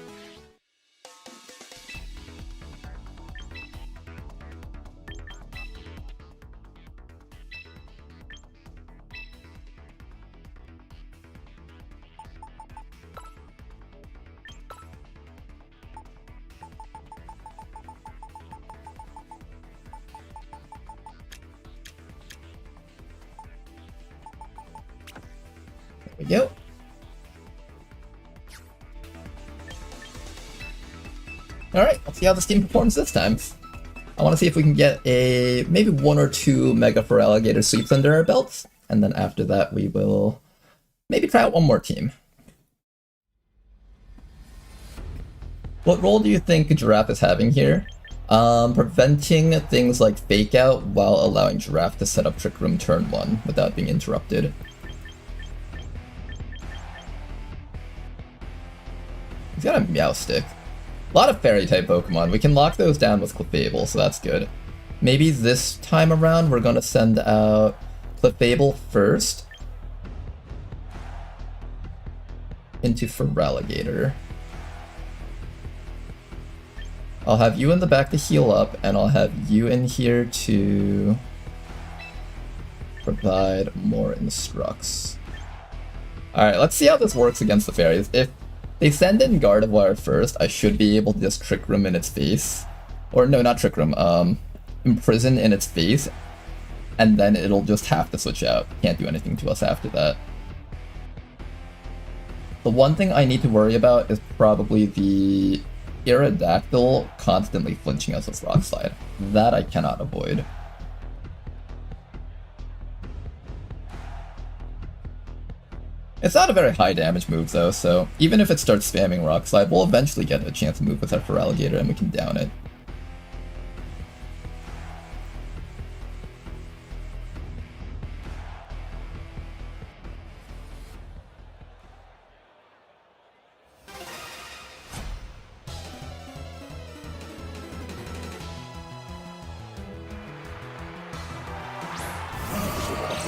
There we go. Alright, let's see how this team performs this time. I want to see if we can get a maybe 1 or 2 Mega Feraligatr sweeps under our belts, and then after that we will maybe try out one more team. What role do you think Giraffe is having here? Preventing things like Fake Out while allowing Giraffe to set up Trick Room turn 1 without being interrupted. He's got a Meowstic. A lot of Fairy-type Pokemon. We can lock those down with Clefable, so that's good. Maybe this time around we're going to send out Clefable first into Feraligatr. I'll have you in the back to heal up, and I'll have you in here to provide more instructs. Alright, let's see how this works against the fairies. If they send in Gardevoir first, I should be able to just Trick Room in its face. Or no, not Trick Room, Imprison in its face. And then it'll just have to switch out. Can't do anything to us after that. The one thing I need to worry about is probably the Aerodactyl constantly flinching us with Rock Slide. That I cannot avoid. It's not a very high damage move though, so even if it starts spamming Rock Slide, we'll eventually get a chance to move with our Feraligatr and we can down it.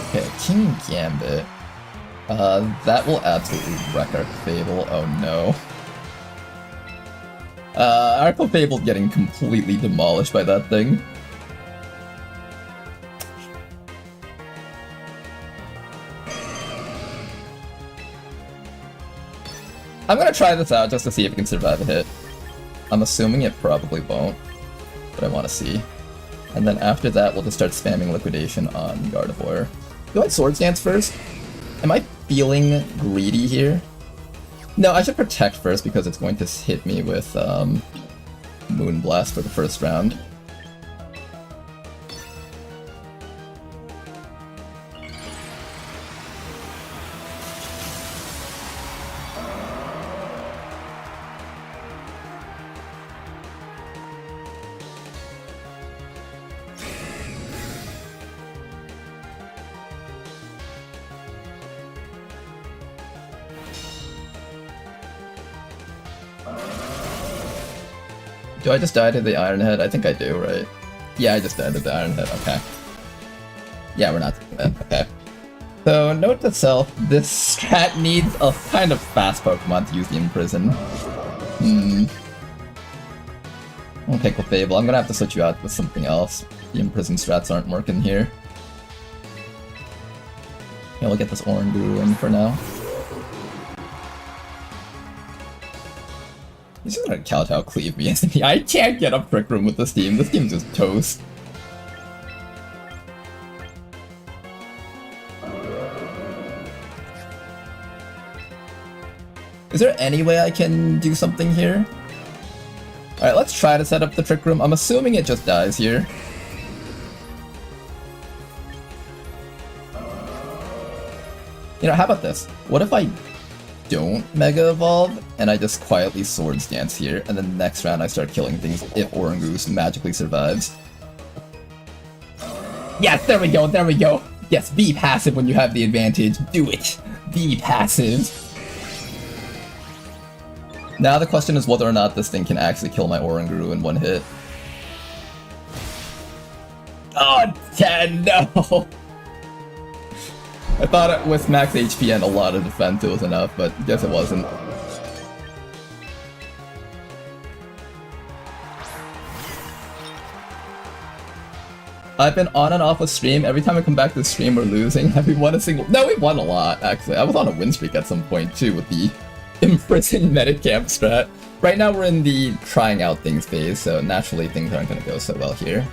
Okay, King Gambit. That will absolutely wreck our Fable. Oh no. Our Fable's getting completely demolished by that thing. I'm gonna try this out just to see if it can survive a hit. I'm assuming it probably won't, but I want to see. And then after that, we'll just start spamming Liquidation on Gardevoir. Do I Swords Dance first? Am I feeling greedy here? No, I should Protect first because it's going to hit me with Moonblast for the first round. Do I just die to the Iron Head? I think I do, right? Yeah, I just died to the Iron Head, okay. Yeah, we're not doing that, okay. So, note to self, this strat needs a kind of fast Pokemon to use the Imprison. Okay, Clefable, I'm gonna have to switch you out with something else. The Imprison strats aren't working here. Yeah, we'll get this Oranguru in for now. He's just gonna Kowtow cleave me, isn't he? I can't get up Trick Room with this team. This team's just toast. Is there any way I can do something here? Alright, let's try to set up the Trick Room. I'm assuming it just dies here. You know, how about this? What if I don't Mega Evolve, and I just quietly Swords Dance here, and then next round I start killing things if Oranguru magically survives. Yes, there we go, there we go! Yes, be passive when you have the advantage. Do it! Be passive! Now the question is whether or not this thing can actually kill my Oranguru in one hit. Oh, 10, no! I thought it with max HP and a lot of defense it was enough, but I guess it wasn't. I've been on and off of stream. Every time I come back to the stream, we're losing. Have we won a single... No, we won a lot, actually. I was on a win streak at some point, too, with the Imprison Metacamp strat. Right now, we're in the trying out things phase, so naturally things aren't going to go so well here.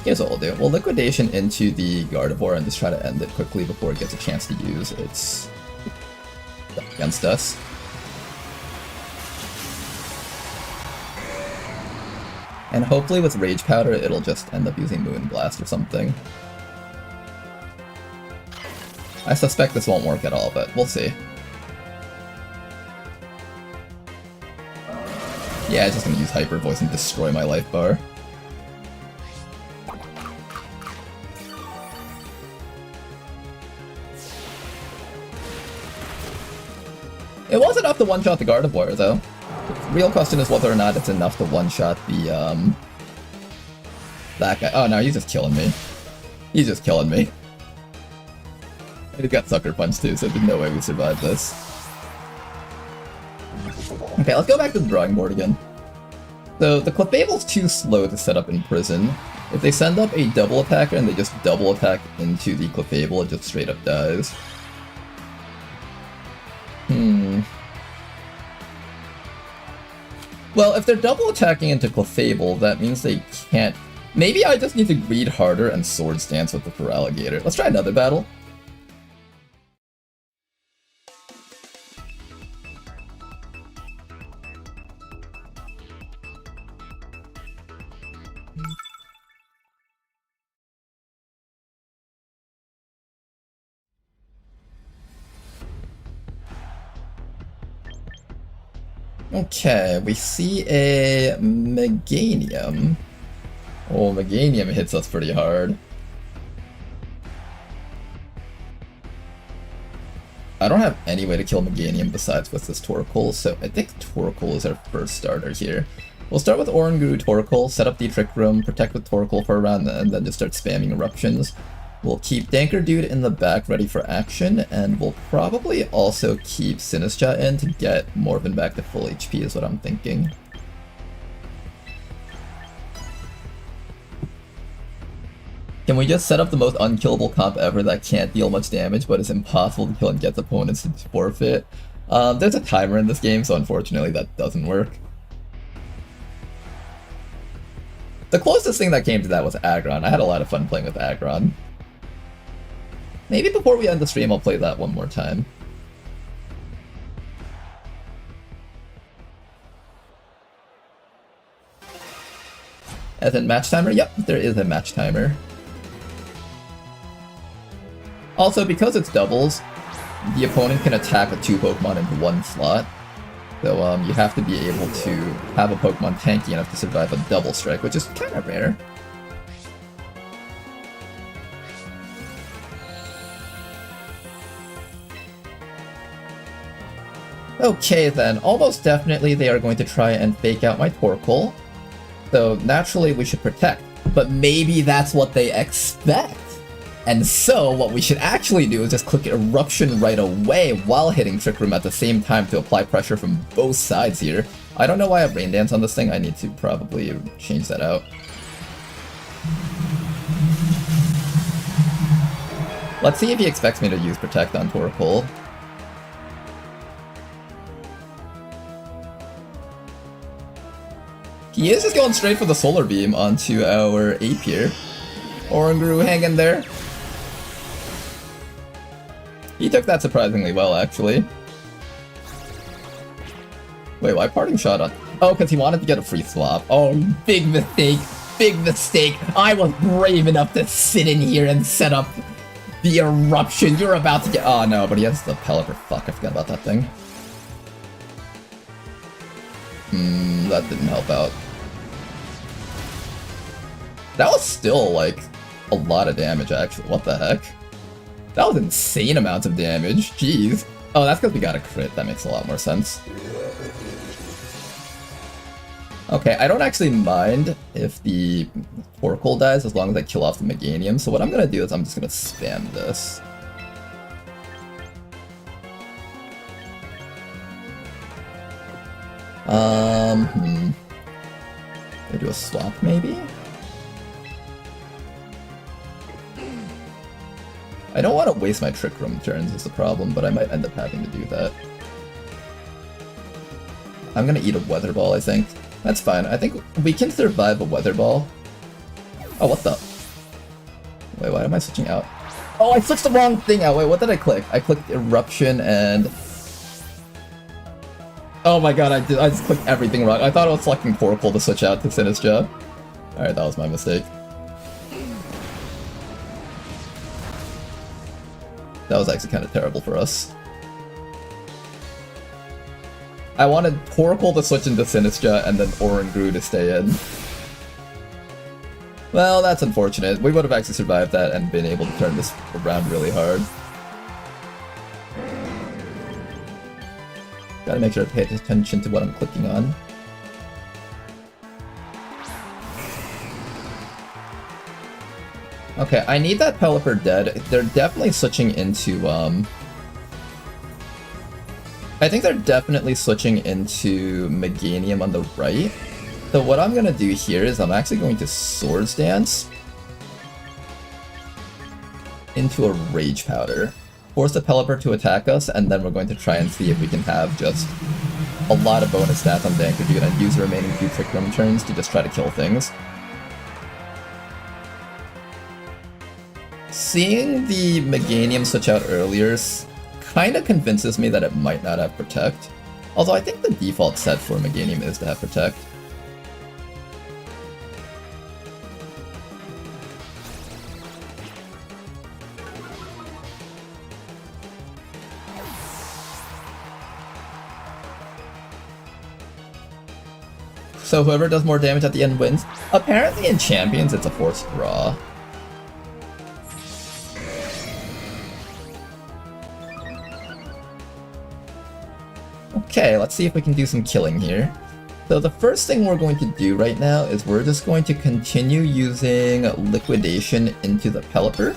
Here's what we'll do. We'll Liquidation into the Gardevoir and just try to end it quickly before it gets a chance to use its stuff against us. And hopefully with Rage Powder, it'll just end up using Moonblast or something. I suspect this won't work at all, but we'll see. Yeah, it's just gonna use Hyper Voice and destroy my life bar. It was enough to one-shot the Gardevoir, though. The real question is whether or not it's enough to one-shot the, that guy. Oh no, he's just killing me. He's just killing me. And he got Sucker Punch too, so there's no way we survive this. Okay, let's go back to the drawing board again. So, the Clefable's too slow to set up in Prison. If they send up a double attacker and they just double attack into the Clefable, it just straight up dies. Well, if they're double attacking into Clefable, that means they can't... Maybe I just need to greed harder and Swords Dance with the Feraligatr. Let's try another battle. Okay, we see a Meganium. Oh, Meganium hits us pretty hard. I don't have any way to kill Meganium besides with this Torkoal, so I think Torkoal is our first starter here. We'll start with Oranguru Torkoal, set up the Trick Room, protect with Torkoal for a round, and then just start spamming Eruptions. We'll keep Danker Dude in the back ready for action, and we'll probably also keep Sinistcha in to get Morven back to full HP is what I'm thinking. Can we just set up the most unkillable comp ever that can't deal much damage but is impossible to kill and gets opponents to forfeit? There's a timer in this game, so unfortunately that doesn't work. The closest thing that came to that was Aggron. I had a lot of fun playing with Aggron. Maybe before we end the stream I'll play that one more time. As in match timer? Yep, there is a match timer. Also, because it's doubles, the opponent can attack with 2 Pokemon into 1 slot. So you have to be able to have a Pokemon tanky enough to survive a double strike, which is kind of rare. Okay then, almost definitely they are going to try and fake out my Torkoal. So naturally we should protect, but maybe that's what they expect. And so what we should actually do is just click Eruption right away while hitting Trick Room at the same time to apply pressure from both sides here. I don't know why I have Rain Dance on this thing, I need to probably change that out. Let's see if he expects me to use Protect on Torkoal. He is just going straight for the Solar Beam onto our Ape here. Oranguru, hang in there. He took that surprisingly well, actually. Wait, why Parting Shot on? Oh, because he wanted to get a free swap. Oh, big mistake. Big mistake. I was brave enough to sit in here and set up the Eruption. You're about to get... Oh, no, but he has the Pelipper. Fuck, I forgot about that thing. That didn't help out. That was still, like, a lot of damage, actually. What the heck? That was insane amounts of damage. Jeez. Oh, that's because we got a crit. That makes a lot more sense. Okay, I don't actually mind if the Torkoal dies as long as I kill off the Meganium. So what I'm going to do is I'm just going to spam this. I do a swap, maybe? I don't want to waste my Trick Room turns is the problem, but I might end up having to do that. I'm gonna eat a Weather Ball, I think. That's fine. I think we can survive a Weather Ball. Oh, what the? Wait, why am I switching out? Oh, I switched the wrong thing out. Wait, what did I click? I clicked Eruption and... Oh my god, I just clicked everything wrong. I thought I was selecting Torkoal to switch out to Sinistcha. Alright, that was my mistake. That was actually kind of terrible for us. I wanted Torkoal to switch into Sinistcha and then Oranguru to stay in. Well, that's unfortunate. We would have actually survived that and been able to turn this around really hard. Gotta make sure to pay attention to what I'm clicking on. Okay, I need that Pelipper dead. They're definitely switching into, I think they're definitely switching into Meganium on the right. So what I'm gonna do here is I'm actually going to Swords Dance into a Rage Powder. Force the Pelipper to attack us, and then we're going to try and see if we can have just a lot of bonus stats on Danker Dude and use the remaining 2 Trick Room turns to just try to kill things. Seeing the Meganium switch out earlier kind of convinces me that it might not have Protect. Although I think the default set for Meganium is to have Protect. So whoever does more damage at the end wins. Apparently in Champions it's a forced draw. Okay, let's see if we can do some killing here. So the first thing we're going to do right now is we're just going to continue using Liquidation into the Pelipper.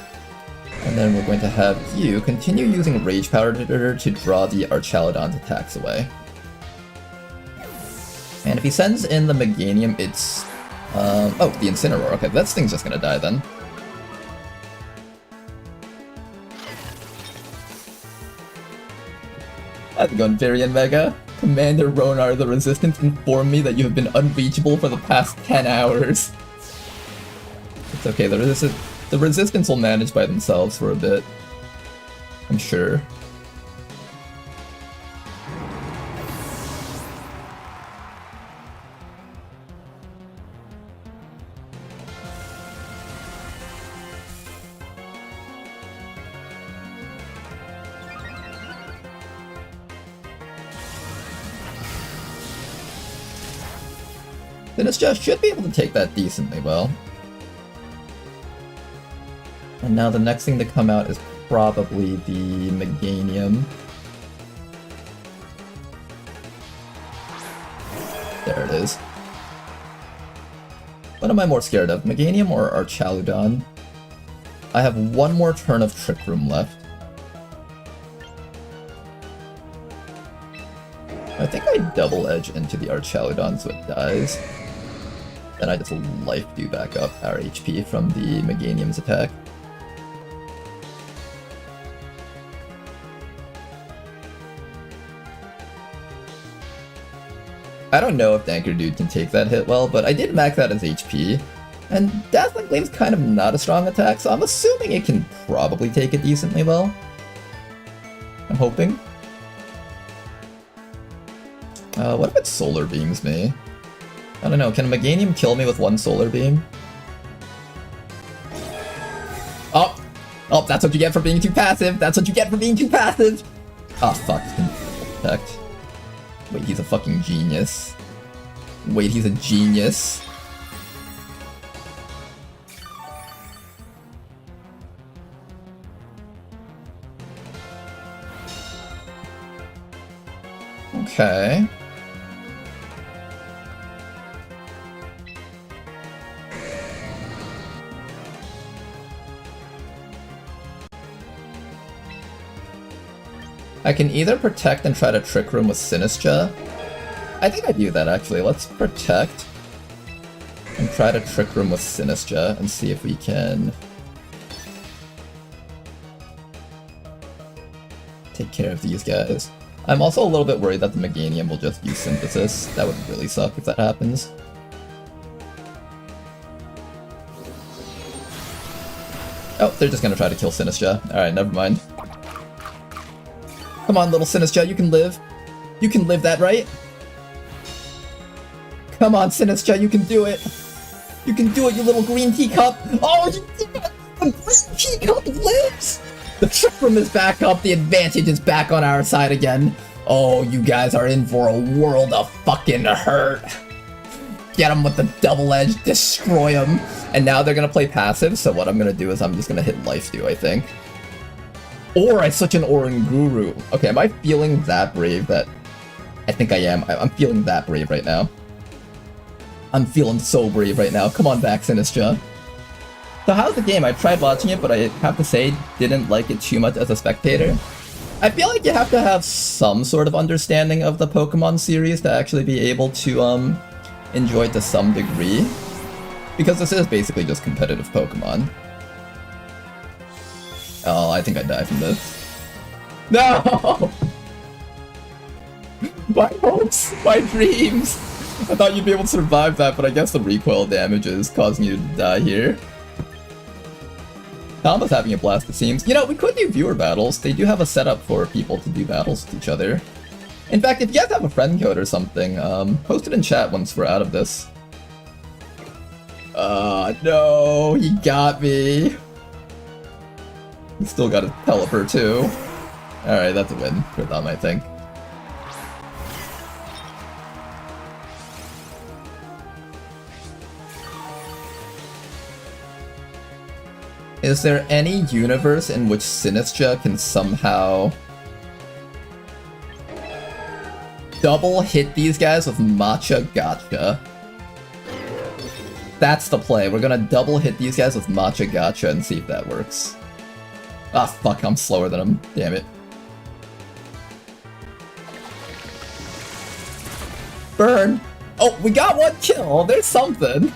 And then we're going to have you continue using Rage Powder to draw the Archaludon's attacks away. And if he sends in the Meganium, it's... oh, the Incineroar. Okay, that thing's just gonna die then. How's it going, Varian Mega? Commander Ronar, the Resistance informed me that you have been unreachable for the past 10 hours. It's okay, the Resistance will manage by themselves for a bit. I'm sure. Sinistcha should be able to take that decently well. And now the next thing to come out is probably the Meganium. There it is. What am I more scared of, Meganium or Archaludon? I have one more turn of Trick Room left. I think I double edge into the Archaludon so it dies. Then I just life do back up our HP from the Meganium's attack. I don't know if Danker Dude can take that hit well, but I did max out his HP. And Dazzling Gleam's kind of not a strong attack, so I'm assuming it can probably take it decently well. I'm hoping. What if it Solar Beams me? I don't know, can Meganium kill me with one Solar Beam? Oh! Oh, that's what you get for being too passive! That's what you get for being too passive! Oh, fuck. Protect. Wait, he's a fucking genius. Wait, he's a genius. Okay. I can either protect and try to Trick Room with Sinistcha. I think I do that actually. Let's protect and try to Trick Room with Sinistcha and see if we can take care of these guys. I'm also a little bit worried that the Meganium will just use Synthesis. That would really suck if that happens. Oh, they're just gonna try to kill Sinistcha. Alright, never mind. Come on, little Sinistcha, you can live. You can live that, right? Come on, Sinistcha, you can do it. You can do it, you little green teacup. Oh, you did it! The green teacup lives! The Trick Room is back up, the advantage is back on our side again. Oh, you guys are in for a world of fucking hurt. Get them with the double edge, destroy them. And now they're gonna play passive, so what I'm gonna do is I'm just gonna hit Life Steal, I think. Or I switch an Oranguru. Okay, am I feeling that brave that... I think I am. I'm feeling that brave right now. I'm feeling so brave right now. Come on back, Sinistcha. So how's the game? I tried watching it, but I have to say, didn't like it too much as a spectator. I feel like you have to have some sort of understanding of the Pokemon series to actually be able to enjoy it to some degree. Because this is basically just competitive Pokemon. Oh, I think I die from this. No! My hopes! My dreams! I thought you'd be able to survive that, but I guess the recoil damage is causing you to die here. Tomba's having a blast, it seems. You know, we could do viewer battles. They do have a setup for people to do battles with each other. In fact, if you guys have a friend code or something, post it in chat once we're out of this. No, he got me. He still got his Pelipper too. Alright, that's a win for them, I think. Is there any universe in which Sinistra can somehow double hit these guys with Matcha Gotcha? That's the play. We're gonna double hit these guys with Matcha Gotcha and see if that works. Ah, fuck, I'm slower than him. Damn it. Burn! Oh, we got one kill! There's something!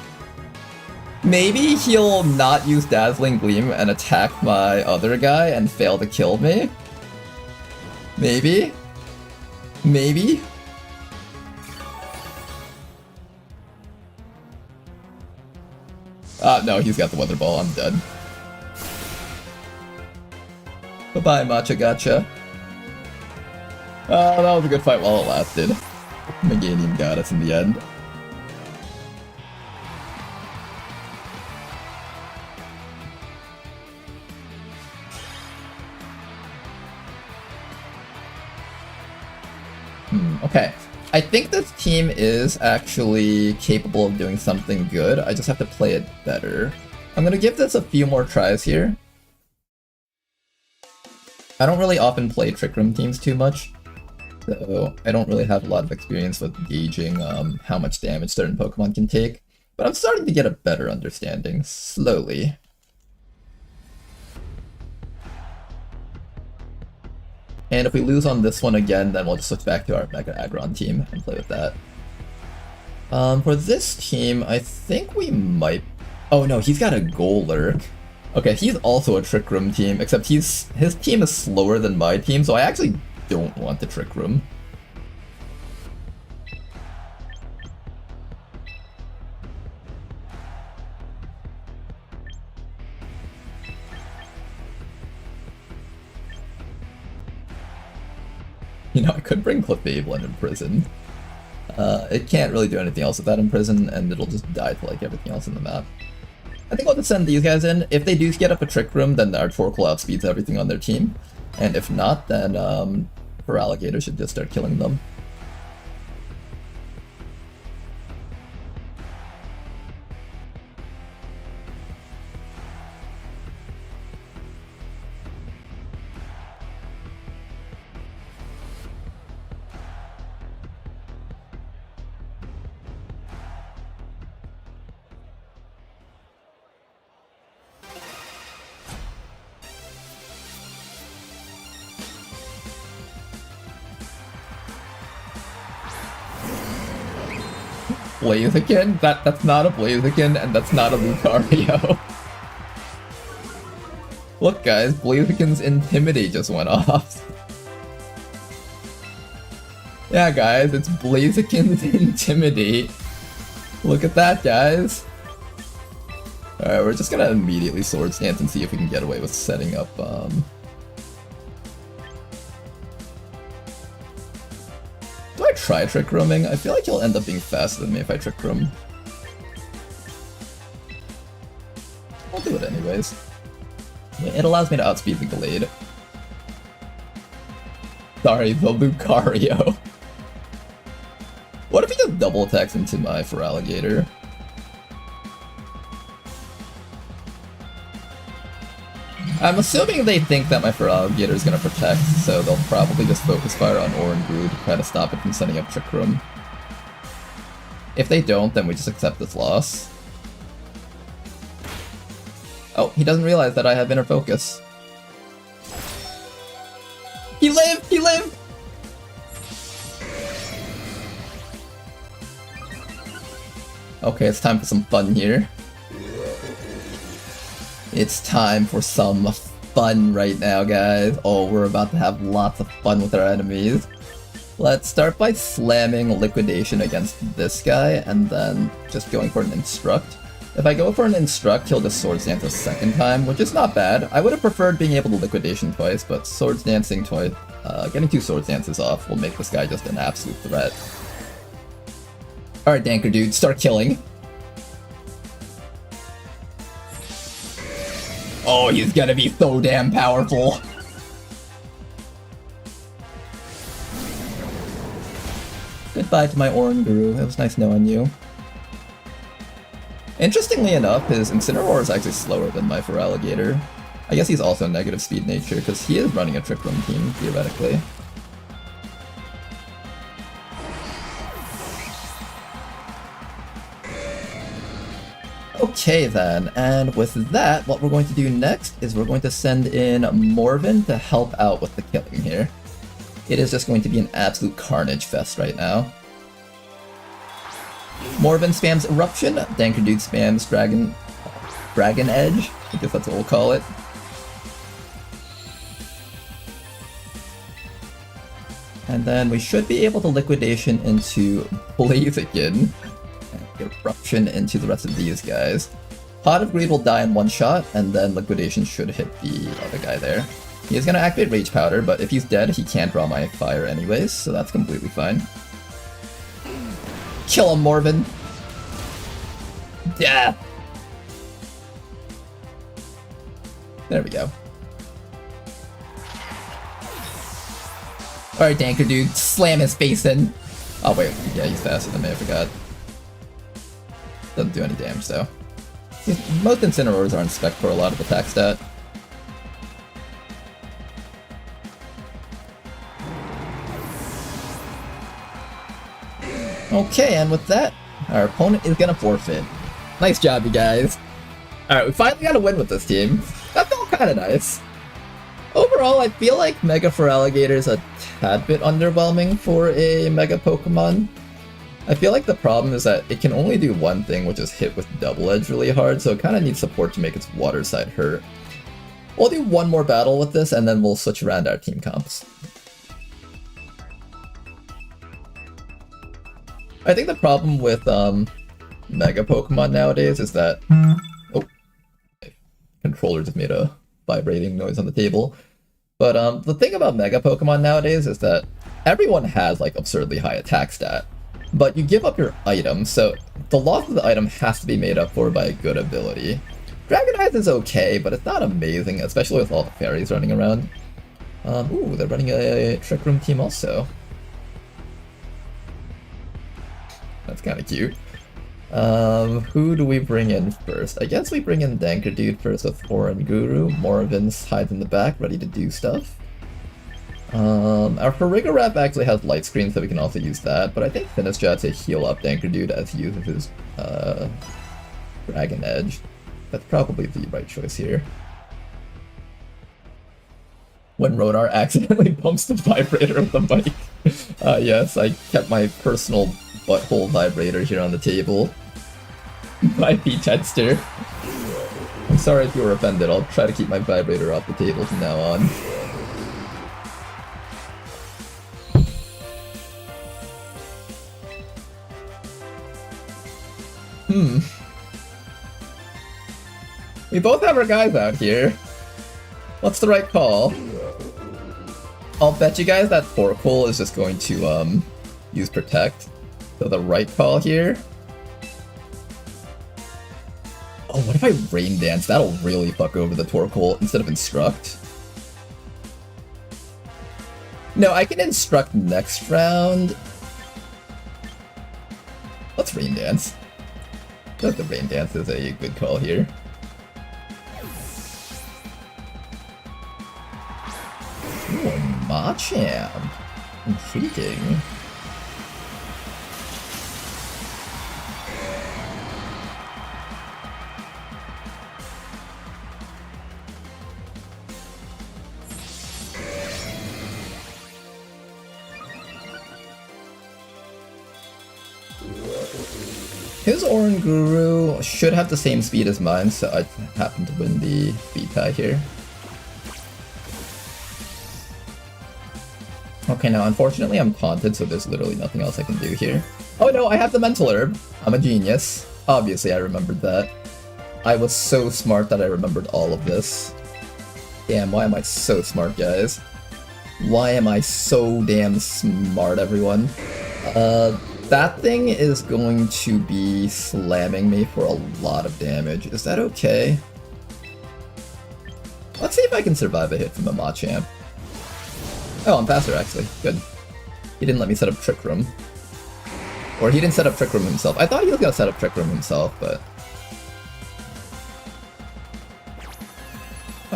Maybe he'll not use Dazzling Gleam and attack my other guy and fail to kill me? Maybe? Maybe? No, he's got the Weather Ball. I'm dead. Bye-bye, Matcha Gotcha. That was a good fight while it lasted. Meganium got us in the end. Okay. I think this team is actually capable of doing something good. I just have to play it better. I'm gonna give this a few more tries here. I don't really often play Trick Room teams too much, so I don't really have a lot of experience with gauging how much damage certain Pokemon can take, but I'm starting to get a better understanding, slowly. And if we lose on this one again, then we'll just switch back to our Mega Aggron team and play with that. For this team, I think we might... Oh no, he's got a Golurk. Okay, he's also a Trick Room team, except his team is slower than my team, so I actually don't want the Trick Room. You know, I could bring Clefable in prison. It can't really do anything else with that in prison, and it'll just die to like everything else in the map. I think I'll just send these guys in. If they do get up a Trick Room, then our Torkoal outspeeds everything on their team. And if not, then Feraligatr should just start killing them. Blaziken? That's not a Blaziken, and that's not a Lucario. Look guys, Blaziken's Intimidate just went off. Yeah guys, it's Blaziken's Intimidate. Look at that guys. Alright, we're just gonna immediately Swords Dance and see if we can get away with setting up Do I try Trick Rooming? I feel like he'll end up being faster than me if I Trick Room. I'll do it anyways. It allows me to outspeed the Glade. Sorry, the Lucario. What if he just double attacks into my Feraligatr? I'm assuming they think that my Feraligatr is going to protect, so they'll probably just focus fire on Oranguru to try to stop it from setting up Trick Room. If they don't, then we just accept this loss. Oh, he doesn't realize that I have inner focus. He lived! He lived! Okay, it's time for some fun here. It's time for some fun right now, guys. Oh, we're about to have lots of fun with our enemies. Let's start by slamming Liquidation against this guy, and then just going for an Instruct. If I go for an Instruct, he'll just Swords Dance a second time, which is not bad. I would have preferred being able to Liquidation twice, but Swords Dancing twice, getting 2 Swords Dances off will make this guy just an absolute threat. Alright, Danker dude, start killing. Oh, he's gonna be so damn powerful. Goodbye to my Oranguru. It was nice knowing you. Interestingly enough, his Incineroar is actually slower than my Feraligatr. I guess he's also negative speed nature, because he is running a Trick Room team, theoretically. Okay then, and with that, what we're going to do next is we're going to send in Morven to help out with the killing here. It is just going to be an absolute carnage fest right now. Morven spams Eruption, Dankerdude spams Dragon Edge, I guess that's what we'll call it. And then we should be able to Liquidation into Blaziken, and Eruption into the rest of these guys. Pot of Greed will die in one shot, and then Liquidation should hit the other guy there. He is going to activate Rage Powder, but if he's dead, he can't draw my fire anyways, so that's completely fine. Kill him, Morven! Yeah! There we go. Alright, Dankerdude, slam his face in! Oh wait, yeah, he's faster than me, I forgot. Doesn't do any damage though. Most Incineroars are on spec for a lot of attack stat. Okay, and with that, our opponent is gonna forfeit. Nice job, you guys. Alright, we finally got a win with this team. That felt kinda nice. Overall, I feel like Mega Feraligatr is a tad bit underwhelming for a Mega Pokemon. I feel like the problem is that it can only do one thing, which is hit with Double Edge really hard, so it kinda needs support to make its water side hurt. We'll do one more battle with this, and then we'll switch around our team comps. I think the problem with Mega Pokemon nowadays is that... Oh, controller just made a vibrating noise on the table. But the thing about Mega Pokemon nowadays is that everyone has like absurdly high attack stat, but you give up your item, so the loss of the item has to be made up for by a good ability. Dragonite is okay, but it's not amazing, especially with all the fairies running around. Ooh, they're running a Trick Room team also. That's kind of cute. Who do we bring in first? I guess we bring in Dankerdude first with Oranguru. Morven's hides in the back, ready to do stuff. Our Farigiraf actually has Light Screen, so we can also use that, but I think Finistra to heal up Dankerdude as he uses his Dragon Edge. That's probably the right choice here. When Rodar accidentally bumps the vibrator of the mic. Yes, I kept my personal butthole vibrator here on the table. My P-Tedster. I'm sorry if you were offended, I'll try to keep my vibrator off the table from now on. We both have our guys out here. What's the right call? I'll bet you guys that Torkoal is just going to use Protect. So the right call here... Oh, what if I Rain Dance? That'll really fuck over the Torkoal instead of Instruct. No, I can Instruct next round. Let's Rain Dance. I think the Rain Dance is a good call here. Ooh, Machamp. Intriguing. His Oranguru should have the same speed as mine, so I happen to win the speed tie here. Okay, now unfortunately I'm taunted, so there's literally nothing else I can do here. Oh no, I have the Mental Herb! I'm a genius. Obviously I remembered that. I was so smart that I remembered all of this. Damn, why am I so smart, guys? Why am I so damn smart, everyone? That thing is going to be slamming me for a lot of damage. Is that okay? Let's see if I can survive a hit from a Machamp. Oh, I'm faster, actually. Good. He didn't let me set up Trick Room. Or he didn't set up Trick Room himself. I thought he was gonna set up Trick Room himself, but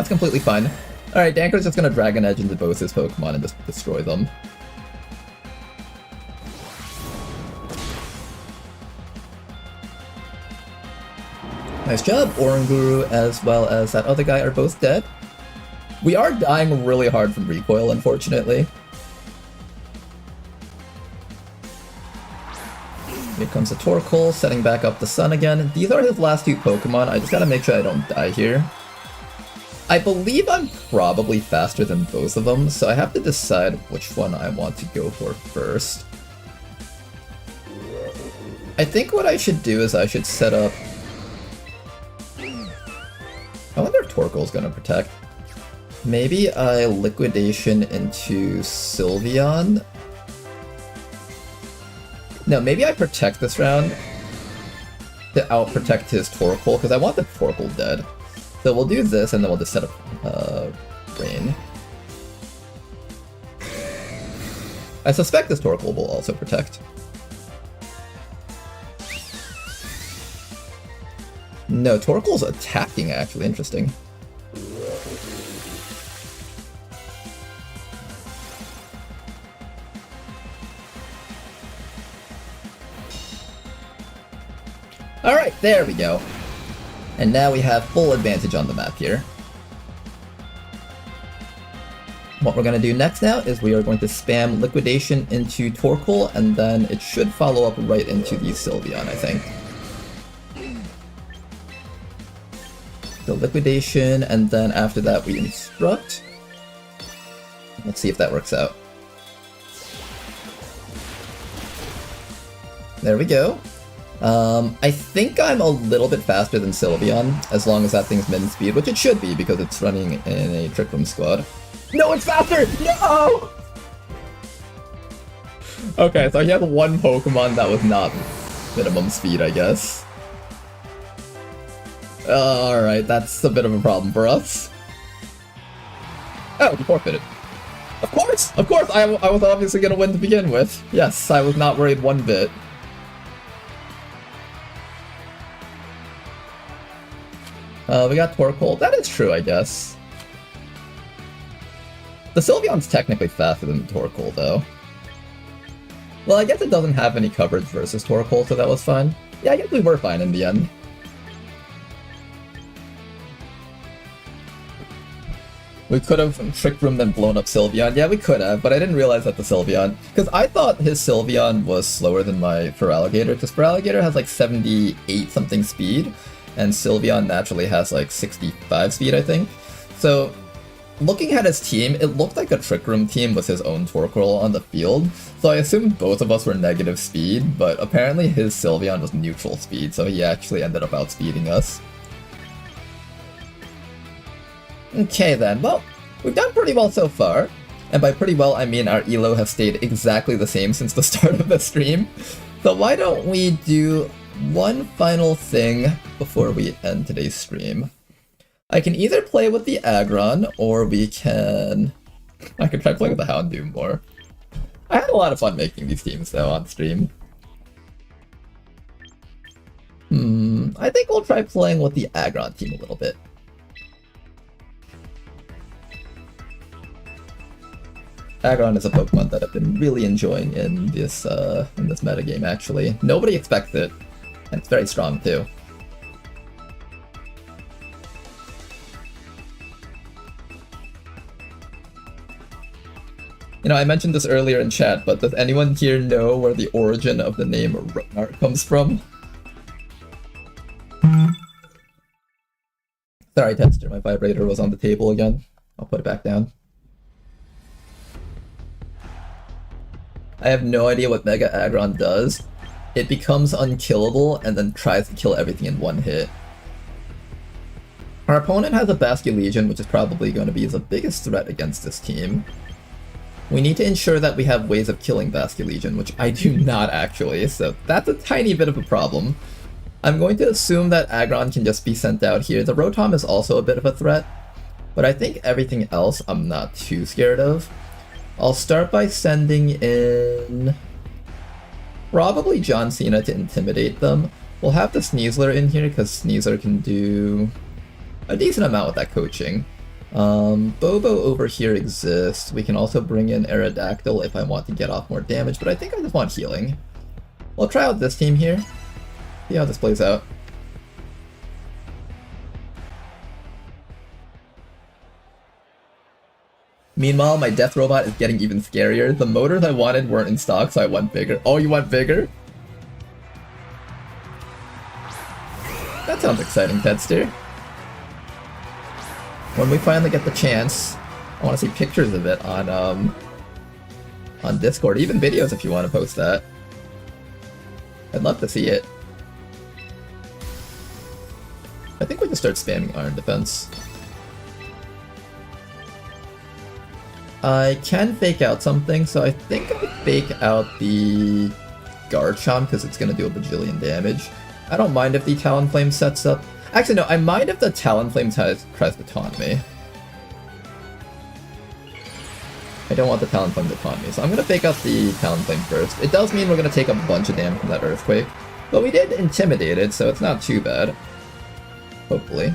That's completely fine. Alright, Danker's just gonna Dragon Edge into both his Pokemon and just destroy them. Nice job. Oranguru as well as that other guy are both dead. We are dying really hard from recoil, unfortunately. Here comes a Torkoal, setting back up the sun again. These are his last two Pokemon. I just gotta make sure I don't die here. I believe I'm probably faster than both of them, so I have to decide which one I want to go for first. I think what I should do is I should set up... I wonder if Torkoal's gonna protect. Maybe I Liquidation into Sylveon. No, maybe I protect this round to out-protect his Torkoal, because I want the Torkoal dead. So we'll do this, and then we'll just set up Rain. I suspect this Torkoal will also protect. No, Torkoal's attacking, actually. Interesting. Alright, there we go. And now we have full advantage on the map here. What we're going to do next now is we are going to spam Liquidation into Torkoal, and then it should follow up right into the Sylveon, I think. The Liquidation, and then after that we Instruct. Let's see if that works out. There we go. I think I'm a little bit faster than Sylveon, as long as that thing's min speed, which it should be because it's running in a Trick Room squad. No, it's faster! No! Okay, so he has one Pokemon that was not minimum speed, I guess. Alright, that's a bit of a problem for us. Oh, he forfeited. Of course! Of course! I was obviously gonna win to begin with. Yes, I was not worried one bit. We got Torkoal. That is true, I guess. The Sylveon's technically faster than the Torkoal, though. Well, I guess it doesn't have any coverage versus Torkoal, so that was fine. Yeah, I guess we were fine in the end. We could have Trick Roomed and blown up Sylveon. Yeah, we could have, but I didn't realize that the Sylveon... Because I thought his Sylveon was slower than my Feraligatr, because Feraligatr has like 78-something speed, and Sylveon naturally has like 65 speed, I think. So, looking at his team, it looked like a Trick Room team with his own Torkoal on the field, so I assumed both of us were negative speed, but apparently his Sylveon was neutral speed, so he actually ended up outspeeding us. Okay then, well, we've done pretty well so far, and by pretty well I mean our elo has stayed exactly the same since the start of the stream, so why don't we do one final thing before we end today's stream. I can either play with the Aggron, or we can... I can try playing with the Houndoom more. I had a lot of fun making these teams, though, on stream. I think we'll try playing with the Aggron team a little bit. Aggron is a Pokemon that I've been really enjoying in this metagame, actually. Nobody expects it, and it's very strong, too. You know, I mentioned this earlier in chat, but does anyone here know where the origin of the name Ragnar comes from? Sorry, Tester, my vibrator was on the table again. I'll put it back down. I have no idea what Mega Aggron does. It becomes unkillable and then tries to kill everything in one hit. Our opponent has a Basculegion, which is probably going to be the biggest threat against this team. We need to ensure that we have ways of killing Basculegion, which I do not actually, so that's a tiny bit of a problem. I'm going to assume that Aggron can just be sent out here. The Rotom is also a bit of a threat, but I think everything else I'm not too scared of. I'll start by sending in... probably John Cena to intimidate them. We'll have the Sneasler in here, because Sneasler can do a decent amount with that coaching. Bobo over here exists. We can also bring in Aerodactyl if I want to get off more damage, but I think I just want healing. We'll try out this team here. See how this plays out. Meanwhile, my Death Robot is getting even scarier. The motors I wanted weren't in stock, so I went bigger. Oh, you want bigger? That sounds exciting, Tedster. When we finally get the chance, I want to see pictures of it on Discord, even videos if you want to post that. I'd love to see it. I think we can start spamming Iron Defense. I can fake out something, so I think I fake out the Garchomp because it's going to do a bajillion damage. I don't mind if the Talonflame sets up. Actually, no, I mind if the Talonflame tries to taunt me. I don't want the Talonflame to taunt me, so I'm going to fake out the Talonflame first. It does mean we're going to take a bunch of damage from that Earthquake, but we did intimidate it, so it's not too bad. Hopefully.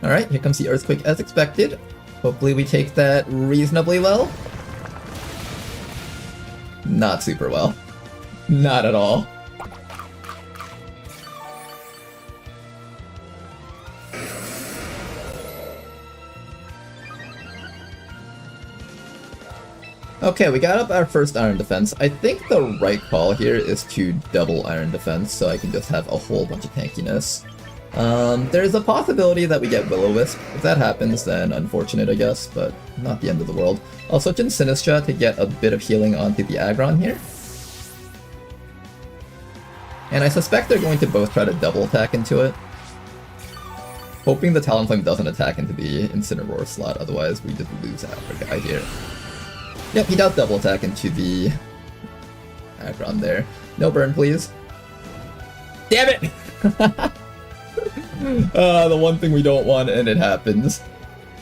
Alright, here comes the Earthquake as expected. Hopefully we take that reasonably well. Not super well. Not at all. Okay, we got up our first Iron Defense. I think the right call here is to double Iron Defense so I can just have a whole bunch of tankiness. There's a possibility that we get Will-O-Wisp. If that happens, then unfortunate, I guess, but not the end of the world. I'll switch in Sinistcha to get a bit of healing onto the Aggron here. And I suspect they're going to both try to double attack into it. Hoping the Talonflame doesn't attack into the Incineroar slot, otherwise we just lose our guy here. Yep, he does double attack into the Aggron there. No burn, please. Damn it! The one thing we don't want, and it happens.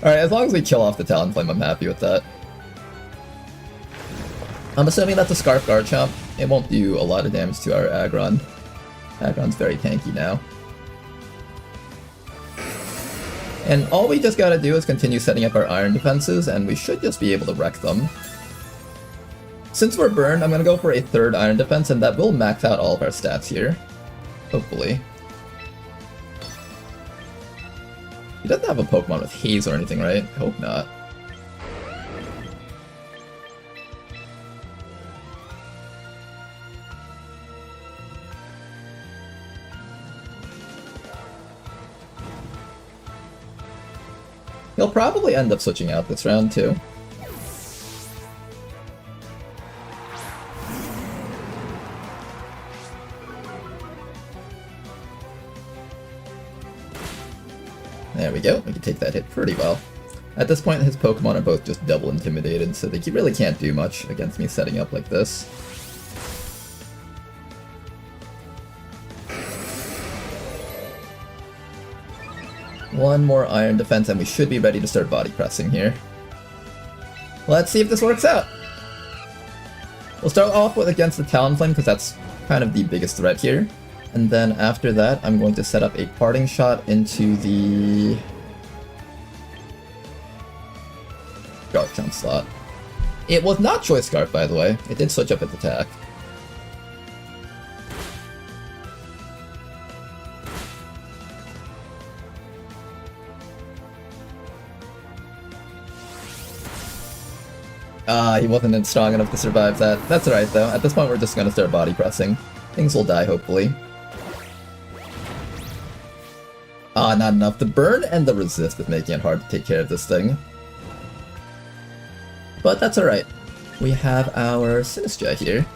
Alright, as long as we kill off the Talonflame, I'm happy with that. I'm assuming that's a Scarf Garchomp. It won't do a lot of damage to our Aggron. Aggron's very tanky now. And all we just gotta do is continue setting up our Iron Defenses, and we should just be able to wreck them. Since we're burned, I'm gonna go for a third Iron Defense, and that will max out all of our stats here. Hopefully. He doesn't have a Pokemon with Haze or anything, right? I hope not. He'll probably end up switching out this round, too. There we go, we can take that hit pretty well. At this point, his Pokemon are both just double intimidated, so they really can't do much against me setting up like this. One more Iron Defense and we should be ready to start body pressing here. Let's see if this works out! We'll start off with against the Talonflame because that's kind of the biggest threat here. And then after that, I'm going to set up a Parting Shot into the Garchomp slot. It was not Choice Scarf, by the way. It did switch up its attack. He wasn't strong enough to survive that. That's alright though. At this point we're just gonna start body pressing. Things will die, hopefully. Not enough. The burn and the resist is making it hard to take care of this thing. But that's alright. We have our Sinistcha here.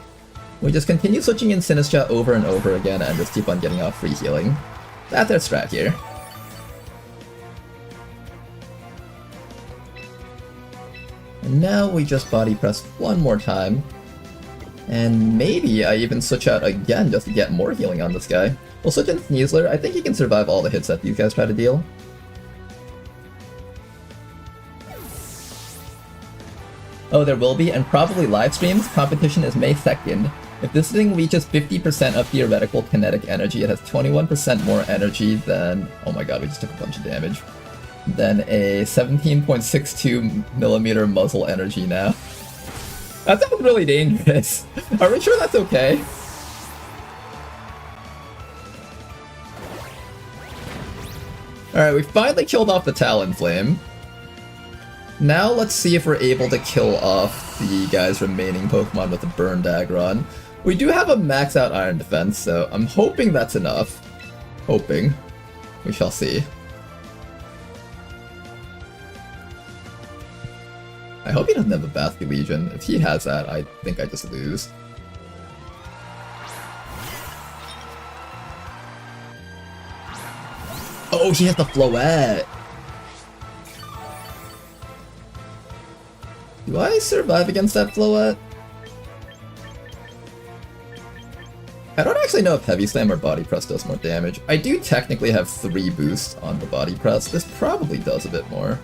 We just continue switching in Sinistcha over and over again and just keep on getting off free healing. That's our strat here. And now we just body press one more time. And maybe I even switch out again just to get more healing on this guy. We'll switch in Sneasler. I think he can survive all the hits that these guys try to deal. Oh, there will be, and probably live streams. Competition is May 2nd. If this thing reaches 50% of theoretical kinetic energy, it has 21% more energy than... Oh my god, we just took a bunch of damage. Than a 17.62mm muzzle energy now. That sounds really dangerous. Are we sure that's okay? Alright, we finally killed off the Talonflame. Now let's see if we're able to kill off the guy's remaining Pokemon with a Burned Aggron. We do have a max out Iron Defense, so I'm hoping that's enough. Hoping. We shall see. I hope he doesn't have a Basket Legion. If he has that, I think I just lose. Oh, she has the Floette! Do I survive against that Floette? I don't actually know if Heavy Slam or Body Press does more damage. I do technically have 3 boosts on the Body Press. This probably does a bit more.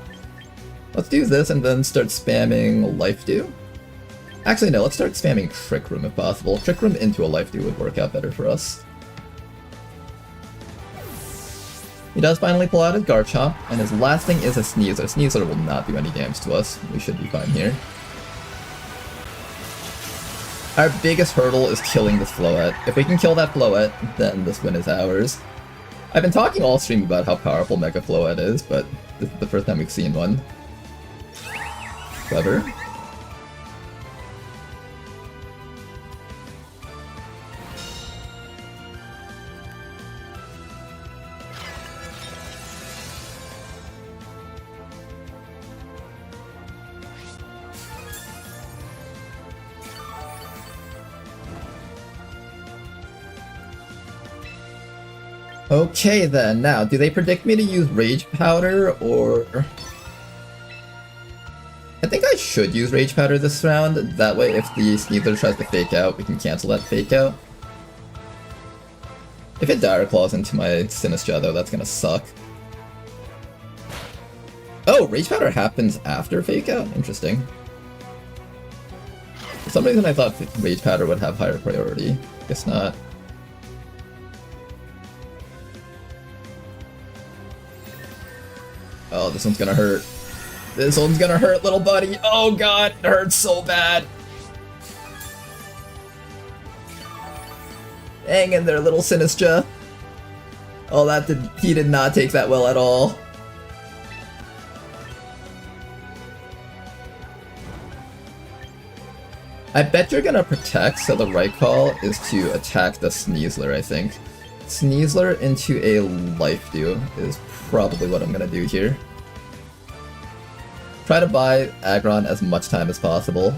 Let's do this and then start spamming Life Dew. Actually, no, let's start spamming Trick Room if possible. Trick Room into a Life Dew would work out better for us. He does finally pull out his Garchomp, and his last thing is a Sneasler. Sneasler will not do any damage to us. We should be fine here. Our biggest hurdle is killing this Floette. If we can kill that Floette, then this win is ours. I've been talking all stream about how powerful Mega Floette is, but this is the first time we've seen one. Clever. Okay then, now, do they predict me to use Rage Powder, or... I think I should use Rage Powder this round, that way if the Sneasler tries to fake out, we can cancel that fake out. If it Dire Claws into my Sinistcha though, that's gonna suck. Oh, Rage Powder happens after fake out? Interesting. For some reason I thought Rage Powder would have higher priority. Guess not. Oh, this one's gonna hurt. This one's gonna hurt, little buddy. Oh god, it hurts so bad. Hang in there, little Sinistcha. Oh, he did not take that well at all. I bet you're gonna protect, so the right call is to attack the Sneasler, I think. Sneasler into a Life Dew is probably what I'm gonna do here. Try to buy Aggron as much time as possible.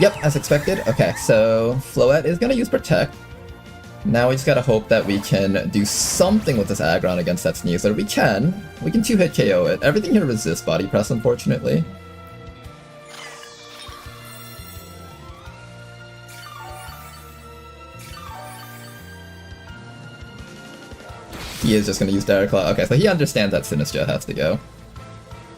Yep, as expected. Okay, so Floette is gonna use Protect. Now we just gotta hope that we can do something with this Aggron against that Sneasler. We can 2-hit KO it. Everything here resists Body Press, unfortunately. He is just going to use Dire Claw. Okay, so he understands that Sinistcha has to go.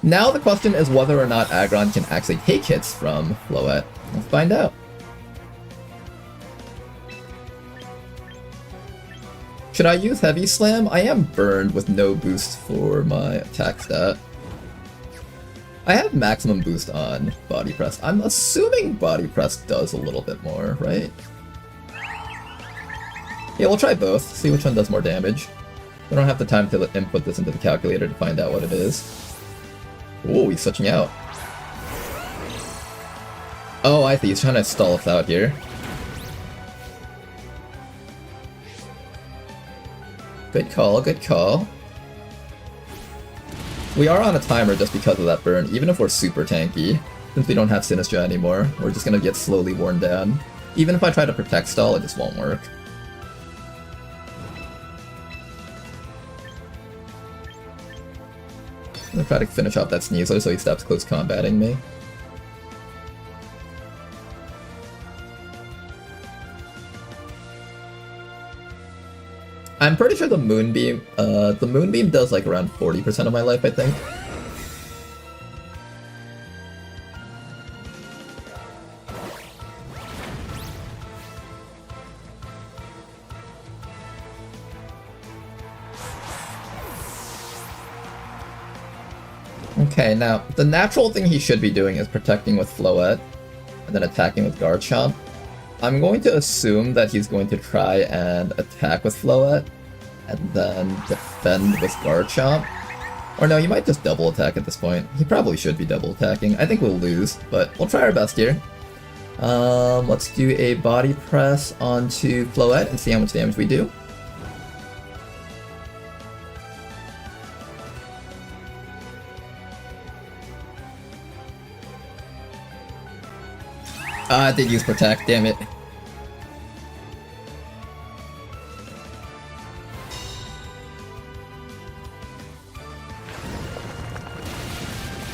Now the question is whether or not Aggron can actually take hits from Floette. Let's find out. Should I use Heavy Slam? I am burned with no boost for my attack stat. I have maximum boost on Body Press. I'm assuming Body Press does a little bit more, right? Yeah, we'll try both, see which one does more damage. We don't have the time to input this into the calculator to find out what it is. Ooh, he's switching out. Oh, I see, he's trying to stall us out here. Good call, good call. We are on a timer just because of that burn, even if we're super tanky. Since we don't have Sinistcha anymore, we're just gonna get slowly worn down. Even if I try to protect stall, it just won't work. I'm gonna try to finish off that Sneasler so he stops close combating me. I'm pretty sure the Moonbeam does like around 40% of my life, I think. Okay, now, the natural thing he should be doing is protecting with Floette, and then attacking with Garchomp. I'm going to assume that he's going to try and attack with Floette, and then defend with Garchomp. Or no, he might just double attack at this point. He probably should be double attacking. I think we'll lose, but we'll try our best here. Let's do a body press onto Floette and see how much damage we do. I did use Protect, damn it.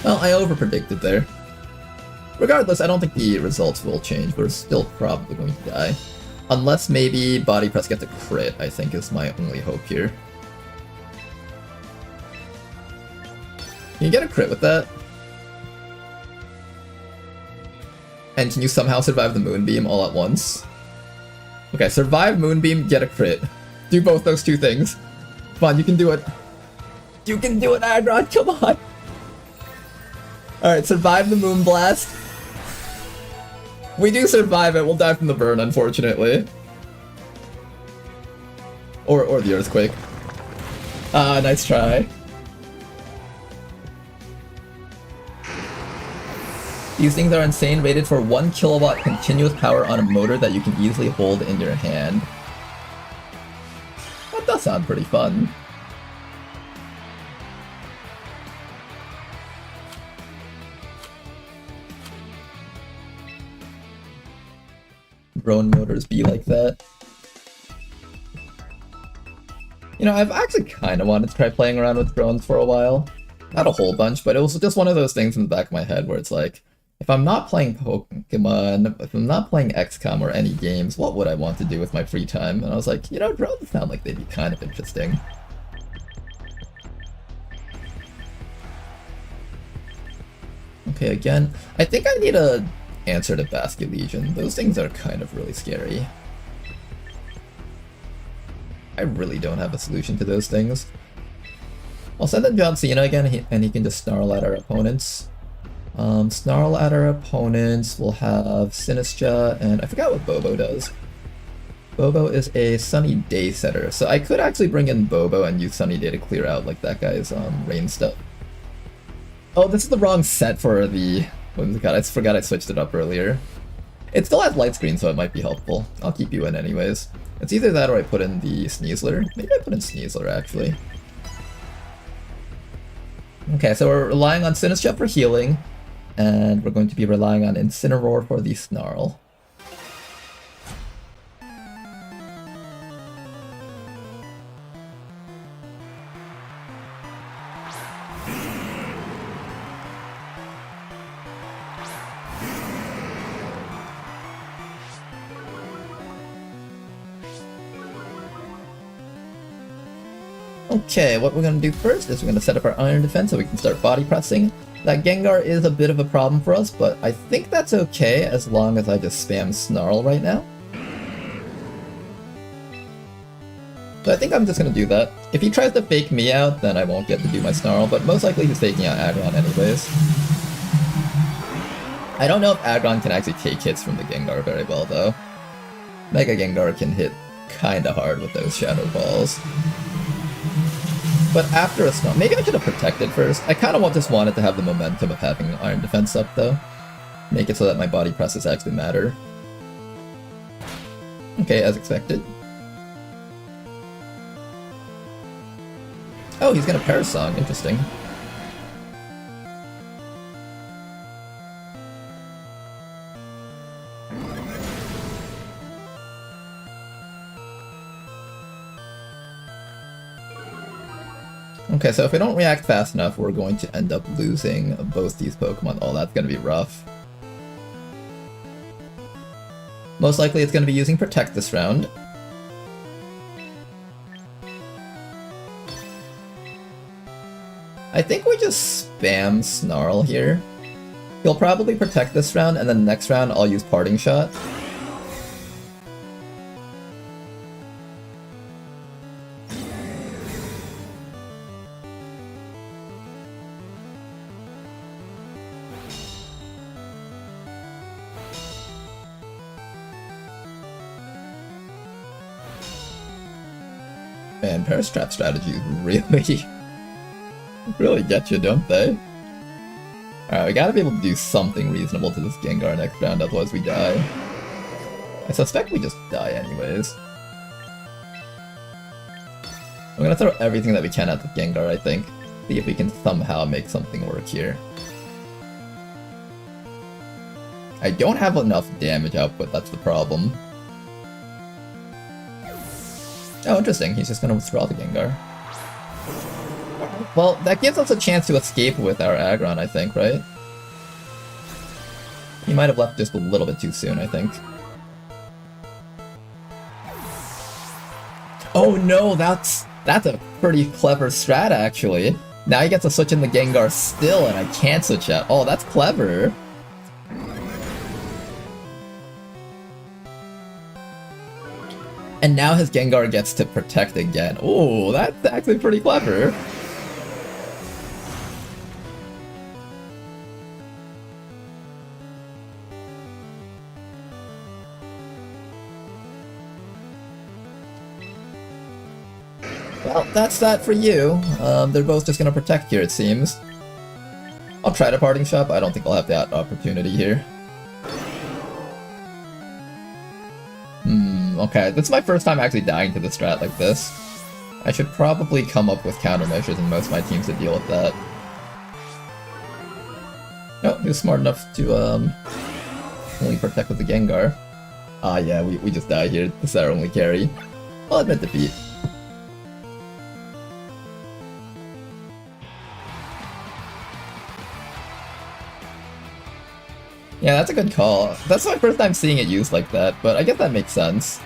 Well, I overpredicted there. Regardless, I don't think the results will change. We're still probably going to die. Unless maybe Body Press gets a crit, I think is my only hope here. Can you get a crit with that? And can you somehow survive the Moonbeam all at once? Okay, survive Moonbeam, get a crit. Do both those two things. Come on, you can do it. You can do it, Aggron, come on! Alright, survive the Moonblast. We do survive it, we'll die from the burn, unfortunately. Or the Earthquake. Ah, nice try. These things are insane, rated for 1 kilowatt continuous power on a motor that you can easily hold in your hand. That does sound pretty fun. Drone motors be like that. You know, I've actually kind of wanted to try playing around with drones for a while. Not a whole bunch, but it was just one of those things in the back of my head where it's like, if I'm not playing Pokemon, if I'm not playing XCOM or any games, what would I want to do with my free time? And I was like, you know, drones sound like they'd be kind of interesting. Okay, again, I think I need a answer to Basket Legion. Those things are kind of really scary. I really don't have a solution to those things. I'll send in John Cena again, and he can just snarl at our opponents. Snarl at our opponents, we'll have Sinistra, and I forgot what Bobo does. Bobo is a Sunny Day setter, so I could actually bring in Bobo and use Sunny Day to clear out like that guy's rain stuff. Oh, this is the wrong set for the... Oh god, I forgot I switched it up earlier. It still has light screen, so it might be helpful. I'll keep you in anyways. It's either that or I put in the Sneasler. Maybe I put in Sneasler, actually. Okay, so we're relying on Sinistra for healing, and we're going to be relying on Incineroar for the Snarl. Okay, what we're going to do first is we're going to set up our Iron Defense so we can start body pressing. That Gengar is a bit of a problem for us, but I think that's okay as long as I just spam Snarl right now. So I think I'm just going to do that. If he tries to fake me out, then I won't get to do my Snarl, but most likely he's faking out Aggron anyways. I don't know if Aggron can actually take hits from the Gengar very well, though. Mega Gengar can hit kinda hard with those Shadow Balls. But after a Snarl, maybe I should have protected first. I kind of just wanted to have the momentum of having an Iron Defense up, though. Make it so that my body presses actually matter. Okay, as expected. Oh, he's gonna Parasong. Interesting. Okay, so if we don't react fast enough, we're going to end up losing both these Pokemon. Oh, that's going to be rough. Most likely it's going to be using Protect this round. I think we just spam Snarl here. He'll probably Protect this round, and then next round I'll use Parting Shot. Man, Parastrap strategies really, really get you, don't they? Alright, we gotta be able to do something reasonable to this Gengar next round, otherwise we die. I suspect we just die anyways. I'm gonna throw everything that we can at the Gengar, I think. See if we can somehow make something work here. I don't have enough damage output, that's the problem. Oh, interesting, he's just gonna withdraw the Gengar. Well, that gives us a chance to escape with our Aggron, I think, right? He might have left just a little bit too soon, I think. Oh no, that's a pretty clever strat, actually. Now he gets to switch in the Gengar still, and I can't switch out. Oh, that's clever. And now his Gengar gets to protect again. Oh, that's actually pretty clever. Well, that's that for you. They're both just gonna protect here, it seems. I'll try to parting shot, but I don't think I'll have that opportunity here. Okay, this is my first time actually dying to the strat like this. I should probably come up with countermeasures in most of my teams to deal with that. Oh, he was smart enough to only protect with the Gengar. Ah yeah, we just die here. This is our only carry. I'll admit defeat. Yeah, that's a good call. That's my first time seeing it used like that, but I guess that makes sense.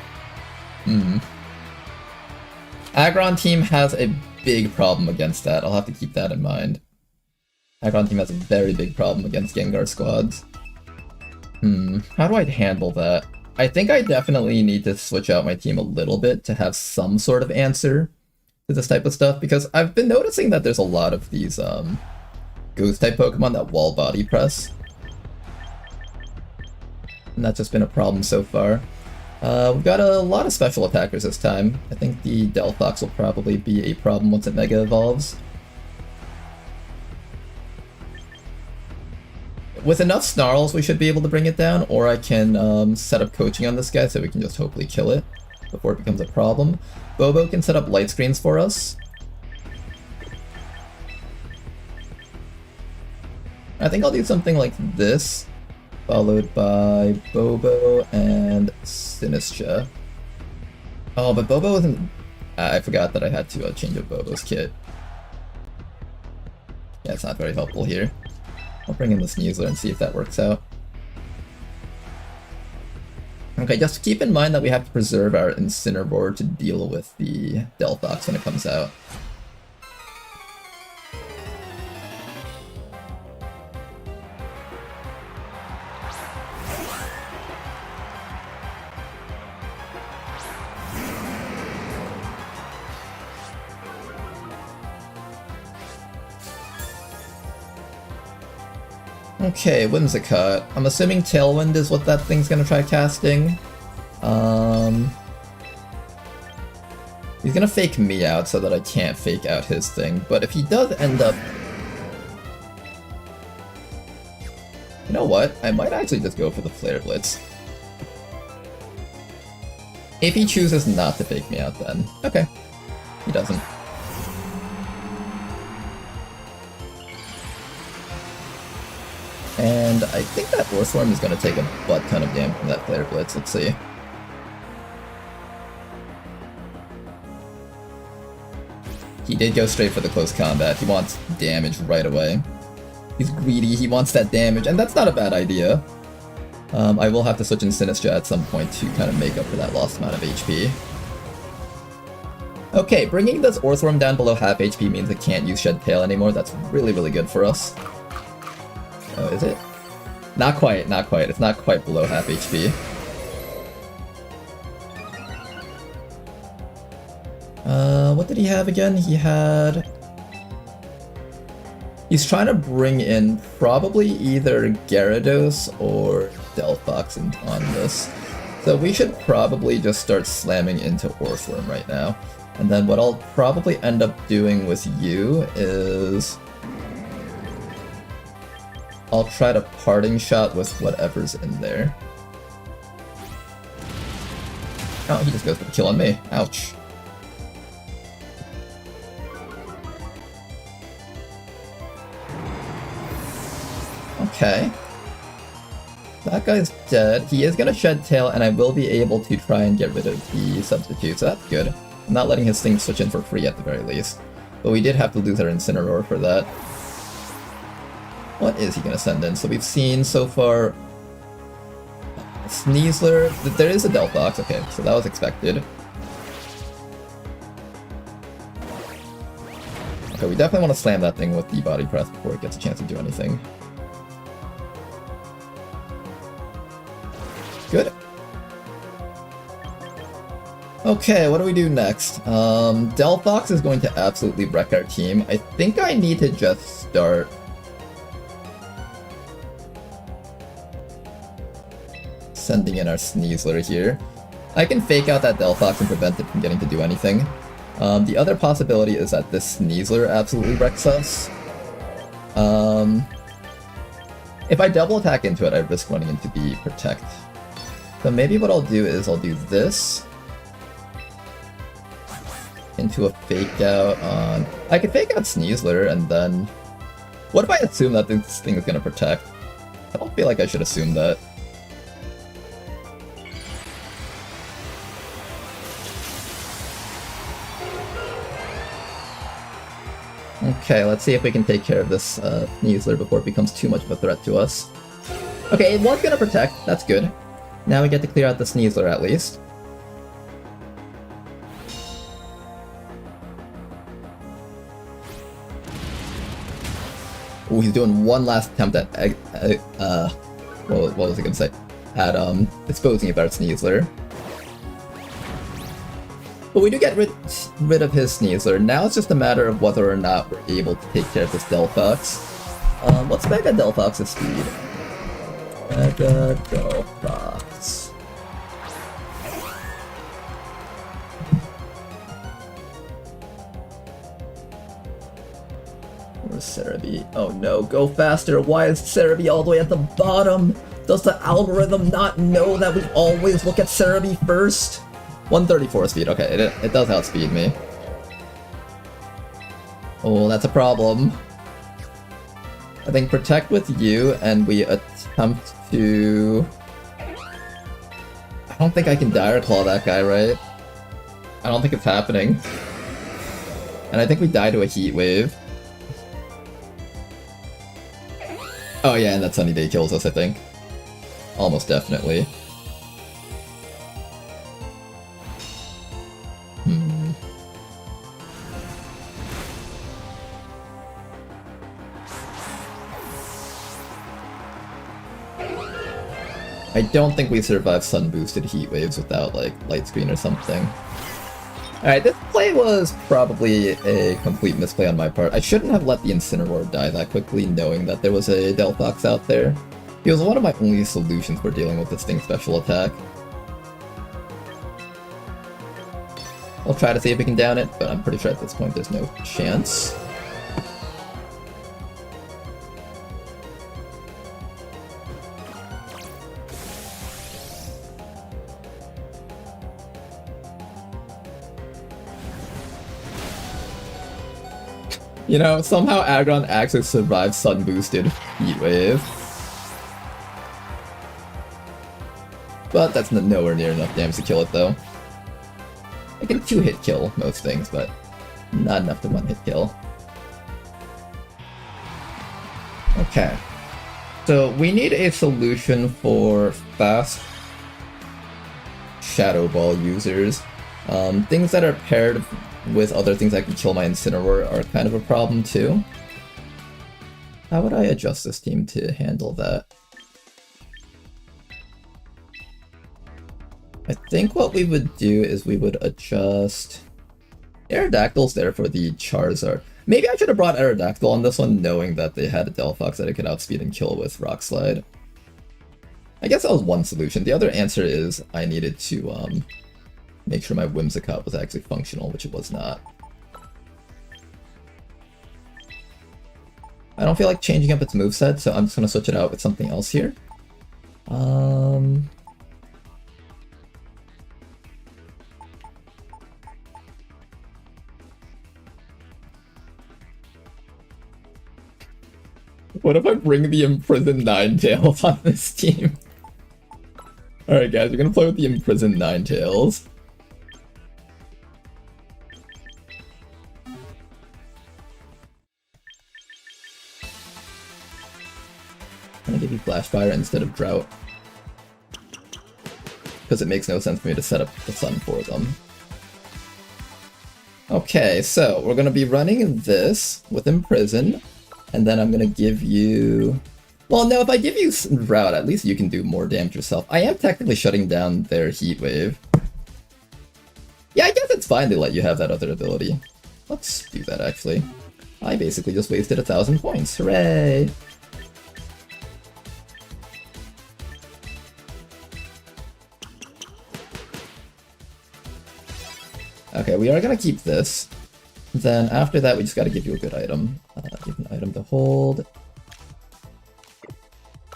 Aggron team has a big problem against that. I'll have to keep that in mind. Aggron team has a very big problem against Gengar squads. How do I handle that? I think I definitely need to switch out my team a little bit to have some sort of answer to this type of stuff, because I've been noticing that there's a lot of these ghost type Pokemon that wall body press. And that's just been a problem so far. We've got a lot of special attackers this time. I think the Delphox will probably be a problem once it Mega Evolves. With enough Snarls, we should be able to bring it down, or I can set up coaching on this guy so we can just hopefully kill it before it becomes a problem. Bobo can set up light screens for us. I think I'll do something like this, followed by Bobo and Sinistra. Oh, but Bobo isn't... I forgot that I had to change up Bobo's kit. Yeah, it's not very helpful here. I'll bring in the Sneasler and see if that works out. Okay, just keep in mind that we have to preserve our Incineroar to deal with the Delphox when it comes out. Okay, Whimsicott. I'm assuming Tailwind is what that thing's gonna try casting. He's gonna fake me out so that I can't fake out his thing, but if he does end up... You know what? I might actually just go for the Flare Blitz. If he chooses not to fake me out then. Okay. He doesn't. And I think that Orthworm is going to take a butt ton of damage from that Flare Blitz. Let's see. He did go straight for the close combat. He wants damage right away. He's greedy, he wants that damage, and that's not a bad idea. I will have to switch in Sinistra at some point to kind of make up for that lost amount of HP. Okay, bringing this Orthworm down below half HP means it can't use Shed Tail anymore. That's really, really good for us. Oh, is it? Not quite, not quite. It's not quite below half HP. What did he have again? He had... He's trying to bring in probably either Gyarados or Delphox on this. So we should probably just start slamming into Orthworm right now. And then what I'll probably end up doing with you is I'll try to parting shot with whatever's in there. Oh, he just goes for the kill on me. Ouch. Okay. That guy's dead. He is gonna shed tail, and I will be able to try and get rid of the substitute, so that's good. I'm not letting his thing switch in for free at the very least. But we did have to lose our Incineroar for that. What is he gonna send in? So we've seen so far Sneasler. There is a Delphox, okay, so that was expected. Okay, we definitely want to slam that thing with the body press before it gets a chance to do anything. Good. Okay, what do we do next? Delphox is going to absolutely wreck our team. I think I need to just start sending in our Sneasler here. I can fake out that Delphox and prevent it from getting to do anything. The other possibility is that this Sneasler absolutely wrecks us. If I double attack into it, I risk running into the Protect. So maybe what I'll do is I'll do this into a fake out on... I could fake out Sneasler and then... What if I assume that this thing is going to Protect? I don't feel like I should assume that. Okay, let's see if we can take care of this Sneasler before it becomes too much of a threat to us. Okay, it was gonna Protect, that's good. Now we get to clear out the Sneasler at least. Ooh, he's doing one last attempt at, what was I gonna say? At, disposing of our Sneasler. But we do get rid of his Sneasler. Now it's just a matter of whether or not we're able to take care of this Delphox. What's Mega Delphox's speed? Mega Delphox. Where's Cerebi? Oh no, go faster! Why is Cerebi all the way at the bottom? Does the algorithm not know that we always look at Cerebi first? 134 speed, okay, it does outspeed me. Oh, that's a problem. I think Protect with you, and we attempt to... I don't think I can Dire Claw that guy, right? I don't think it's happening. And I think we die to a Heat Wave. Oh yeah, and that Sunny Day kills us, I think. Almost definitely. I don't think we survive sun-boosted heat waves without, like, light screen or something. Alright, this play was probably a complete misplay on my part. I shouldn't have let the Incineroar die that quickly, knowing that there was a Delphox out there. He was one of my only solutions for dealing with this thing's special attack. I'll try to see if we can down it, but I'm pretty sure at this point there's no chance. You know, somehow Aggron actually survived sun-boosted Heat Wave. But that's nowhere near enough damage to kill it, though. I can 2-hit kill most things, but not enough to 1-hit kill. Okay. So we need a solution for fast Shadow Ball users. Things that are paired with other things that can kill my Incineroar are kind of a problem too. How would I adjust this team to handle that? I think what we would do is we would adjust... Aerodactyl's there for the Charizard. Maybe I should have brought Aerodactyl on this one, knowing that they had a Delphox that it could outspeed and kill with Rock Slide. I guess that was one solution. The other answer is I needed to make sure my Whimsicott was actually functional, which it was not. I don't feel like changing up its moveset, so I'm just gonna switch it out with something else here. What if I bring the Imprisoned Ninetales on this team? Alright guys, we're gonna play with the Imprisoned Ninetales. I'm gonna give you Flashfire instead of Drought. Because it makes no sense for me to set up the sun for them. Okay, so we're gonna be running this with Imprison, and then I'm gonna give you... Well, no, if I give you Drought, at least you can do more damage yourself. I am technically shutting down their Heat Wave. Yeah, I guess it's fine to let you have that other ability. Let's do that, actually. I basically just wasted 1,000 points. Hooray! Okay, we are gonna keep this. Then after that, we just gotta give you a good item. Give an item to hold.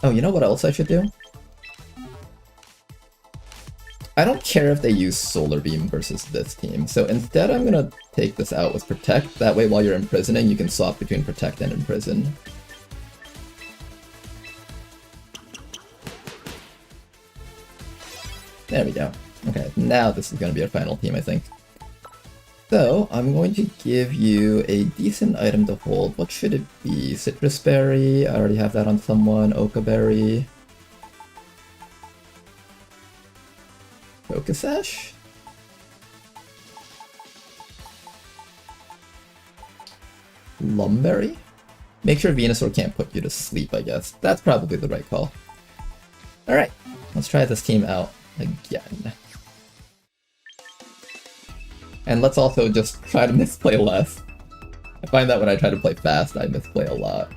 Oh, you know what else I should do? I don't care if they use Solar Beam versus this team, so instead I'm gonna take this out with Protect. That way while you're imprisoning, you can swap between Protect and Imprison. There we go. Okay, now this is gonna be our final team, I think. So, I'm going to give you a decent item to hold. What should it be? Citrus Berry, I already have that on someone. Oka Berry. Focus Ash? Lumberry? Make sure Venusaur can't put you to sleep, I guess. That's probably the right call. Alright, let's try this team out again. And let's also just try to misplay less. I find that when I try to play fast, I misplay a lot.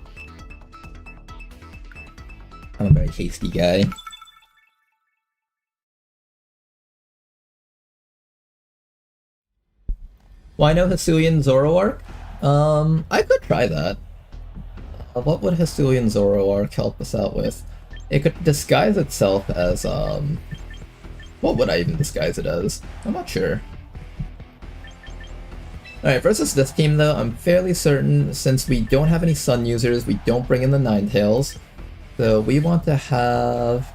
I'm a very hasty guy. Why no Hisuian Zoroark? I could try that. What would Hisuian Zoroark help us out with? It could disguise itself as, what would I even disguise it as? I'm not sure. Alright, versus this team though, I'm fairly certain, since we don't have any Sun users, we don't bring in the Ninetales. So we want to have...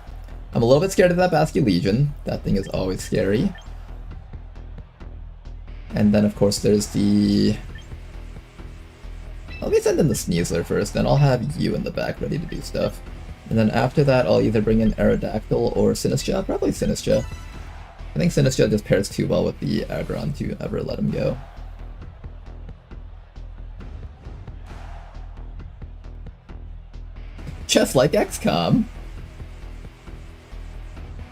I'm a little bit scared of that Basculegion. That thing is always scary. And then of course there's the... Let me send in the Sneasler first, then I'll have you in the back ready to do stuff. And then after that I'll either bring in Aerodactyl or Sinistcha, probably Sinistcha. I think Sinistcha just pairs too well with the Aggron to ever let him go. Just like XCOM.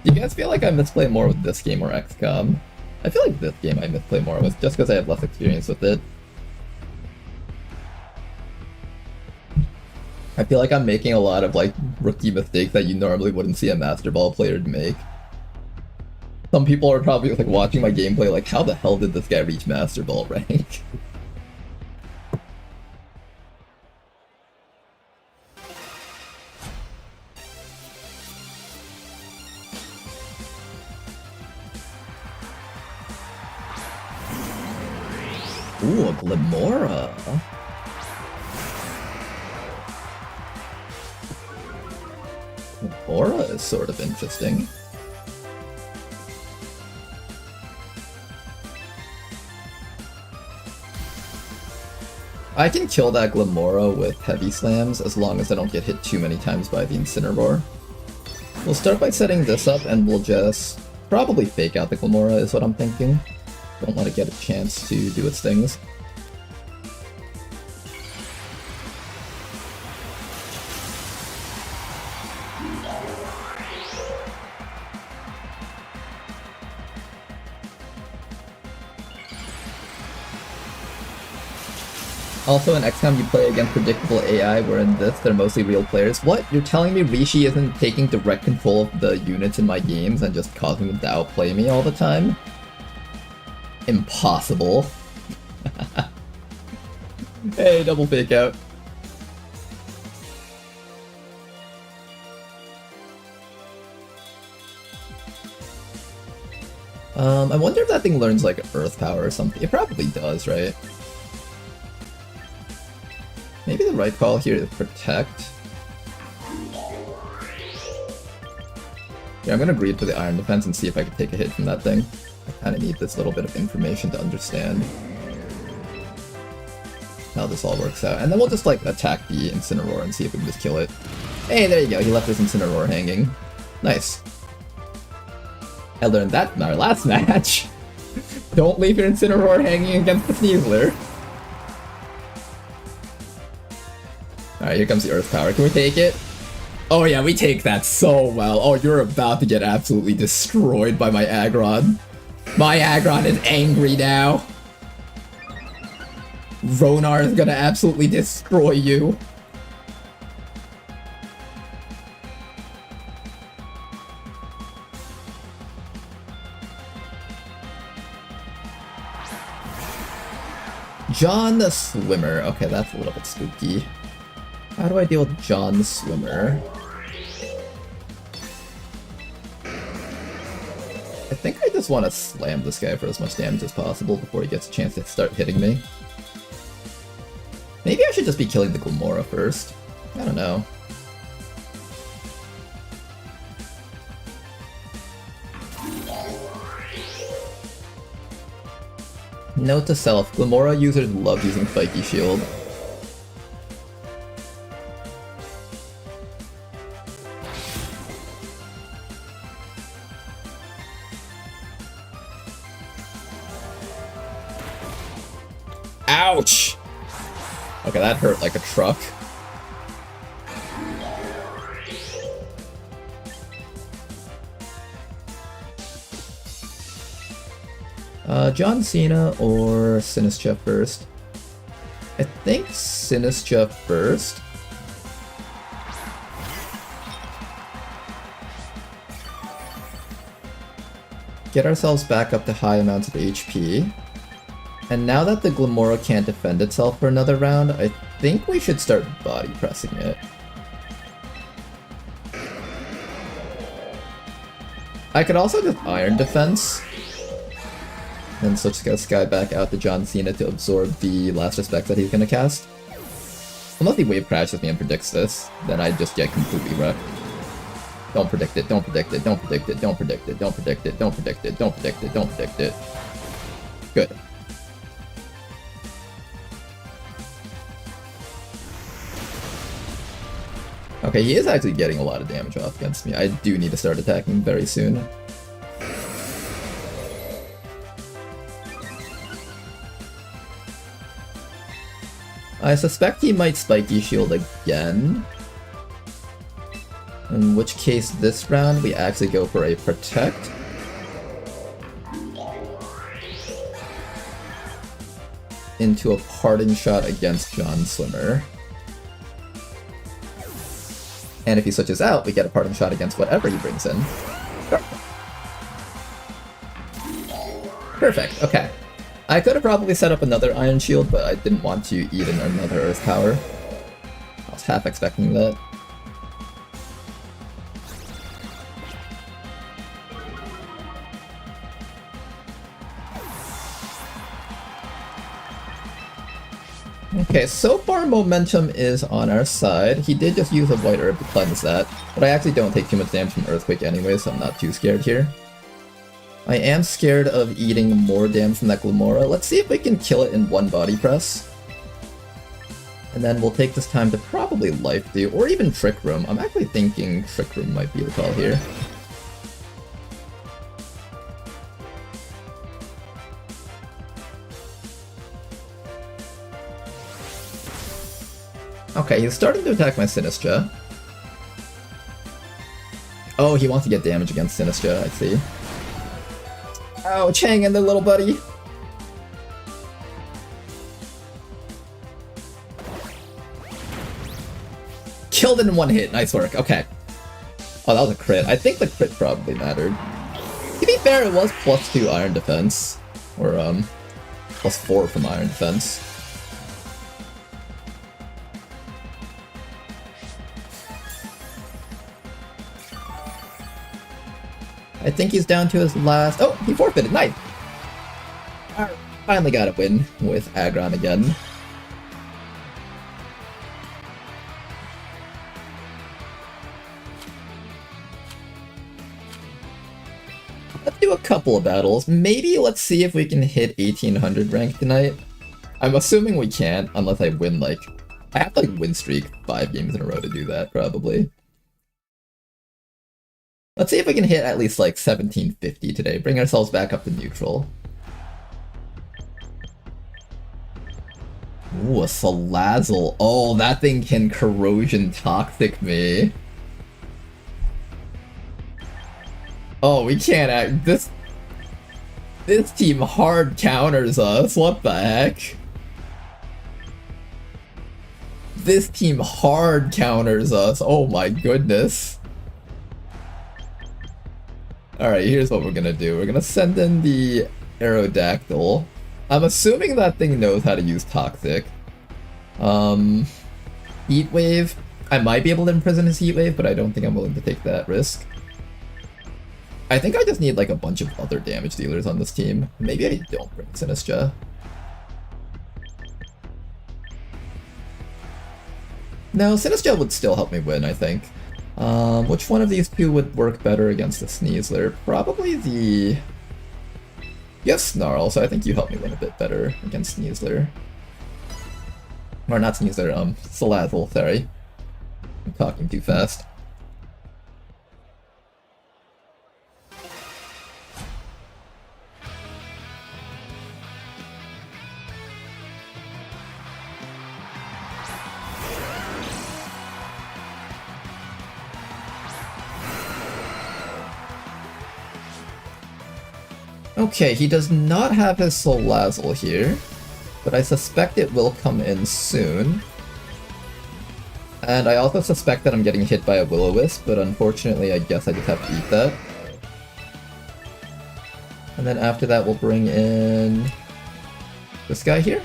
Do you guys feel like I misplay more with this game or XCOM? I feel like this game I misplay more with, just because I have less experience with it. I feel like I'm making a lot of like rookie mistakes that you normally wouldn't see a Masterball player make. Some people are probably like watching my gameplay like, how the hell did this guy reach Masterball rank? Ooh, a Glimora. Glimora is sort of interesting. I can kill that Glimora with Heavy Slams as long as I don't get hit too many times by the Incineroar. We'll start by setting this up and we'll just probably fake out the Glimora is what I'm thinking. Don't let it get a chance to do its things. Also in XCOM you play against predictable AI, where in this they're mostly real players. What? You're telling me Rishi isn't taking direct control of the units in my games and just causing them to outplay me all the time? Impossible. Hey, double fake out. I wonder if that thing learns like Earth Power or something. It probably does, right? Maybe the right call here is Protect. Yeah, I'm gonna greed for the Iron Defense and see if I can take a hit from that thing. I kinda need this little bit of information to understand how this all works out. And then we'll just like attack the Incineroar and see if we can just kill it. Hey, there you go, he left his Incineroar hanging. Nice. I learned that in our last match. Don't leave your Incineroar hanging against the Sneasler. Alright, here comes the Earth Power. Can we take it? Oh yeah, we take that so well. Oh, you're about to get absolutely destroyed by my Aggron. My Aggron is angry now. Ronar is gonna absolutely destroy you. John the Swimmer. Okay, that's a little bit spooky. How do I deal with John the Swimmer? I think I just want to slam this guy for as much damage as possible before he gets a chance to start hitting me. Maybe I should just be killing the Glamora first. I don't know. Note to self, Glamora users love using Spiky Shield. Ouch! Okay, that hurt like a truck. John Cena or Sinistcha first? I think Sinistcha first. Get ourselves back up to high amounts of HP. And now that the Glamora can't defend itself for another round, I think we should start body pressing it. I could also just Iron Defense. And switch this guy back out to John Cena to absorb the Last Respect that he's gonna cast. Unless he wave crashes me and predicts this, then I just get completely wrecked. Don't predict it, don't predict it, don't predict it, don't predict it, don't predict it, don't predict it, don't predict it, don't predict it. Good. Okay, he is actually getting a lot of damage off against me. I do need to start attacking very soon. I suspect he might Spiky Shield again. In which case, this round, we actually go for a Protect. Into a Parting Shot against John Swimmer. And if he switches out, we get a Parting Shot against whatever he brings in. Perfect, okay. I could have probably set up another Iron Shield, but I didn't want to eat in another Earth Power. I was half expecting that. Okay, so far momentum is on our side. He did just use a White Herb to cleanse that, but I actually don't take too much damage from Earthquake anyway, so I'm not too scared here. I am scared of eating more damage from that Glamora. Let's see if we can kill it in one body press. And then we'll take this time to probably Life Dew, or even Trick Room. I'm actually thinking Trick Room might be the call here. Okay, he's starting to attack my Sinistcha. Oh, he wants to get damage against Sinistcha, I see. Ouch, hang in there, little buddy. Killed it in one hit, nice work, okay. Oh, that was a crit. I think the crit probably mattered. To be fair, it was +2 Iron Defense. or +4 from Iron Defense. I think he's down to his last... Oh, he forfeited. Nice! Finally got a win with Aggron again. Let's do a couple of battles. Maybe let's see if we can hit 1800 rank tonight. I'm assuming we can't, unless I win, like... I have to, like, win streak 5 games in a row to do that, probably. Let's see if we can hit at least, like, 1750 today. Bring ourselves back up to neutral. Ooh, a Salazzle. Oh, that thing can corrosion toxic me. Oh, we can't act. This team hard counters us. What the heck? This team hard counters us. Oh my goodness. Alright, here's what we're gonna do. We're gonna send in the Aerodactyl. I'm assuming that thing knows how to use Toxic. Heat Wave. I might be able to imprison his Heat Wave, but I don't think I'm willing to take that risk. I think I just need like a bunch of other damage dealers on this team. Maybe I don't bring Sinistcha. No, Sinistcha would still help me win, I think. Which one of these two would work better against the Sneasler? Probably the... You have Snarl, so I think you help me win a bit better against Sneasler. Or not Sneasler, Salazzle, sorry. I'm talking too fast. Okay, he does not have his Salazzle here, but I suspect it will come in soon. And I also suspect that I'm getting hit by a Will-O-Wisp, but unfortunately I guess I just have to eat that. And then after that we'll bring in this guy here.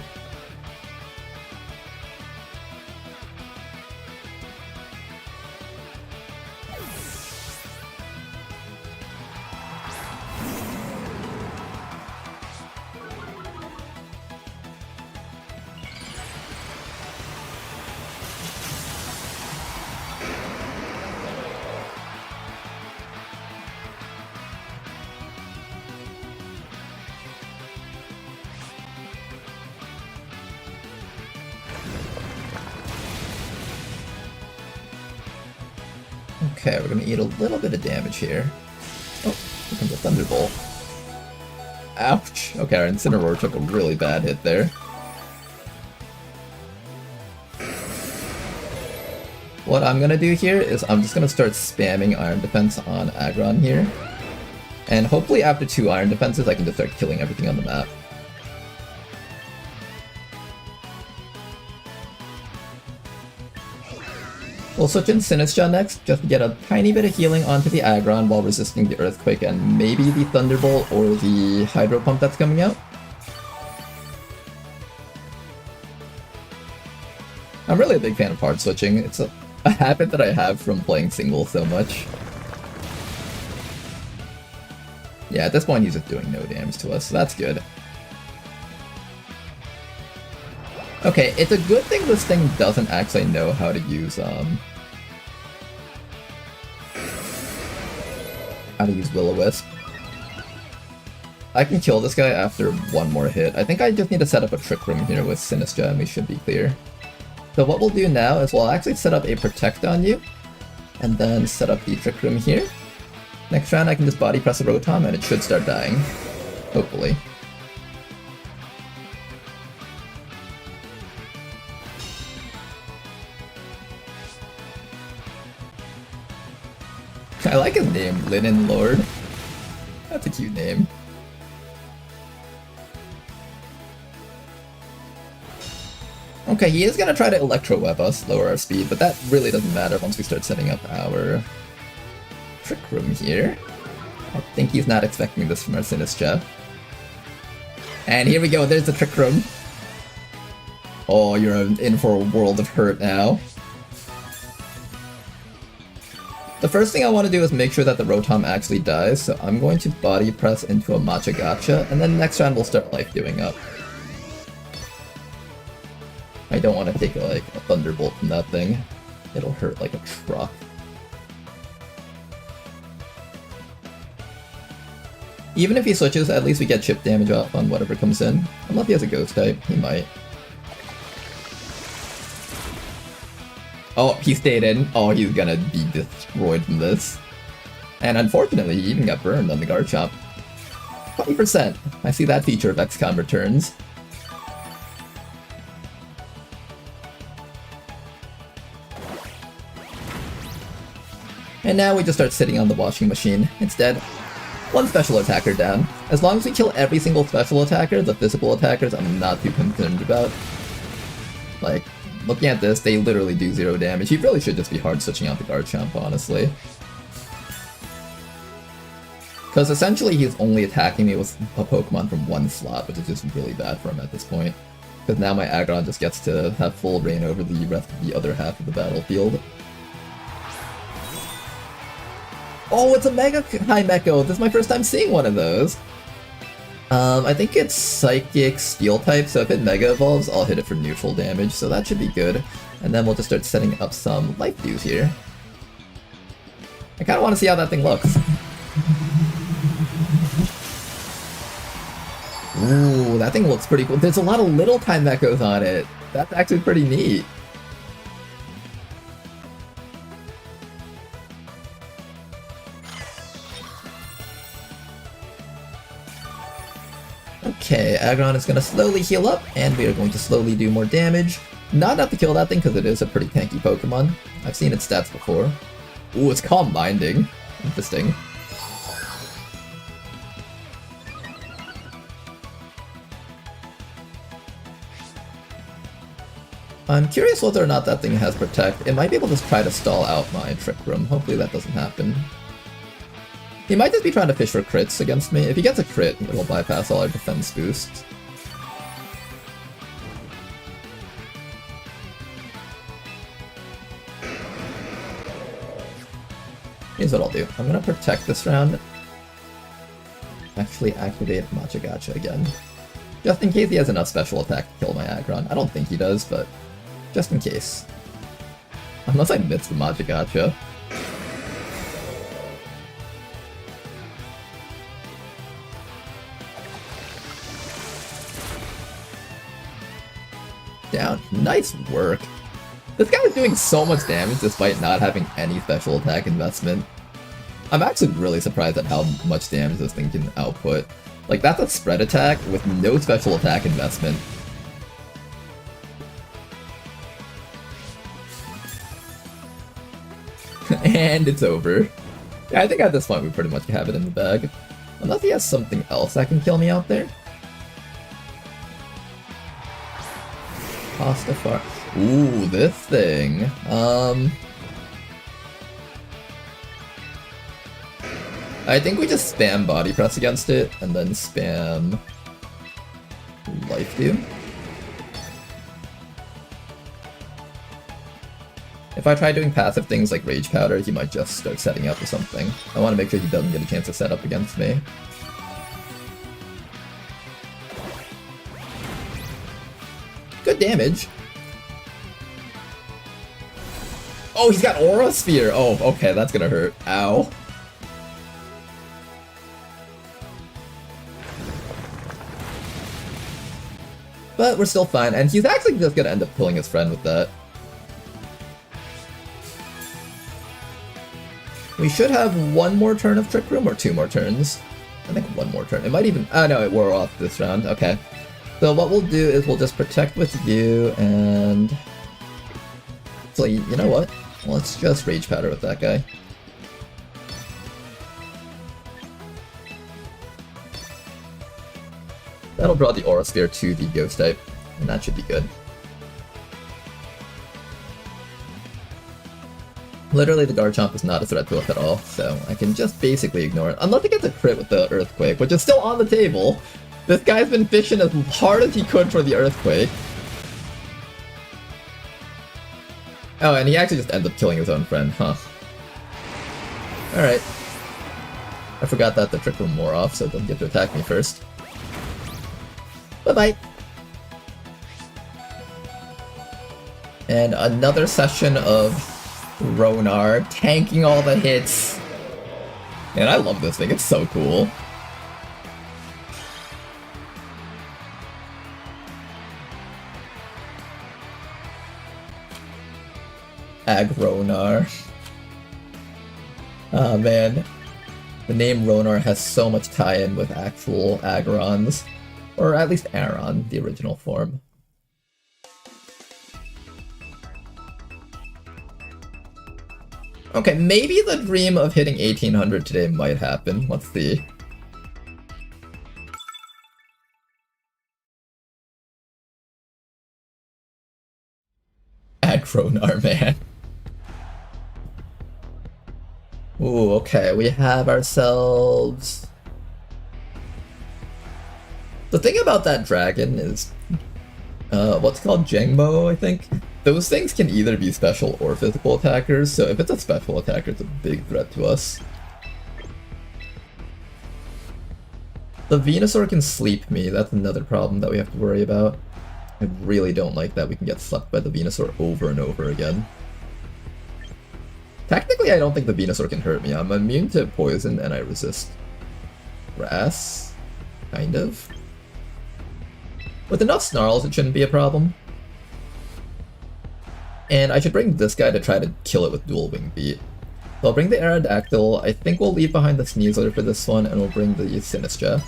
Okay, we're gonna eat a little bit of damage here. Oh, here comes a Thunderbolt. Ouch! Okay, our Incineroar took a really bad hit there. What I'm gonna do here is I'm just gonna start spamming Iron Defense on Aggron here. And hopefully after 2 Iron Defenses I can just start killing everything on the map. We'll switch in Sinistcha next, just to get a tiny bit of healing onto the Aggron while resisting the Earthquake and maybe the Thunderbolt or the Hydro Pump that's coming out. I'm really a big fan of hard switching. It's a habit that I have from playing single so much. Yeah, at this point he's just doing no damage to us, so that's good. Okay, it's a good thing this thing doesn't actually know how to use, Will-O-Wisp. I can kill this guy after 1 more hit. I think I just need to set up a Trick Room here with Sinistcha and we should be clear. So what we'll do now is we'll actually set up a Protect on you, and then set up the Trick Room here. Next round I can just body press a Rotom and it should start dying. Hopefully. I like his name, Linen Lord. That's a cute name. Okay, he is gonna try to Electro Web us, lower our speed, but that really doesn't matter once we start setting up our Trick Room here. I think he's not expecting this from our Sinistcha. And here we go, there's the Trick Room. Oh, you're in for a world of hurt now. The first thing I want to do is make sure that the Rotom actually dies, so I'm going to body press into a Matcha Gotcha, and then next round we'll start life doing up. I don't want to take like a Thunderbolt from that thing. It'll hurt like a truck. Even if he switches, at least we get chip damage off on whatever comes in. Unless he has a Ghost type, he might. Oh, he stayed in. Oh, he's gonna be destroyed from this. And unfortunately, he even got burned on the Garchomp. 20%. I see that feature of XCOM returns. And now we just start sitting on the washing machine. It's dead. One special attacker down. As long as we kill every single special attacker, the physical attackers I'm not too concerned about. Like, looking at this, they literally do 0 damage. He really should just be hard switching out the Garchomp, honestly. Because essentially he's only attacking me with a Pokemon from one slot, which is just really bad for him at this point. Because now my Aggron just gets to have full reign over the rest of the other half of the battlefield. Oh, it's a Mega Chimecho! This is my first time seeing one of those! I think it's Psychic Steel type, so if it Mega Evolves, I'll hit it for neutral damage, so that should be good. And then we'll just start setting up some Life Dews here. I kinda wanna see how that thing looks. Ooh, that thing looks pretty cool. There's a lot of little Chimechos on it. That's actually pretty neat. Okay, Aggron is going to slowly heal up, and we are going to slowly do more damage. Not enough to kill that thing because it is a pretty tanky Pokemon. I've seen its stats before. Ooh, it's Calm Minding. Interesting. I'm curious whether or not that thing has Protect. It might be able to try to stall out my Trick Room. Hopefully that doesn't happen. He might just be trying to fish for crits against me. If he gets a crit, it'll bypass all our defense boosts. Here's what I'll do. I'm gonna protect this round. Actually activate Matcha Gotcha again. Just in case he has enough special attack to kill my Aggron. I don't think he does, but just in case. Unless I miss the Matcha Gotcha. Down. Nice work. This guy was doing so much damage despite not having any special attack investment. I'm actually really surprised at how much damage this thing can output. Like, that's a spread attack with no special attack investment. And it's over. Yeah, I think at this point we pretty much have it in the bag. Unless he has something else that can kill me out there. Pastafar. Ooh, this thing. I think we just spam Body Press against it, and then spam Life Dew. If I try doing passive things like Rage Powder, he might just start setting up or something. I want to make sure he doesn't get a chance to set up against me. Good damage. Oh, he's got Aura Sphere! Oh, okay, that's gonna hurt. Ow. But we're still fine, and he's actually just gonna end up killing his friend with that. We should have one more turn of Trick Room, or 2 more turns. I think one more turn. It might even... Oh no, it wore off this round. Okay. So what we'll do is we'll just protect with you, and... So, you know what? Let's just Rage Powder with that guy. That'll draw the Aura Sphere to the Ghost type, and that should be good. Literally, the Garchomp is not a threat to us at all, so I can just basically ignore it. Unless it gets a crit with the Earthquake, which is still on the table! This guy's been fishing as hard as he could for the earthquake. Oh, and he actually just ends up killing his own friend, huh? Alright. I forgot that the trick from more off, so it doesn't get to attack me first. Bye-bye! And another session of Ronar tanking all the hits. Man, I love this thing, it's so cool. Ronar. Ah, man. The name Ronar has so much tie-in with actual Agrons. Or at least Aron, the original form. Okay, maybe the dream of hitting 1800 today might happen. Let's see. Ronar, man. Ooh, okay, we have ourselves... The thing about that dragon is... what's called Jengmo, I think? Those things can either be special or physical attackers, so if it's a special attacker, it's a big threat to us. The Venusaur can sleep me, that's another problem that we have to worry about. I really don't like that we can get slept by the Venusaur over and over again. Technically, I don't think the Venusaur can hurt me. I'm immune to poison and I resist grass, kind of. With enough snarls, it shouldn't be a problem. And I should bring this guy to try to kill it with dual wing beat. So I'll bring the Aerodactyl. I think we'll leave behind the Sneasler for this one, and we'll bring the Sinistcha.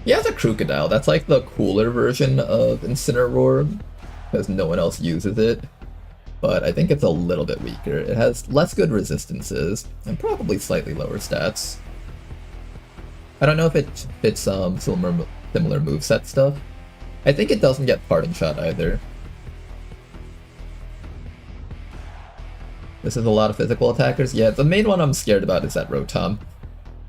He has a Crocodile. That's like the cooler version of Incineroar, because no one else uses it. But I think it's a little bit weaker. It has less good resistances, and probably slightly lower stats. I don't know if it fits similar moveset stuff. I think it doesn't get Parting Shot either. This is a lot of physical attackers. Yeah, the main one I'm scared about is that Rotom.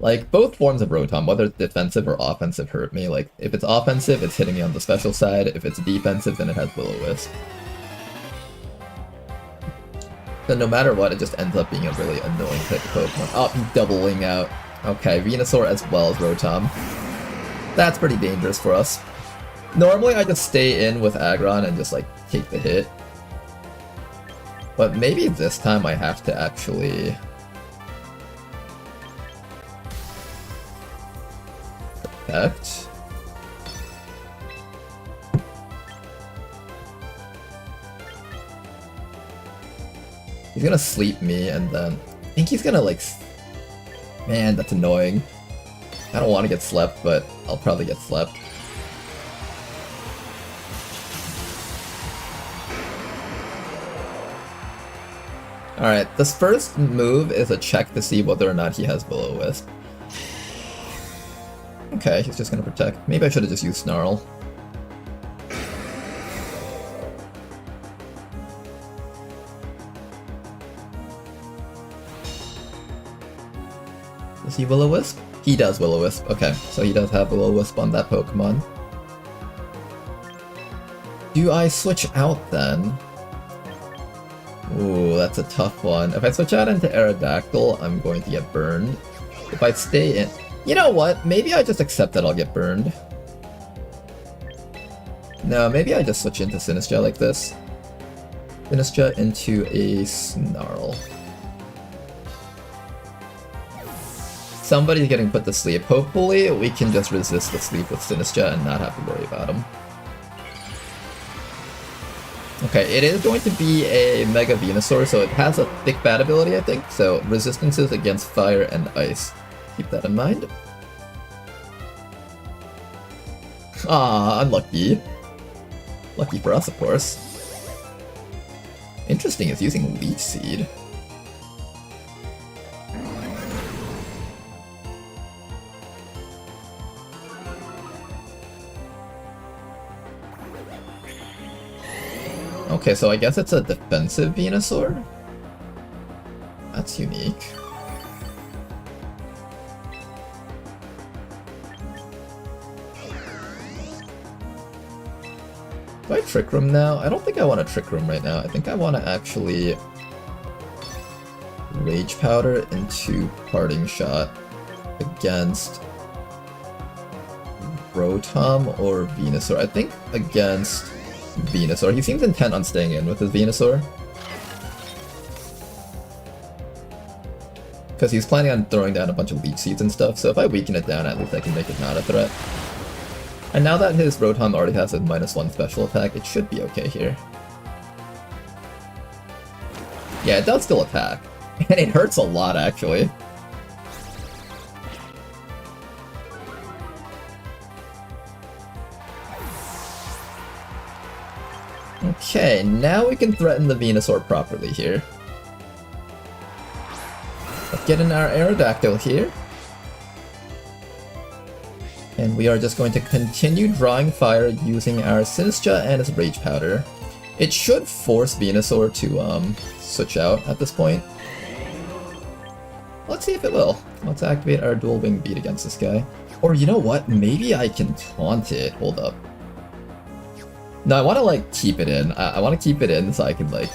Like, both forms of Rotom, whether it's defensive or offensive, hurt me. Like, if it's offensive, it's hitting me on the special side. If it's defensive, then it has Will-O-Wisp. Then no matter what, it just ends up being a really annoying type of Pokemon. Oh, he's doubling out. Okay, Venusaur as well as Rotom. That's pretty dangerous for us. Normally I just stay in with Aggron and just like take the hit. But maybe this time I have to actually... protect. He's gonna sleep me and then... I think he's gonna like... Man, that's annoying. I don't want to get slept, but I'll probably get slept. Alright, this first move is a check to see whether or not he has Will-O-Wisp. Okay, he's just gonna protect. Maybe I should have just used Snarl. Does he Will-O-Wisp? He does Will-O-Wisp. Okay, so he does have Will-O-Wisp on that Pokemon. Do I switch out then? Ooh, that's a tough one. If I switch out into Aerodactyl, I'm going to get burned. If I stay in... You know what? Maybe I just accept that I'll get burned. No, maybe I just switch into Sinistcha like this. Sinistcha into a Snarl. Somebody's getting put to sleep. Hopefully, we can just resist the sleep with Sinistcha and not have to worry about him. Okay, it is going to be a Mega Venusaur, so it has a thick bat ability, I think. So, resistances against fire and ice. Keep that in mind. Ah, unlucky. Lucky for us, of course. Interesting, it's using Leech Seed. Okay, so I guess it's a defensive Venusaur? That's unique. Do I Trick Room now? I don't think I want to Trick Room right now. I think I want to actually Rage Powder into Parting Shot against Rotom or Venusaur. I think against Venusaur. He seems intent on staying in with his Venusaur. Because he's planning on throwing down a bunch of Leech Seeds and stuff, so if I weaken it down, at least I can make it not a threat. And now that his Rotom already has a -1 special attack, it should be okay here. Yeah, it does still attack. And it hurts a lot, actually. Okay, now we can threaten the Venusaur properly here. Let's get in our Aerodactyl here. And we are just going to continue drawing fire using our Sinistcha and its Rage Powder. It should force Venusaur to switch out at this point. Let's see if it will. Let's activate our Dual Wing Beat against this guy. Or you know what? Maybe I can taunt it. Hold up. No, I want to like keep it in. I want to keep it in so I can like...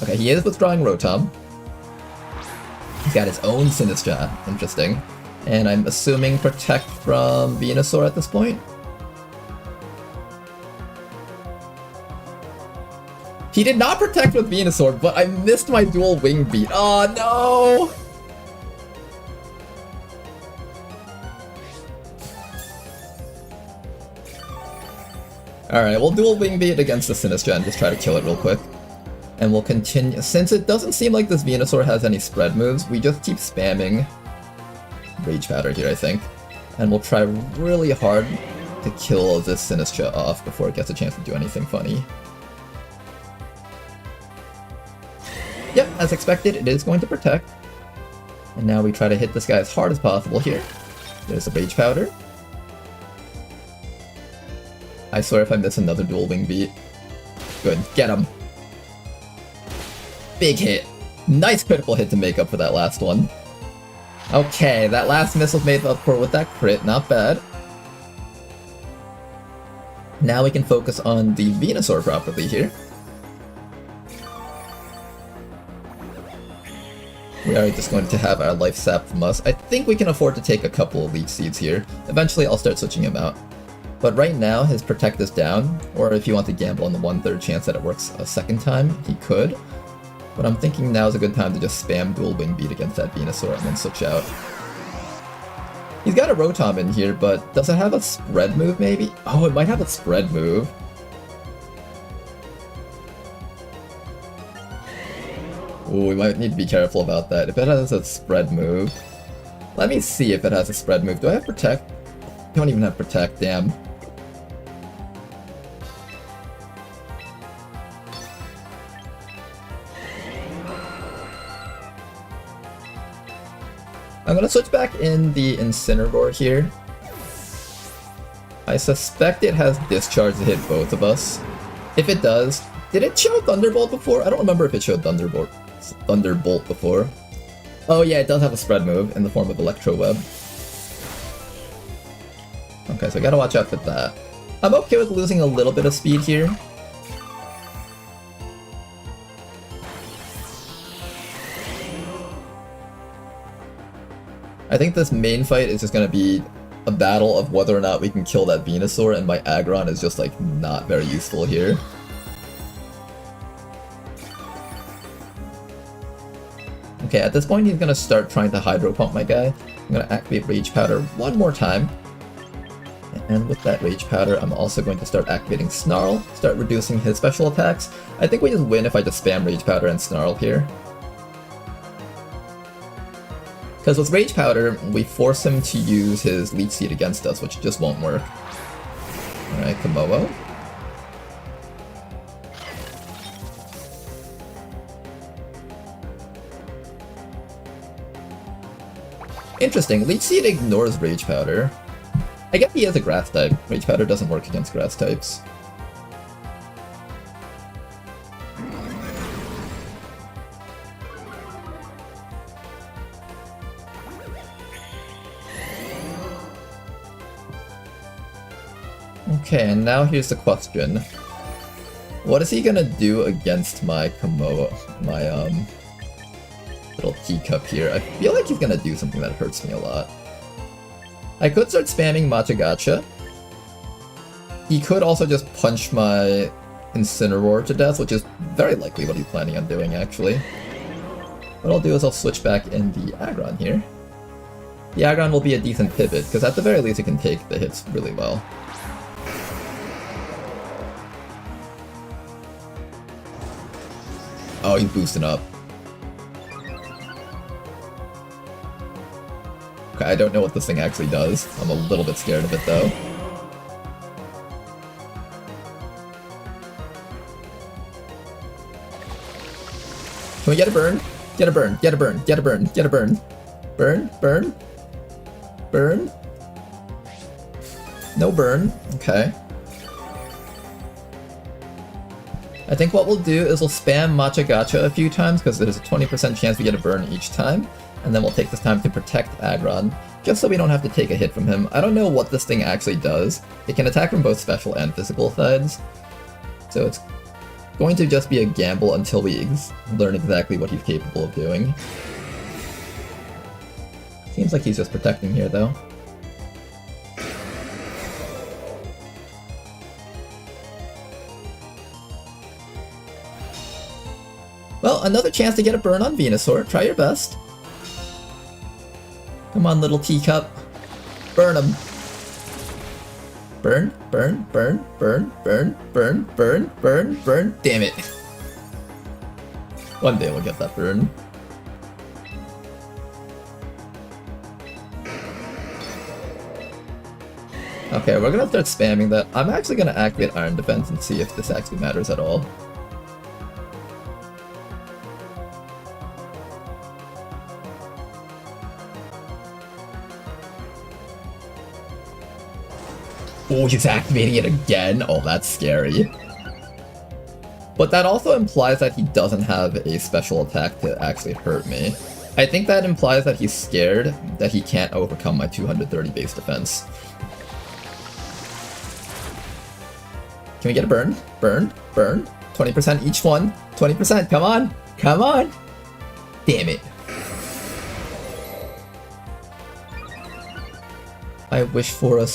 Okay, he is withdrawing Rotom. He's got his own Sinistcha. Interesting. And I'm assuming Protect from Venusaur at this point. He did not Protect with Venusaur, but I missed my Dual Wing Beat. Oh no! Alright, we'll Dual Wing Beat against the Sinistcha and just try to kill it real quick. And we'll continue. Since it doesn't seem like this Venusaur has any spread moves, we just keep spamming Rage Powder here, I think. And we'll try really hard to kill this Sinistcha off before it gets a chance to do anything funny. Yep, as expected, it is going to Protect. And now we try to hit this guy as hard as possible here. There's a Rage Powder. I swear if I miss another Dual Wing Beat. Good, get him. Big hit. Nice critical hit to make up for that last one. Okay, that last miss was made up for with that crit, not bad. Now we can focus on the Venusaur properly here. We are just going to have our life sapped from us. I think we can afford to take a couple of Leech Seeds here. Eventually I'll start switching him out. But right now his Protect is down, or if you want to gamble on the 1/3 chance that it works a second time, he could. But I'm thinking now is a good time to just spam Dual Wing Beat against that Venusaur and then switch out. He's got a Rotom in here, but does it have a spread move maybe? Oh, it might have a spread move. Ooh, we might need to be careful about that. If it has a spread move... Let me see if it has a spread move. Do I have Protect? I don't even have Protect, damn. I'm gonna switch back in the Incineroar here. I suspect it has Discharge to hit both of us. If it does, did it show Thunderbolt before? I don't remember if it showed Thunderbolt before. Oh yeah, it does have a spread move in the form of Electro Web. Okay, so I gotta watch out for that. I'm okay with losing a little bit of speed here. I think this main fight is just gonna be a battle of whether or not we can kill that Venusaur, and my Aggron is just like not very useful here. Okay, at this point he's gonna start trying to Hydro Pump my guy. I'm gonna activate Rage Powder one more time. And with that Rage Powder, I'm also going to start activating Snarl, start reducing his special attacks. I think we just win if I just spam Rage Powder and Snarl here. Because with Rage Powder, we force him to use his Leech Seed against us, which just won't work. Alright, Komodo. Interesting, Leech Seed ignores Rage Powder. I guess he has a Grass type. Rage Powder doesn't work against Grass types. Okay, and now here's the question. What is he gonna do against my little teacup here? I feel like he's gonna do something that hurts me a lot. I could start spamming Matcha Gacha. He could also just punch my Incineroar to death, which is very likely what he's planning on doing, actually. What I'll do is I'll switch back in the Aggron here. The Aggron will be a decent pivot, because at the very least it can take the hits really well. Oh, he's boosting up. Okay, I don't know what this thing actually does. I'm a little bit scared of it, though. Can we get a burn? Get a burn, get a burn, get a burn, get a burn. Burn, burn, burn. No burn, okay. I think what we'll do is we'll spam Matcha Gacha a few times because there's a 20% chance we get a burn each time, and then we'll take this time to protect Aggron, just so we don't have to take a hit from him. I don't know what this thing actually does. It can attack from both special and physical sides, so it's going to just be a gamble until we learn exactly what he's capable of doing. Seems like he's just protecting here, though. Well, another chance to get a burn on Venusaur. Try your best. Come on, little teacup. Burn him. Burn, burn, burn, burn, burn, burn, burn, burn, burn. Damn it. One day we'll get that burn. Okay, we're gonna start spamming that. I'm actually gonna activate Iron Defense and see if this actually matters at all. Oh, he's activating it again? Oh, that's scary. But that also implies that he doesn't have a special attack to actually hurt me. I think that implies that he's scared that he can't overcome my 230 base defense. Can we get a burn? Burn, burn. 20% each one. 20%, come on! Come on! Damn it. I wish for a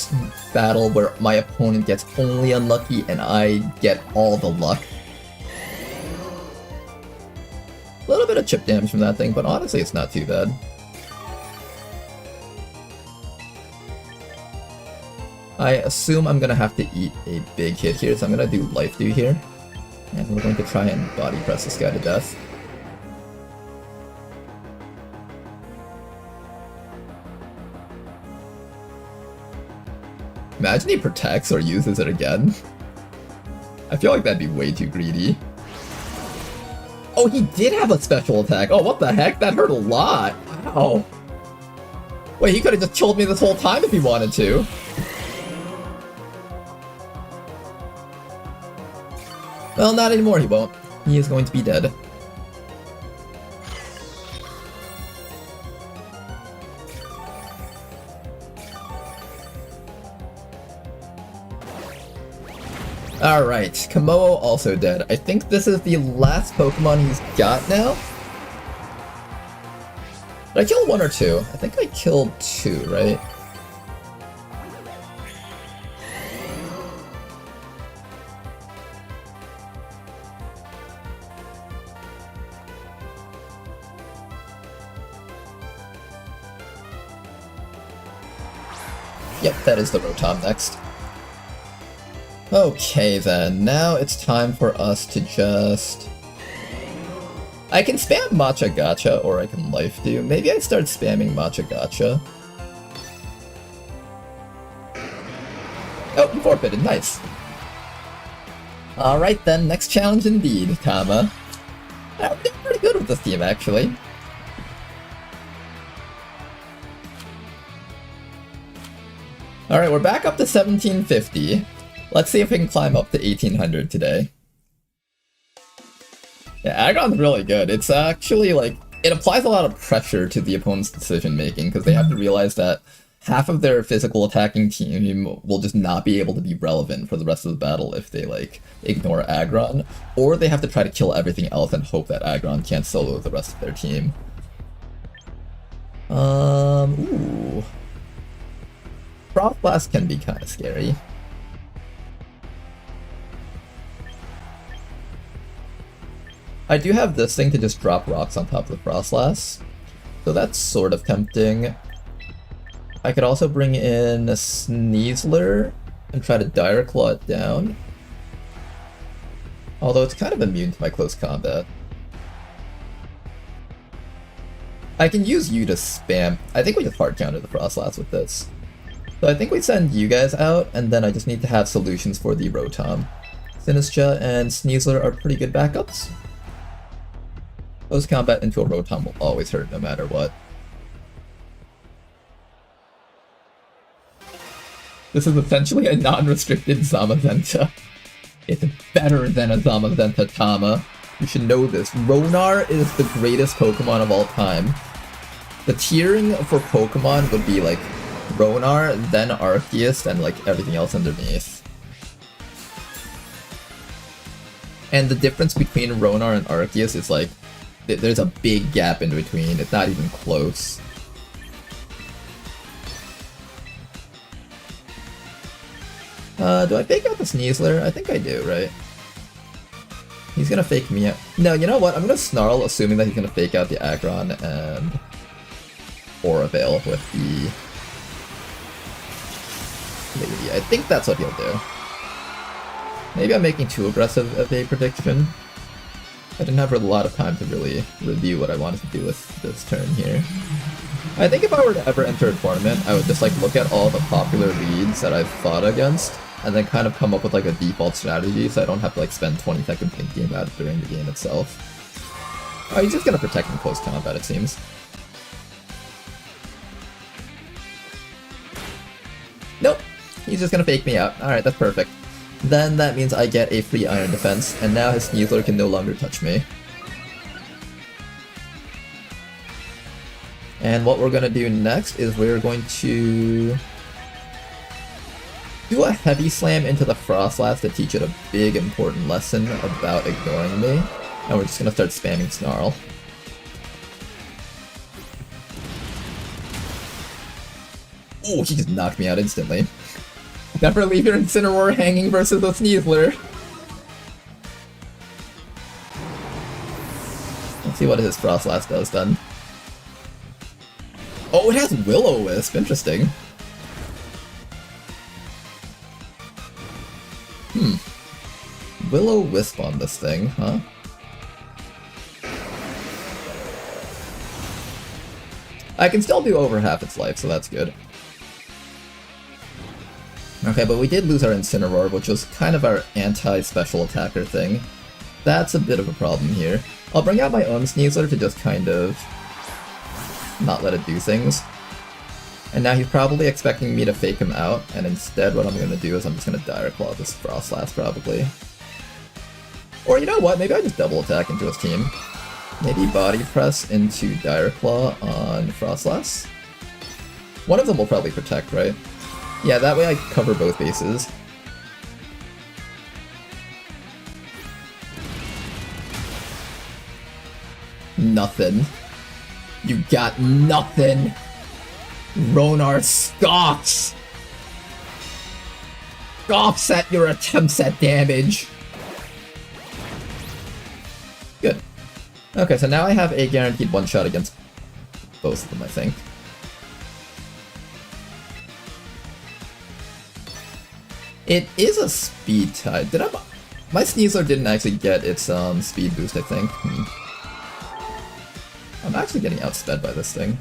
battle where my opponent gets only unlucky and I get all the luck. A little bit of chip damage from that thing, but honestly it's not too bad. I assume I'm gonna have to eat a big hit here, so I'm gonna do Life Dew here. And we're going to try and body press this guy to death. Imagine he protects or uses it again. I feel like that'd be way too greedy. Oh, he did have a special attack. Oh, what the heck? That hurt a lot. Wow. Wait, he could have just killed me this whole time if he wanted to. Well, not anymore, he won't. He is going to be dead. Alright, Komodo also dead. I think this is the last Pokemon he's got now. Did I kill one or two? I think I killed two, right? Yep, that is the Rotom next. Okay then, now it's time for us to just... I can spam Matcha Gacha or I can Life Dew. Maybe I start spamming Matcha Gacha. Oh, forfeited, nice. Alright then, next challenge indeed, Kama. I'm doing pretty good with this team actually. Alright, we're back up to 1750. Let's see if we can climb up to 1800 today. Yeah, Aggron's really good. It's actually like, it applies a lot of pressure to the opponent's decision making because they have to realize that half of their physical attacking team will just not be able to be relevant for the rest of the battle if they like ignore Aggron, or they have to try to kill everything else and hope that Aggron can't solo the rest of their team. Ooh. Frost Blast can be kind of scary. I do have this thing to just drop rocks on top of the Frost Blast, so that's sort of tempting. I could also bring in a Sneasler and try to Dire Claw it down. Although it's kind of immune to my close combat. I can use you to spam. I think we just hard counter the Frost Blast with this. So I think we send you guys out, and then I just need to have solutions for the Rotom. Sinistcha and Sneasler are pretty good backups. Close combat into a Rotom will always hurt no matter what. This is essentially a non-restricted Zamazenta. It's better than a Zamazenta Tama. You should know this. Ronar is the greatest Pokemon of all time. The tiering for Pokemon would be like Ronar, then Arceus, and like everything else underneath. And the difference between Ronar and Arceus is like, there's a big gap in between. It's not even close. Do I fake out the Sneasler? I think I do, right? He's gonna fake me out. No, you know what? I'm gonna Snarl, assuming that he's gonna fake out the Aggron and Aura Veil with the Lady. I think that's what he'll do. Maybe I'm making too aggressive of a prediction. I didn't have a lot of time to really review what I wanted to do with this turn here. I think if I were to ever enter a tournament, I would just like look at all the popular leads that I've fought against, and then kind of come up with like a default strategy so I don't have to like spend 20 seconds thinking about it during the game itself. Oh, he's just gonna protect in close combat, it seems. Nope, he's just gonna fake me out. Alright, that's perfect. Then that means I get a free Iron Defense, and now his Sneasler can no longer touch me. And what we're gonna do next is we're going to do a Heavy Slam into the Frost Blast to teach it a big important lesson about ignoring me. And we're just gonna start spamming Snarl. Oh, he just knocked me out instantly. Never leave your Incineroar hanging versus the Sneasler. Let's see what his Frost Blast does then. Oh, it has Will-O-Wisp. Interesting. Will-O-Wisp on this thing, huh? I can still do over half its life, so that's good. Okay, but we did lose our Incineroar, which was kind of our anti-special attacker thing. That's a bit of a problem here. I'll bring out my own Sneasler to just kind of not let it do things. And now he's probably expecting me to fake him out, and instead what I'm going to do is I'm just going to Dire Claw this Frost Blast, probably. Or you know what, maybe I just double attack into his team. Maybe Body Press into Dire Claw on Frost Blast. One of them will probably protect, right? Yeah, that way I cover both bases. Nothing. You got nothing. Ronar scoffs. Scoffs at your attempts at damage. Good. Okay, so now I have a guaranteed one-shot against both of them, I think. It is a speed type. My Sneasler didn't actually get its speed boost, I think. I'm actually getting outsped by this thing.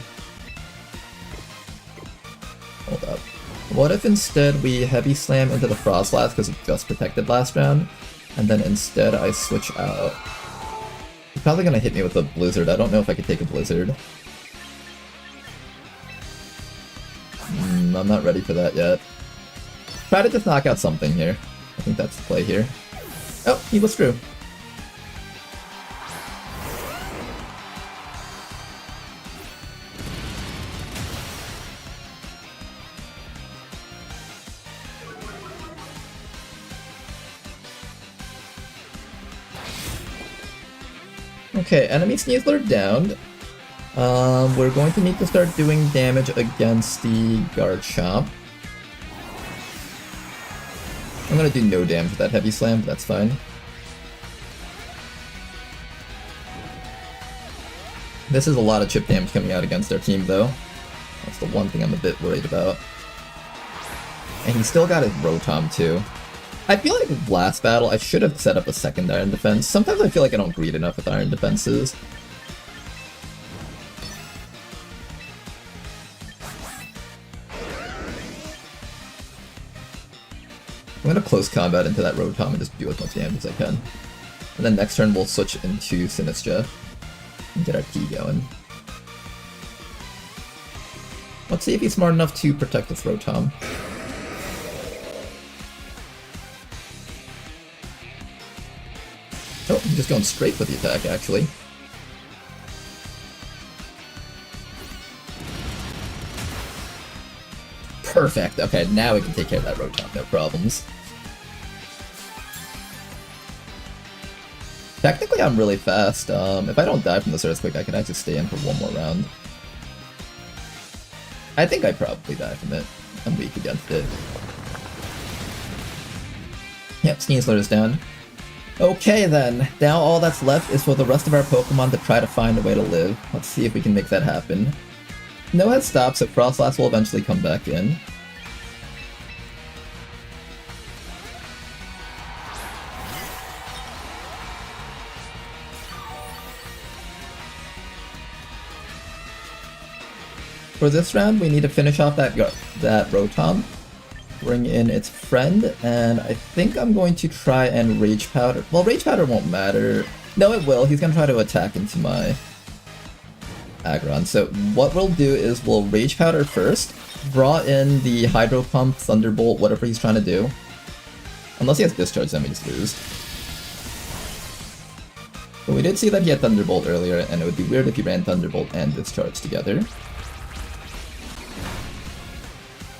Hold up. What if instead we Heavy Slam into the Frost Blast because it just protected last round, and then instead I switch out? He's probably gonna hit me with a Blizzard. I don't know if I could take a Blizzard. I'm not ready for that yet. Try to just knock out something here. I think that's the play here. Oh, he was through. Okay, enemy Sneasler downed. We're going to need to start doing damage against the Garchomp. I'm gonna do no damage with that Heavy Slam, but that's fine. This is a lot of chip damage coming out against our team, though. That's the one thing I'm a bit worried about. And he's still got his Rotom, too. I feel like last battle, I should have set up a second Iron Defense. Sometimes I feel like I don't greed enough with Iron Defenses. I'm gonna close combat into that Rotom and just do as much damage as I can. And then next turn we'll switch into Sinistra and get our key going. Let's see if he's smart enough to protect this Rotom. Oh, he's just going straight for the attack, actually. Perfect. Okay, now we can take care of that Rotom, no problems. Technically, I'm really fast. If I don't die from this Earthquake, I can actually stay in for one more round. I think I probably die from it. I'm weak against it. Yep, Sneasler is down. Okay then, now all that's left is for the rest of our Pokemon to try to find a way to live. Let's see if we can make that happen. No head stop, so Frostlass will eventually come back in. For this round, we need to finish off that Rotom, bring in its friend, and I think I'm going to try and Rage Powder. Well, Rage Powder won't matter. No, it will. He's going to try to attack into my Aggron. So what we'll do is we'll Rage Powder first, draw in the Hydro Pump, Thunderbolt, whatever he's trying to do. Unless he has Discharge, then we just lose. But we did see that he had Thunderbolt earlier, and it would be weird if he ran Thunderbolt and Discharge together.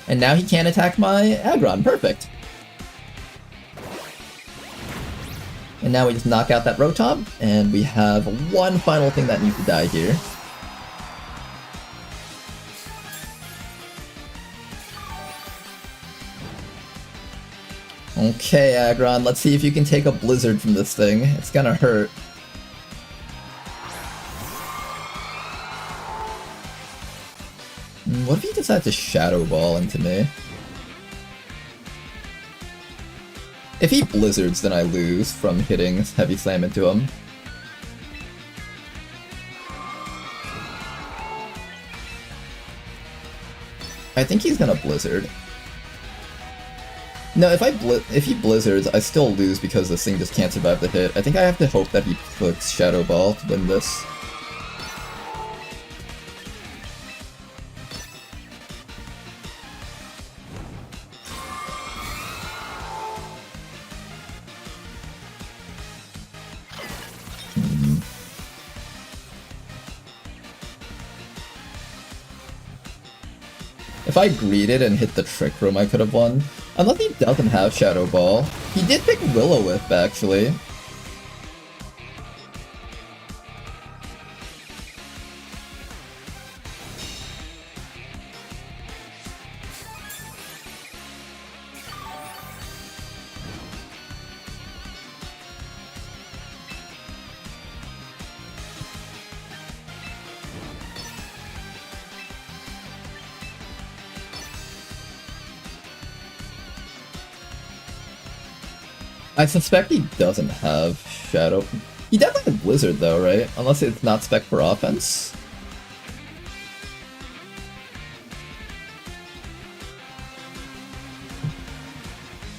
And now he can't attack my Aggron. Perfect. And now we just knock out that Rotom, and we have one final thing that needs to die here. Okay, Aggron, let's see if you can take a Blizzard from this thing. It's gonna hurt. What if he decides to Shadow Ball into me? If he Blizzards, then I lose from hitting Heavy Slam into him. I think he's gonna Blizzard. No, if he Blizzards, I still lose because this thing just can't survive the hit. I think I have to hope that he clicks Shadow Ball to win this. If I greeted and hit the Trick Room, I could have won. Unless he doesn't have Shadow Ball. He did pick Will-O-Wisp, actually. I suspect he doesn't have Shadow. He definitely has Blizzard though, right? Unless it's not spec for offense.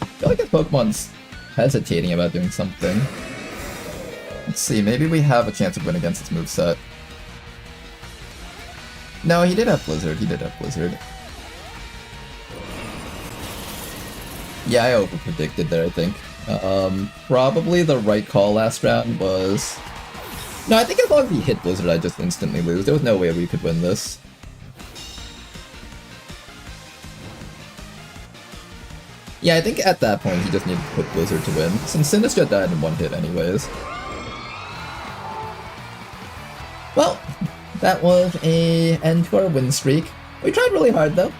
I feel like his Pokemon's hesitating about doing something. Let's see, maybe we have a chance of win against this moveset. No, he did have Blizzard. He did have Blizzard. Yeah, I overpredicted there, I think. Probably the right call last round was... No, I think as long as he hit Blizzard, I'd just instantly lose. There was no way we could win this. Yeah, I think at that point he just needed to put Blizzard to win, since Sinistra died in one hit anyways. that was a end to our win streak. We tried really hard though.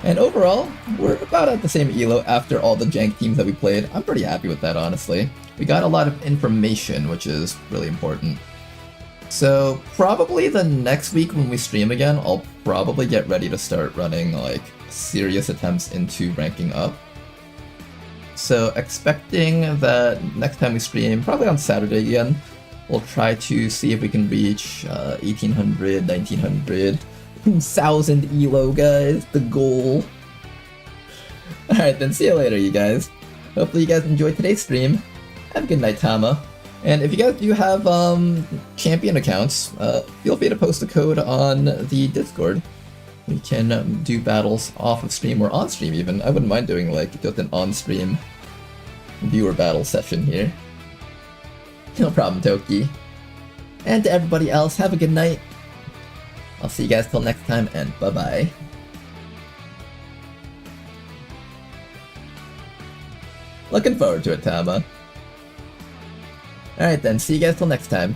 And overall, we're about at the same elo after all the jank teams that we played. I'm pretty happy with that, honestly. We got a lot of information, which is really important. So probably the next week when we stream again, I'll probably get ready to start running like serious attempts into ranking up. So expecting that next time we stream, probably on Saturday again, we'll try to see if we can reach 1800, 1900, 1000 elo, guys, the goal. Alright then, see you later, you guys. Hopefully you guys enjoyed today's stream. Have a good night, Tama. And if you guys do have champion accounts, feel free to post a code on the Discord. We can do battles off of stream or on stream even. I wouldn't mind doing like just an on-stream viewer battle session here. No problem, Toki. And to everybody else, have a good night. I'll see you guys till next time, and bye-bye. Looking forward to it, Tama. Alright then, see you guys till next time.